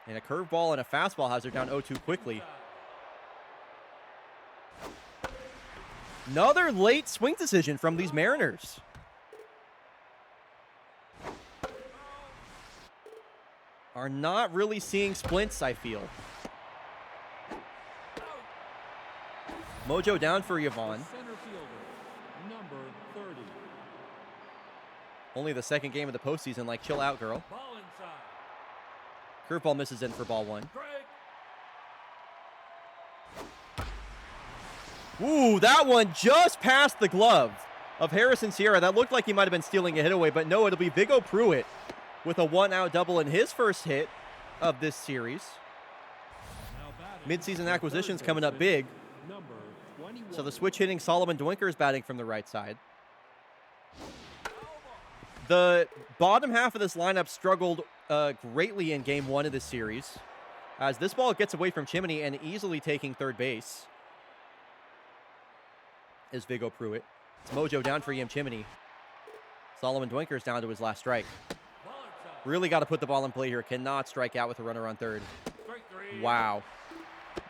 And a curveball and a fastball has her down 0-2 quickly. Another late swing decision from these Mariners. Are not really seeing splints, I feel. Mojo down for Yvonne. Center fielder, number 30. Only the second game of the postseason, like, chill out, girl. Ball inside. Curveball misses in for ball 1. Strike. Ooh, that one just past the glove of Harrison Sierra. That looked like he might have been stealing a hit away, but no, it'll be Vigo Pruitt with a 1-out double in his first hit of this series. Midseason acquisitions coming up big. Number 21. So the switch hitting Solomon Doinker is batting from the right side. The bottom half of this lineup struggled greatly in game 1 of this series, as this ball gets away from Chimney and easily taking third base is Vigo Pruitt. It's Mojo down for Yim Chimney. Solomon Doinker's down to his last strike. Really got to put the ball in play here. Cannot strike out with a runner on third. Wow.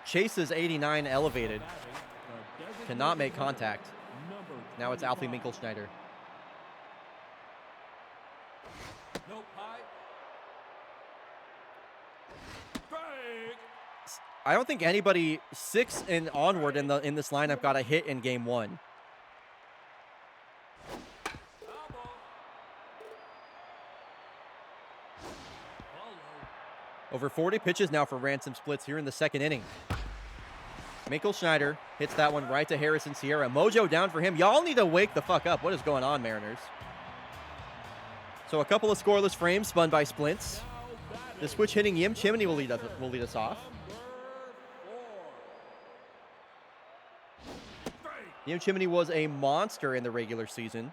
Chase's 89 elevated. Cannot make contact. Now it's Alfie Minkelschneider. I don't think anybody 6 and onward in this lineup got a hit in game 1. Over 40 pitches now for Ransom splits here in the second inning. Minkelschneider hits that one right to Harrison Sierra. Mojo down for him. Y'all need to wake the fuck up. What is going on, Mariners? So a couple of scoreless frames spun by Splints. The switch hitting Yim Chimney will lead us off. Yim Chimney was a monster in the regular season.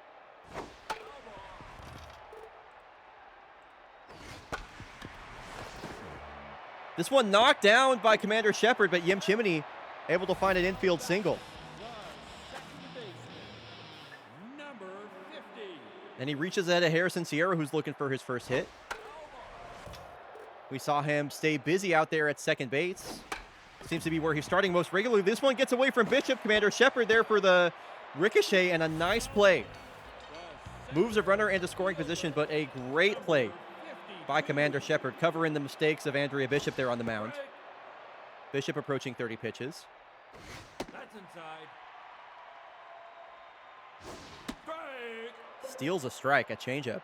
This one knocked down by Commander Shepard, but Yim Chimney able to find an infield single. And he reaches ahead of Harrison Sierra, who's looking for his first hit. We saw him stay busy out there at second base. Seems to be where he's starting most regularly. This one gets away from Bishop. Commander Shepard there for the ricochet, and a nice play. Moves a runner into scoring position, but a great play by Commander Shepard, covering the mistakes of Andrea Bishop there on the mound. Bishop approaching 30 pitches. That's inside. Steals a strike, a changeup.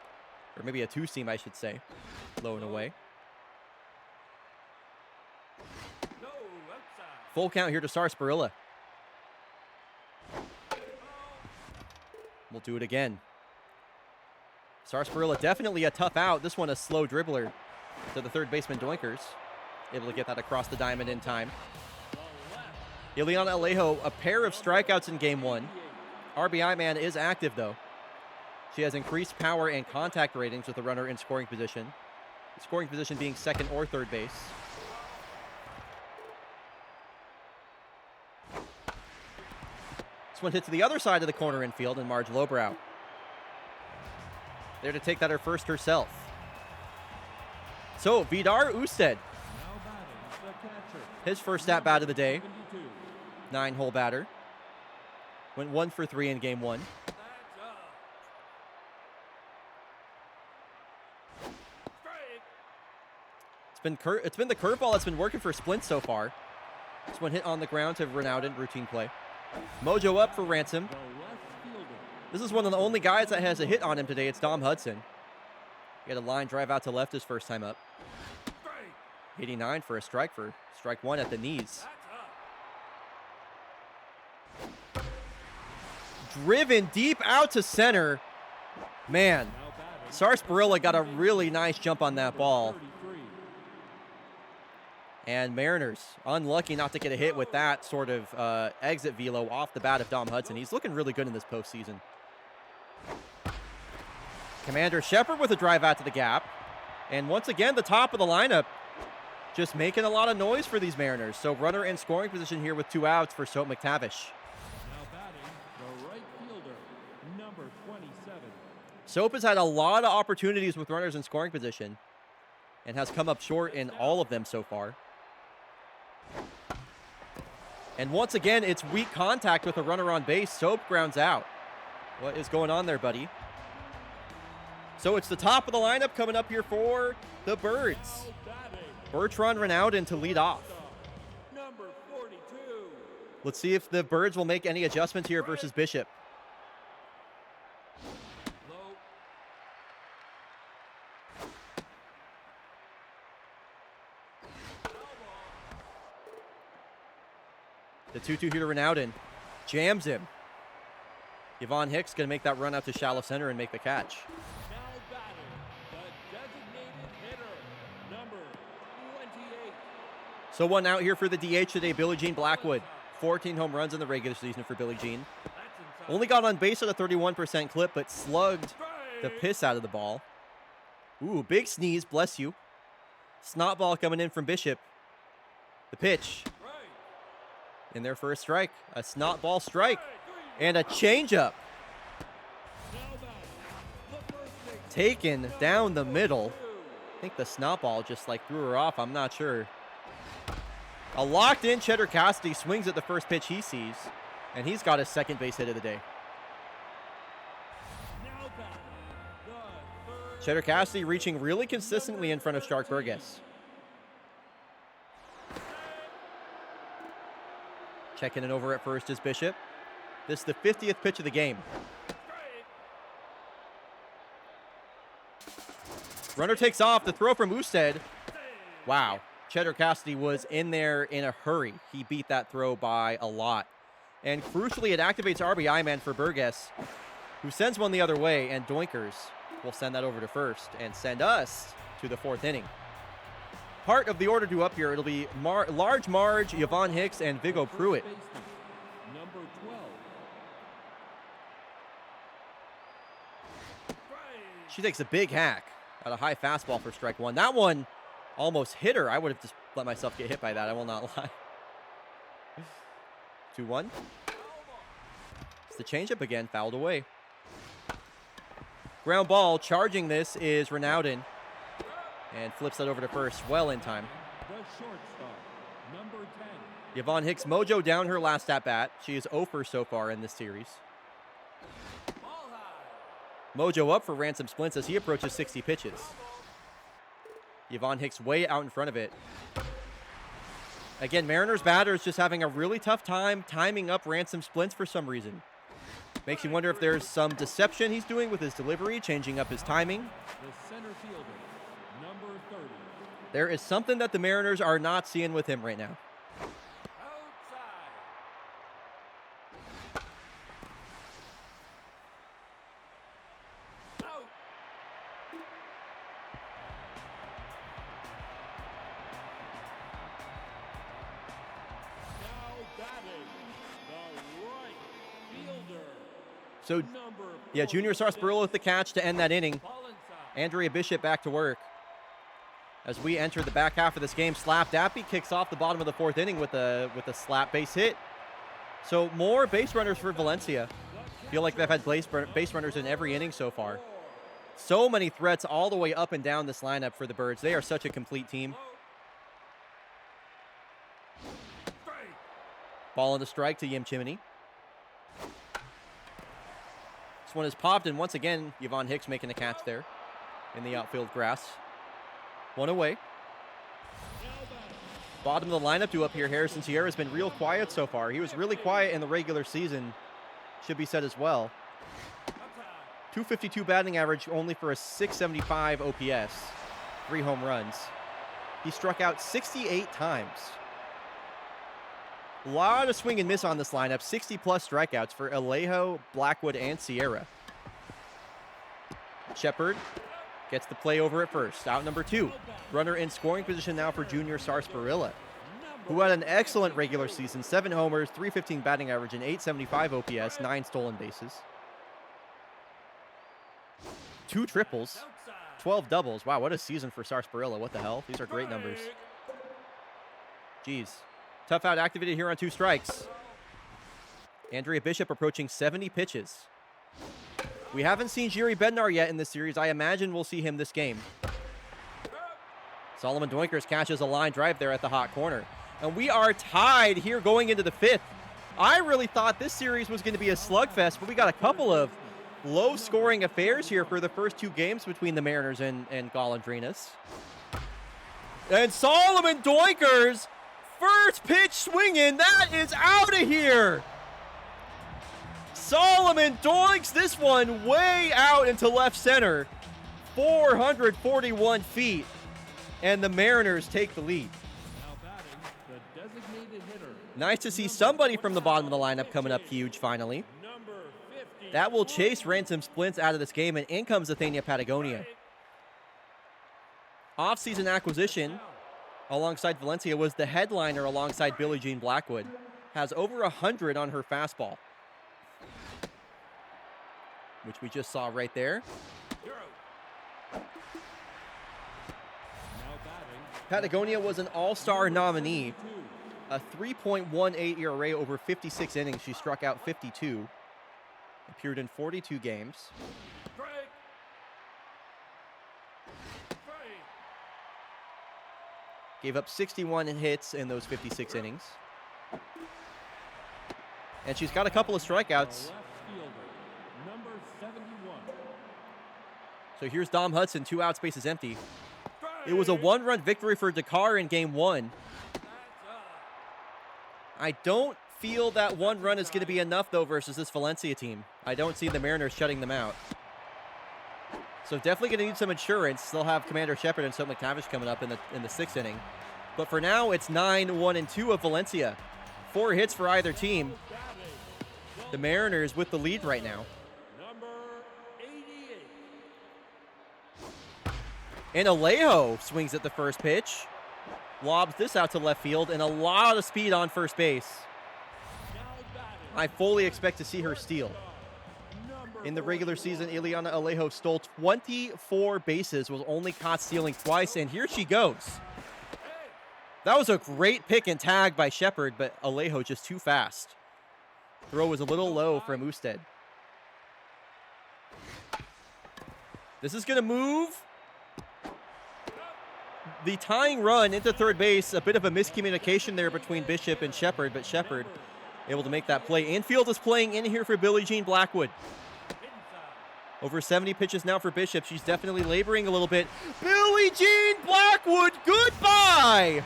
Or maybe a two-seam, I should say. Low and away. No, outside. Full count here to Sarsaparilla. We'll do it again. Sarsaparilla definitely a tough out. This one a slow dribbler to the third baseman Doinkers. Able to get that across the diamond in time. Ileana Alejo, a pair of strikeouts in game 1. RBI man is active though. She has increased power and contact ratings with the runner in scoring position. Scoring position being second or third base. This one hit to the other side of the corner infield, and Marge Lowbrow there to take that her first herself. So Vidar Usted, his first at bat of the day. 9-hole batter. Went 1 for 3 in game 1. It's been the curveball that's been working for Splint so far. This one hit on the ground to Renaudin, routine play. Mojo up for Ransom. This is one of the only guys that has a hit on him today. It's Dom Hudson. He had a line drive out to left his first time up. 89 for a strike for strike 1 at the knees. Driven deep out to center. Man, Sarsaparilla got a really nice jump on that ball. And Mariners, unlucky not to get a hit with that sort of exit velo off the bat of Dom Hudson. He's looking really good in this postseason. Commander Shepard with a drive out to the gap. And once again, the top of the lineup just making a lot of noise for these Mariners. So runner in scoring position here with 2 outs for Soap McTavish. Now batting, the right fielder, number 27. Soap has had a lot of opportunities with runners in scoring position and has come up short in all of them so far. And once again, it's weak contact with a runner on base. Soap grounds out. What is going on there, buddy? So it's the top of the lineup coming up here for the Birds. Bertrand Renaudin to lead off. Number 42. Let's see if the Birds will make any adjustments here versus Bishop. Low. The 2-2 here to Renaudin. Jams him. Yvonne Hicks going to make that run out to shallow center and make the catch. Now batting, the designated hitter, number 28. So 1 out here for the DH today, Billie Jean Blackwood. 14 home runs in the regular season for Billie Jean. That's inside. Only got on base at a 31% clip, but slugged the piss out of the ball. Ooh, big sneeze, bless you. Snot ball coming in from Bishop. The pitch. Right. In there for a strike. A snot ball strike. And a changeup. Now batting, the first base. Taken down the middle. I think the snot ball just like threw her off. I'm not sure. A locked in Cheddar Cassidy swings at the first pitch he sees. And he's got his second base hit of the day. Now batting, the third. Cheddar Cassidy reaching really consistently in front of Stark Burgess. Checking it over at first is Bishop. This is the 50th pitch of the game. Runner takes off. The throw from Usted. Wow. Cheddar Cassidy was in there in a hurry. He beat that throw by a lot. And crucially, it activates RBI man for Burgess, who sends one the other way, and Doinkers will send that over to first and send us to the 4th inning. Part of the order due up here, it'll be Large Marge, Yvonne Hicks, and Vigo Pruitt. First baseman, number 12. She takes a big hack at a high fastball for strike 1. That one almost hit her. I would have just let myself get hit by that. I will not lie. 2-1. It's the changeup again, fouled away. Ground ball, charging this is Renaudin. And flips that over to first, well in time. The shortstop, number 10. Yvonne Hicks mojo down her last at-bat. She is 0 for so far in this series. Ball high. Mojo up for Ransom Splints as he approaches 60 pitches. Yvonne Hicks way out in front of it. Again, Mariners batters just having a really tough time timing up Ransom Splints for some reason. Makes you wonder if there's some deception he's doing with his delivery, changing up his timing. The center fielder, number 30. There is something that the Mariners are not seeing with him right now. Outside. Out. Now batting, the right fielder. So, Number yeah, Junior Sarsaparilla with the catch to end that inning. ball inside. Andrea Bishop back to work. As we enter the back half of this game, Slap Dappy kicks off the bottom of the 4th inning with a slap base hit. So more base runners for Valencia. Feel like they've had base runners in every inning so far. So many threats all the way up and down this lineup for the Birds. They are such a complete team. Ball on the strike to Yim Chimney. This one is popped, and once again, Yvonne Hicks making a catch there in the outfield grass. 1 away. Bottom of the lineup due up here. Harrison Sierra's been real quiet so far. He was really quiet in the regular season, should be said as well. 252 batting average only for a 675 OPS. 3 home runs. He struck out 68 times. A lot of swing and miss on this lineup. 60-plus strikeouts for Alejo, Blackwood, and Sierra. Shepard gets the play over at first. Out number 2. Runner in scoring position now for junior Sarsaparilla, who had an excellent regular season. 7 homers, 315 batting average, and 875 OPS, 9 stolen bases. 2 triples, 12 doubles. Wow, what a season for Sarsaparilla. What the hell? These are great numbers. Jeez. Tough out activated here on 2 strikes. Andrea Bishop approaching 70 pitches. We haven't seen Jiri Bednar yet in this series. I imagine we'll see him this game. Solomon Doinkers catches a line drive there at the hot corner. And we are tied here going into the 5th. I really thought this series was going to be a slugfest, but we got a couple of low-scoring affairs here for the first 2 games between the Mariners and Golondrinas. And Solomon Doinkers, first pitch swinging, that is out of here. Solomon doinks this one way out into left center, 441 feet, and the Mariners take the lead. Nice to see somebody from the bottom of the lineup coming up huge finally. That will chase Ransom Splints out of this game, and in comes Athenia Patagonia. Off-season acquisition alongside Valencia was the headliner alongside Billie Jean Blackwood. Has over 100 on her fastball, which we just saw right there. Patagonia was an all-star nominee. A 3.18 ERA over 56 innings. She struck out 52. Appeared in 42 games. Gave up 61 hits in those 56 innings. And she's got a couple of strikeouts. So here's Dom Hudson, 2 outs, bases empty. It was a 1-run victory for Dakar in game 1. I don't feel that 1 run is going to be enough, though, versus this Valencia team. I don't see the Mariners shutting them out. So definitely going to need some insurance. They'll have Commander Shepard and Soap McTavish coming up in the 6th inning. But for now, it's 9-1-2 of Valencia. 4 hits for either team. The Mariners with the lead right now. And Alejo swings at the first pitch. Lobs this out to left field, and a lot of speed on first base. I fully expect to see her steal. In the regular season, Ileana Alejo stole 24 bases, was only caught stealing twice, and here she goes. That was a great pick and tag by Shepard, but Alejo just too fast. Throw was a little low from Usted. This is going to move the tying run into third base. A bit of a miscommunication there between Bishop and Shepard, but Shepard able to make that play. Infield is playing in here for Billie Jean Blackwood. Over 70 pitches now for Bishop. She's definitely laboring a little bit. Billie Jean Blackwood, goodbye!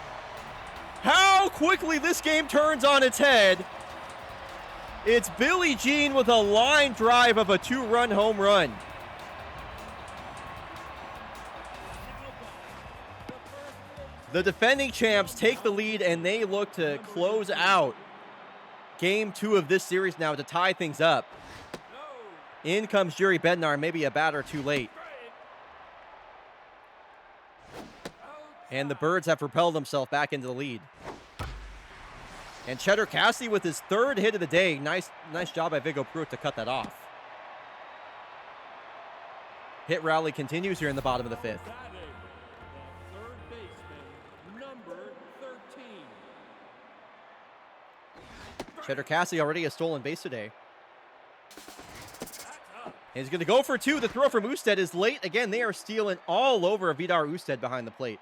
How quickly this game turns on its head. It's Billie Jean with a line drive of a 2-run home run. The defending champs take the lead, and they look to close out game 2 of this series now to tie things up. In comes Jiri Bednar, maybe a batter too late. And the Birds have propelled themselves back into the lead. And Cheddar Cassidy with his 3rd hit of the day. Nice job by Viggo Pruitt to cut that off. Hit rally continues here in the bottom of the 5th. Cheddar Cassidy already a stolen base today. And he's going to go for 2. The throw from Usted is late. Again, they are stealing all over Vidar Usted behind the plate.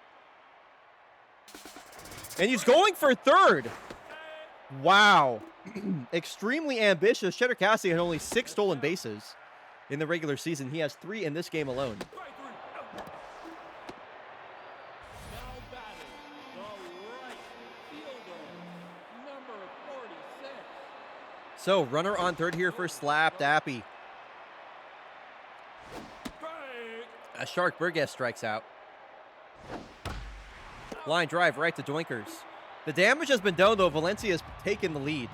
And he's going for 3rd. Wow. Extremely ambitious. Cheddar Cassidy had only 6 stolen bases in the regular season. He has 3 in this game alone. So, runner on 3rd here for Slap Dappy. A Shark Burgess strikes out. Line drive right to Doinkers. The damage has been done, though. Valencia's taken the lead.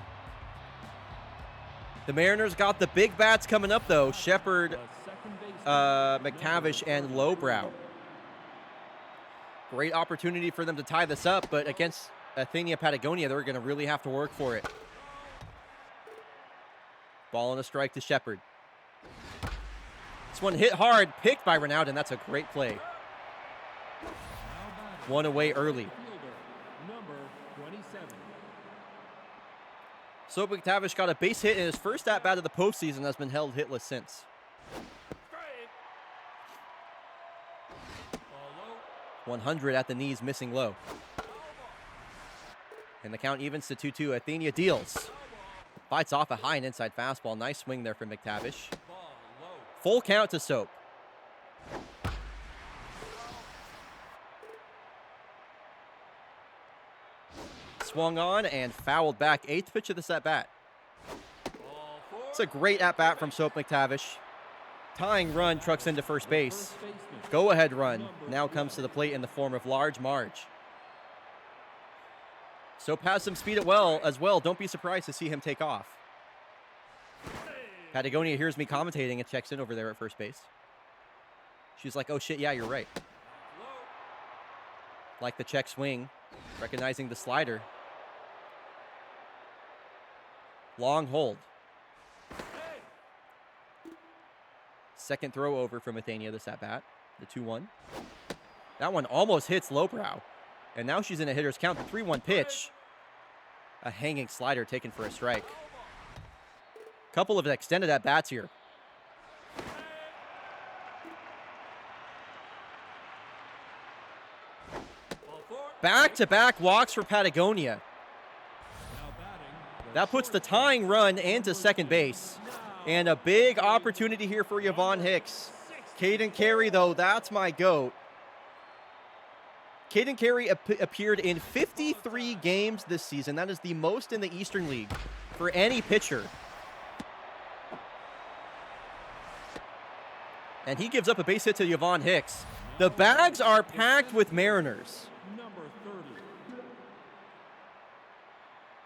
The Mariners got the big bats coming up, though. Shepard, McTavish, and Lowbrow. Great opportunity for them to tie this up, but against Athenia Patagonia, they're going to really have to work for it. Ball and a strike to Shepard. This one hit hard, picked by Ronaldo, and that's a great play. One away early. Number 27. So McTavish got a base hit in his first at-bat of the postseason, has been held hitless since. Strike. 100 at the knees, missing low. And the count evens to 2-2. Athenia deals. Fights off a high and inside fastball. Nice swing there from McTavish. Full count to Soap. Swung on and fouled back. 8th pitch of this at-bat. It's a great at-bat from Soap McTavish. Tying run trucks into first base. Go-ahead run now comes to the plate in the form of Large Marge. Soap has some speed as well. Don't be surprised to see him take off. Patagonia hears me commentating and checks in over there at first base. She's like, oh shit, yeah, you're right. Like the check swing, recognizing the slider. Long hold. Second throw over from Athenia this at-bat. The 2-1. That one almost hits Lowbrow. And now she's in a hitter's count. The 3-1 pitch. A hanging slider taken for a strike. Couple of extended at-bats here. Back-to-back walks for Patagonia. That puts the tying run into second base. And a big opportunity here for Yvonne Hicks. Caden Carey, though, that's my GOAT. Caden Carey appeared in 53 games this season. That is the most in the Eastern League for any pitcher. And he gives up a base hit to Yvonne Hicks. The bags are packed with Mariners. Number 30.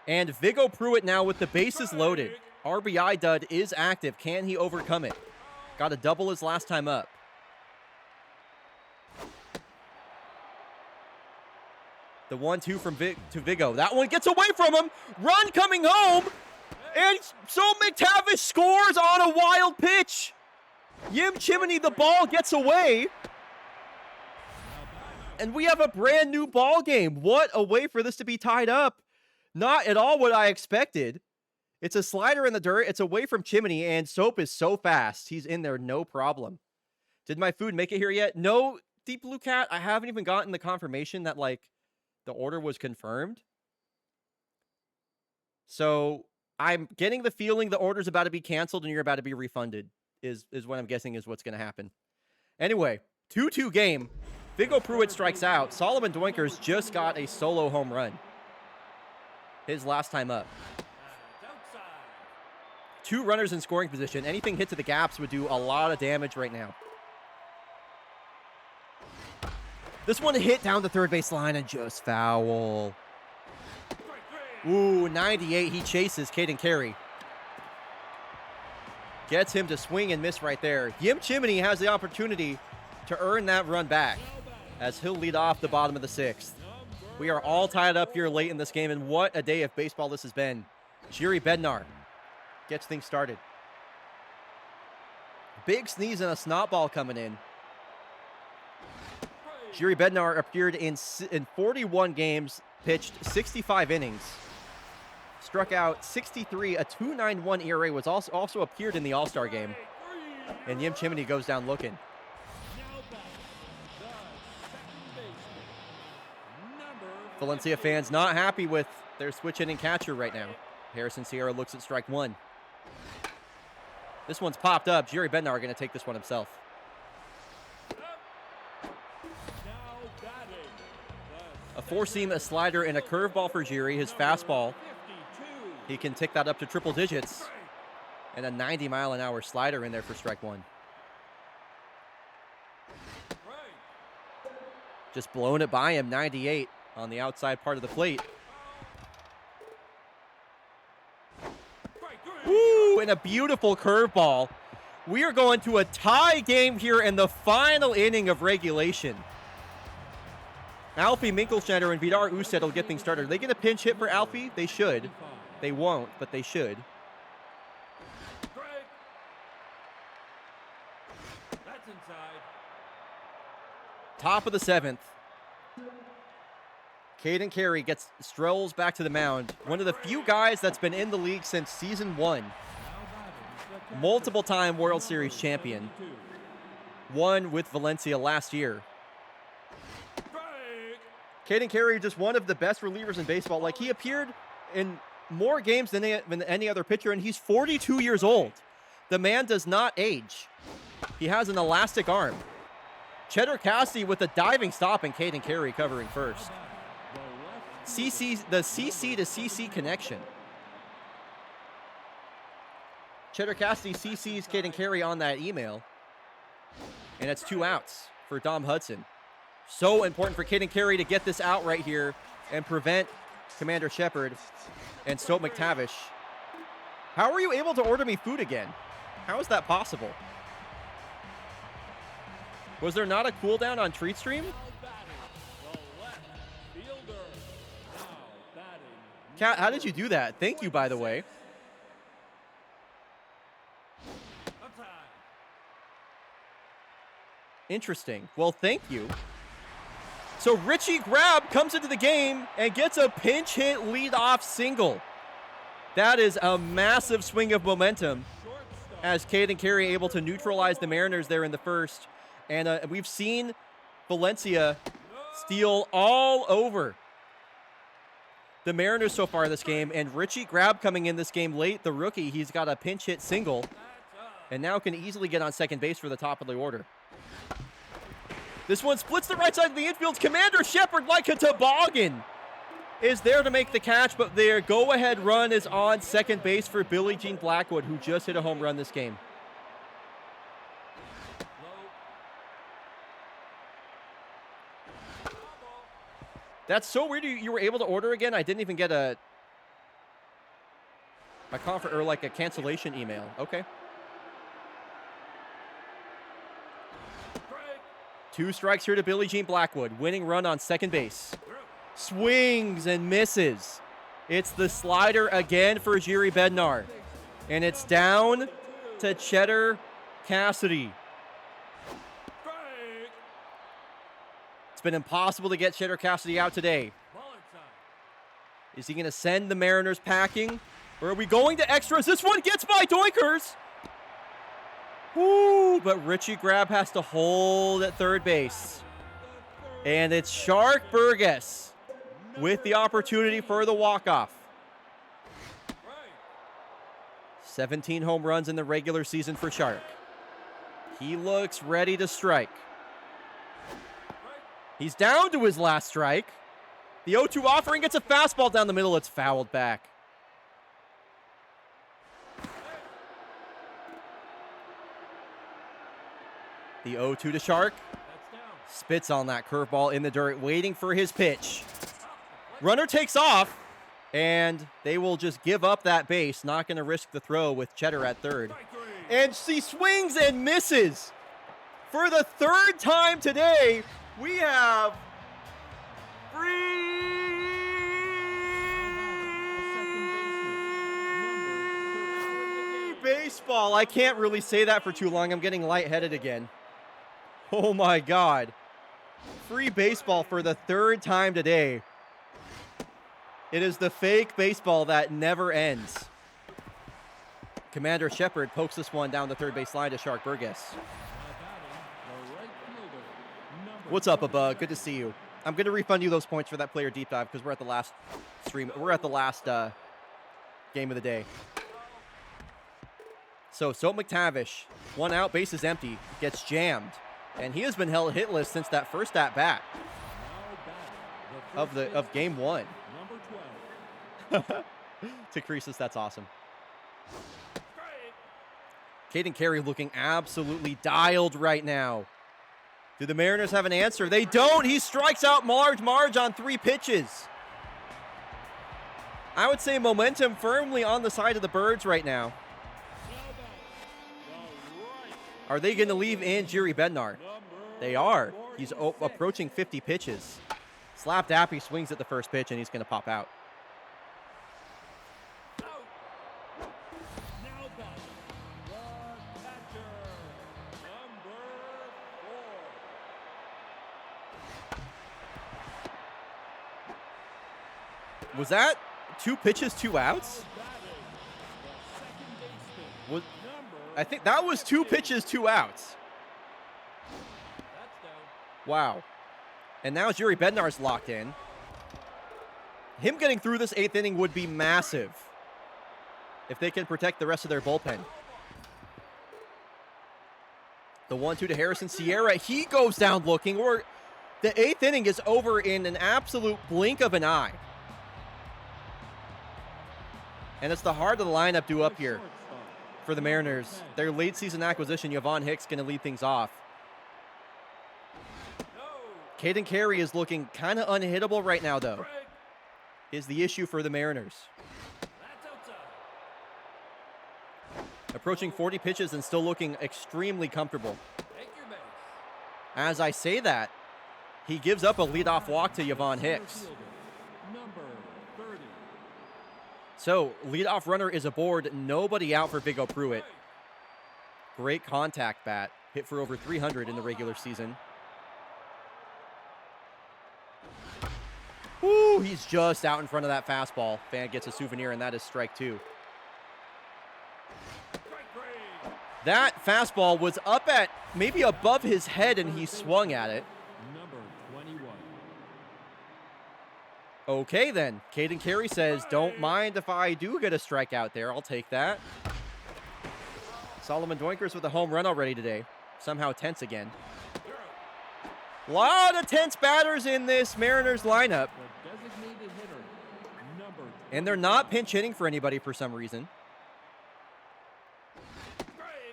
And Viggo Pruitt now with the bases loaded. RBI dud is active. Can he overcome it? Got a double his last time up. The 1-2 from to Viggo. That one gets away from him. Run coming home. And so McTavish scores on a wild pitch. Yim Chimney, the ball gets away. And we have a brand new ball game. What a way for this to be tied up. Not at all what I expected. It's a slider in the dirt. It's away from Chimney, and Soap is so fast. He's in there, no problem. Did my food make it here yet? No, Deep Blue Cat. I haven't even gotten the confirmation that, like, the order was confirmed. So I'm getting the feeling the order's about to be canceled and you're about to be refunded, is what I'm guessing is what's going to happen. Anyway, 2-2 game. Viggo Pruitt strikes out. Solomon Doinkers just got a solo home run. His last time up. 2 runners in scoring position. Anything hit to the gaps would do a lot of damage right now. This one hit down the third base line and just foul. Ooh, 98. He chases Caden Carey. Gets him to swing and miss right there. Yim Chimney has the opportunity to earn that run back as he'll lead off the bottom of the 6th. We are all tied up here late in this game, and what a day of baseball this has been. Jiri Bednar gets things started. Big sneeze and a snot ball coming in. Jiri Bednar appeared in 41 games, pitched 65 innings. Struck out 63, a 2.91 ERA, was also appeared in the All-Star game. And Yim Chimney goes down looking. Valencia fans not happy with their switch hitting catcher right now. Harrison Sierra looks at strike 1. This one's popped up. Jiri Bednar going to take this one himself. A 4-seam, a slider, and a curveball for Jiri. His fastball, he can tick that up to triple digits. And a 90-mile-an-hour slider in there for strike 1. Just blowing it by him, 98 on the outside part of the plate. Woo, and a beautiful curveball. We are going to a tie game here in the final inning of regulation. Alfie Minkelschneider and Vidar Usted will get things started. Are they going to pinch hit for Alfie? They should. They won't, but they should. Strike. That's inside. Top of the 7th. Caden Carey strolls back to the mound. One of the few guys that's been in the league since season 1. Multiple-time World Series champion. Won with Valencia last year. Caden Carey, just one of the best relievers in baseball. Like, he appeared in more games than any other pitcher, and he's 42 years old. The man does not age. He has an elastic arm. Cheddar Cassidy with a diving stop, and Caden Carey covering first. The CC to CC connection. Cheddar Cassidy CC's Caden Carey on that email. And it's 2 outs for Dom Hudson. So important for Caden Carey to get this out right here and prevent Commander Shepard and Stoke McTavish. How were you able to order me food again? How is that possible? Was there not a cooldown on Treat Stream? Kat, how did you do that? Thank you, by the way. Interesting. Well, thank you. So Richie Grab comes into the game and gets a pinch hit leadoff single. That is a massive swing of momentum as Caden Carey able to neutralize the Mariners there in the first. And we've seen Valencia steal all over the Mariners so far this game. And Richie Grab coming in this game late, the rookie, he's got a pinch hit single and now can easily get on second base for the top of the order. This one splits the right side of the infield. Commander Shepard, like a toboggan, is there to make the catch, but their go-ahead run is on second base for Billie Jean Blackwood, who just hit a home run this game. That's so weird you were able to order again. I didn't even get a cancellation email. Okay. 2 strikes here to Billie Jean Blackwood. Winning run on second base. Swings and misses. It's the slider again for Jiri Bednar. And it's down to Cheddar Cassidy. It's been impossible to get Cheddar Cassidy out today. Is he going to send the Mariners packing? Or are we going to extras? This one gets by Doinkers. Woo, but Richie Grab has to hold at third base. And it's Shark Burgess with the opportunity for the walk-off. 17 home runs in the regular season for Shark. He looks ready to strike. He's down to his last strike. The 0-2 offering gets a fastball down the middle. It's fouled back. The 0-2 to Shark. Spits on that curveball in the dirt, waiting for his pitch. Runner takes off, and they will just give up that base. Not going to risk the throw with Cheddar at third. And she swings and misses. For the third time today, we have free baseball. I can't really say that for too long. I'm getting lightheaded again. Oh my God. Free baseball for the third time today. It is the fake baseball that never ends. Commander Shepard pokes this one down the third base line to Shark Burgess. What's up, Abba? Good to see you. I'm going to refund you those points for that player deep dive because we're at the last stream. We're at the last game of the day. So McTavish, 1 out, base is empty, gets jammed. And he has been held hitless since that first at-bat of game 1. To Croesus, that's awesome. Caden Carey looking absolutely dialed right now. Do the Mariners have an answer? They don't. He strikes out Marge on 3 pitches. I would say momentum firmly on the side of the Birds right now. Are they going to leave in Jiri Bednar? They are. He's approaching 50 pitches. Slap Dappy swings at the first pitch, and he's going to pop out. Now back, the catcher, number 4. Was that 2 pitches, 2 outs? I think that was 2 pitches, 2 outs. Wow. And now Jiri Bednar's locked in. Him getting through this 8th inning would be massive if they can protect the rest of their bullpen. The 1-2 to Harrison Sierra. He goes down looking. The 8th inning is over in an absolute blink of an eye. And it's the heart of the lineup due up here for the Mariners. Their late season acquisition, Yvonne Hicks, going to lead things off. Caden Carey is looking kind of unhittable right now, though, is the issue for the Mariners. Approaching 40 pitches and still looking extremely comfortable. As I say that, he gives up a leadoff walk to Yvonne Hicks. So, leadoff runner is aboard. Nobody out for Vigo Pruitt. Great contact bat. Hit for over 300 in the regular season. Woo, he's just out in front of that fastball. Fan gets a souvenir, and that is strike 2. That fastball was up at maybe above his head, and he swung at it. Number 21. Okay, then. Caden Carey says, don't mind if I do get a strikeout there. I'll take that. Solomon Doinkers with a home run already today. Somehow tense again. A lot of tense batters in this Mariners lineup. The designated hitter, number And they're not pinch hitting for anybody for some reason.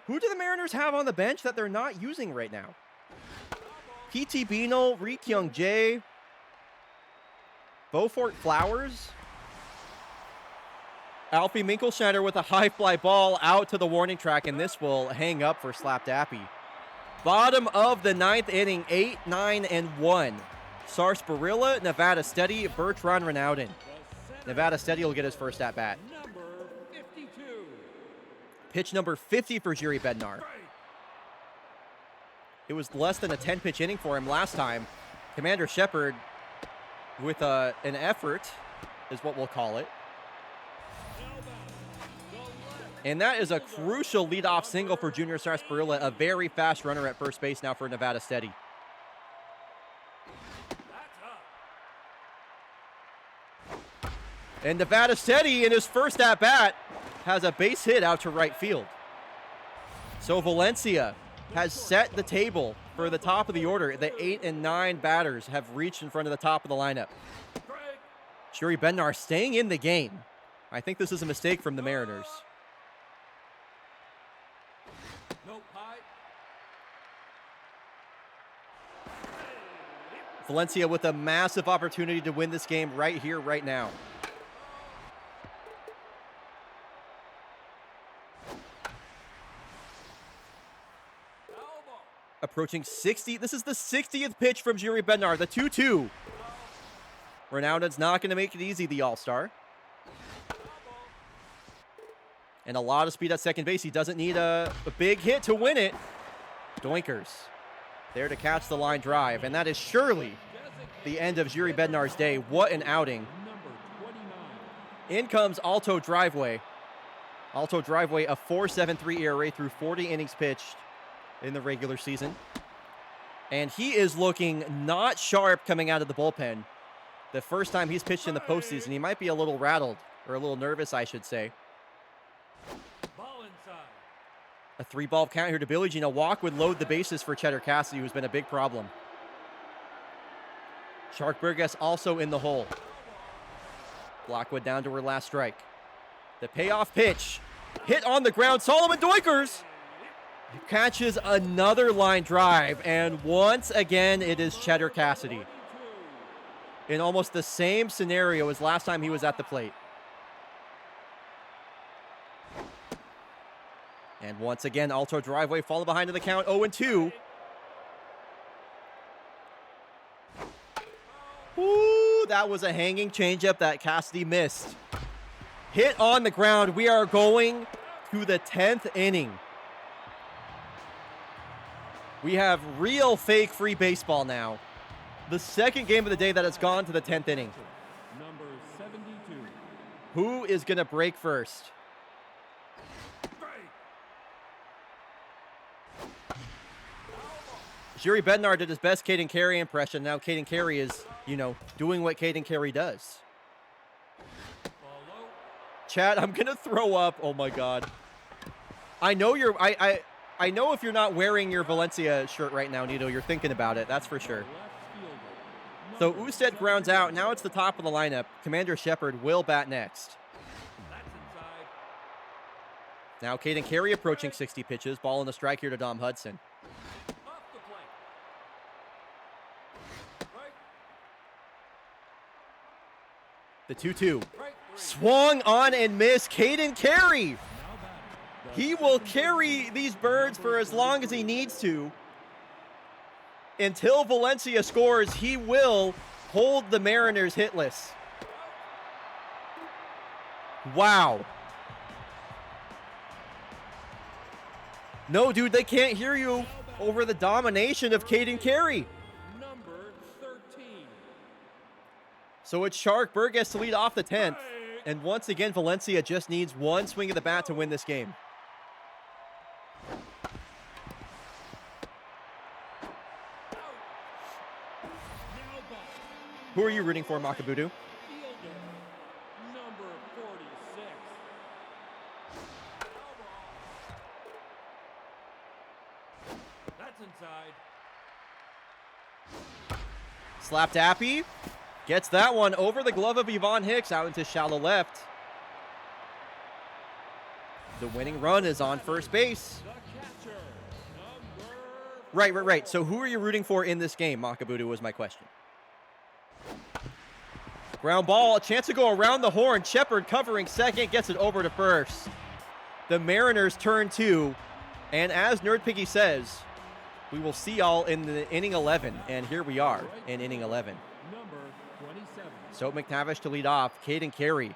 Who do the Mariners have on the bench that they're not using right now? P.T. Beano, Ri Kyung Jae, Beaufort Flowers, Alfie Minkelschneider with a high fly ball out to the warning track, and this will hang up for Slap Dappy. Bottom of the 9th inning, 8, 9, and 1. Sarsaparilla, Nevada Steady, Bertrand Renaudin. Nevada Steady will get his first at bat. number 52. Pitch number 50 for Jiri Bednar. It was less than a 10-pitch inning for him last time. Commander Shepard with an effort is what we'll call it. And that is a crucial leadoff single for Junior Sarsaparilla, a very fast runner at first base now for Nevada Steady. And Nevada Steady in his first at-bat has a base hit out to right field. So Valencia has set the table for the top of the order. The 8 and 9 batters have reached in front of the top of the lineup. Jiri Bednar staying in the game. I think this is a mistake from the Mariners. Valencia with a massive opportunity to win this game right here, right now. Approaching 60. This is the 60th pitch from Jiri Bednar, the 2-2. Renaudin's not going to make it easy, the All-Star. And a lot of speed at second base. He doesn't need a big hit to win it. Doinkers there to catch the line drive. And that is surely the end of Jiri Bednar's day. What an outing. In comes Alto Driveway. Alto Driveway, a 4.73 ERA through 40 innings pitched in the regular season. And he is looking not sharp coming out of the bullpen. The first time he's pitched in the postseason, he might be a little rattled, or a little nervous, I should say. A 3-ball count here to Billie Jean. A walk would load the bases for Cheddar Cassidy, who's been a big problem. Shark Burgess also in the hole. Blackwood down to her last strike. The payoff pitch. Hit on the ground. Solomon Doinkers catches another line drive. And once again, it is Cheddar Cassidy. In almost the same scenario as last time he was at the plate. And once again, Alto Driveway falling behind in the count, 0-2. Ooh. that was a hanging changeup that Cassidy missed. Hit on the ground. We are going to the 10th inning. We have real fake free baseball now. The second game of the day that has gone to the 10th inning. Number 72. Who is going to break first? Jerry Bednar did his best Caden Carey impression. Now Caden Carey is, doing what Caden Carey does. Chad, I'm going to throw up. Oh, my God. I know you're... I know if you're not wearing your Valencia shirt right now, Nito, you're thinking about it. That's for sure. So Usted grounds out. Now it's the top of the lineup. Commander Shepard will bat next. Now Caden Carey approaching 60 pitches. Ball in the strike here to Dom Hudson. The 2-2. Swung on and missed. Caden Carey. He will carry these birds for as long as he needs to. Until Valencia scores, he will hold the Mariners hitless. Wow. No, dude, they can't hear you over the domination of Caden Carey. Number 13. So it's Shark Burgess to lead off the 10th. And once again, Valencia just needs one swing of the bat to win this game. Who are you rooting for, Makabudu? Number 46. That's inside. Slapped Appy. Gets that one over the glove of Yvonne Hicks out into shallow left. The winning run is on first base. The catcher. Right. So who are you rooting for in this game, Makabudu, was my question. Ground ball, a chance to go around the horn. Shepard covering second, gets it over to first. The Mariners turn 2, and as Nerd Piggy says, we will see y'all in the inning 11, and here we are in inning 11. Number 27. So McTavish to lead off. Caden Carey.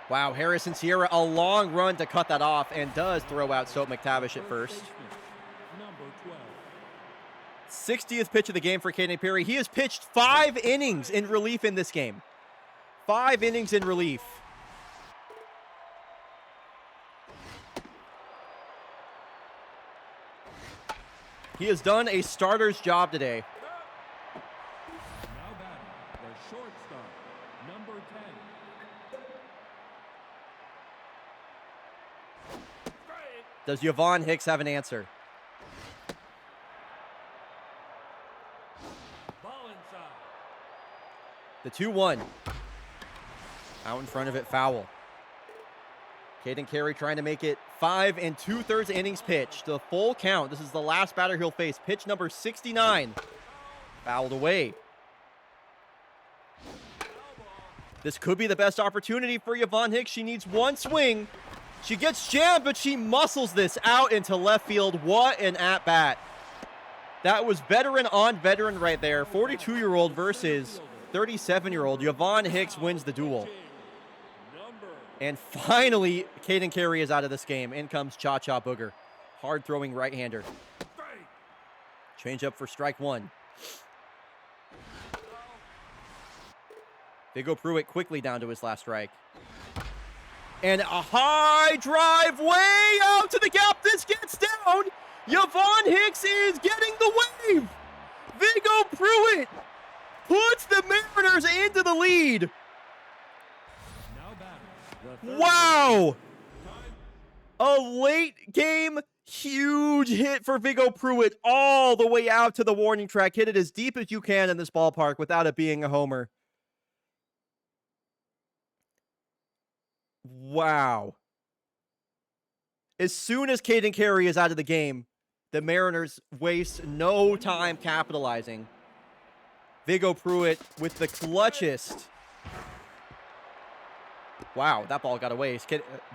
Wow, Harrison Sierra, a long run to cut that off, and does throw out Soap McTavish at first. Number 12. 60th pitch of the game for Caden Carey. He has pitched 5 innings in relief in this game. 5 innings in relief. He has done a starter's job today. Now batting, the shortstop, number 10. Does Yvonne Hicks have an answer? Ball inside. The 2-1. Out in front of it, foul. Caden Carey trying to make it 5 2/3 innings pitched. The full count. This is the last batter he'll face. Pitch number 69. Fouled away. This could be the best opportunity for Yvonne Hicks. She needs one swing. She gets jammed, but she muscles this out into left field. What an at-bat. That was veteran on veteran right there. 42-year-old versus 37-year-old. Yvonne Hicks wins the duel. And finally, Caden Carey is out of this game. In comes Cha-Cha Booger. Hard-throwing right-hander. Change up for strike 1. Vigo Pruitt quickly down to his last strike. And a high drive way out to the gap. This gets down. Yvonne Hicks is getting the wave. Vigo Pruitt puts the Mariners into the lead. Wow! A late game, huge hit for Vigo Pruitt all the way out to the warning track. Hit it as deep as you can in this ballpark without it being a homer. Wow. As soon as Caden Carey is out of the game, the Mariners waste no time capitalizing. Vigo Pruitt with the clutchest. Wow, that ball got away.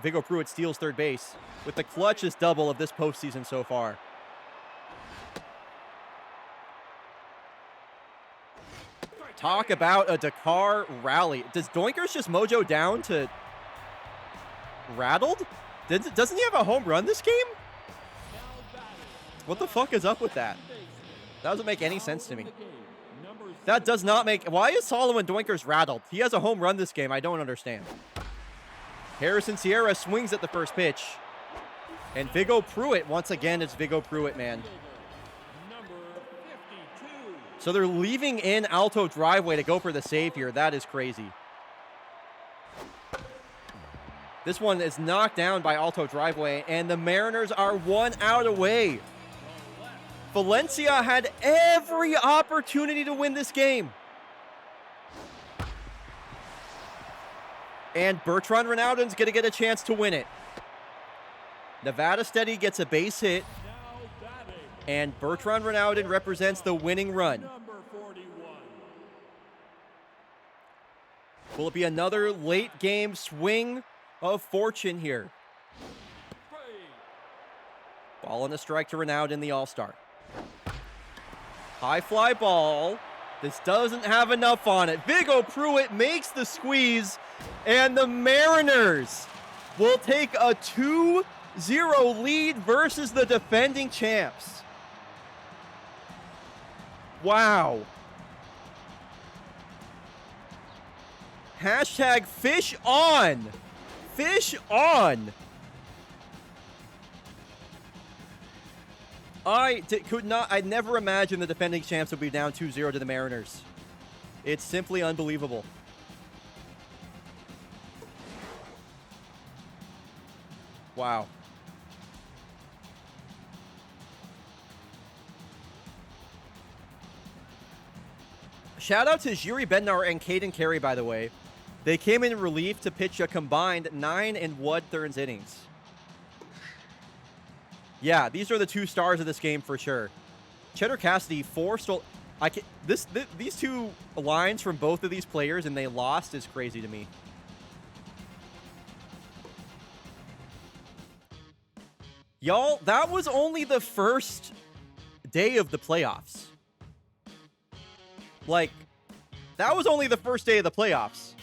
Vigo Pruitt steals third base with the clutchest double of this postseason so far. Talk about a Dakar rally. Does Doinkers just mojo down to rattled? Doesn't he have a home run this game? What the fuck is up with that? That doesn't make any sense to me. That does not make... Why is Solomon Doinkers rattled? He has a home run this game. I don't understand. Harrison Sierra swings at the first pitch. And Vigo Pruitt, once again, it's Vigo Pruitt, man. So they're leaving in Alto driveway to go for the save here. That is crazy. This one is knocked down by Alto driveway, and the Mariners are 1 out away. Valencia had every opportunity to win this game. And Bertrand Ronaldin's going to get a chance to win it. Nevada Steady gets a base hit. And Bertrand Ronaldin represents the winning run. Will it be another late game swing of fortune here? Ball and a strike to Ronaldin, the All-Star. High fly ball. This doesn't have enough on it. Vigo Pruitt makes the squeeze, and the Mariners will take a 2-0 lead versus the defending champs. Wow. Hashtag fish on. Fish on. I never imagined the defending champs would be down 2-0 to the Mariners. It's simply unbelievable. Wow. Shout out to Jiri Bednar and Caden Carey, by the way. They came in relief to pitch a combined 9 1/3 innings. Yeah, these are the two stars of this game for sure. Cheddar Cassidy, 4 stole. These two lines from both of these players and they lost is crazy to me. Y'all, that was only the first day of the playoffs. Like, that was only the first day of the playoffs.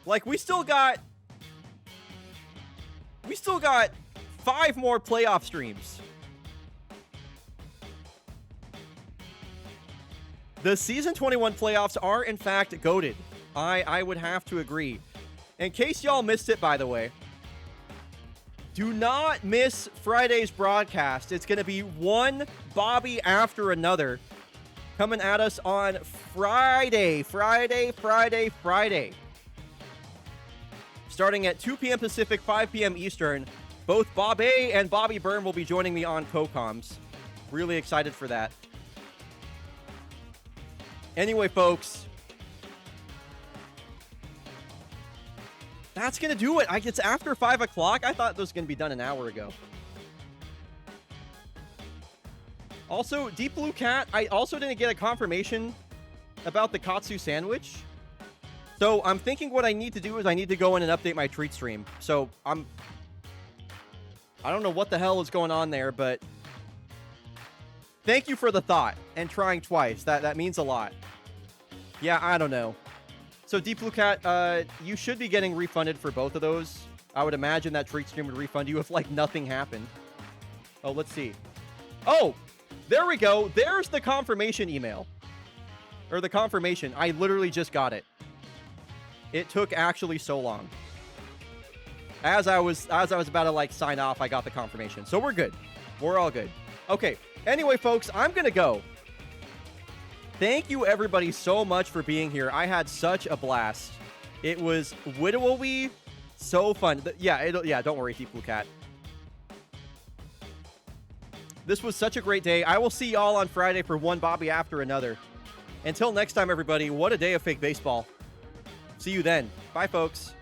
Like, we still got 5 more playoff streams. The Season 21 playoffs are, in fact, goated. I would have to agree. In case y'all missed it, by the way, do not miss Friday's broadcast. It's going to be one Bobby after another coming at us on Friday. Starting at 2 p.m. Pacific, 5 p.m. Eastern. Both Bob A and Bobby Byrne will be joining me on co-coms. Really excited for that. Anyway, folks, that's going to do it. It's after 5 o'clock. I thought this was going to be done an hour ago. Also, Deep Blue Cat, I also didn't get a confirmation about the Katsu sandwich. So I'm thinking what I need to do is I need to go in and update my treat stream. So I don't know what the hell is going on there, but thank you for the thought and trying twice. That means a lot. Yeah, I don't know. So Deep Blue Cat, you should be getting refunded for both of those. I would imagine that treat stream would refund you if like nothing happened. Oh, let's see. Oh, there we go. There's the confirmation email. Or the confirmation. I literally just got it. It took actually so long. As I was about to like sign off, I got the confirmation. So we're good. We're all good. Okay. Anyway, folks, I'm going to go. Thank you everybody so much for being here. I had such a blast. It was widowy, so fun. Yeah, don't worry, Deep Blue Cat. This was such a great day. I will see y'all on Friday for one Bobby after another. Until next time, everybody, what a day of fake baseball. See you then. Bye, folks.